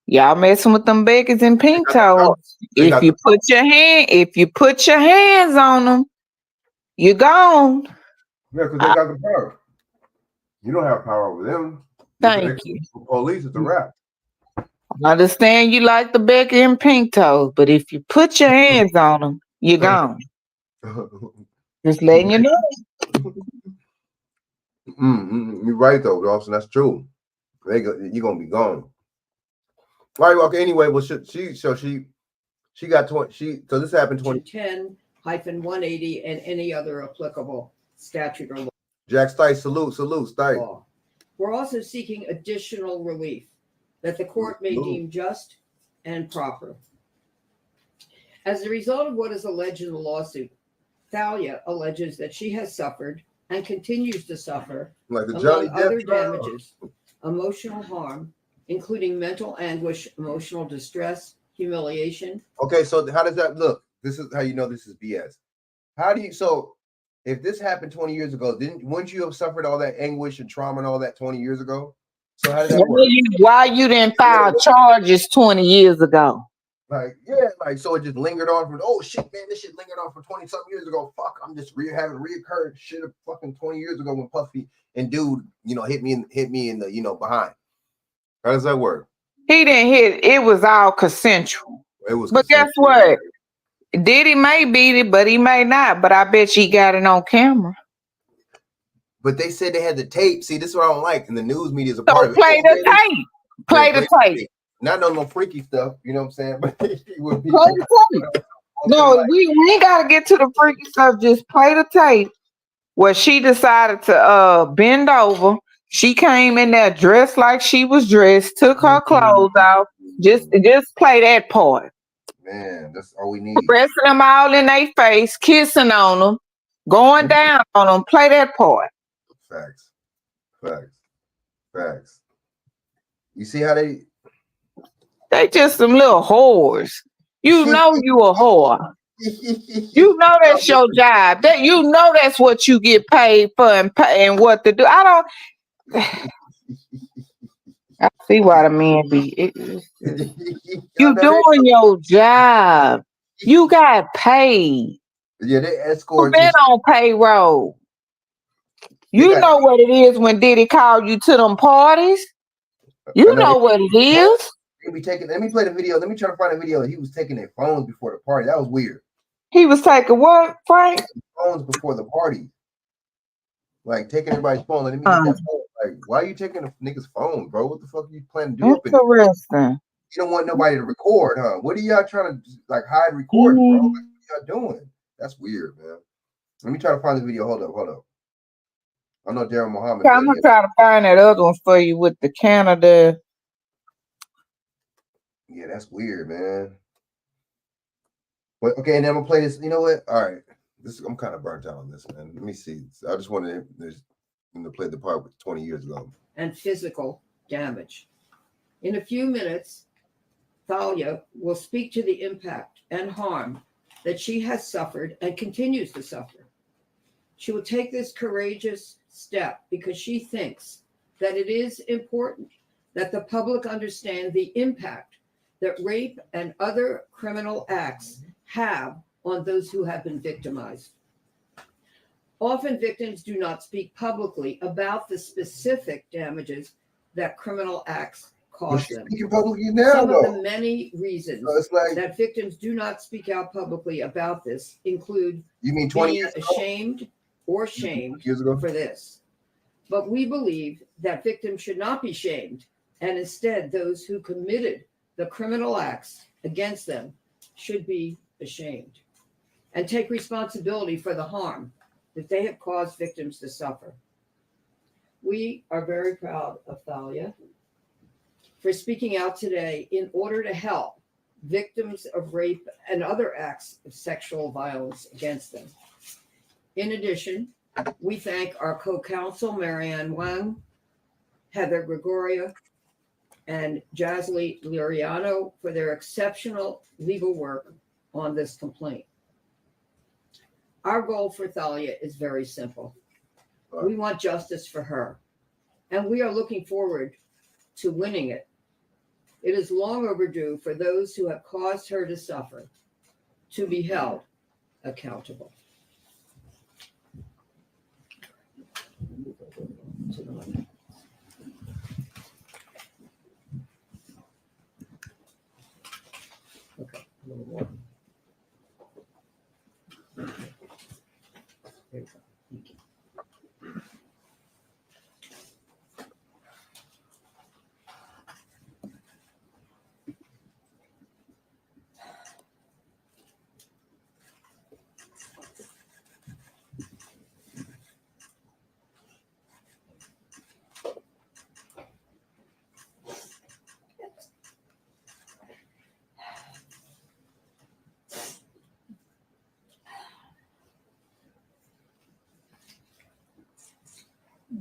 Y'all messing with them Beckys and pink toes. If you put your hands on them, you're gone. Yeah, because they got the power. You don't have power over them. Thank you. Police, it's a wrap. I understand you like the Becky and Pink Toes, but if you put your hands on them, you're gone. Just letting you know. You're right though, Dawson. That's true. You're gonna be gone. All right. Okay. Anyway, well, she got 20. So this happened 10-180 and any other applicable statute or law. Jack Stice, salute, Stice. We're also seeking additional relief that the court may deem just and proper. As a result of what is alleged in the lawsuit, Thalia alleges that she has suffered and continues to suffer, like the among other damages, emotional harm, including mental anguish, emotional distress, humiliation. Okay, so how does that look? This is how you know this is BS. So if this happened 20 years ago, wouldn't you have suffered all that anguish and trauma and all that 20 years ago? So how did that work? Why you didn't file charges 20 years ago? So it just lingered on from, oh shit, man, this shit lingered on for 20-something years ago. Fuck, I'm just having reoccurred shit of fucking 20 years ago when Puffy and dude, hit me in the, behind. How does that work? He didn't hit. It was all consensual. It was. But guess what? Diddy may beat it, but he may not. But I bet you got it on camera. But they said they had the tape. See, this is what I don't like. And the news media is a part of it. Play the tape. Play the tape. Not no freaky stuff. You know what I'm saying? But it would be. Play the tape. No, we ain't got to get to the freaky stuff. Just play the tape where she decided to bend over. She came in there dressed like she was dressed, took her clothes off. Just play that part. Man, that's all we need. Pressing them all in their face, kissing on them, going down on them. Play that part. Facts. You see how they just some little whores. You know you a whore. You know that's your job. That you know that's what you get paid for and what to do. I see why the men be. You doing your job. You got paid. Yeah, they escort. You been on payroll. You know what it is when Diddy called you to them parties. You know what it is. Let me play the video. Let me try to find a video. He was taking their phones before the party. That was weird. He was taking what, Frank? Phones before the party. Like taking everybody's phone. Let me get that phone. Like, why are you taking a nigga's phone, bro? What the fuck are you planning to do? Interesting. You don't want nobody to record, huh? What are y'all trying to hide recording, bro? Like, what y'all doing? That's weird, man. Let me try to find the video. Hold up. I know Darren Muhammad. I'm gonna try to find that other one for you with the Canada. Yeah, that's weird, man. But okay, and then I'm gonna play this. You know what? All right, I'm kind of burnt out on this, man. Let me see. I just wanted to play the part with 20 years ago. And physical damage. In a few minutes, Thalia will speak to the impact and harm that she has suffered and continues to suffer. She will take this courageous step because she thinks that it is important that the public understand the impact that rape and other criminal acts have on those who have been victimized. Often victims do not speak publicly about the specific damages that criminal acts cause them. Some of the many reasons that victims do not speak out publicly about this include being ashamed or shamed for this. But we believe that victims should not be shamed, and instead those who committed the criminal acts against them should be ashamed and take responsibility for the harm that they have caused victims to suffer. We are very proud of Thalia for speaking out today in order to help victims of rape and other acts of sexual violence against them. In addition, we thank our co-counsel, Marianne Wang, Heather Gregoria, and Jasly Liriano for their exceptional legal work on this complaint. Our goal for Thalia is very simple. We want justice for her, and we are looking forward to winning it. It is long overdue for those who have caused her to suffer to be held accountable. little water. There you go. Thank you.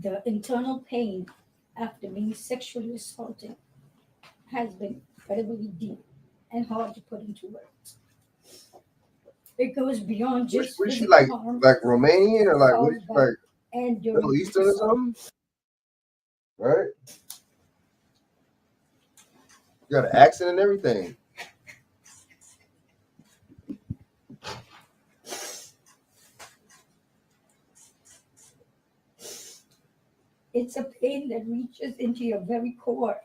The internal pain after being sexually assaulted has been incredibly deep and hard to put into words. It goes beyond just Was she physical harm, like Romanian or like what? caused by Like and during Middle Eastern or assault. something? Right? You got an accent and everything. It's a pain that reaches into your very core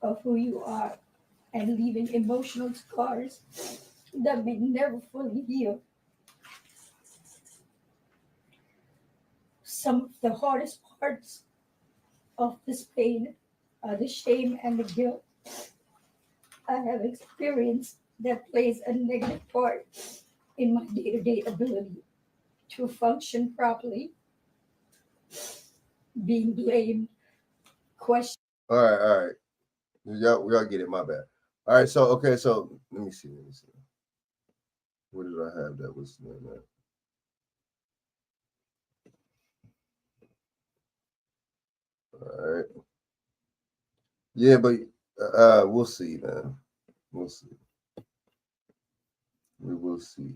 of who you are and leaving emotional scars that may never fully heal. Some of the hardest parts of this pain are the shame and the guilt I have experienced that plays a negative part in my day-to-day ability to function properly. Being blamed, questioned. All right. We all get it, my bad. All right, so okay, so let me see. What did I have that was that? All right. Yeah, but we'll see, man. We'll see. We will see.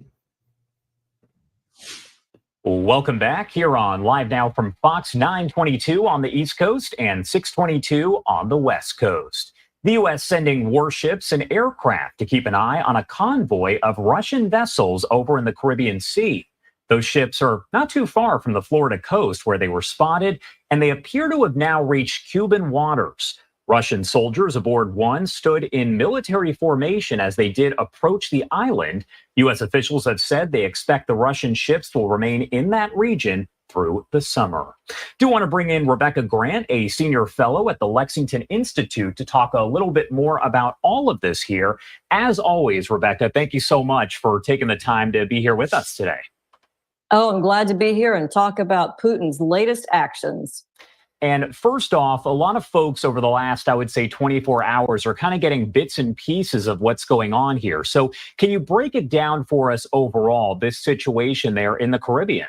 Welcome back here on Live Now from Fox 922 on the East Coast and 622 on the West Coast. The U.S. sending warships and aircraft to keep an eye on a convoy of Russian vessels over in the Caribbean Sea. Those ships are not too far from the Florida coast where they were spotted, and they appear to have now reached Cuban waters. Russian soldiers aboard one stood in military formation as they did approach the island. U.S. officials have said they expect the Russian ships will remain in that region through the summer. Do want to bring in Rebecca Grant, a senior fellow at the Lexington Institute, to talk a little bit more about all of this here. As always, Rebecca, thank you so much for taking the time to be here with us today. Oh, I'm glad to be here and talk about Putin's latest actions. And first off, a lot of folks over the last, I would say, 24 hours are kind of getting bits and pieces of what's going on here. So can you break it down for us overall, this situation there in the Caribbean?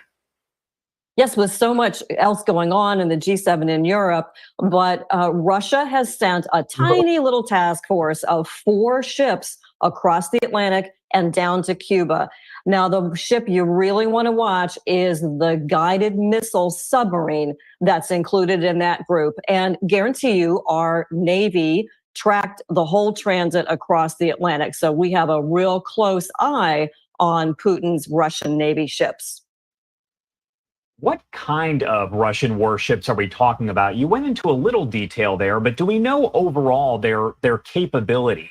Yes, with so much else going on in the G7 in Europe, but Russia has sent a tiny little task force of 4 ships across the Atlantic and down to Cuba. Now, the ship you really want to watch is the guided missile submarine that's included in that group. And guarantee you our Navy tracked the whole transit across the Atlantic. So we have a real close eye on Putin's Russian Navy ships. What kind of Russian warships are we talking about? You went into a little detail there, but do we know overall their capabilities?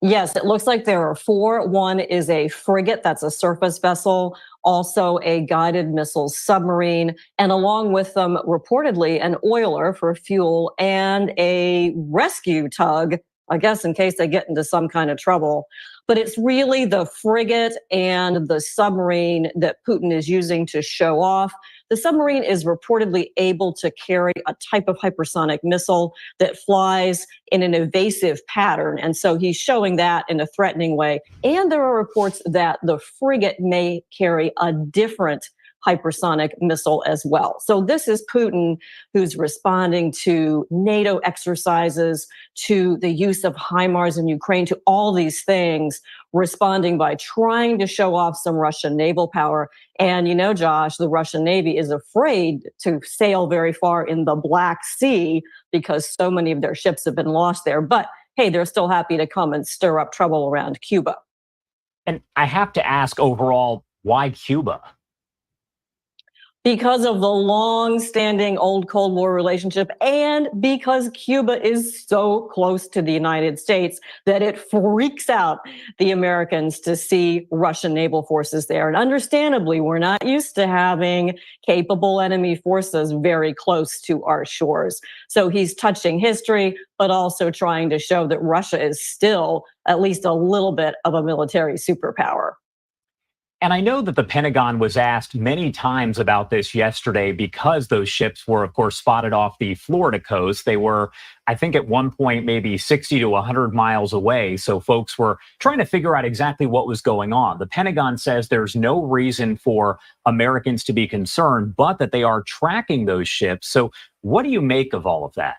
Yes, it looks like there are 4. One is a frigate, that's a surface vessel, also a guided missile submarine, and along with them, reportedly, an oiler for fuel and a rescue tug, I guess in case they get into some kind of trouble. But it's really the frigate and the submarine that Putin is using to show off. The submarine is reportedly able to carry a type of hypersonic missile that flies in an evasive pattern. And so he's showing that in a threatening way. And there are reports that the frigate may carry a different hypersonic missile as well. So this is Putin who's responding to NATO exercises, to the use of HIMARS in Ukraine, to all these things, responding by trying to show off some Russian naval power. And you know, Josh, the Russian Navy is afraid to sail very far in the Black Sea because so many of their ships have been lost there. But hey, they're still happy to come and stir up trouble around Cuba. And I have to ask overall, why Cuba? because of the long-standing old Cold War relationship and because Cuba is so close to the United States that it freaks out the Americans to see Russian naval forces there. And understandably, we're not used to having capable enemy forces very close to our shores. So he's touching history, but also trying to show that Russia is still at least a little bit of a military superpower. And I know that the Pentagon was asked many times about this yesterday because those ships were, of course, spotted off the Florida coast. They were, I think, at one point, maybe 60 to 100 miles away. So folks were trying to figure out exactly what was going on. The Pentagon says there's no reason for Americans to be concerned, but that they are tracking those ships. So what do you make of all of that?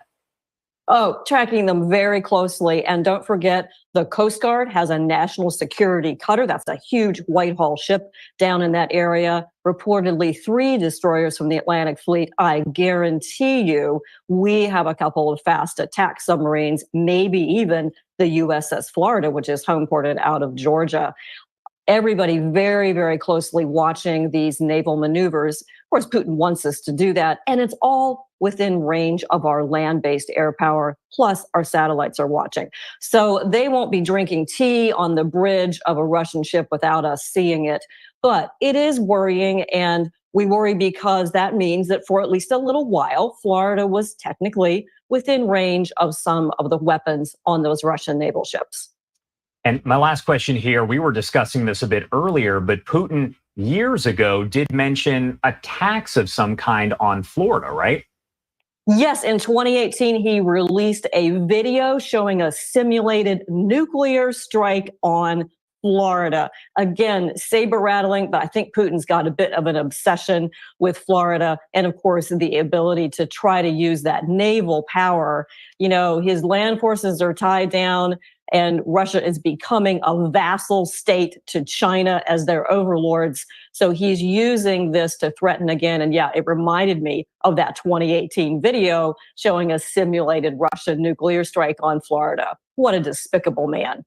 Oh, tracking them very closely. And don't forget, the Coast Guard has a national security cutter. That's a huge Whitehall ship down in that area. Reportedly 3 destroyers from the Atlantic Fleet. I guarantee you, we have a couple of fast attack submarines, maybe even the USS Florida, which is home ported out of Georgia. Everybody very, very closely watching these naval maneuvers. Of course, Putin wants us to do that. And it's all within range of our land-based air power, plus our satellites are watching. So they won't be drinking tea on the bridge of a Russian ship without us seeing it. But it is worrying, and we worry because that means that for at least a little while, Florida was technically within range of some of the weapons on those Russian naval ships. And my last question here, we were discussing this a bit earlier, but Putin years ago did mention attacks of some kind on Florida, right? Yes, in 2018, he released a video showing a simulated nuclear strike on Florida. Again, saber rattling, but I think Putin's got a bit of an obsession with Florida. And of course, the ability to try to use that naval power. You know, his land forces are tied down, and Russia is becoming a vassal state to China as their overlords. So he's using this to threaten again. And yeah, it reminded me of that 2018 video showing a simulated Russian nuclear strike on Florida. What a despicable man.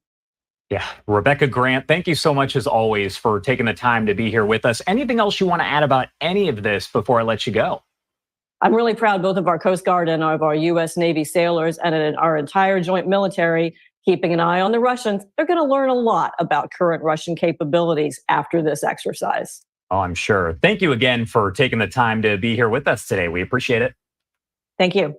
Yeah. Rebecca Grant, thank you so much, as always, for taking the time to be here with us. Anything else you want to add about any of this before I let you go? I'm really proud both of our Coast Guard and of our U.S. Navy sailors and our entire joint military keeping an eye on the Russians. They're going to learn a lot about current Russian capabilities after this exercise. Oh, I'm sure. Thank you again for taking the time to be here with us today. We appreciate it. Thank you.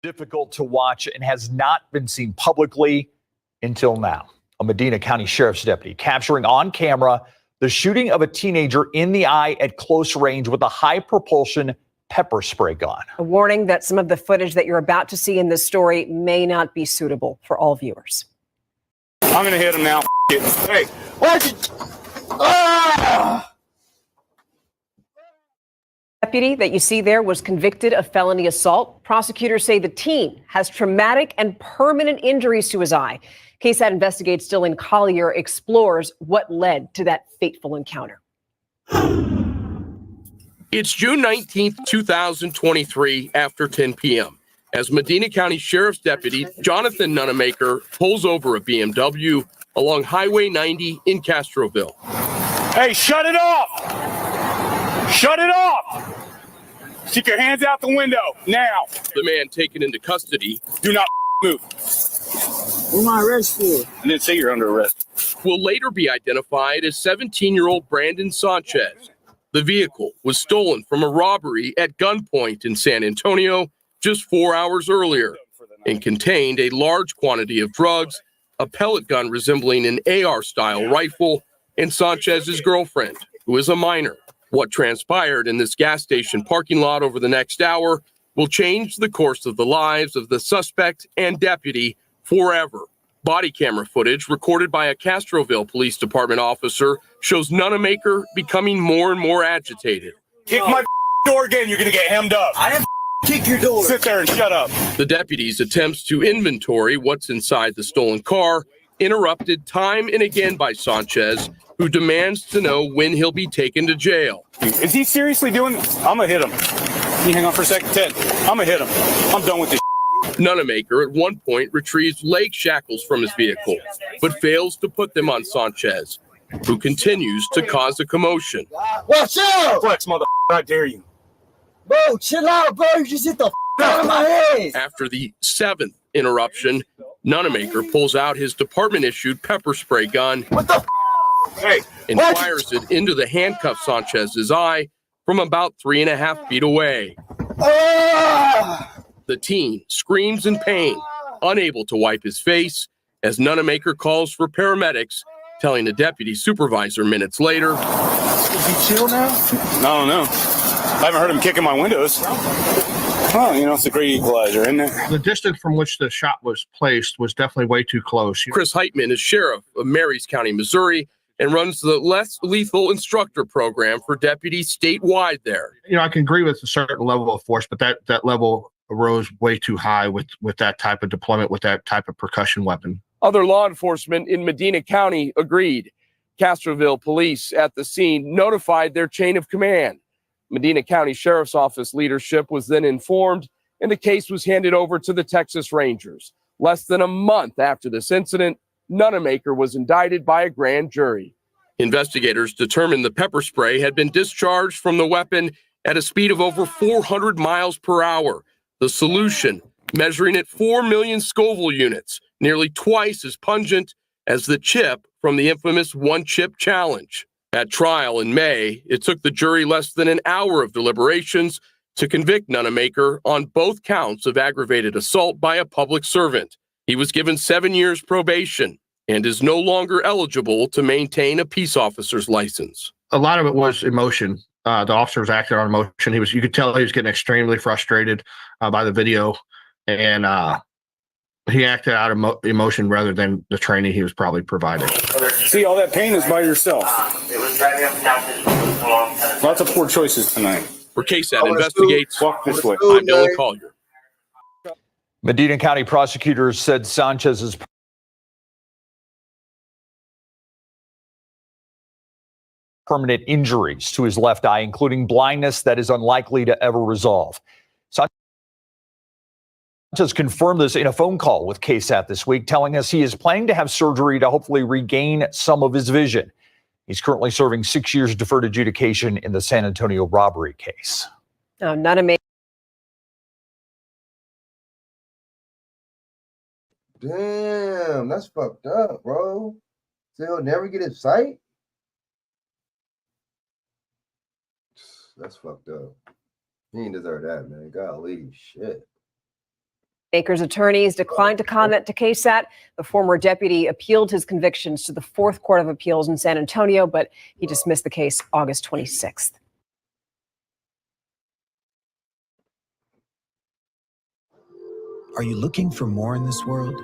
Difficult to watch and has not been seen publicly until now. A Medina County Sheriff's deputy capturing on camera the shooting of a teenager in the eye at close range with a high propulsion pepper spray gun. A warning that some of the footage that you're about to see in this story may not be suitable for all viewers. I'm going to hit him now. Hey, watch it. Ah! Deputy that you see there was convicted of felony assault. Prosecutors say the teen has traumatic and permanent injuries to his eye. KSAT investigates Dylan Collier explores what led to that fateful encounter. It's June 19th, 2023, after 10 p.m. as Medina County Sheriff's Deputy Jonathan Nunemaker pulls over a BMW along Highway 90 in Castroville. Hey, shut it off! Shut it off! Stick your hands out the window, now! The man taken into custody. Do not move. What am I arrested for? I didn't say you're under arrest. Will later be identified as 17-year-old Brandon Sanchez. The vehicle was stolen from a robbery at gunpoint in San Antonio just 4 hours earlier and contained a large quantity of drugs, a pellet gun resembling an AR-style rifle, and Sanchez's girlfriend, who is a minor. What transpired in this gas station parking lot over the next hour will change the course of the lives of the suspect and deputy forever. Body camera footage recorded by a Castroville Police Department officer shows Nunemaker becoming more and more agitated. Kick my door again, you're going to get hemmed up. I didn't kick your door. Sit there and shut up. The deputy's attempts to inventory what's inside the stolen car interrupted time and again by Sanchez, who demands to know when he'll be taken to jail. Is he seriously doing this? I'm going to hit him. Can you hang on for a second, Ted? I'm going to hit him. I'm done with this. Nunamaker at one point retrieves leg shackles from his vehicle, but fails to put them on Sanchez, who continues to cause a commotion. Watch out! Flex, motherfucker, I dare you. Bro, chill out, bro. You just hit the out of my head. After the 7th interruption, Nunamaker pulls out his department-issued pepper spray gun and fires it into the handcuffed Sanchez's eye from about 3.5 feet away. The teen screams in pain, unable to wipe his face, as Nunamaker calls for paramedics, telling a deputy supervisor minutes later. Is he chill now? I don't know. I haven't heard him kicking my windows. Well, you know, it's a great equalizer, isn't it? The distance from which the shot was placed was definitely way too close. Chris Heitman is sheriff of Marys County, Missouri, and runs the Less Lethal Instructor Program for deputies statewide there. You know, I can agree with a certain level of force, but that level arose way too high with that type of deployment, with that type of percussion weapon. Other law enforcement in Medina County agreed. Castroville police at the scene notified their chain of command. Medina County Sheriff's Office leadership was then informed, and the case was handed over to the Texas Rangers. Less than a month after this incident, Nunamaker was indicted by a grand jury. Investigators determined the pepper spray had been discharged from the weapon at a speed of over 400 miles per hour. The solution, measuring at 4 million Scoville units, nearly twice as pungent as the chip from the infamous one-chip challenge. At trial in May, it took the jury less than an hour of deliberations to convict Nunamaker on both counts of aggravated assault by a public servant. He was given 7 years probation and is no longer eligible to maintain a peace officer's license. A lot of it was emotion. The officer was acting on emotion. You could tell he was getting extremely frustrated by the video, and he acted out of emotion rather than the training he was probably provided. See, all that pain is by yourself. Lots of poor choices tonight. For KSAT Investigates, walk this way. I'm Dylan Collier. Medina County prosecutors said Sanchez's permanent injuries to his left eye, including blindness that is unlikely to ever resolve. Sanchez confirmed this in a phone call with KSAT this week, telling us he is planning to have surgery to hopefully regain some of his vision. He's currently serving 6 years deferred adjudication in the San Antonio robbery case. Oh, Nunamaker. Damn, that's fucked up, bro. So he'll never get his sight? That's fucked up. He didn't deserve that, man. Golly, shit. Baker's attorneys declined to comment to KSAT. The former deputy appealed his convictions to the 4th Court of Appeals in San Antonio, but he dismissed the case August 26th. Are you looking for more in this world?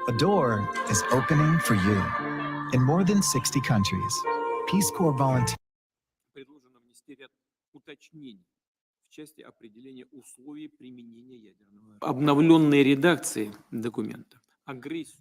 A door is opening for you. In more than 60 countries, Peace Corps volunteers. Обновленной редакции документа.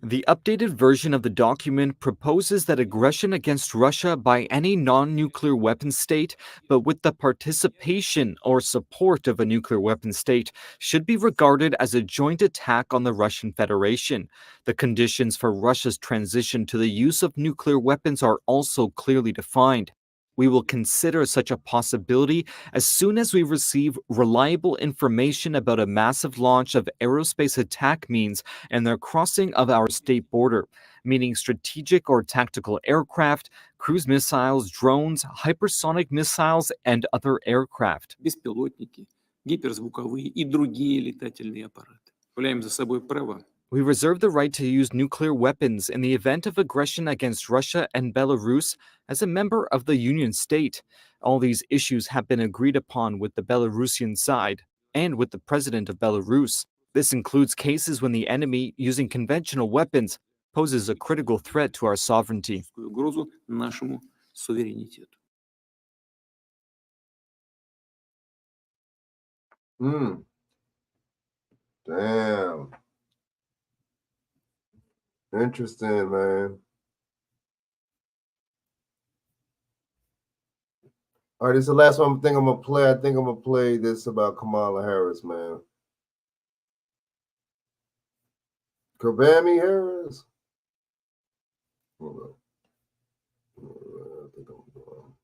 The updated version of the document proposes that aggression against Russia by any non-nuclear weapon state, but with the participation or support of a nuclear weapon state, should be regarded as a joint attack on the Russian Federation. The conditions for Russia's transition to the use of nuclear weapons are also clearly defined. We will consider such a possibility as soon as we receive reliable information about a massive launch of aerospace attack means and their crossing of our state border, meaning strategic or tactical aircraft, cruise missiles, drones, hypersonic missiles, and other aircraft. Беспилотники, гиперзвуковые и другие летательные аппараты. Являем за собой право. We reserve the right to use nuclear weapons in the event of aggression against Russia and Belarus as a member of the Union State. All these issues have been agreed upon with the Belarusian side and with the president of Belarus. This includes cases when the enemy, using conventional weapons, poses a critical threat to our sovereignty. Угрозу нашему суверенитету. Damn. Interesting, man. All right, this is the last one I think I'm gonna play. I think I'm gonna play this about Kamala Harris, man. Kabami Harris. Hold up. I think I'm going.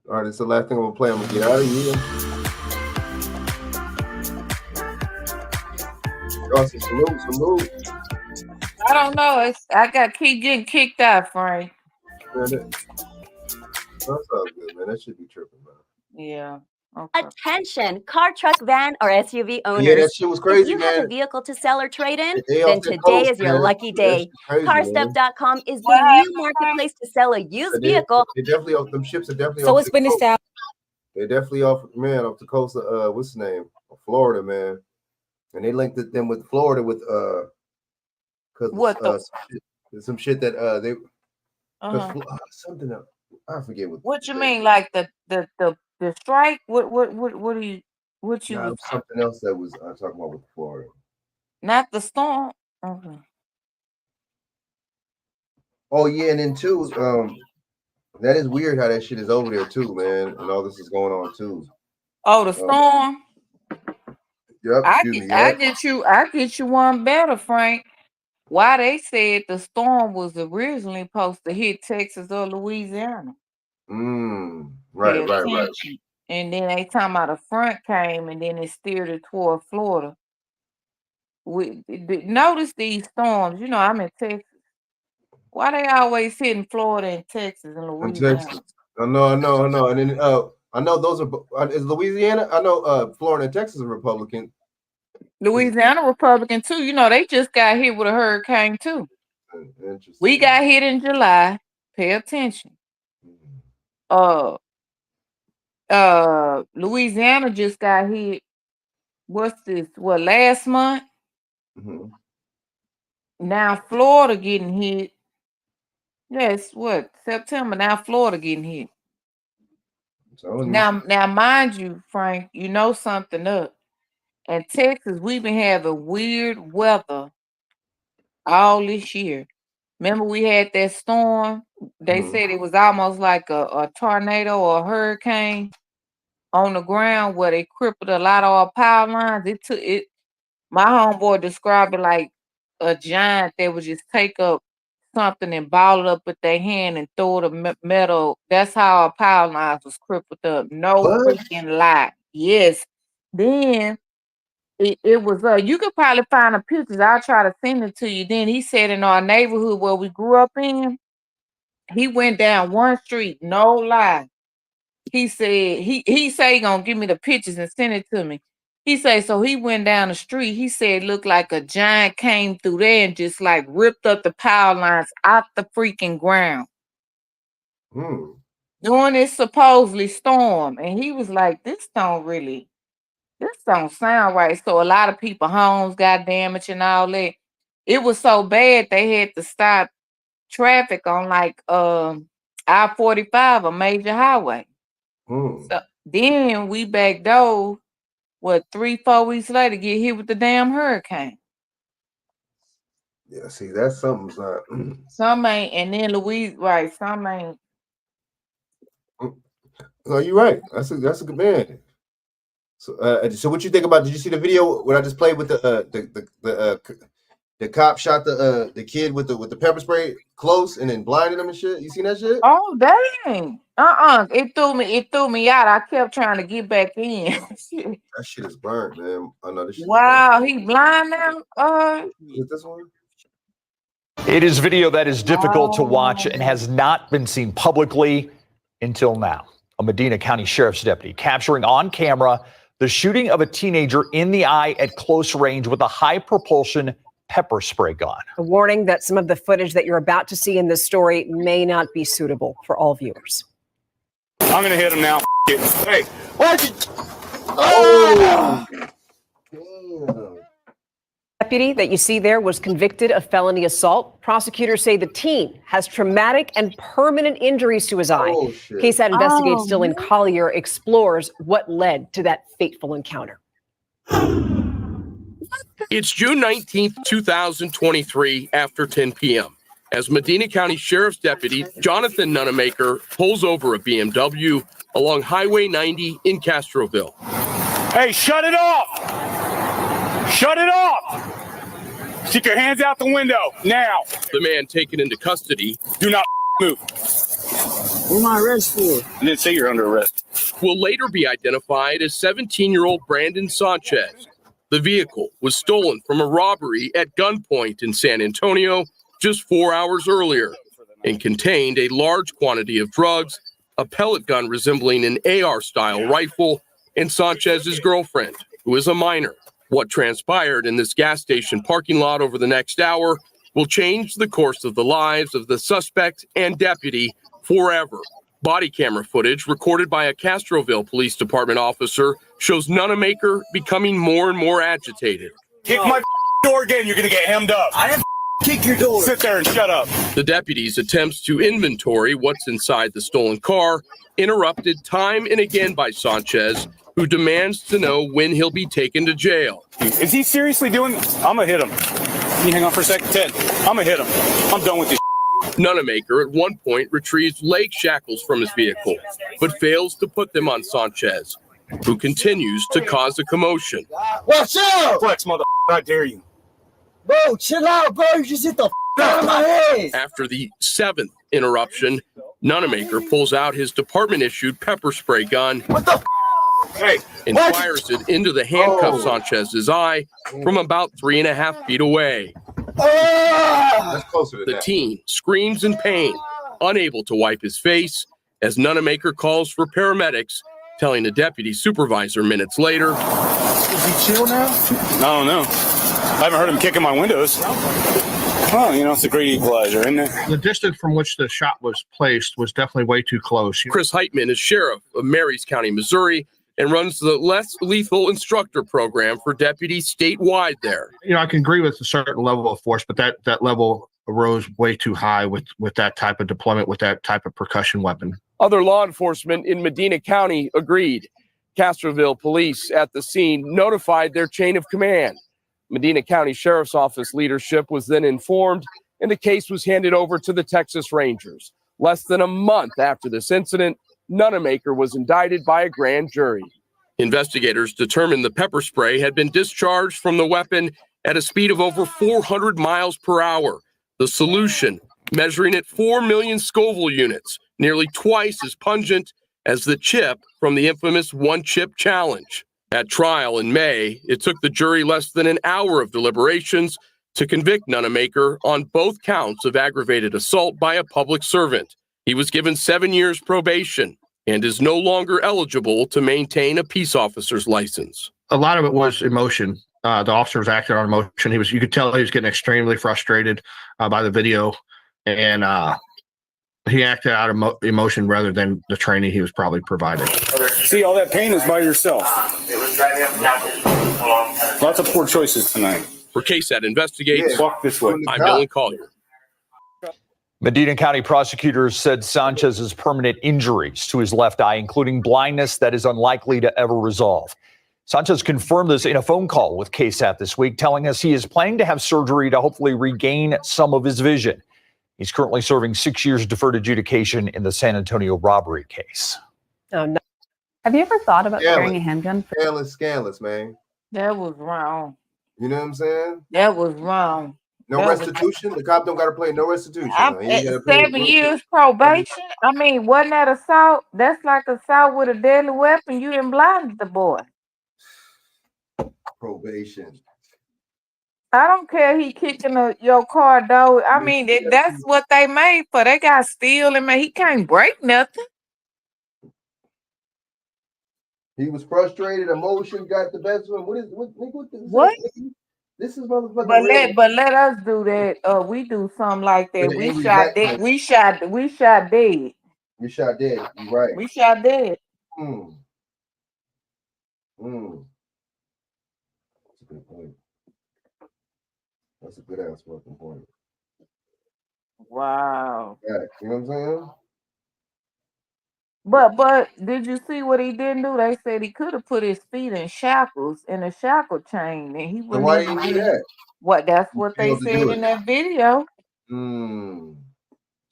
All right, this is the last thing I'm gonna play. I'm gonna get out of here. Dawson, salute. I don't know. I keep getting kicked out, Frank. Man, that's all good, man. That should be tripping, man. Yeah. Okay. Attention, car, truck, van, or SUV owners. Yeah, that shit was crazy, if you man. have a vehicle to sell or trade in, They then off that today coast, is your man. lucky That day. shit's crazy, man. Carstuff.com is the new marketplace to sell a used vehicle. They definitely off them ships are definitely So off it's the been coast. established. They're definitely off the coast of what's the name? Of Florida, man. And they linked them with Florida with because some shit that they something else. I forget What you mean, like the strike? What you was something else that was talking about with Florida. not the storm? Okay. Oh yeah, and then too, that is weird how that shit is over there too, man, and all this is going on too. Oh, the storm. Yep. I get you one better, Frank. Why they said the storm was originally supposed to hit Texas or Louisiana. Right. And then they talking about a front came and then it steered it toward Florida. Notice these storms. You know, I'm in Texas. Why they always hitting Florida and Texas and Louisiana? Texas. I know. And then I know those are is Louisiana. I know Florida and Texas are Republican. Louisiana Republican too. You know, they just got hit with a hurricane too. Interesting. We got hit in July. Pay attention. Louisiana just got hit. What's this? What, last month? Mm-hmm. Now Florida getting hit. Yes, what? September. Now Florida getting hit. Now, mind you, Frank, you know something up. In Texas, we've been having weird weather all this year. Remember, we had that storm. They said it was almost like a tornado or a hurricane on the ground where they crippled a lot of our power lines. My homeboy described it like a giant that would just take up something and ball it up with their hand and throw the metal. That's how our power lines was crippled up. No freaking lie. Yes. Then it was you could probably find the pictures. I'll try to send it to you. Then he said in our neighborhood where we grew up in, he went down one street, no lie. He said he say he gonna give me the pictures and send it to me. He said so he went down the street. He said it looked like a giant came through there and just like ripped up the power lines out the freaking ground. During this supposedly storm. And he was like, this don't sound right. So a lot of people homes got damaged and all that. It was so bad they had to stop traffic on like I-45, a major highway. So then we backdoored, 3-4 weeks later, get hit with the damn hurricane. Yeah, see, that's something. Some ain't, and then Louise, right? Some ain't. No, you're right. That's a good man. So what you think about? Did you see the video what I just played with the cop shot the kid with the pepper spray close and then blinded him and shit? You seen that shit? Oh dang! It threw me out. I kept trying to get back in. That shit is burnt, man. I know this shit. Wow, he blind now. Is this one? It is video that is difficult to watch and has not been seen publicly until now. A Medina County Sheriff's deputy capturing on camera the shooting of a teenager in the eye at close range with a high propulsion pepper spray gun. A warning that some of the footage that you're about to see in this story may not be suitable for all viewers. I'm going to hit him now. Hey, what? Oh! Deputy that you see there was convicted of felony assault. Prosecutors say the teen has traumatic and permanent injuries to his eye. Oh, shit. Case that investigates still in Collier explores what led to that fateful encounter. It's June 19th, 2023, after 10 p.m. as Medina County Sheriff's Deputy Jonathan Nunemaker pulls over a BMW along Highway 90 in Castroville. Hey, shut it off! Shut it off! Stick your hands out the window, now! The man taken into custody. Do not move. What am I arrested for? I didn't say you're under arrest. Will later be identified as 17-year-old Brandon Sanchez. The vehicle was stolen from a robbery at gunpoint in San Antonio just 4 hours earlier and contained a large quantity of drugs, a pellet gun resembling an AR-style rifle, and Sanchez's girlfriend, who is a minor. What transpired in this gas station parking lot over the next hour will change the course of the lives of the suspect and deputy forever. Body camera footage recorded by a Castroville Police Department officer shows Nunemaker becoming more and more agitated. Kick my door again, you're going to get hemmed up. I didn't kick your door. Sit there and shut up. The deputy's attempts to inventory what's inside the stolen car interrupted time and again by Sanchez, who demands to know when he'll be taken to jail. Is he seriously doing? I'm going to hit him. Can you hang on for a second? Ted, I'm going to hit him. I'm done with this. Nunemaker at one point retrieves leg shackles from his vehicle, but fails to put them on Sanchez, who continues to cause a commotion. Watch out! Flex, mother, I dare you. Bro, chill out, bro. You just hit the out of my head. After the 7th interruption, Nunemaker pulls out his department-issued pepper spray gun and fires it into the handcuffed Sanchez's eye from about 3.5 feet away. That's closer to The that. teen screams in pain, unable to wipe his face, as Nunemaker calls for paramedics, telling a deputy supervisor minutes later. Is he chill now? I don't know. I haven't heard him kicking my windows. Well, you know, it's a great equalizer, isn't it? The distance from which the shot was placed was definitely way too close. Chris Heitman is sheriff of Marys County, Missouri, and runs the Less Lethal Instructor Program for deputies statewide there. You know, I can agree with a certain level of force, but that level rose way too high with that type of deployment, with that type of percussion weapon. Other law enforcement in Medina County agreed. Castroville police at the scene notified their chain of command. Medina County Sheriff's Office leadership was then informed, and the case was handed over to the Texas Rangers. Less than a month after this incident, Nunemaker was indicted by a grand jury. Investigators determined the pepper spray had been discharged from the weapon at a speed of over 400 miles per hour. The solution, measuring at 4 million Scoville units, nearly twice as pungent as the chip from the infamous one-chip challenge. At trial in May, it took the jury less than an hour of deliberations to convict Nunemaker on both counts of aggravated assault by a public servant. He was given 7 years probation and is no longer eligible to maintain a peace officer's license. A lot of it was emotion. The officer was acting on emotion. You could tell he was getting extremely frustrated by the video, and he acted out of emotion rather than the training he was probably provided. See, all that pain is by yourself. Lots of poor choices tonight. For KSAT Investigates, Walk this way. I'm Dylan Collier. Medina County prosecutors said Sanchez's permanent injuries to his left eye, including blindness that is unlikely to ever resolve. Sanchez confirmed this in a phone call with KSAT this week, telling us he is planning to have surgery to hopefully regain some of his vision. He's currently serving 6 years deferred adjudication in the San Antonio robbery case. Oh, no. Have you ever thought about carrying a handgun? Scandalous, man. That was wrong. You know what I'm saying? That was wrong. No That was- restitution. The cop don't got to play no restitution. I'm He ain't at gotta pay 7 years probation. I mean, wasn't that assault? That's like assault with a deadly weapon. You done blinded the boy. probation. I don't care. He kicking your car door. I mean, that's what they made for. They got steel and man, he can't break nothing. He was frustrated. Emotion got the best of him. What What? This is motherfucking real. But let us do that. We do something like that. With an We angry shot black dead. man. We shot dead. You shot dead. You right. We shot dead. That's a good point. That's a good ass fucking point. Wow. Yeah, you know what I'm saying? But did you see what he didn't do? They said he could have put his feet in shackles in a shackle chain, and he So wouldn't why even didn't you do that? What? That's what they failed to said do in it. that video. Mm.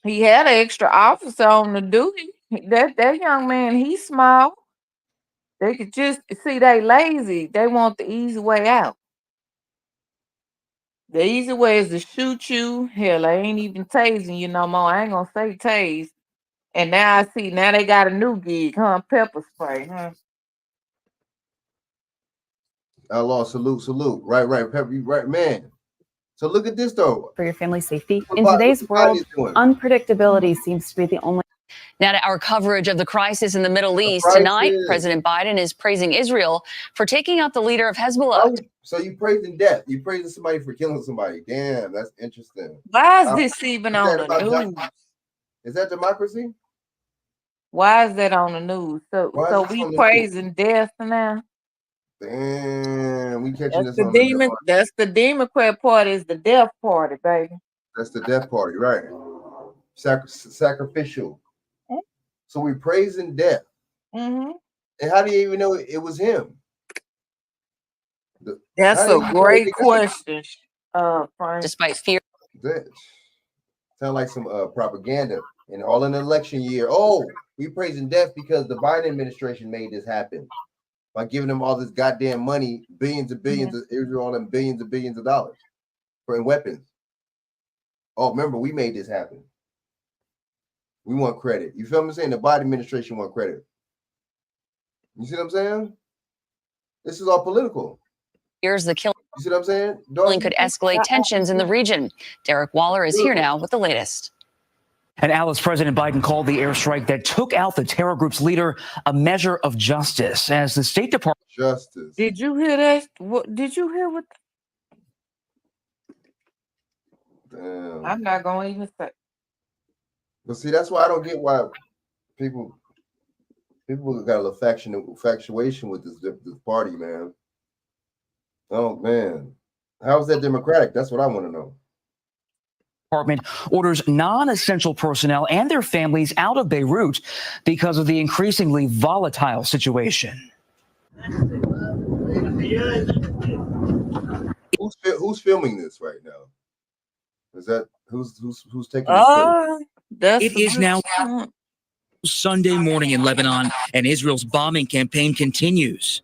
He had an extra officer on the duty. That young man, he's small. They could just see they lazy. They want the easy way out. The easy way is to shoot you. Hell, I ain't even tasing you no more. I ain't gonna say tase. And now I see, now they got a new gig, huh? Pepper spray, huh? Outlaw, salute. Right, Pepper, you right, man. So look at this though. For your family's safety. What In today's Biden world, is doing? unpredictability seems to be the only. Now to our coverage of the crisis in the Middle East. crisis. Tonight, President Biden is praising Israel for taking out the leader of Hezbollah. So you praising death. You praising somebody for killing somebody. Damn, that's interesting. Why is this even on the news? Is that democracy? Why is that on the news? So we praising death now? Damn, we catching That's this the on demon. That's the Democrat party. Is the death party, baby. That's the death party, right? Sacrificial. So we praising death. Mm-hmm. And how do you even know it was him? That's a great question, Frank. Despite fear. Sound like some propaganda. And all in the election year. Oh, we praising death because the Biden administration made this happen by giving them all this goddamn money, billions and billions of Israel and billions of dollars for weapons. Oh, remember, we made this happen. We want credit. You feel what I'm saying? The Biden administration want credit. You see what I'm saying? This is all political. Here's the killing. You see what I'm saying? Killing could escalate tensions in the region. Derek Waller is here now with the latest. And Alice, President Biden called the airstrike that took out the terror group's leader a measure of justice. As the State Department. Justice. Did you hear that? What did you hear? What? Damn. I'm not gonna even say. But see, that's why I don't get why people got a little infatuation with this party, man. Oh man, how is that democratic? That's what I want to know. Department orders non-essential personnel and their families out of Beirut because of the increasingly volatile situation. Who's filming this right now? Is that who's taking this? It is now Sunday morning in Lebanon, and Israel's bombing campaign continues.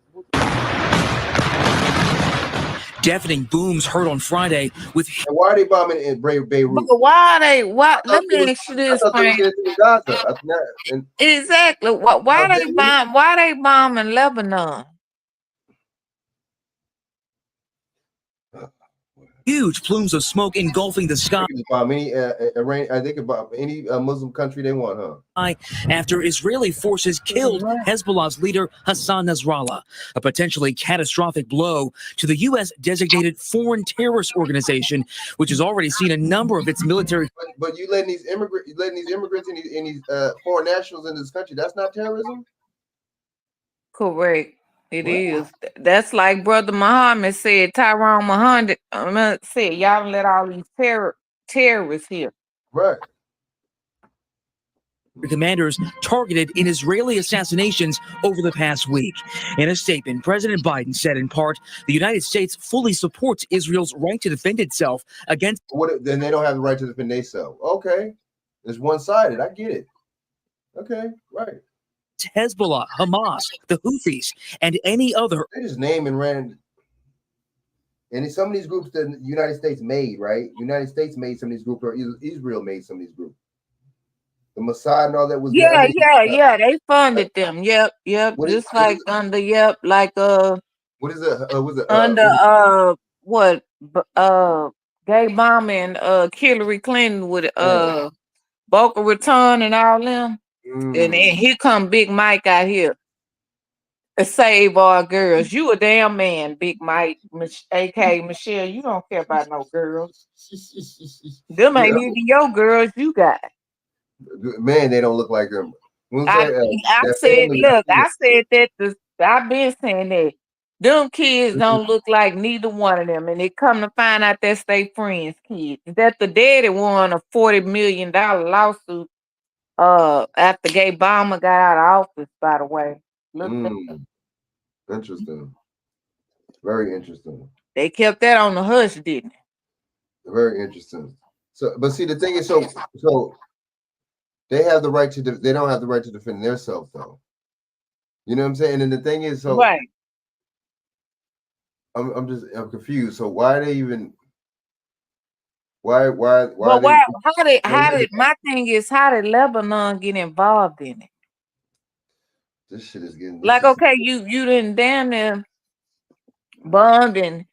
Deafening booms heard on Friday with. And why are they bombing in Beirut? But why are they? Why? Let me ask you this, Frank. Exactly. Why they bomb? Why they bombing Lebanon? Huge plumes of smoke engulfing the sky. I think about any Muslim country they want, huh? After Israeli forces killed Hezbollah's leader Hassan Nasrallah, a potentially catastrophic blow to the U.S. designated foreign terrorist organization, which has already seen a number of its military. But you letting these immigrants and these foreign nationals in this country, that's not terrorism? Correct. It is. That's like Brother Muhammad said. Tyrone Muhammad said, "Y'all let all these terrorists here." Right. Commanders targeted in Israeli assassinations over the past week. In a statement, President Biden said in part, the United States fully supports Israel's right to defend itself against. Then they don't have the right to defend themselves. Okay. It's one-sided. I get it. Okay. Right. Hezbollah, Hamas, the Houthis, and any other. They just name and ran. And some of these groups that the United States made, right? United States made some of these groups, or Israel made some of these groups. The Mossad and all that was. Yeah. They funded them. Yep. Just like under. Like What is it? Was it under what? Gay Obama and Hillary Clinton with Boca Raton and all them. And then here come Big Mike out here. to save our girls. You a damn man, Big Mike, aka Michelle. You don't care about no girls. Them ain't even your girls you got. Man, they don't look like them. I said, look, I said that. I've been saying that. Them kids don't look like neither one of them, and they come to find out that's their friends' kids. That the daddy won a $40 million lawsuit after Gay Obama got out of office, by the way. Look interesting. Very interesting. They kept that on the hush, didn't they? Very interesting. So, but see, the thing is, so they have the right to. They don't have the right to defend themselves, though. You know what I'm saying? And the thing is, so right. I'm confused. So why are they even? Why? But how did my thing is, how did Lebanon get involved in it? This shit is getting like, okay, you didn't damn near bombed and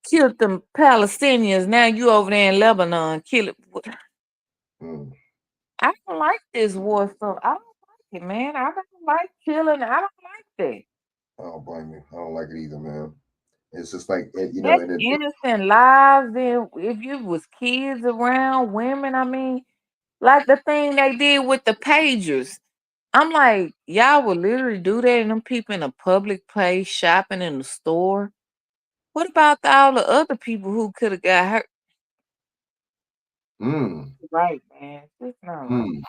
killed them Palestinians. Now you over there in Lebanon, kill it. I don't like this war stuff. I don't like it, man. I don't like killing. I don't like that. I don't blame you. I don't like it either, man. It's just like, you That's know, innocent lives. Then if you was kids around, women, I mean, like the thing they did with the pagers. I'm like, y'all would literally do that, and them people in a public place, shopping in the store. What about all the other people who could have got hurt? Right, man. It's not right.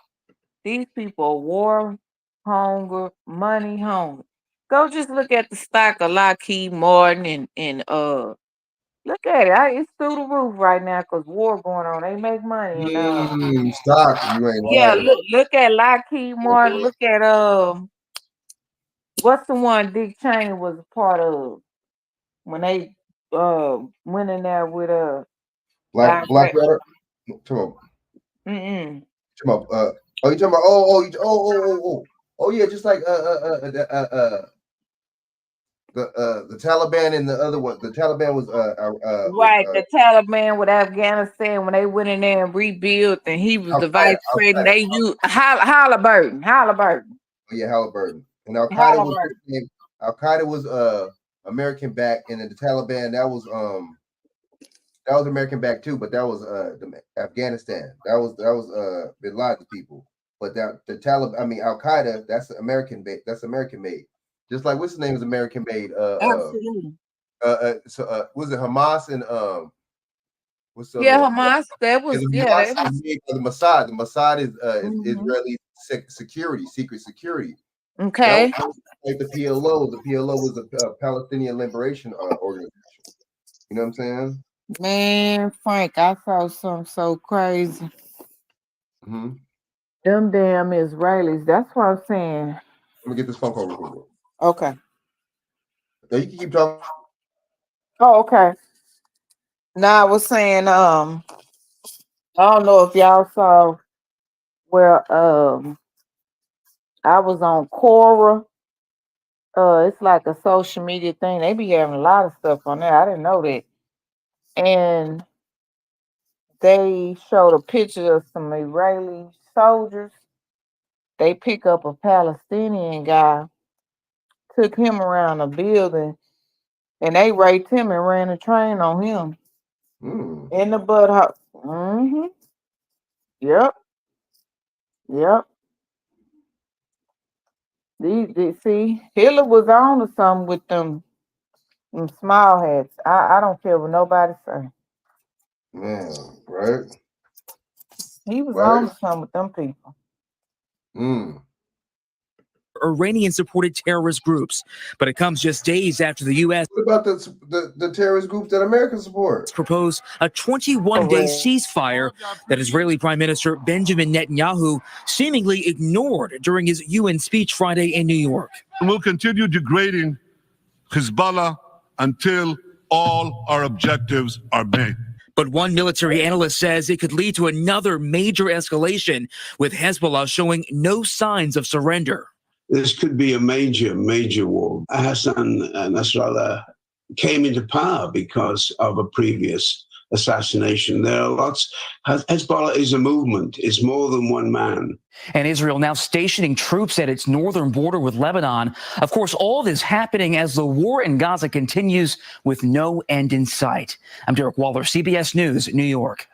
These people are war hunger, money hungry. Go just look at the stock of Lockheed Martin and look at it. It's through the roof right now because war going on. They make money. And stock. You ain't yeah, lying. look at Lockheed Martin. Look at what's the one Dick Cheney was a part of when they went in there with Blackwater. Come on. Come on. Oh, you talking about? Oh, yeah, just like the Taliban and the other one. The Taliban was right. The Taliban with Afghanistan when they went in there and rebuilt, and he was the vice president. They used Halliburton. Oh, yeah, Halliburton. And Al Qaeda was American backed, and then the Taliban that was American backed too, but that was Afghanistan. That was Bin Laden's people. But the Taliban, I mean Al Qaeda, that's American made. That's American made. Just like what's his name is American made. Absolutely. So was it Hamas and Hamas. That was the Mossad. The Mossad is Israeli secret security. Okay. Like the PLO. The PLO was a Palestinian liberation organization. You know what I'm saying? Man, Frank, I saw something so crazy. Them damn Israelis. That's what I'm saying. Let me get this phone call real quick. Okay. Now you can keep talking. Oh, okay. Now I was saying, I don't know if y'all saw where I was on Quora. It's like a social media thing. They be having a lot of stuff on there. I didn't know that. And they showed a picture of some Israeli soldiers. They pick up a Palestinian guy, took him around a building, and they raped him and ran a train on him. In the butthole. Yep. See, Hitler was on to something with them small hats. I don't care what nobody say. Man, right? He was on to something with them people. Iranian-supported terrorist groups, but it comes just days after the U.S. What about the terrorist groups that America supports? Proposed a 21-day ceasefire that Israeli Prime Minister Benjamin Netanyahu seemingly ignored during his UN speech Friday in New York. We'll continue degrading Hezbollah until all our objectives are met. But one military analyst says it could lead to another major escalation, with Hezbollah showing no signs of surrender. This could be a major war. Hassan Nasrallah came into power because of a previous assassination. There are lots. Hezbollah is a movement. It's more than one man. And Israel now stationing troops at its northern border with Lebanon. Of course, all this happening as the war in Gaza continues with no end in sight. I'm Derek Waller, CBS News, New York.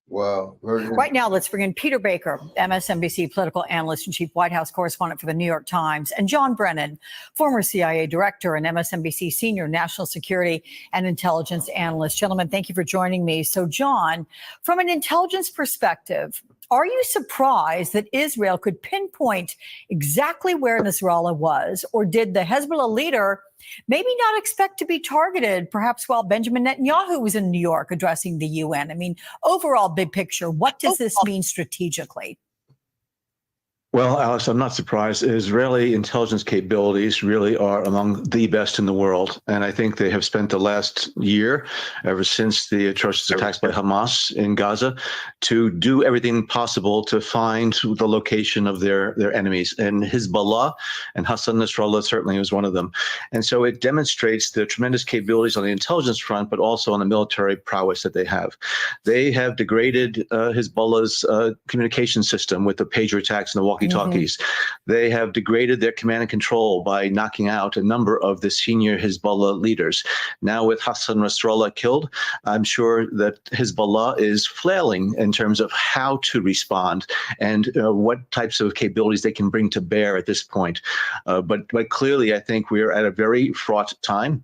Wow. Right now, let's bring in Peter Baker, MSNBC political analyst and chief White House correspondent for the New York Times, and John Brennan, former CIA director and MSNBC senior national security and intelligence analyst. Gentlemen, thank you for joining me. So, John, from an intelligence perspective, are you surprised that Israel could pinpoint exactly where Nasrallah was, or did the Hezbollah leader maybe not expect to be targeted, perhaps while Benjamin Netanyahu was in New York addressing the UN? I mean, overall, big picture, what does this mean strategically? Well, Alex, I'm not surprised. Israeli intelligence capabilities really are among the best in the world. And I think they have spent the last year, ever since the atrocious attacks by Hamas in Gaza, to do everything possible to find the location of their enemies. And Hezbollah and Hassan Nasrallah certainly was one of them. And so it demonstrates the tremendous capabilities on the intelligence front, but also on the military prowess that they have. They have degraded Hezbollah's communication system with the pager attacks and the walkie-talkies. They have degraded their command and control by knocking out a number of the senior Hezbollah leaders. Now with Hassan Nasrallah killed, I'm sure that Hezbollah is flailing in terms of how to respond and what types of capabilities they can bring to bear at this point. But clearly, I think we are at a very fraught time.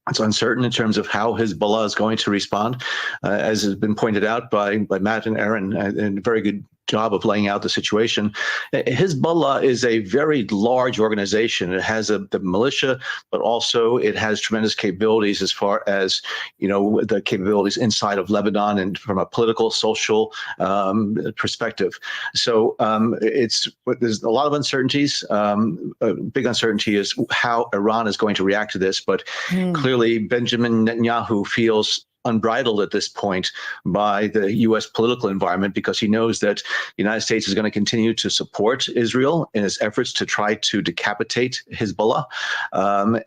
It's uncertain in terms of how Hezbollah is going to respond, as has been pointed out by Matt and Aaron, and a very good job of laying out the situation. Hezbollah is a very large organization. It has the militia, but also it has tremendous capabilities as far as, the capabilities inside of Lebanon and from a political, social perspective. So there's a lot of uncertainties. A big uncertainty is how Iran is going to react to this, but clearly Benjamin Netanyahu feels unbridled at this point by the U.S. political environment, because he knows that the United States is going to continue to support Israel in its efforts to try to decapitate Hezbollah.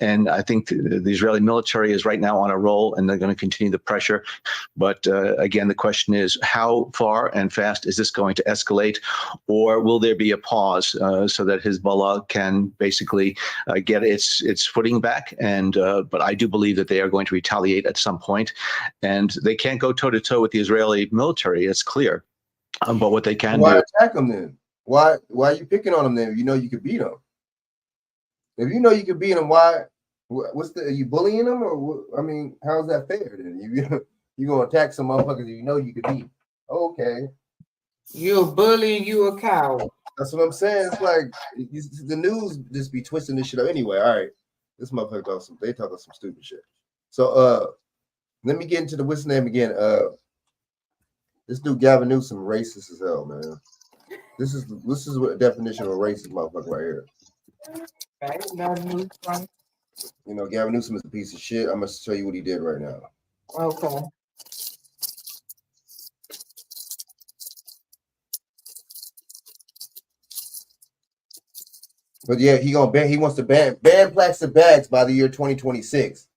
And I think the Israeli military is right now on a roll, and they're going to continue the pressure. But again, the question is, how far and fast is this going to escalate, or will there be a pause so that Hezbollah can basically get its footing back? And but I do believe that they are going to retaliate at some point. And they can't go toe-to-toe with the Israeli military, it's clear. But what they can Why do... attack them then? Why are you picking on them then if you know you could beat them? If you know you could beat them, are you bullying them? Or I mean, how's that fair then? You going to attack some motherfuckers you know you could beat. Okay. You're a bully and you a coward. That's what I'm saying. It's like the news just be twisting this shit up. Anyway, all right. This motherfucker they talking some stupid shit. So let me get into what's his name again. This dude Gavin Newsom racist as hell, man. This is what a definition of a racist motherfucker right here. Gavin Newsom is a piece of shit. I'm gonna show you what he did right now. Okay. But yeah, he wants to ban plastic bags by the year 2026.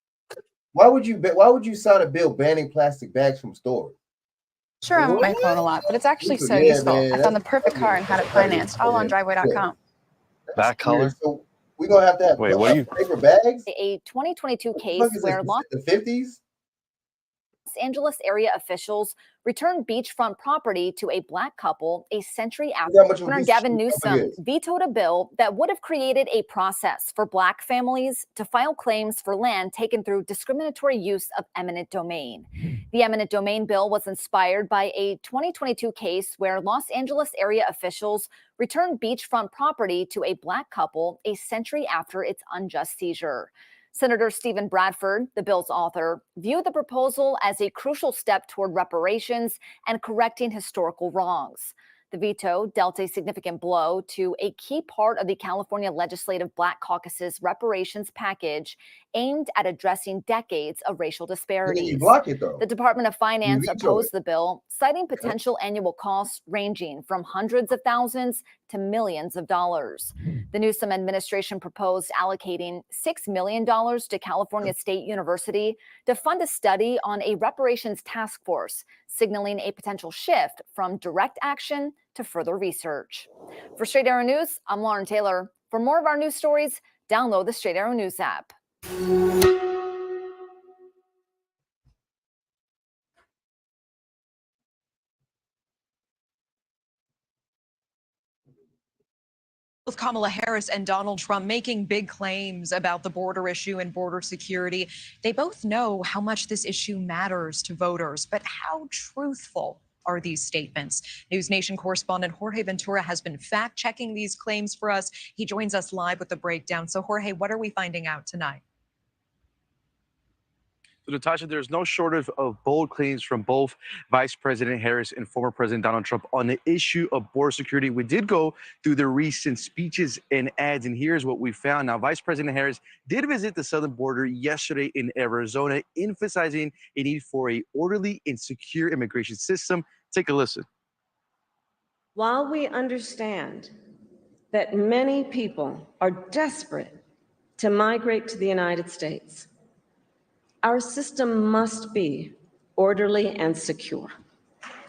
Why would you sign a bill banning plastic bags from stores? Sure, I'm on my phone a lot, but it's actually so useful. Man, I found the perfect car and had it financed, all on driveway.com. That color. So we're gonna have to have paper bags. A 2022 case where Los Angeles area officials returned beachfront property to a black couple a century after Governor Gavin Newsom vetoed a bill that would have created a process for black families to file claims for land taken through discriminatory use of eminent domain. The eminent domain bill was inspired by a 2022 case where Los Angeles area officials returned beachfront property to a black couple a century after its unjust seizure. Senator Stephen Bradford, the bill's author, viewed the proposal as a crucial step toward reparations and correcting historical wrongs. The veto dealt a significant blow to a key part of the California Legislative Black Caucus's reparations package aimed at addressing decades of racial Didn't disparities. you block it though? The Department of Finance veto opposed the bill, citing potential annual costs ranging from hundreds of thousands to millions of dollars. The Newsom administration proposed allocating $6 million to California State University to fund a study on a reparations task force, signaling a potential shift from direct action to further research. For Straight Arrow News, I'm Lauren Taylor. For more of our news stories, download the Straight Arrow News app. Both Kamala Harris and Donald Trump making big claims about the border issue and border security. They both know how much this issue matters to voters, but how truthful are these statements? News Nation correspondent Jorge Ventura has been fact-checking these claims for us. He joins us live with the breakdown. So Jorge, what are we finding out tonight? So, Natasha, there's no shortage of bold claims from both Vice President Harris and former President Donald Trump on the issue of border security. We did go through the recent speeches and ads, and here's what we found. Now, Vice President Harris did visit the southern border yesterday in Arizona, emphasizing a need for an orderly and secure immigration system. Take a listen. While we understand that many people are desperate to migrate to the United States, our system must be orderly and secure,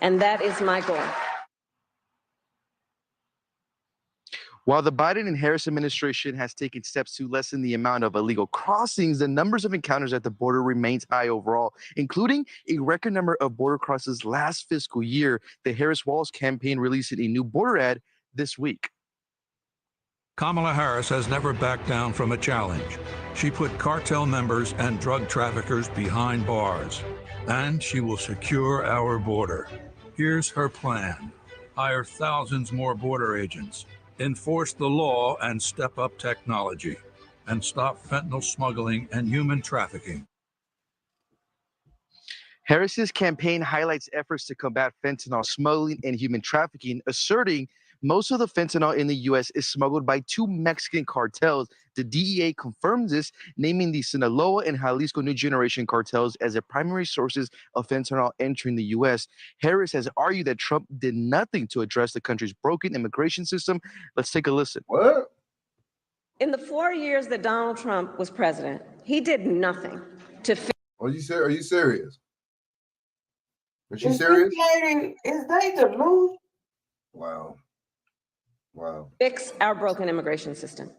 and that is my goal. While the Biden and Harris administration has taken steps to lessen the amount of illegal crossings, the numbers of encounters at the border remains high overall, including a record number of border crosses last fiscal year. The Harris Walls campaign released a new border ad this week. Kamala Harris has never backed down from a challenge. She put cartel members and drug traffickers behind bars, and she will secure our border. Here's her plan: hire thousands more border agents, enforce the law and step up technology, and stop fentanyl smuggling and human trafficking. Harris's campaign highlights efforts to combat fentanyl smuggling and human trafficking, asserting most of the fentanyl in the U.S. is smuggled by two Mexican cartels. The DEA confirms this, naming the Sinaloa and Jalisco New Generation cartels as the primary sources of fentanyl entering the U.S. Harris has argued that Trump did nothing to address the country's broken immigration system. Let's take a listen. What? In the 4 years that Donald Trump was president, he did nothing to fix. Are you serious? Is she serious? Is they the move? Wow. Wow. Fix our broken immigration system.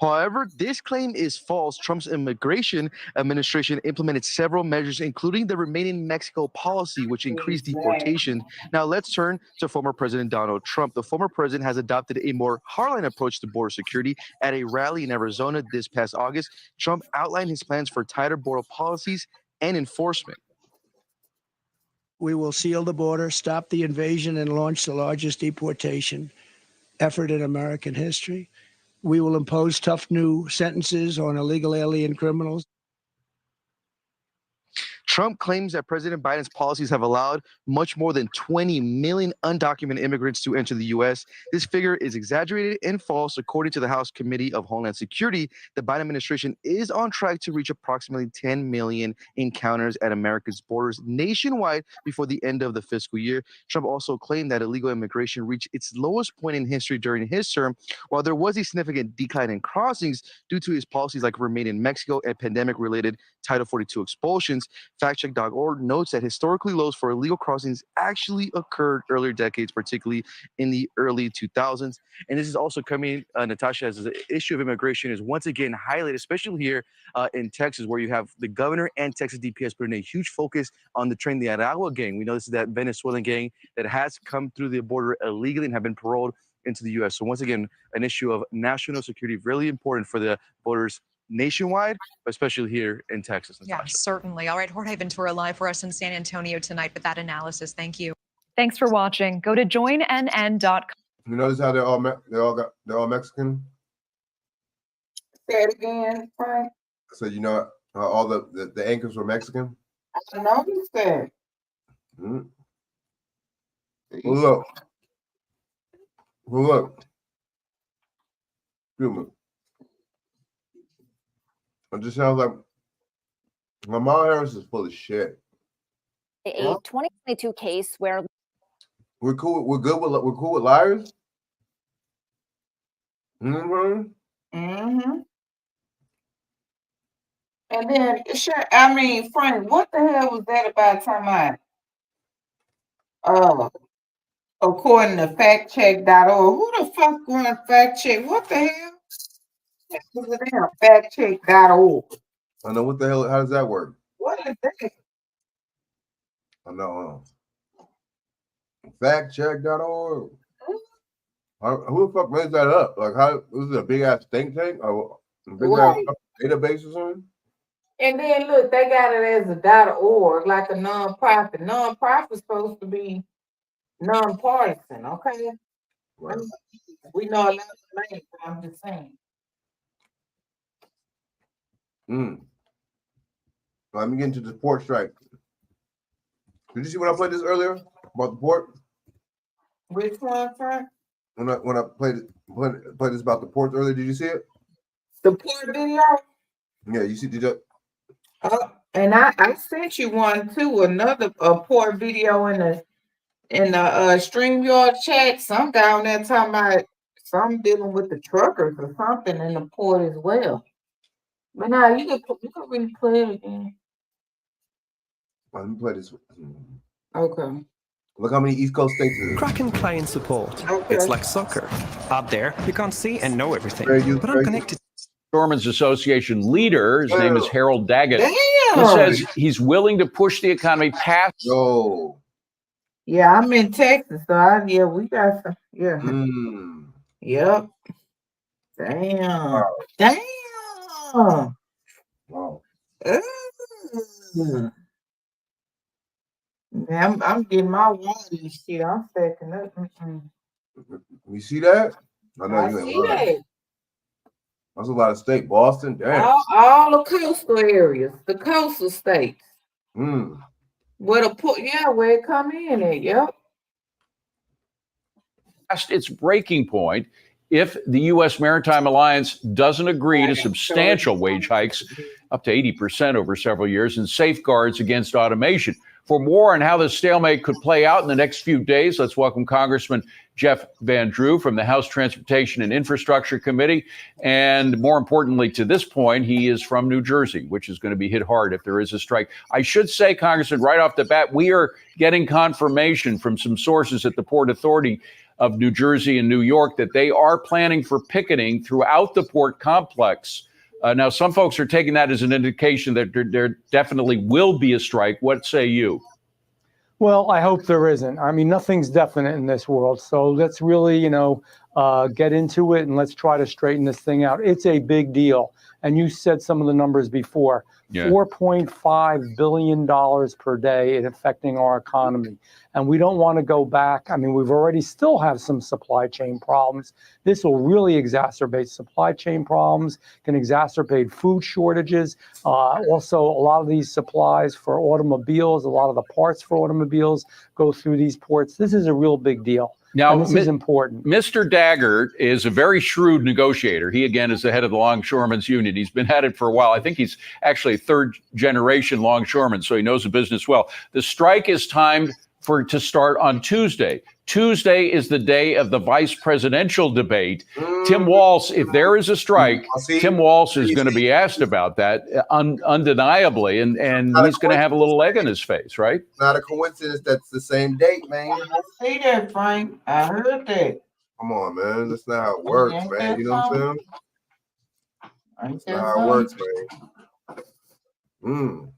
However, this claim is false. Trump's immigration administration implemented several measures, including the Remain in Mexico policy, which increased deportation. Now, let's turn to former President Donald Trump. The former president has adopted a more hardline approach to border security. At a rally in Arizona this past August, Trump outlined his plans for tighter border policies and enforcement. We will seal the border, stop the invasion, and launch the largest deportation effort in American history. We will impose tough new sentences on illegal alien criminals. Trump claims that President Biden's policies have allowed much more than 20 million undocumented immigrants to enter the U.S. This figure is exaggerated and false. According to the House Committee of Homeland Security, the Biden administration is on track to reach approximately 10 million encounters at America's borders nationwide before the end of the fiscal year. Trump also claimed that illegal immigration reached its lowest point in history during his term, while there was a significant decline in crossings due to his policies like Remain in Mexico and pandemic-related Title 42 expulsions. Factcheck.org notes that historically lows for illegal crossings actually occurred earlier decades, particularly in the early 2000s. And this is also coming, Natasha, as the issue of immigration is once again highlighted, especially here in Texas, where you have the governor and Texas DPS putting a huge focus on the Tren de Aragua gang. We know this is that Venezuelan gang that has come through the border illegally and have been paroled into the U.S. So once again, an issue of national security, really important for the voters nationwide, especially here in Texas. Yeah, certainly. All right, Jorge Ventura live for us in San Antonio tonight with that analysis. Thank you. Thanks for watching. Go to joinnn.com. You notice how they're all Mexican? Say it again, Frank. So you know how all the anchors were Mexican? I noticed that. Mm-hmm. Well, look. Well, look. Excuse me. It just sounds like Kamala Harris is full of shit. A 2022 case where We're cool. We're cool with liars. And then, I mean, Frank, what the hell was that about talking about? According to factcheck.org, who the fuck going to fact check? What the hell? Factcheck.org. I know what the hell. How does that work? What is that? I know. Factcheck.org. Who the fuck made that up? Like, how was it a big ass think tank or a big ass database or something? And then look, they got it as a .org, like a nonprofit. Nonprofit's supposed to be nonpartisan, okay? Right. We know a lot of names, but I'm just saying. Let me get into the port strike. Did you see when I played this earlier about the port? Which one, Frank? When I played this about the ports earlier, did you see it? The port video? Yeah, you see? Did you? And I sent you one too. Another port video in the StreamYard chat. Some down there talking about some dealing with the truckers or something in the port as well. But now you can really play it again. Let me play this. Okay. Look how many East Coast states it is. Cracking client support. It's like soccer. Out there, you can't see and know everything, but I'm connected. Shoremen's Association leader, his name is Harold Daggett. Damn. He says he's willing to push the economy past. Yeah, I'm in Texas, so we got some. Yeah. Yep. Damn. Damn. Wow. I'm getting my water and shit. I'm stacking up. You see that? I know I you ain't see lying. that. That's a lot of state. Boston, damn. All the coastal areas, the coastal states. Where where it come in at, yep. Its breaking point if the U.S. Maritime Alliance doesn't agree to substantial wage hikes up to 80% over several years and safeguards against automation. For more on how this stalemate could play out in the next few days, let's welcome Congressman Jeff Van Drew from the House Transportation and Infrastructure Committee. And more importantly, to this point, he is from New Jersey, which is going to be hit hard if there is a strike. I should say, Congressman, right off the bat, we are getting confirmation from some sources at the Port Authority of New Jersey and New York that they are planning for picketing throughout the port complex. Now, some folks are taking that as an indication that there definitely will be a strike. What say you? Well, I hope there isn't. I mean, nothing's definite in this world. So let's really, get into it and let's try to straighten this thing out. It's a big deal. And you said some of the numbers before. Yeah. $4.5 billion per day in affecting our economy. And we don't want to go back. I mean, we've already still have some supply chain problems. This will really exacerbate supply chain problems, can exacerbate food shortages. Also, a lot of these supplies for automobiles, a lot of the parts for automobiles go through these ports. This is a real big deal. Now, and this is important. Mr. Daggett is a very shrewd negotiator. He, again, is the head of the Longshoremen's Union. He's been at it for a while. I think he's actually a third-generation longshoreman, so he knows the business well. The strike is timed to start on Tuesday. Tuesday is the day of the vice presidential debate. Tim Walz, if there is a strike, Tim Walz is going to be asked about that undeniably, and he's going to have a little egg in his face, right? Not a coincidence that's the same date, man. I see that, Frank. I heard that. Come on, man. That's not how it works, man. You know what I'm saying? That's not how it works, man.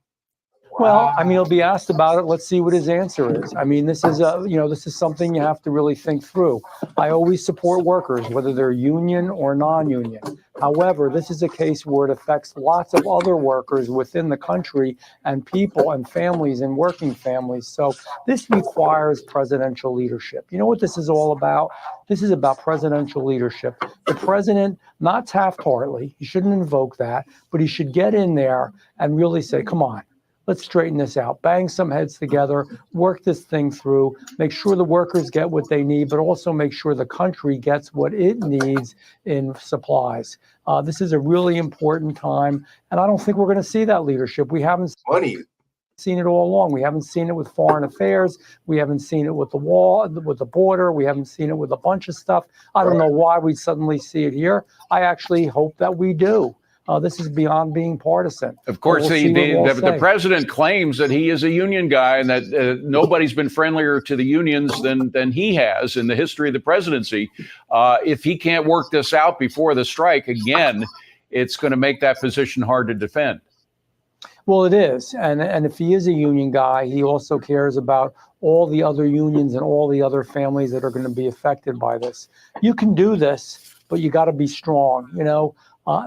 Well, I mean, he'll be asked about it. Let's see what his answer is. I mean, this is something you have to really think through. I always support workers, whether they're union or non-union. However, this is a case where it affects lots of other workers within the country and people and families and working families. So this requires presidential leadership. You know what this is all about? This is about presidential leadership. The president, not Taft-Hartley, he shouldn't invoke that, but he should get in there and really say, come on. Let's straighten this out, bang some heads together, work this thing through, make sure the workers get what they need, but also make sure the country gets what it needs in supplies. This is a really important time, and I don't think we're going to see that leadership. We haven't seen it all along. We haven't seen it with foreign affairs. We haven't seen it with the wall, with the border. We haven't seen it with a bunch of stuff. I don't know why we suddenly see it here. I actually hope that we do. This is beyond being partisan. Of course, the president claims that he is a union guy and that nobody's been friendlier to the unions than he has in the history of the presidency. If he can't work this out before the strike, again, it's going to make that position hard to defend. Well, it is. And if he is a union guy, he also cares about all the other unions and all the other families that are going to be affected by this. You can do this, but you got to be strong. You know,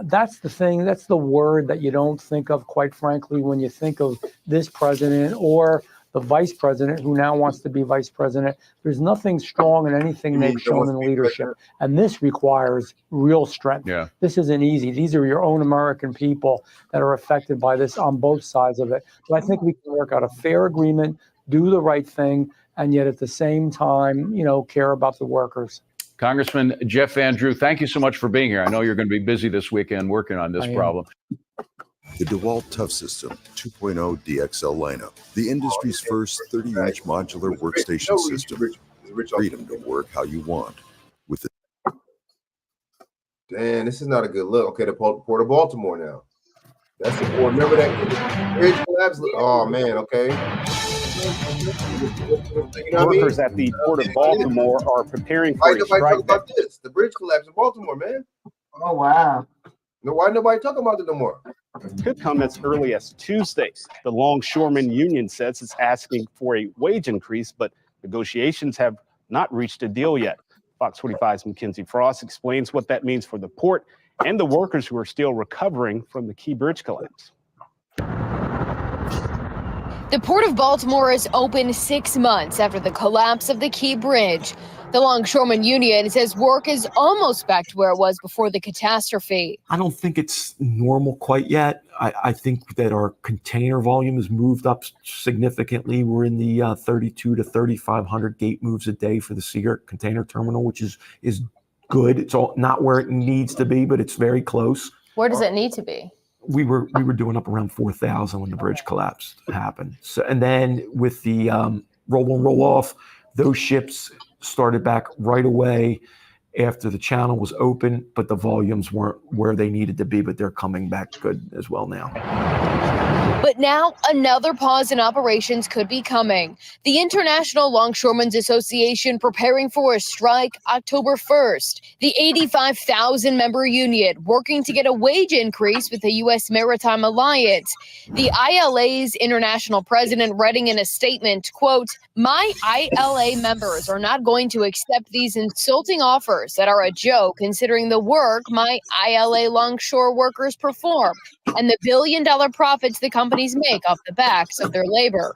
that's the thing. That's the word that you don't think of, quite frankly, when you think of this president or the vice president who now wants to be vice president. There's nothing strong in anything they've shown in leadership. And this requires real strength. Yeah. This isn't easy. These are your own American people that are affected by this on both sides of it. But I think we can work out a fair agreement, do the right thing, and yet at the same time, you know, care about the workers. Congressman Jeff Van Drew, thank you so much for being here. I know you're going to be busy this weekend working on this problem. The DeWalt Tough System 2.0 DXL lineup, the industry's first 30-inch modular workstation system. Freedom to work how you want. With the Damn, this is not a good look. Okay, the Port of Baltimore now. That's the port. Remember that bridge collapse? Oh man, okay. You know Workers at the Port of Baltimore are preparing for a strike. Talk about this? The bridge collapse in Baltimore, man. Oh wow. No, why nobody talking about it no more? Could come as early as Tuesday. The Longshoremen Union says it's asking for a wage increase, but negotiations have not reached a deal yet. Fox 45's Mackenzie Frost explains what that means for the port and the workers who are still recovering from the Key Bridge collapse. The Port of Baltimore is open 6 months after the collapse of the Key Bridge. The Longshoremen Union says work is almost back to where it was before the catastrophe. I don't think it's normal quite yet. I think that our container volume has moved up significantly. We're in the 32 to 3,500 gate moves a day for the Seagirt container terminal, which is good. It's all not where it needs to be, but it's very close. Where does it need to be? We were doing up around 4,000 when the bridge collapse happened. So, and then with the roll on, roll off, those ships started back right away after the channel was open, but the volumes weren't where they needed to be, but they're coming back good as well now. But now another pause in operations could be coming. The International Longshoremen's Association preparing for a strike October 1st. The 85,000 member union working to get a wage increase with the U.S. Maritime Alliance. The ILA's international president writing in a statement, quote, "My ILA members are not going to accept these insulting offers that are a joke considering the work my ILA longshore workers perform and the billion-dollar profits the companies make off the backs of their labor."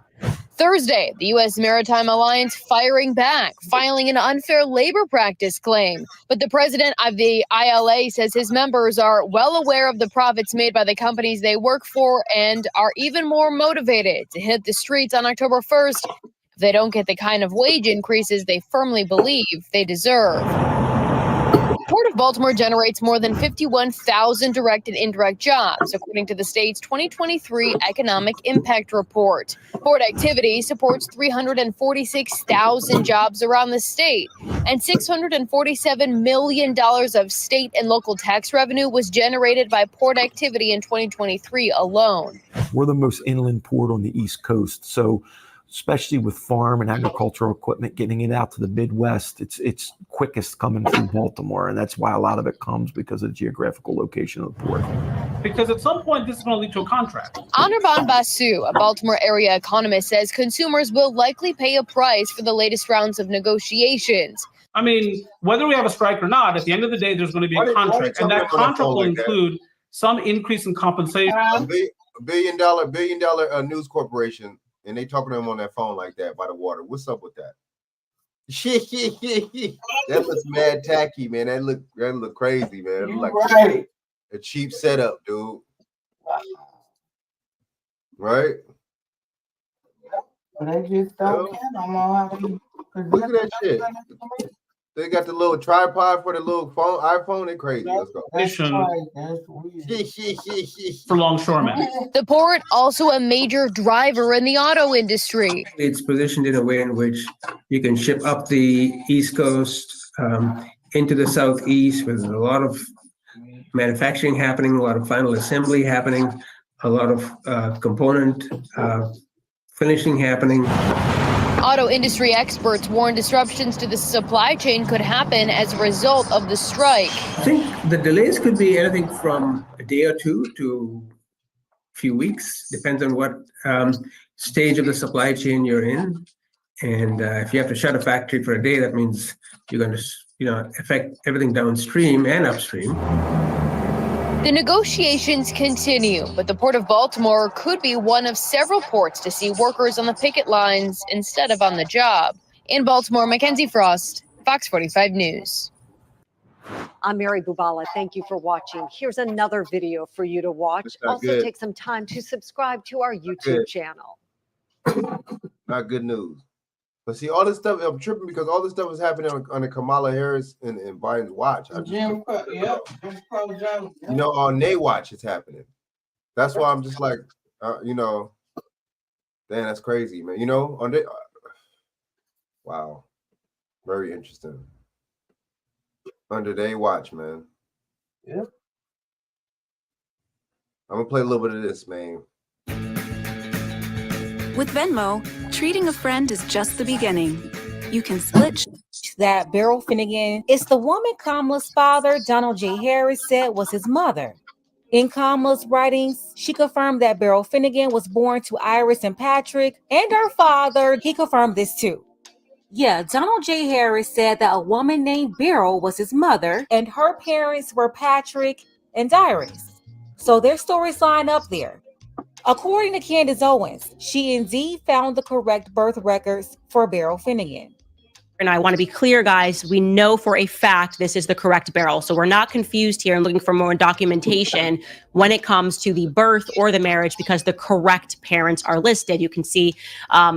Thursday, the U.S. Maritime Alliance firing back, filing an unfair labor practice claim. But the president of the ILA says his members are well aware of the profits made by the companies they work for and are even more motivated to hit the streets on October 1st if they don't get the kind of wage increases they firmly believe they deserve. The Port of Baltimore generates more than 51,000 direct and indirect jobs, according to the state's 2023 Economic Impact Report. Port activity supports 346,000 jobs around the state, and $647 million of state and local tax revenue was generated by port activity in 2023 alone. We're the most inland port on the East Coast, so especially with farm and agricultural equipment, getting it out to the Midwest, it's quickest coming through Baltimore. And that's why a lot of it comes because of the geographical location of the port. Because at some point, this is going to lead to a contract. Anirban Basu, a Baltimore area economist, says consumers will likely pay a price for the latest rounds of negotiations. I mean, whether we have a strike or not, at the end of the day, there's going to be a contract. And that contract will include some increase in compensation. A billion dollar news corporation. And they talking to him on that phone like that by the water. What's up with that? That looks mad tacky, man. That look crazy, man. It look like a cheap setup, dude. Right? But I just don't care no more. Look at that shit. They got the little tripod for the little phone, iPhone. They crazy. Let's go. For longshoremen. The port also a major driver in the auto industry. It's positioned in a way in which you can ship up the East Coast into the Southeast with a lot of manufacturing happening, a lot of final assembly happening, a lot of component finishing happening. Auto industry experts warn disruptions to the supply chain could happen as a result of the strike. I think the delays could be anything from a day or two to a few weeks, depends on what stage of the supply chain you're in. And if you have to shut a factory for a day, that means you're going to affect everything downstream and upstream. The negotiations continue, but the Port of Baltimore could be one of several ports to see workers on the picket lines instead of on the job. In Baltimore, Mackenzie Frost, Fox 45 News. I'm Mary Bubala. Thank you for watching. Here's another video for you to watch. Also, good. take some time to subscribe to our YouTube channel. Not good news. But see, all this stuff, I'm tripping because all this stuff is happening on the Kamala Harris and Biden's watch. On their watch it's happening. That's why I'm just like, damn, that's crazy, man. On their, wow, very interesting. Under their watch, man. Yeah. I'm gonna play a little bit of this, man. With Venmo, treating a friend is just the beginning. You can split that Beryl Finnegan is the woman Kamala's father, Donald J. Harris, said was his mother. In Kamala's writings, she confirmed that Beryl Finnegan was born to Iris and Patrick, and her father, he confirmed this too. Yeah, Donald J. Harris said that a woman named Beryl was his mother, and her parents were Patrick and Iris. So their stories line up there. According to Candace Owens, she indeed found the correct birth records for Beryl Finnegan. And I want to be clear, guys, we know for a fact this is the correct Beryl. So we're not confused here and looking for more documentation when it comes to the birth or the marriage because the correct parents are listed. You can see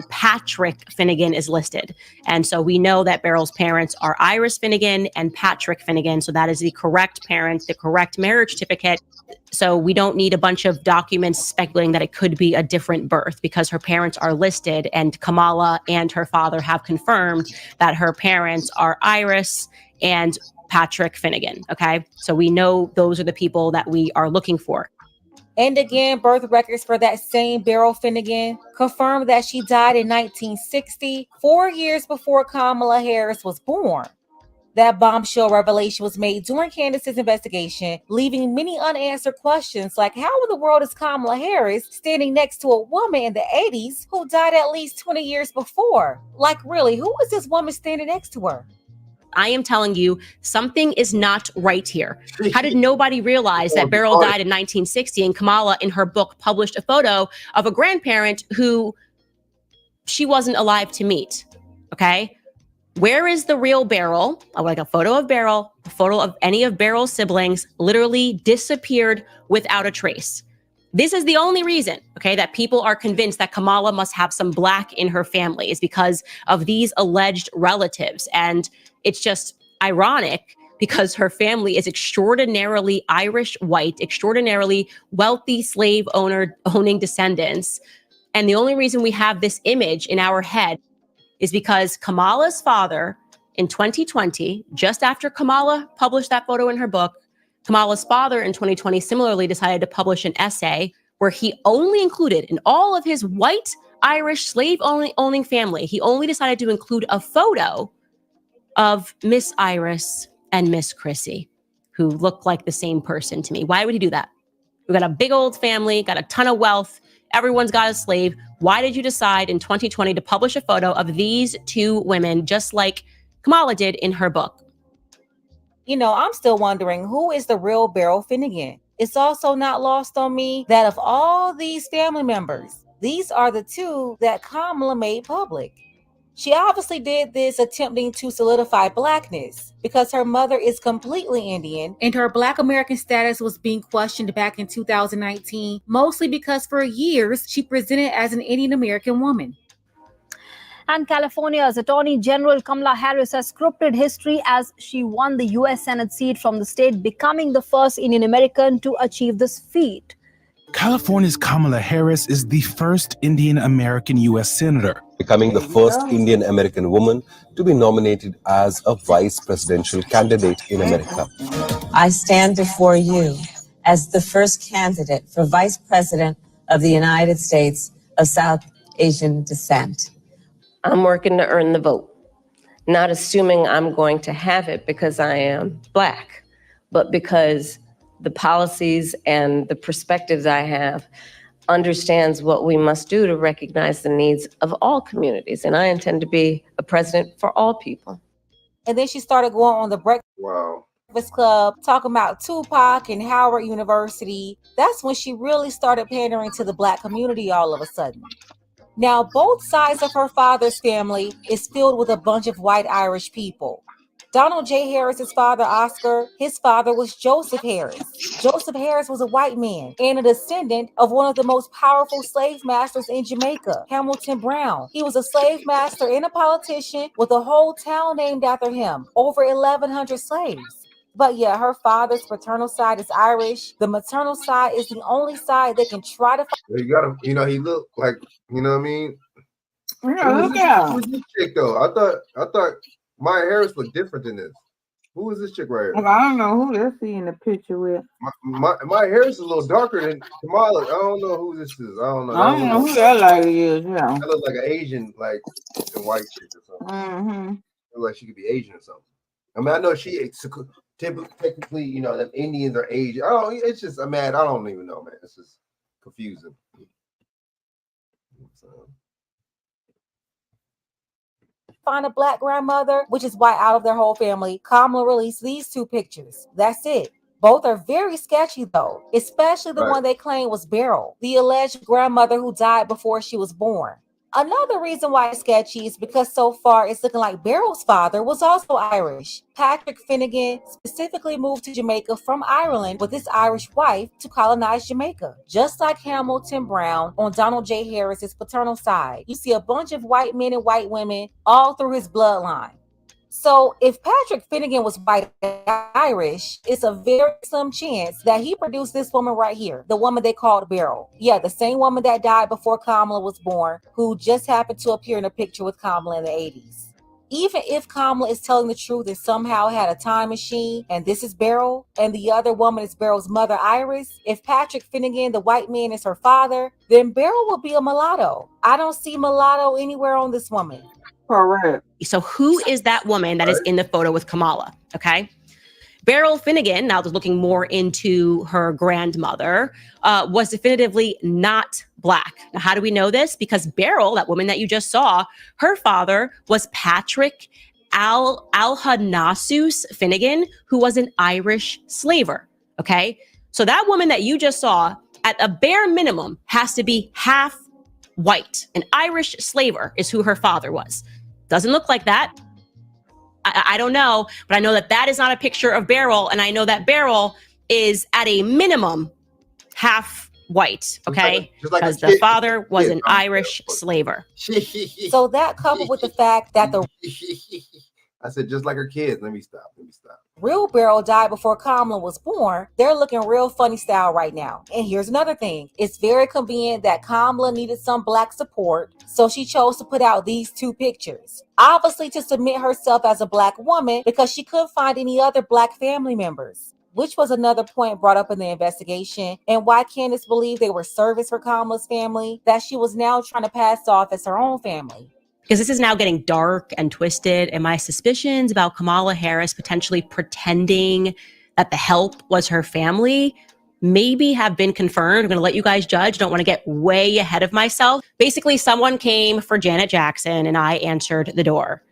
Patrick Finnegan is listed. And so we know that Beryl's parents are Iris Finnegan and Patrick Finnegan. So that is the correct parents, the correct marriage certificate. So we don't need a bunch of documents speculating that it could be a different birth because her parents are listed and Kamala and her father have confirmed that her parents are Iris and Patrick Finnegan. Okay. So we know those are the people that we are looking for. And again, birth records for that same Beryl Finnegan confirmed that she died in 1960, 4 years before Kamala Harris was born. That bombshell revelation was made during Candace's investigation, leaving many unanswered questions like how in the world is Kamala Harris standing next to a woman in the 80s who died at least 20 years before? Like really, who is this woman standing next to her? I am telling you, something is not right here. How did nobody realize that Beryl died in 1960 and Kamala in her book published a photo of a grandparent who she wasn't alive to meet? Okay. Where is the real Beryl? I would like a photo of Beryl, a photo of any of Beryl's siblings literally disappeared without a trace. This is the only reason, okay, that people are convinced that Kamala must have some Black in her family is because of these alleged relatives. And it's just ironic because her family is extraordinarily Irish white, extraordinarily wealthy slave owning descendants. And the only reason we have this image in our head is because Kamala's father in 2020, just after Kamala published that photo in her book, Kamala's father in 2020 similarly decided to publish an essay where he only included in all of his white Irish slave owning family, he only decided to include a photo of Miss Iris and Miss Chrissy, who look like the same person to me. Why would he do that? We got a big old family, got a ton of wealth. Everyone's got a slave. Why did you decide in 2020 to publish a photo of these two women, just like Kamala did in her book? I'm still wondering who is the real Beryl Finnegan. It's also not lost on me that of all these family members, these are the two that Kamala made public. She obviously did this attempting to solidify Blackness because her mother is completely Indian and her Black American status was being questioned back in 2019, mostly because for years she presented as an Indian American woman. And California's Attorney General Kamala Harris has scripted history as she won the U.S. Senate seat from the state, becoming the first Indian American to achieve this feat. California's Kamala Harris is the first Indian American U.S. Senator, becoming the first Indian American woman to be nominated as a vice presidential candidate in America. I stand before you as the first candidate for Vice President of the United States of South Asian descent. I'm working to earn the vote, not assuming I'm going to have it because I am Black, but because the policies and the perspectives I have understands what we must do to recognize the needs of all communities. And I intend to be a president for all people. And then she started going on the Breakfast Club, talking about Tupac and Howard University. That's when she really started pandering to the Black community all of a sudden. Now, both sides of her father's family is filled with a bunch of white Irish people. Donald J. Harris's father, Oscar, his father was Joseph Harris. Joseph Harris was a white man and a descendant of one of the most powerful slave masters in Jamaica, Hamilton Brown. He was a slave master and a politician with a whole town named after him, over 1,100 slaves. But yeah, her father's paternal side is Irish. The maternal side is the only side they can try to find. You got him. You know, he looked like, you know what I mean? Yeah, look at Who's this chick though? I thought Maya Harris looked different than this. Who is this chick right here? Look, I don't know who they're seeing the picture with. Maya Harris is a little darker than Kamala. I don't know who this is. I don't know who that lady is. Yeah, that looks like an Asian, like a white chick or something. Mm-hmm. Look like she could be Asian or something. I mean, I know she technically, you know, the Indians are Asian. Oh, it's just, man, I don't even know, man. It's just confusing. Find a Black grandmother, which is why out of their whole family, Kamala released these two pictures. That's it. Both are very sketchy though, especially the one they claim was Beryl, the alleged grandmother who died before she was born. Another reason why it's sketchy is because so far it's looking like Beryl's father was also Irish. Patrick Finnegan specifically moved to Jamaica from Ireland with his Irish wife to colonize Jamaica. Just like Hamilton Brown on Donald J. Harris's paternal side, you see a bunch of white men and white women all through his bloodline. So if Patrick Finnegan was white Irish, it's a very slim chance that he produced this woman right here, the woman they called Beryl. Yeah, the same woman that died before Kamala was born, who just happened to appear in a picture with Kamala in the 80s. Even if Kamala is telling the truth and somehow had a time machine, and this is Beryl, and the other woman is Beryl's mother, Iris, if Patrick Finnegan, the white man, is her father, then Beryl will be a mulatto. I don't see mulatto anywhere on this woman. Correct. So who is that woman that is in the photo with Kamala? Okay. Beryl Finnegan, now looking more into her grandmother, was definitively not Black. Now, how do we know this? Because Beryl, that woman that you just saw, her father was Patrick Alhanasus Finnegan, who was an Irish slaver. Okay. So that woman that you just saw, at a bare minimum, has to be half white. An Irish slaver is who her father was. Doesn't look like that. I don't know, but I know that that is not a picture of Beryl, and I know that Beryl is at a minimum half white, okay? Because the father was an Irish slaver. So that coupled with the fact that the I said just like her kids. Let me stop. real Beryl died before Kamala was born, they're looking real funny style right now. And here's another thing. It's very convenient that Kamala needed some Black support, so she chose to put out these two pictures. Obviously to submit herself as a Black woman because she couldn't find any other Black family members, which was another point brought up in the investigation, and why Candace believed they were service for Kamala's family that she was now trying to pass off as her own family. Because this is now getting dark and twisted, and my suspicions about Kamala Harris potentially pretending that the help was her family maybe have been confirmed. I'm going to let you guys judge. Don't want to get way ahead of myself. Basically, someone came for Janet Jackson, and I answered the door.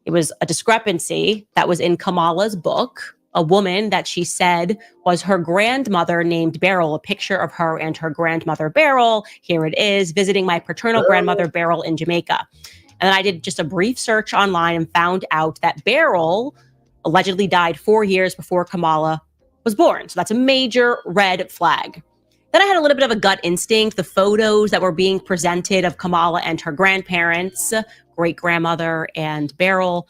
It was a discrepancy that was in Kamala's book. A woman that she said was her grandmother named Beryl, a picture of her and her grandmother Beryl. Here it is, visiting my paternal grandmother Beryl in Jamaica. And then I did just a brief search online and found out that Beryl allegedly died 4 years before Kamala was born. So that's a major red flag. Then I had a little bit of a gut instinct. The photos that were being presented of Kamala and her grandparents, great grandmother and Beryl.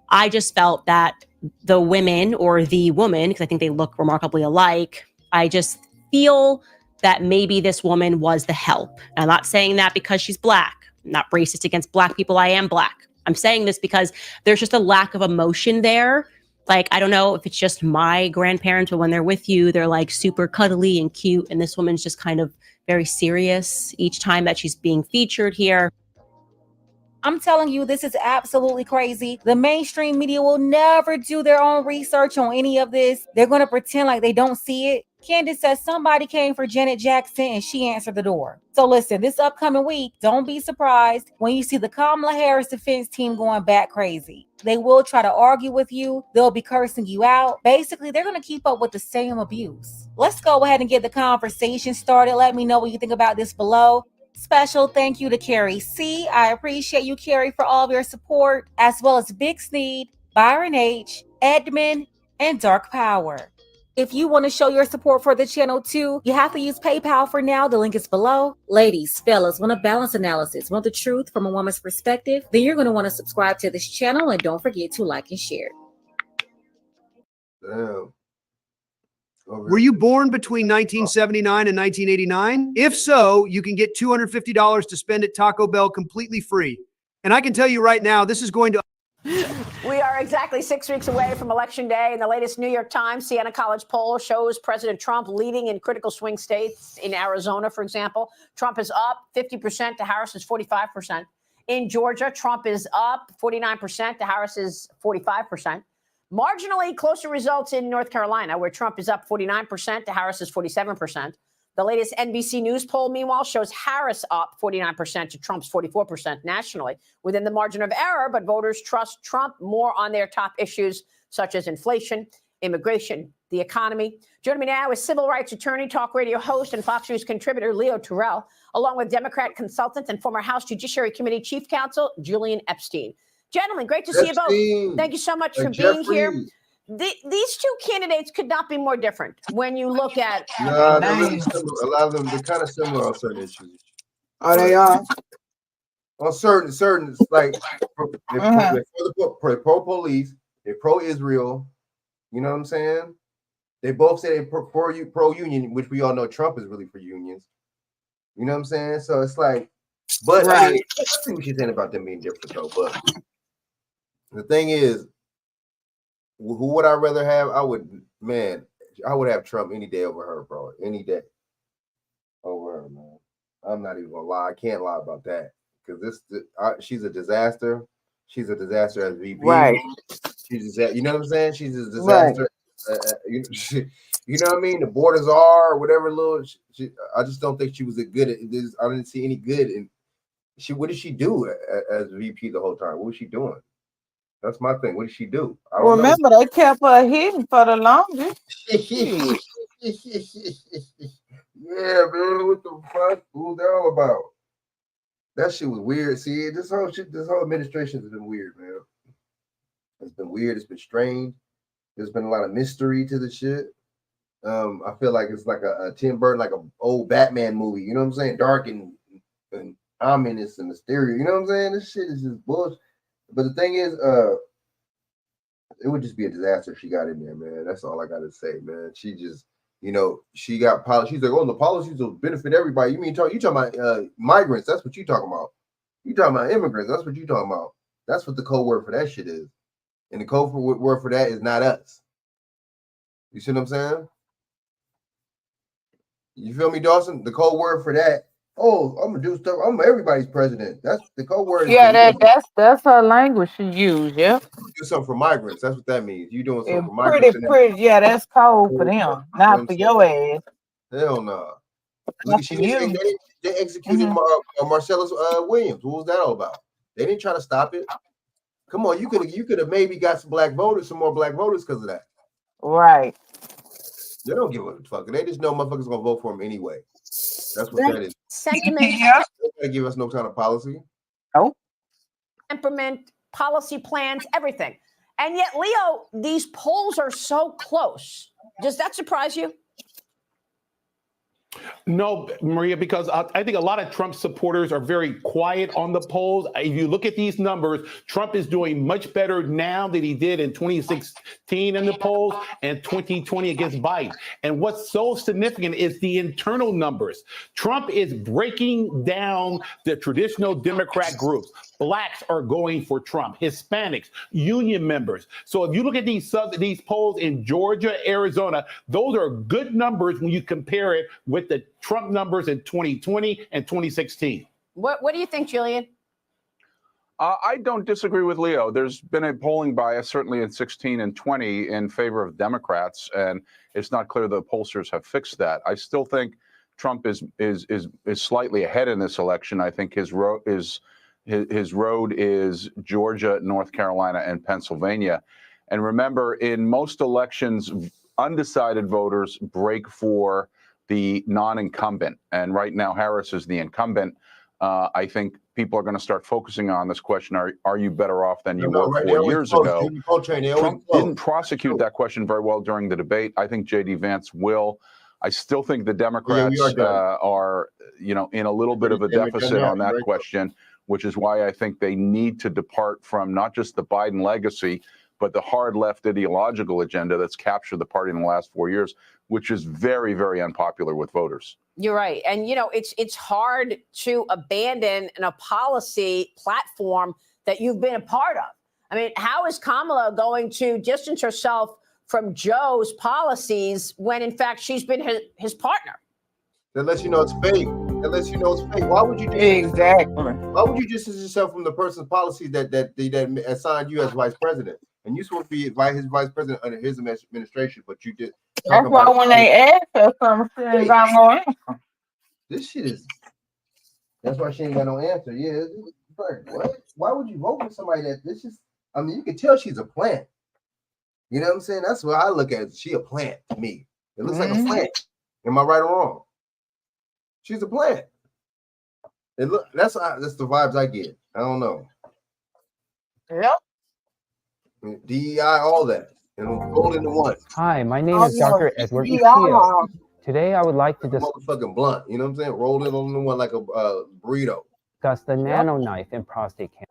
I just felt that the women, or the woman, because I think they look remarkably alike, I just feel that maybe this woman was the help. And I'm not saying that because she's Black. I'm not racist against Black people. I am Black. I'm saying this because there's just a lack of emotion there. Like, I don't know if it's just my grandparents, but when they're with you, they're like super cuddly and cute. And this woman's just kind of very serious each time that she's being featured here. I'm telling you, this is absolutely crazy. The mainstream media will never do their own research on any of this. They're going to pretend like they don't see it. Candace says somebody came for Janet Jackson and she answered the door. So listen, this upcoming week, don't be surprised when you see the Kamala Harris defense team going back crazy. They will try to argue with you. They'll be cursing you out. Basically, they're going to keep up with the same abuse. Let's go ahead and get the conversation started. Let me know what you think about this below. Special thank you to Carrie C. I appreciate you, Carrie, for all of your support, as well as Big Sneed, Byron H., Edmund, and Dark Power. If you want to show your support for the channel too, you have to use PayPal for now. The link is below. Ladies, fellas, want a balanced analysis, want the truth from a woman's perspective? Then you're going to want to subscribe to this channel and don't forget to like and share. Damn. Were you born between 1979 and 1989? If so, you can get $250 to spend at Taco Bell completely free. And I can tell you right now, this is going to... We are exactly 6 weeks away from Election Day, and the latest New York Times Siena College poll shows President Trump leading in critical swing states. In Arizona, for example, Trump is up 50% to Harris's 45%. In Georgia, Trump is up 49% to Harris's 45%. Marginally closer results in North Carolina, where Trump is up 49% to Harris's 47%. The latest NBC News poll, meanwhile, shows Harris up 49% to Trump's 44% nationally, within the margin of error, but voters trust Trump more on their top issues, such as inflation, immigration, the economy. Joining me now is civil rights attorney, talk radio host, and Fox News contributor Leo Terrell, along with Democrat consultant and former House Judiciary Committee Chief Counsel Julian Epstein. Gentlemen, great to see you both. Thank you so much for being here. These two candidates could not be more different when you look at. No, they're really similar. A lot of them, they're kind of similar on certain issues. Oh, they are? On certain, like, they're pro-police, they're pro-Israel. You know what I'm saying? They both say they're pro-union, which we all know Trump is really for unions. You know what I'm saying? So it's like, but I mean, I see what you're saying about them being different, though. But the thing is, who would I rather have? I would have Trump any day over her, bro. Any day over her, man. I'm not even gonna lie. I can't lie about that because she's a disaster. She's a disaster as VP. Right. She's you know what I'm saying? She's a disaster. Right. You know what I mean? The borders are whatever little. I just don't think she was good at this. I didn't see any good in. What did she do as VP the whole time? What was she doing? That's my thing. What did she do? I don't Remember, they kept her hidden for the longest. Yeah, man. What the fuck? What was that all about? That shit was weird. See, this whole administration has been weird, man. It's been weird. It's been strange. There's been a lot of mystery to the shit. I feel like it's like a Tim Burton, like an old Batman movie. You know what I'm saying? Dark and ominous and mysterious. You know what I'm saying? This shit is just bullshit. But the thing is, it would just be a disaster if she got in there, man. That's all I gotta say, man. She just, she got policies. She's like, oh, the policies will benefit everybody. You talking about migrants? That's what you talking about. You talking about immigrants? That's what you talking about. That's what the code word for that shit is. And the code word for that is not us. You see what I'm saying? You feel me, Dawson? The code word for that. Oh, I'm gonna do stuff. I'm everybody's president. That's the code word. Yeah, that's her language she used. Yeah. Do something for migrants. That's what that means. You doing something for migrants? Pretty. Yeah, that's code for them, not for your ass. Hell no. Look, they executed Marcellus Williams. What was that all about? They didn't try to stop it. Come on, you could have maybe got some more black voters because of that. Right. They don't give a fuck. They just know motherfuckers gonna vote for him anyway. That's what that is. Sentiment. They give us no kind of policy. Oh. Temperament, policy plans, everything. And yet, Leo, these polls are so close. Does that surprise you? No, Maria, because I think a lot of Trump supporters are very quiet on the polls. If you look at these numbers, Trump is doing much better now than he did in 2016 in the polls and 2020 against Biden. And what's so significant is the internal numbers. Trump is breaking down the traditional Democrat groups. Blacks are going for Trump, Hispanics, union members. So if you look at these polls in Georgia, Arizona, those are good numbers when you compare it with the Trump numbers in 2020 and 2016. What do you think, Julian? I don't disagree with Leo. There's been a polling bias, certainly in 16 and 20, in favor of Democrats, and it's not clear the pollsters have fixed that. I still think Trump is slightly ahead in this election. I think his road is Georgia, North Carolina, and Pennsylvania. And remember, in most elections, undecided voters break for the non-incumbent. And right now, Harris is the incumbent. I think people are going to start focusing on this question. Are you better off than you were 4 years ago? Trump didn't prosecute that question very well during the debate. I think J.D. Vance will. I still think the Democrats are, in a little bit of a deficit on that question, which is why I think they need to depart from not just the Biden legacy, but the hard left ideological agenda that's captured the party in the last 4 years, which is very, very unpopular with voters. You're right. And, it's hard to abandon a policy platform that you've been a part of. I mean, how is Kamala going to distance herself from Joe's policies when, in fact, she's been his partner? That lets you know it's fake. That lets you know it's fake. Why would you Why would you distance yourself from the person's policies that assigned you as vice president? And you're supposed to be his vice president under his administration, but you did. That's why when they ask her some things, I'm going to answer. This shit is. That's why she ain't got no answer. Yeah. What? Why would you vote for somebody that this is? I mean, you can tell she's a plant. You know what I'm saying? That's what I look at it. She a plant to me. It looks like a plant. Am I right or wrong? She's a plant. It look. That's the vibes I get. I don't know. Yep. DEI, all that, and roll into one. Hi, my name is Dr. Edward Uchillo. Today, I would like to motherfucking blunt. You know what I'm saying? Roll it all into one like a burrito. discuss the nano knife in prostate cancer.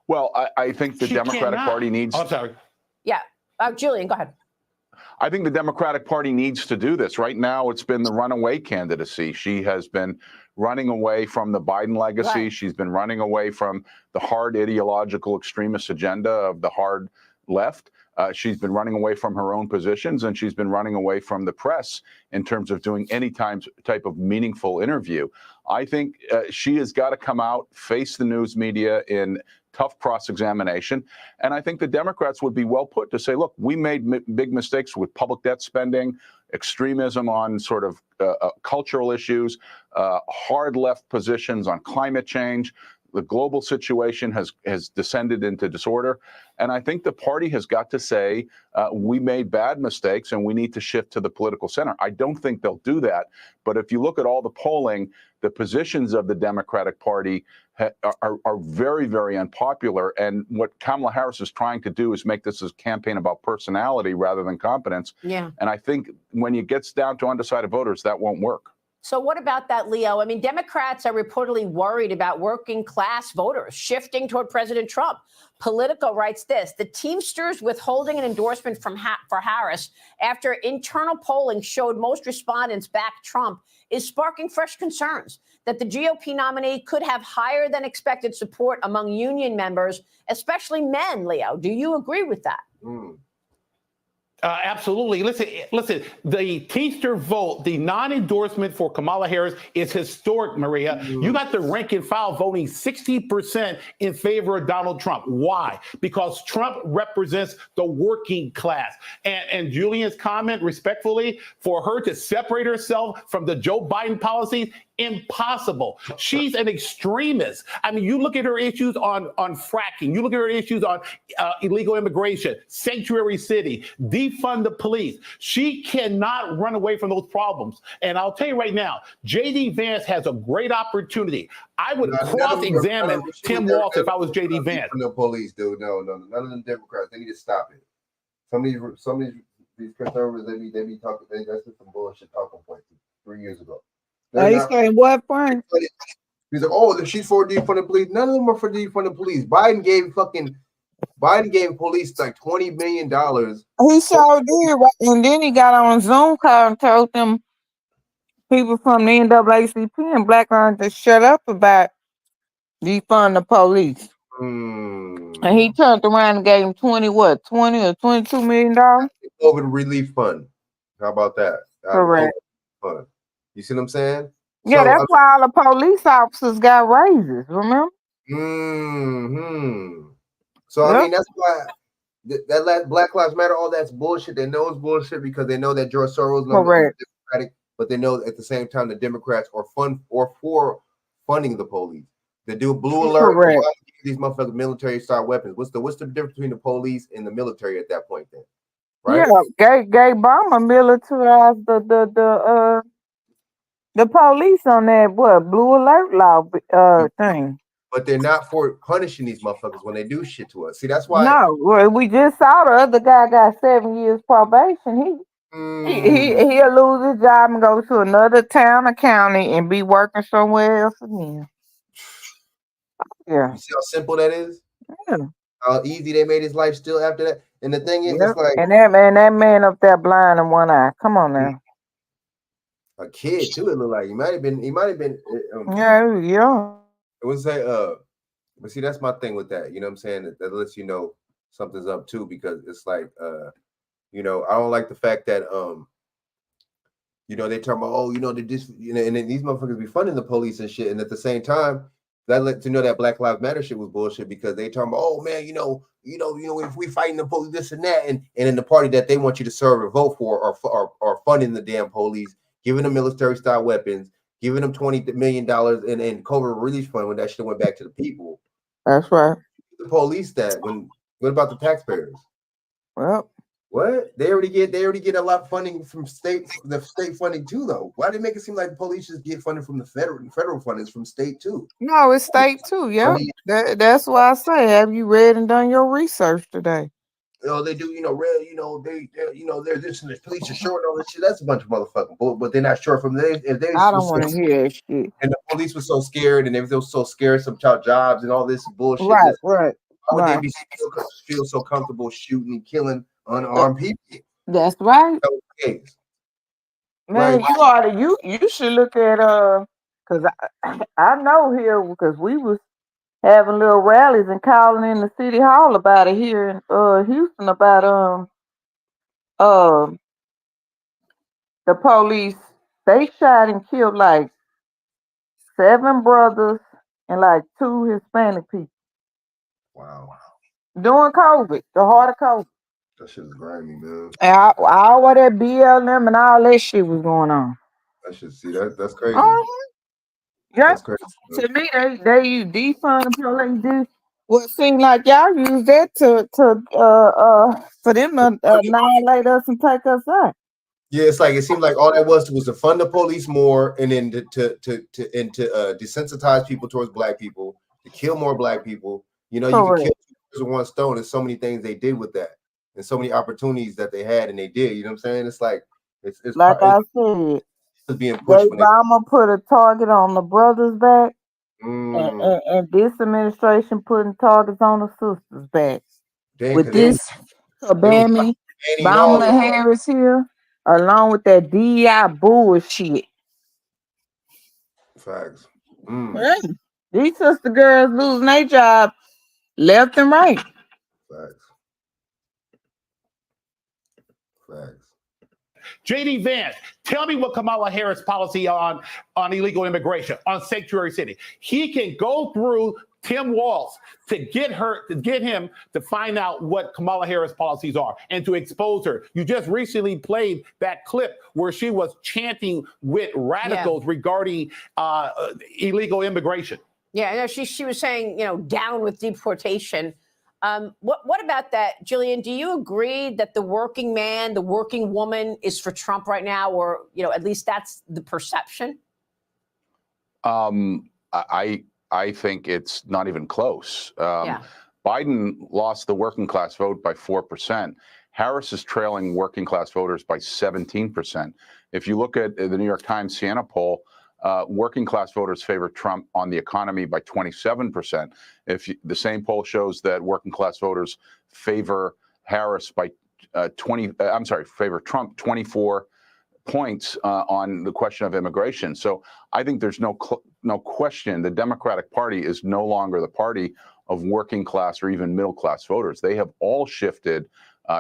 Well, I think the Democratic Party needs. I'm sorry. Yeah, Julian, go ahead. I think the Democratic Party needs to do this. Right now, it's been the runaway candidacy. She has been running away from the Biden legacy. Right. She's been running away from the hard ideological extremist agenda of the hard left. She's been running away from her own positions, and she's been running away from the press in terms of doing any type of meaningful interview. I think she has got to come out, face the news media in tough cross-examination. And I think the Democrats would be well put to say, look, we made big mistakes with public debt spending, extremism on sort of cultural issues, hard left positions on climate change. The global situation has descended into disorder. And I think the party has got to say, we made bad mistakes and we need to shift to the political center. I don't think they'll do that. But if you look at all the polling, the positions of the Democratic Party are very, very unpopular. And what Kamala Harris is trying to do is make this a campaign about personality rather than competence. Yeah. And I think when it gets down to undecided voters, that won't work. So what about that, Leo? I mean, Democrats are reportedly worried about working class voters shifting toward President Trump. Politico writes this: the Teamsters withholding an endorsement for Harris after internal polling showed most respondents back Trump is sparking fresh concerns that the GOP nominee could have higher than expected support among union members, especially men. Leo, do you agree with that? Absolutely. Listen, the Teamster vote, the non-endorsement for Kamala Harris is historic, Maria. You got the rank and file voting 60% in favor of Donald Trump. Why? Because Trump represents the working class. And Julian's comment, respectfully, for her to separate herself from the Joe Biden policies, impossible. She's an extremist. I mean, you look at her issues on fracking. You look at her issues on illegal immigration, sanctuary city, defund the police. She cannot run away from those problems. And I'll tell you right now, J.D. Vance has a great opportunity. I would cross-examine Tim Walz if I was J.D. Vance. The police, dude. No. None of them Democrats. They need to stop it. Some of these conservatives, they be talking. That's just some bullshit talking points. 3 years ago. They saying what, Frank? He's like, oh, she's for defund the police. None of them are for defund the police. Biden gave police like $20 million. He sure did, right? And then he got on Zoom call and told them people from the NAACP and Black Lives to shut up about defund the police. And he turned around and gave him 20 or $22 million? COVID relief fund. How about that? Correct. Fund. You see what I'm saying? Yeah, So, that's why all the police officers got raises, remember? So, I mean, that's why that Black Lives Matter, all that's bullshit. They know it's bullshit because they know that George Soros is Democratic, but they know at the same time the Democrats are for funding the police. They do a blue alert. Correct. These motherfuckers military style weapons. What's the difference between the police and the military at that point then? Right? Yeah, gay Obama militarized the police on that blue alert law thing. But they're not for punishing these motherfuckers when they do shit to us. See, that's why. No, we just saw the other guy got 7 years probation. He'll lose his job and go to another town or county and be working somewhere else again. Yeah. You see how simple that is? Yeah. How easy they made his life still after that. And the thing is, it's like and that man up there blind in one eye. Come on now. A kid too. It looked like he might have been. Yeah. It was say, but see, that's my thing with that. You know what I'm saying? That lets you know something's up too, because it's like, you know, I don't like the fact that, you know, they talk about, oh, you know, they just, you know, and then these motherfuckers be funding the police and shit, and at the same time, that let to know that Black Lives Matter shit was bullshit because they talking about, oh man, you know, if we fighting the police, this and that, and in the party that they want you to serve and vote for are funding the damn police, giving them military style weapons, giving them $20 million in COVID relief fund when that shit went back to the people. That's right. The police that what about the taxpayers? Well, what they already get a lot of funding from state funding too though. Why do they make it seem like the police just get funding from the federal funding from state too? No, it's state too. Yeah, that's why I say, have you read and done your research today? You know, they do. You know, they're this and the police are short and all this shit. That's a bunch of motherfucking bull. But they're not short from there. I don't want to hear that shit. And the police was so scared, and they were so scared about jobs and all this bullshit. Right. Why would they feel so comfortable shooting and killing unarmed people? That's right. Man, you should look at because I know here because we was having little rallies and calling in the city hall about it here in Houston about the police. They shot and killed like 7 brothers and like 2 Hispanic people. Wow. During COVID, the heart of COVID. That shit is grimy, man. And all what that BLM and all that shit was going on. I should see that. That's crazy. Yeah. That's crazy. To me, they use defund the police. Well, it seemed like y'all use that to for them to annihilate us and take us out. Yeah, it's like it seemed like all that was to fund the police more, and then to desensitize people towards black people, to kill more black people. You know, you can kill 2 birds with 1 stone. There's so many things they did with that, and so many opportunities that they had, and they did. You know what I'm saying? It's like it's like I said, it's being pushed. Obama put a target on the brothers' back, and this administration putting targets on the sisters' back. With this Kabami, Kamala Harris here, along with that DEI bullshit. Facts. Yeah. These sister girls losing their job left and right. Facts. JD Vance, tell me what Kamala Harris' policy on illegal immigration, on sanctuary city. He can go through Tim Walz to get him to find out what Kamala Harris' policies are and to expose her. You just recently played that clip where she was chanting with radicals regarding illegal immigration. Yeah, I know she was saying, you know, down with deportation. What about that, Jillian? Do you agree that the working man, the working woman is for Trump right now, or, you know, at least that's the perception? I think it's not even close. Biden lost the working class vote by 4%. Harris is trailing working class voters by 17%. If you look at the New York Times Siena poll, working class voters favor Trump on the economy by 27%. The same poll shows that working class voters favor Harris by favor Trump 24 points on the question of immigration. So I think there's no question the Democratic Party is no longer the party of working class or even middle class voters. They have all shifted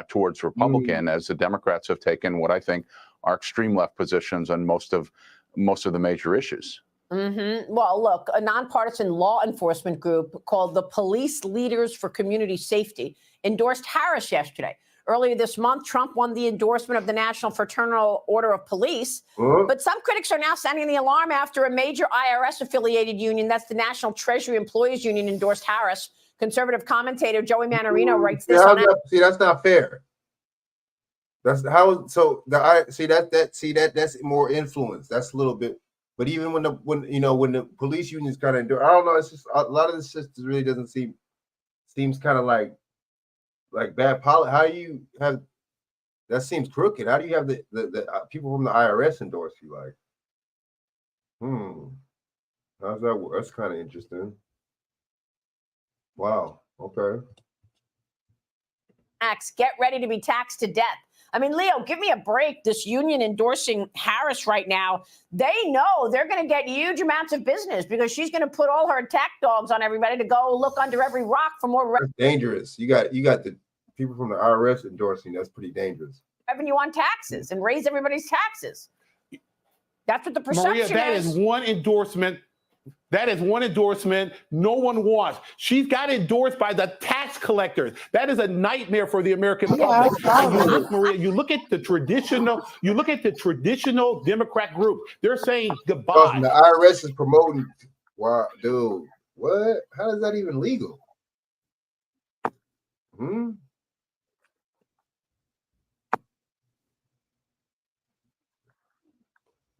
towards Republican as the Democrats have taken what I think are extreme left positions on most of the major issues. Well, look, a nonpartisan law enforcement group called the Police Leaders for Community Safety endorsed Harris yesterday. Earlier this month, Trump won the endorsement of the National Fraternal Order of Police. But some critics are now sounding the alarm after a major IRS-affiliated union, that's the National Treasury Employees Union, endorsed Harris. Conservative commentator Joey Manarino writes this on it. See, that's not fair. That's how. So that's more influence. That's a little bit. But even when the police unions kind of do, I don't know. It's just a lot of this just really doesn't seems kind of like bad policy. How do you have that? Seems crooked. How do you have the people from the IRS endorse you? Like, how's that work? That's kind of interesting. Wow. Okay. Get ready to be taxed to death. I mean, Leo, give me a break. This union endorsing Harris right now, they know they're going to get huge amounts of business because she's going to put all her attack dogs on everybody to go look under every rock for more That's dangerous. You got the people from the IRS endorsing. That's pretty dangerous. revenue on taxes and raise everybody's taxes. That's what the perception Maria, that is one endorsement. That is one endorsement no one wants. She's got endorsed by the tax collectors. That is a nightmare for the American public. You look, Maria, you look at the traditional Democrat group. They're saying goodbye. The IRS is promoting. Wow, dude, what? How is that even legal?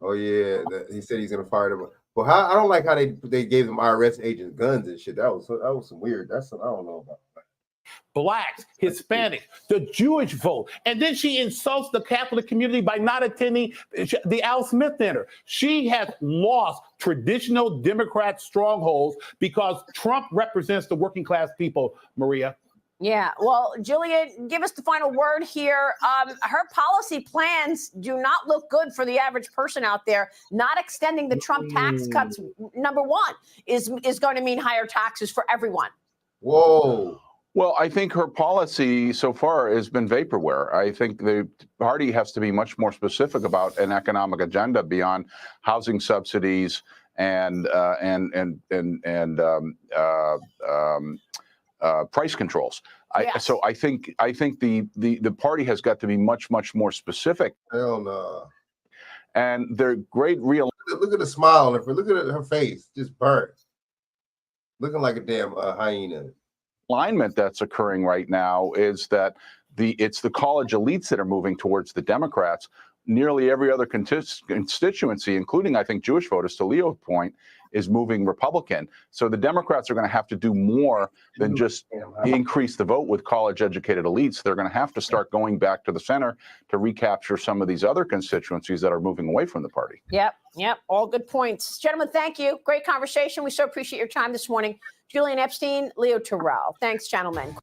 Oh yeah, he said he's gonna fire them. Well, I don't like how they gave them IRS agents guns and shit. That was some weird. I don't know about that. Blacks, Hispanics, the Jewish vote. And then she insults the Catholic community by not attending the Al Smith Dinner. She has lost traditional Democrat strongholds because Trump represents the working class people, Maria. Yeah, well, Julia, give us the final word here. Her policy plans do not look good for the average person out there. Not extending the Trump tax cuts, number one, is going to mean higher taxes for everyone. Whoa. Well, I think her policy so far has been vaporware. I think the party has to be much more specific about an economic agenda beyond housing subsidies and price controls. So I think the party has got to be much more specific. Hell no. And they're great real. Look at the smile. Look at her face, just burnt, looking like a damn hyena. Alignment that's occurring right now is that it's the college elites that are moving towards the Democrats. Nearly every other constituency, including I think Jewish voters, to Leo's point, is moving Republican. So the Democrats are going to have to do more than just increase the vote with college-educated elites. They're going to have to start going back to the center to recapture some of these other constituencies that are moving away from the party. Yep. All good points. Gentlemen, thank you. Great conversation. We so appreciate your time this morning. Julian Epstein, Leo Terrell. Thanks, gentlemen.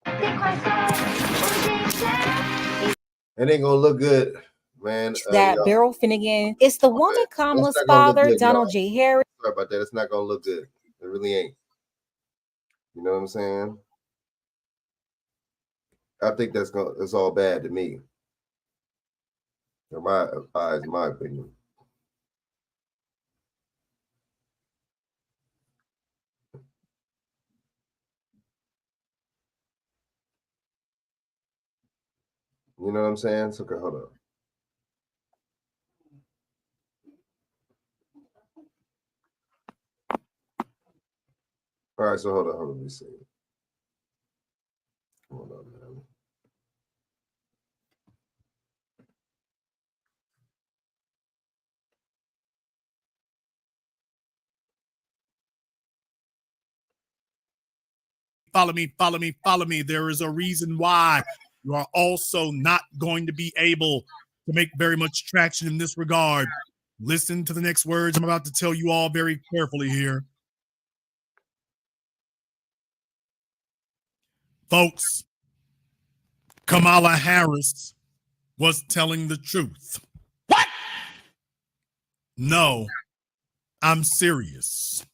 It ain't gonna look good, man. That Beryl Finnegan, it's the woman Kamala's father, good, Donald J. Harris. Sorry about that. It's not gonna look good. It really ain't. You know what I'm saying? I think it's all bad to me. In my eyes, in my opinion. You know what I'm saying? So, okay, hold on. All right, so hold on, let me see. Hold on, man. Follow me. There is a reason why you are also not going to be able to make very much traction in this regard. Listen to the next words I'm about to tell you all very carefully here. Folks, Kamala Harris was telling the truth. What? No, I'm serious.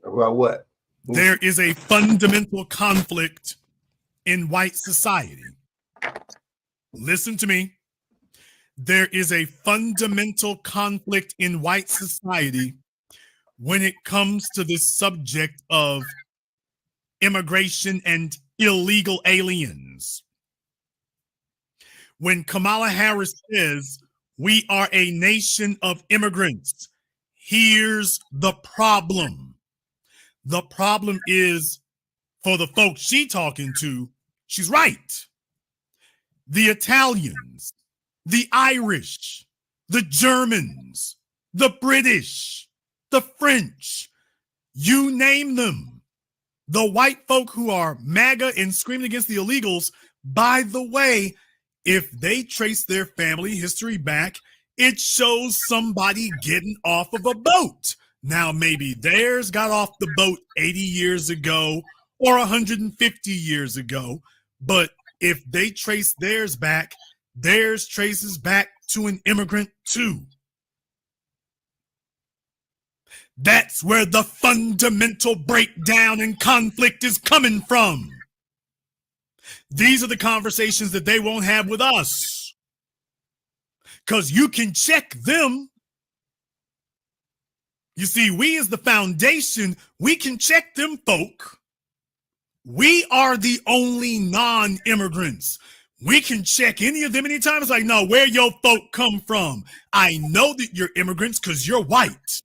About what? There is a fundamental conflict in white society. Listen to me. There is a fundamental conflict in white society when it comes to this subject of immigration and illegal aliens. When Kamala Harris says we are a nation of immigrants, here's the problem. The problem is, for the folks she talking to, she's right. The Italians, the Irish, the Germans, the British, the French, you name them. The white folk who are MAGA and screaming against the illegals, by the way, if they trace their family history back, it shows somebody getting off of a boat. Now, maybe theirs got off the boat 80 years ago or 150 years ago, but if they trace theirs back, theirs traces back to an immigrant too. That's where the fundamental breakdown and conflict is coming from. These are the conversations that they won't have with us. Because you can check them. You see, we as the foundation, we can check them folk. We are the only non-immigrants. We can check any of them anytime. It's like, no, where your folk come from? I know that you're immigrants because you're white.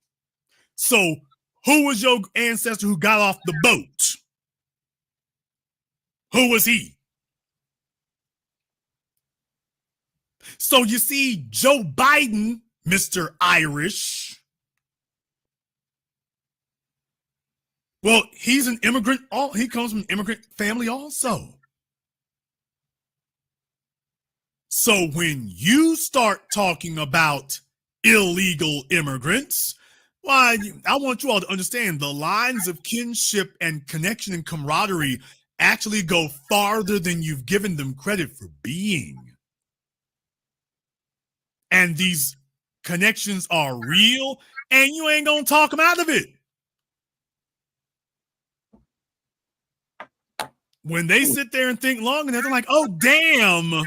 So who was your ancestor who got off the boat? Who was he? So you see, Joe Biden, Mr. Irish, well, he's an immigrant. He comes from an immigrant family also. So when you start talking about illegal immigrants, why, I want you all to understand the lines of kinship and connection and camaraderie actually go farther than you've given them credit for being. And these connections are real, and you ain't gonna talk them out of it. When they sit there and think long enough, they're like, oh, damn.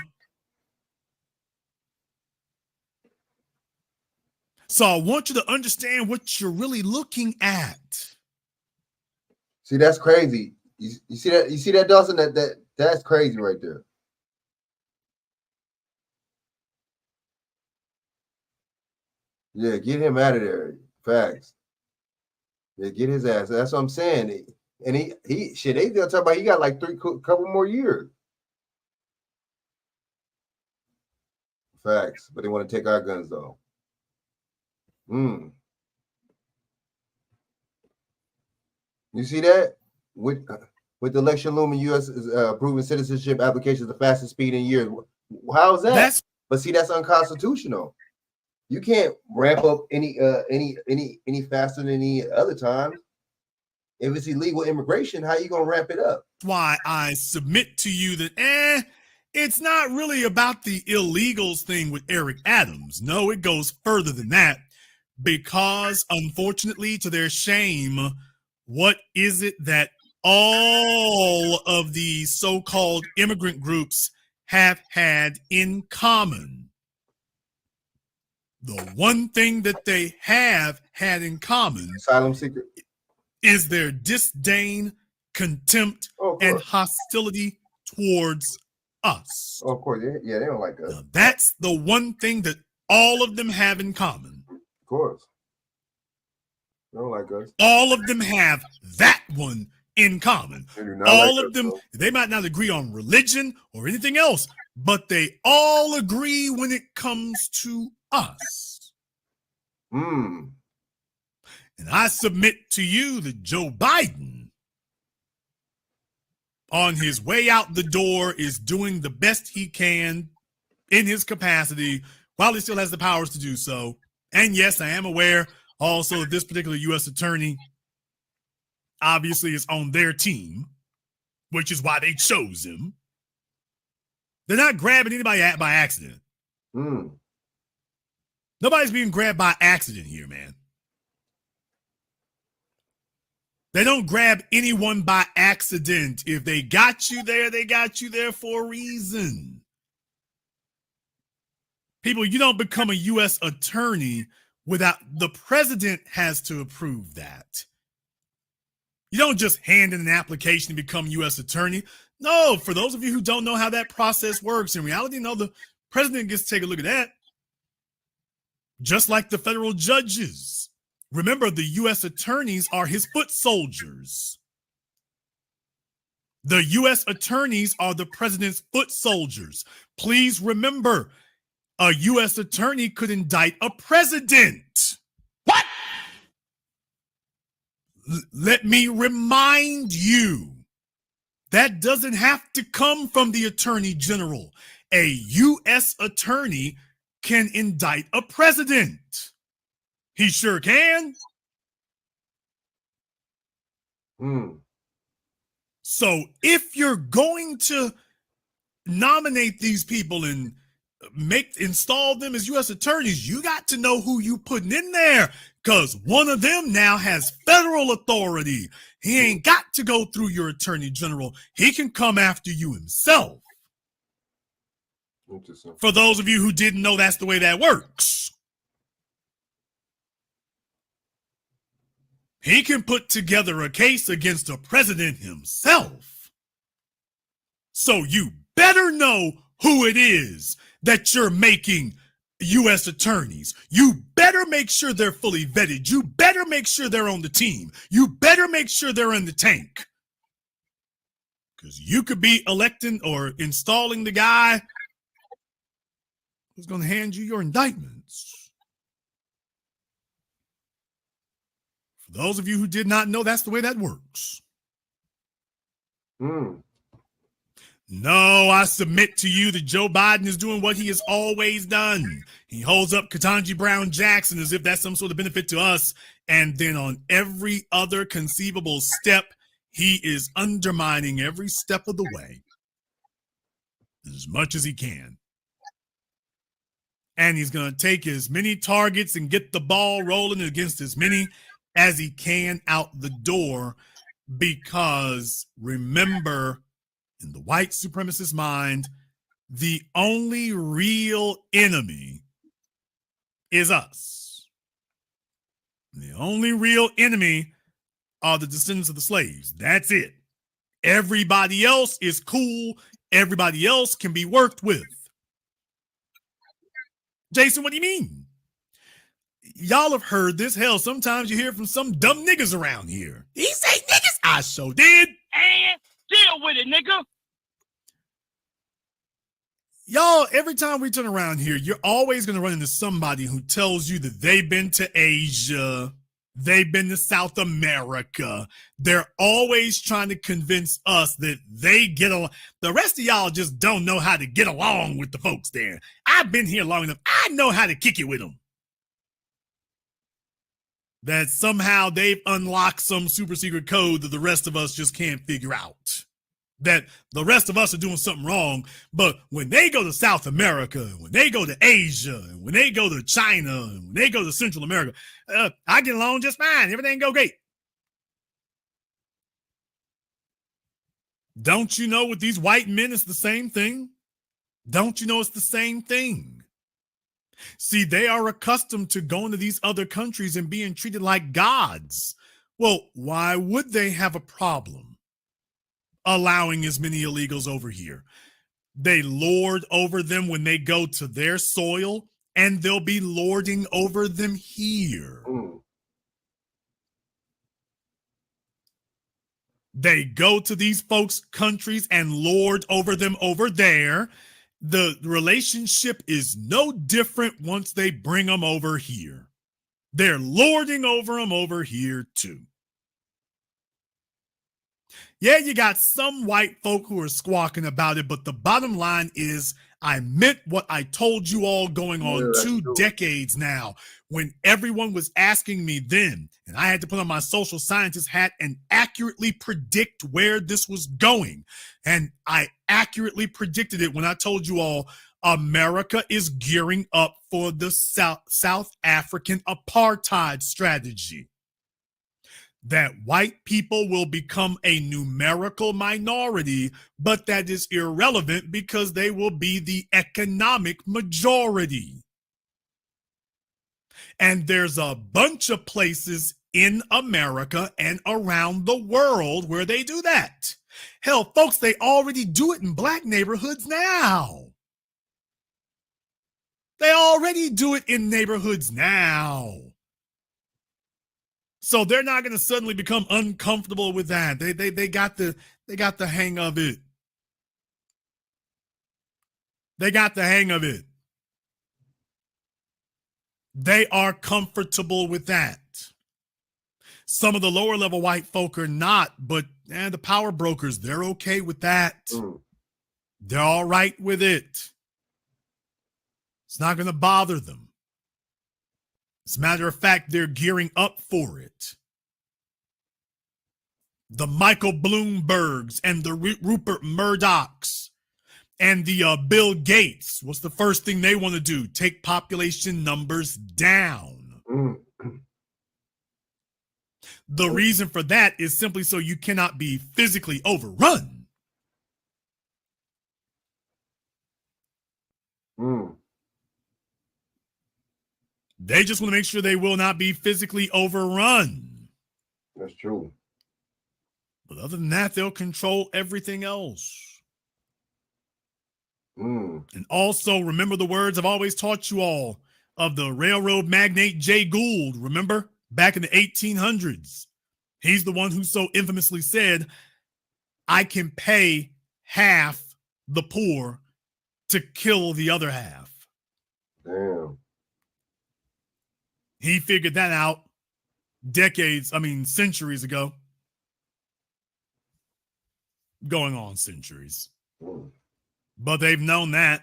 So I want you to understand what you're really looking at. See, that's crazy. You see that? You see that, Dawson? That's crazy right there. Yeah, get him out of there. Facts. Yeah, get his ass. That's what I'm saying. And he shit, they gonna talk about he got like couple more years. Facts. But they want to take our guns though. You see that? With the election looming, U.S. is approving citizenship applications the fastest speed in years. How is that? But see, that's unconstitutional. You can't ramp up any faster than any other time. If it's illegal immigration, how you gonna ramp it up? Why I submit to you that it's not really about the illegals thing with Eric Adams. No, it goes further than that. Because unfortunately, to their shame, what is it that all of these so-called immigrant groups have had in common? The one thing that they have had in common, asylum seeker, is their disdain, contempt, and hostility towards us. Oh, of course, yeah, they don't like us. Now, that's the one thing that all of them have in common. Of course. They don't like us. All of them have that one in common. All of them, they might not agree on religion or anything else, but they all agree when it comes to us. And I submit to you that Joe Biden, on his way out the door, is doing the best he can in his capacity while he still has the powers to do so. And yes, I am aware also that this particular U.S. attorney obviously is on their team, which is why they chose him. They're not grabbing anybody by accident. Nobody's being grabbed by accident here, man. They don't grab anyone by accident. If they got you there, they got you there for a reason. People, you don't become a U.S. attorney without the president has to approve that. You don't just hand in an application to become U.S. attorney. No, for those of you who don't know how that process works, in reality, no, the president gets to take a look at that. Just like the federal judges. Remember, the U.S. attorneys are his foot soldiers. The U.S. attorneys are the president's foot soldiers. Please remember, a U.S. attorney could indict a president. What? Let me remind you, that doesn't have to come from the attorney general. A U.S. attorney can indict a president. He sure can. So if you're going to nominate these people and install them as U.S. attorneys, you got to know who you putting in there, because one of them now has federal authority. He ain't got to go through your attorney general. He can come after you himself. For those of you who didn't know, that's the way that works. He can put together a case against the president himself. So you better know who it is that you're making U.S. attorneys. You better make sure they're fully vetted. You better make sure they're on the team. You better make sure they're in the tank. Because you could be electing or installing the guy who's going to hand you your indictments. For those of you who did not know, that's the way that works. No, I submit to you that Joe Biden is doing what he has always done. He holds up Ketanji Brown Jackson as if that's some sort of benefit to us. And then on every other conceivable step, he is undermining every step of the way as much as he can. And he's going to take as many targets and get the ball rolling against as many as he can out the door, because remember, in the white supremacist mind, the only real enemy is us. The only real enemy are the descendants of the slaves. That's it. Everybody else is cool. Everybody else can be worked with. Jason, what do you mean? Y'all have heard this. Hell, sometimes you hear from some dumb niggas around here. He say niggas? I so did. And deal with it, nigga. Y'all, every time we turn around here, you're always going to run into somebody who tells you that they've been to Asia, they've been to South America. They're always trying to convince us that they get along. The rest of y'all just don't know how to get along with the folks there. I've been here long enough. I know how to kick it with them. That somehow they've unlocked some super secret code that the rest of us just can't figure out. That the rest of us are doing something wrong, but when they go to South America, when they go to Asia, when they go to China, when they go to Central America, I get along just fine. Everything go great. Don't you know with these white men it's the same thing? Don't you know it's the same thing? See, they are accustomed to going to these other countries and being treated like gods. Well, why would they have a problem allowing as many illegals over here? They lord over them when they go to their soil, and they'll be lording over them here. They go to these folks' countries and lord over them over there. The relationship is no different once they bring them over here. They're lording over them over here too. Yeah, you got some white folk who are squawking about it, but the bottom line is I meant what I told you all going on 2 decades now, when everyone was asking me then, and I had to put on my social scientist hat and accurately predict where this was going. And I accurately predicted it when I told you all America is gearing up for the South African apartheid strategy. That white people will become a numerical minority, but that is irrelevant because they will be the economic majority. And there's a bunch of places in America and around the world where they do that. Hell, folks, they already do it in black neighborhoods now. They already do it in neighborhoods now. So they're not going to suddenly become uncomfortable with that. They got the hang of it. They got the hang of it. They are comfortable with that. Some of the lower level white folk are not, but the power brokers, they're okay with that. They're all right with it. It's not going to bother them. As a matter of fact, they're gearing up for it. The Michael Bloombergs and the Rupert Murdochs and the Bill Gates, what's the first thing they want to do? Take population numbers down. The reason for that is simply so you cannot be physically overrun. They just want to make sure they will not be physically overrun. That's true. But other than that, they'll control everything else. And also, remember the words I've always taught you all of the railroad magnate Jay Gould, remember? Back in the 1800s. He's the one who so infamously said, I can pay half the poor to kill the other half. Damn. He figured that out centuries ago. Going on centuries. But they've known that.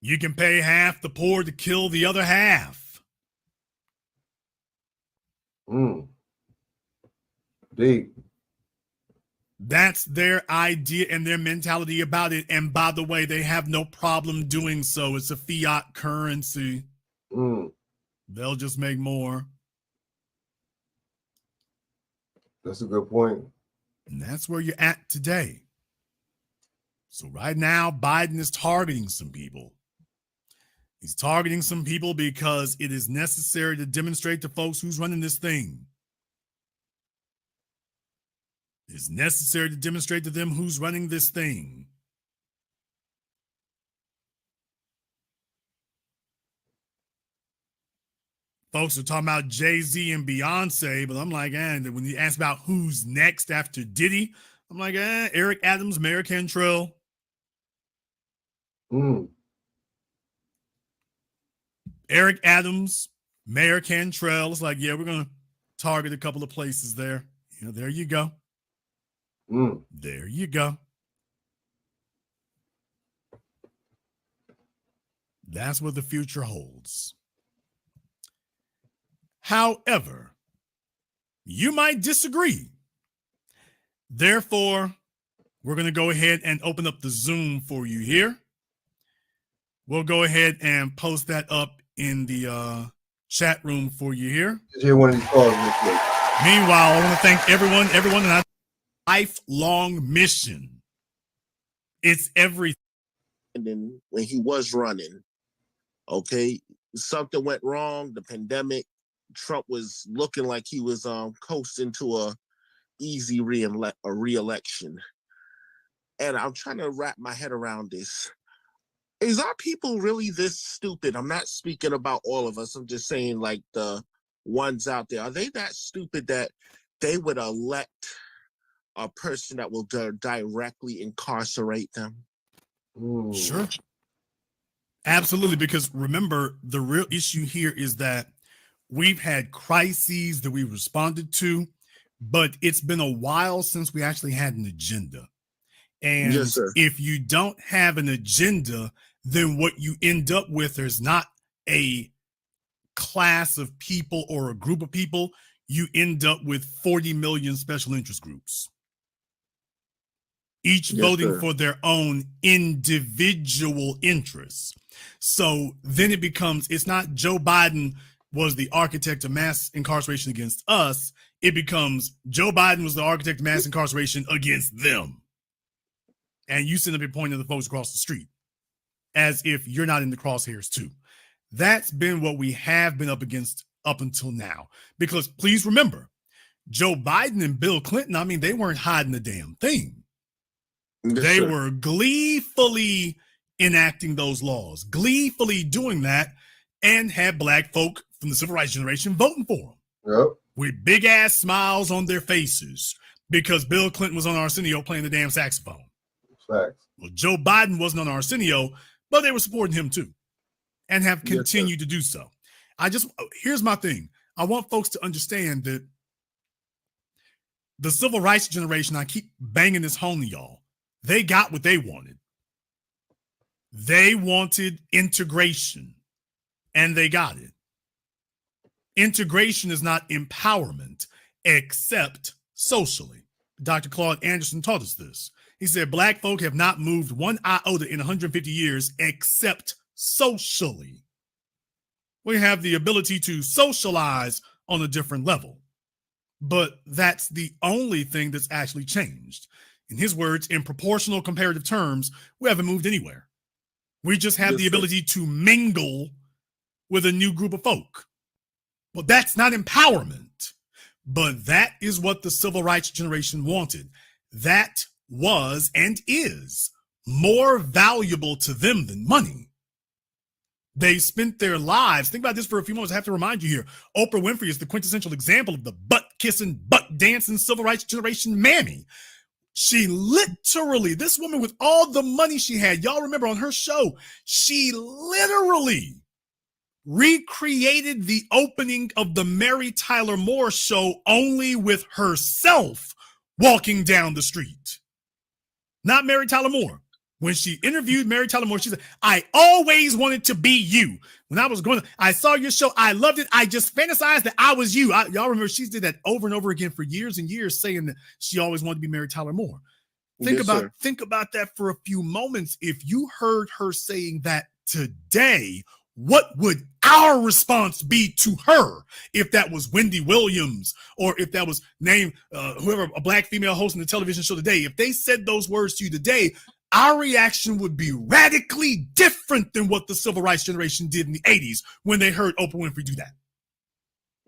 You can pay half the poor to kill the other half. Deep. That's their idea and their mentality about it. And by the way, they have no problem doing so. It's a fiat currency. They'll just make more. That's a good point. And that's where you're at today. So right now, Biden is targeting some people. He's targeting some people because it is necessary to demonstrate to folks who's running this thing. It's necessary to demonstrate to them who's running this thing. Folks are talking about Jay-Z and Beyonce, but I'm like, when you ask about who's next after Diddy, I'm like, Eric Adams, Mayor Cantrell. Eric Adams, Mayor Cantrell. It's like, we're going to target a couple of places there. There you go. There you go. That's what the future holds. However, you might disagree. Therefore, we're going to go ahead and open up the Zoom for you here. We'll go ahead and post that up in the chat room for you here. One of these calls real quick. Meanwhile, I want to thank everyone in our lifelong mission. It's everything. And then when he was running, okay, something went wrong, the pandemic. Trump was looking like he was coasting to a easy re-election. And I'm trying to wrap my head around this. Is our people really this stupid? I'm not speaking about all of us. I'm just saying like the ones out there. Are they that stupid that they would elect a person that will directly incarcerate them? Sure. Absolutely. Because remember, the real issue here is that we've had crises that we responded to, but it's been a while since we actually had an agenda. And Yes, sir. if you don't have an agenda, then what you end up with is not a class of people or a group of people. You end up with 40 million special interest groups, each voting for their own individual interests. So then it becomes, it's not Joe Biden was the architect of mass incarceration against us. It becomes Joe Biden was the architect of mass incarceration against them. And you sit up here pointing at the folks across the street as if you're not in the crosshairs too. That's been what we have been up against up until now. Because please remember, Joe Biden and Bill Clinton, I mean, they weren't hiding a damn thing. They were gleefully enacting those laws, gleefully doing that, and had black folk from the civil rights generation voting for them with big ass smiles on their faces because Bill Clinton was on Arsenio playing the damn saxophone. Facts. Well, Joe Biden wasn't on Arsenio, but they were supporting him too and have continued to do so. Here's my thing. I want folks to understand that the civil rights generation, I keep banging this home to y'all, they got what they wanted. They wanted integration, and they got it. Integration is not empowerment, except socially. Dr. Claude Anderson taught us this. He said, black folk have not moved one iota in 150 years, except socially. We have the ability to socialize on a different level, but that's the only thing that's actually changed. In his words, in proportional comparative terms, we haven't moved anywhere. We just have the ability to mingle with a new group of folk. Well, that's not empowerment, but that is what the civil rights generation wanted. That was and is more valuable to them than money. They spent their lives. Think about this for a few moments. I have to remind you here. Oprah Winfrey is the quintessential example of the butt-kissing, butt-dancing civil rights generation mammy. She literally, this woman with all the money she had, y'all remember on her show, she literally recreated the opening of the Mary Tyler Moore show only with herself walking down the street. Not Mary Tyler Moore. When she interviewed Mary Tyler Moore, she said, I always wanted to be you. When I was I saw your show. I loved it. I just fantasized that I was you. Y'all remember she did that over and over again for years and years, saying that she always wanted to be Mary Tyler Moore. Think about that for a few moments. If you heard her saying that today, what would our response be to her if that was Wendy Williams or if that was named whoever, a black female hosting the television show today? If they said those words to you today, our reaction would be radically different than what the civil rights generation did in the 80s when they heard Oprah Winfrey do that.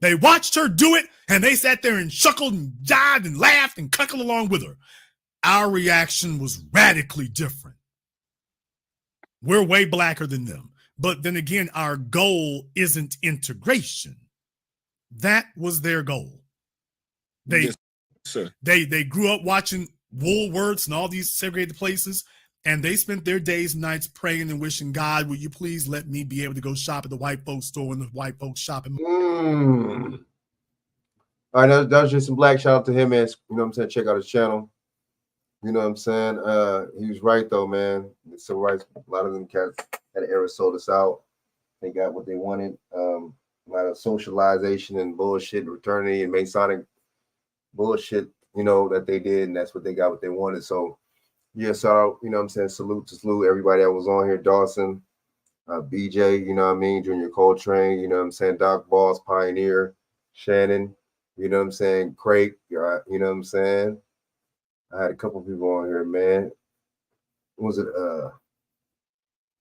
They watched her do it, and they sat there and chuckled and jived and laughed and cuckled along with her. Our reaction was radically different. We're way blacker than them. But then again, our goal isn't integration. That was their goal. They grew up watching Woolworths and all these segregated places, and they spent their days and nights praying and wishing, God, will you please let me be able to go shop at the white folks store when the white folks shopping. All right, that was just some black. Shout out to him, man. You know what I'm saying? Check out his channel. You know what I'm saying? He was right though, man. The civil rights, a lot of them cats had an era sold us out. They got what they wanted. A lot of socialization and bullshit, fraternity and Masonic bullshit, you know, that they did, and that's what they got what they wanted. So yeah, so you know what I'm saying, salute everybody that was on here. Dawson, BJ, you know what I mean, Junior Coltrane, you know what I'm saying, Doc Boss, Pioneer, Shannon, you know what I'm saying, Craig, you know what I'm saying. I had a couple people on here, man. Was it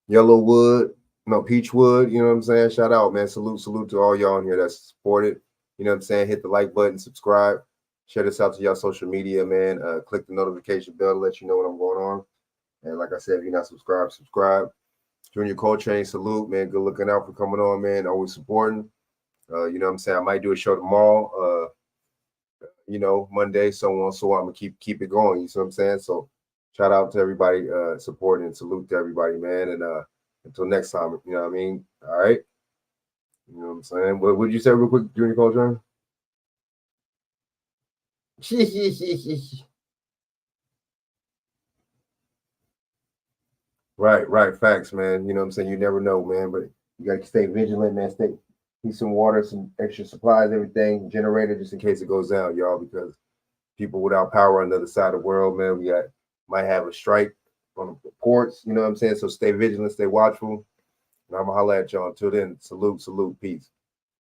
Yellowwood? No, Peachwood, you know what I'm saying? Shout out, man. Salute to all y'all on here that's supported. You know what I'm saying? Hit the like button, subscribe. Share this out to y'all social media, man. Click the notification bell to let you know what I'm going on. And like I said, if you're not subscribed, subscribe. Junior Coltrane, salute, man. Good looking out for coming on, man. Always supporting. You know what I'm saying? I might do a show tomorrow, you know, Monday, so on, so I'm gonna keep it going. You see what I'm saying? So shout out to everybody supporting, and salute to everybody, man. And until next time, you know what I mean? All right. You know what I'm saying? What would you say real quick, Junior Coltrane? Right. Facts, man. You know what I'm saying? You never know, man. But you got to stay vigilant, man. Need some water, some extra supplies, everything, generator, just in case it goes down, y'all, because people without power on the other side of the world, man, might have a strike on the ports, you know what I'm saying? So stay vigilant, stay watchful. And I'm going to holler at y'all. Until then, salute, peace.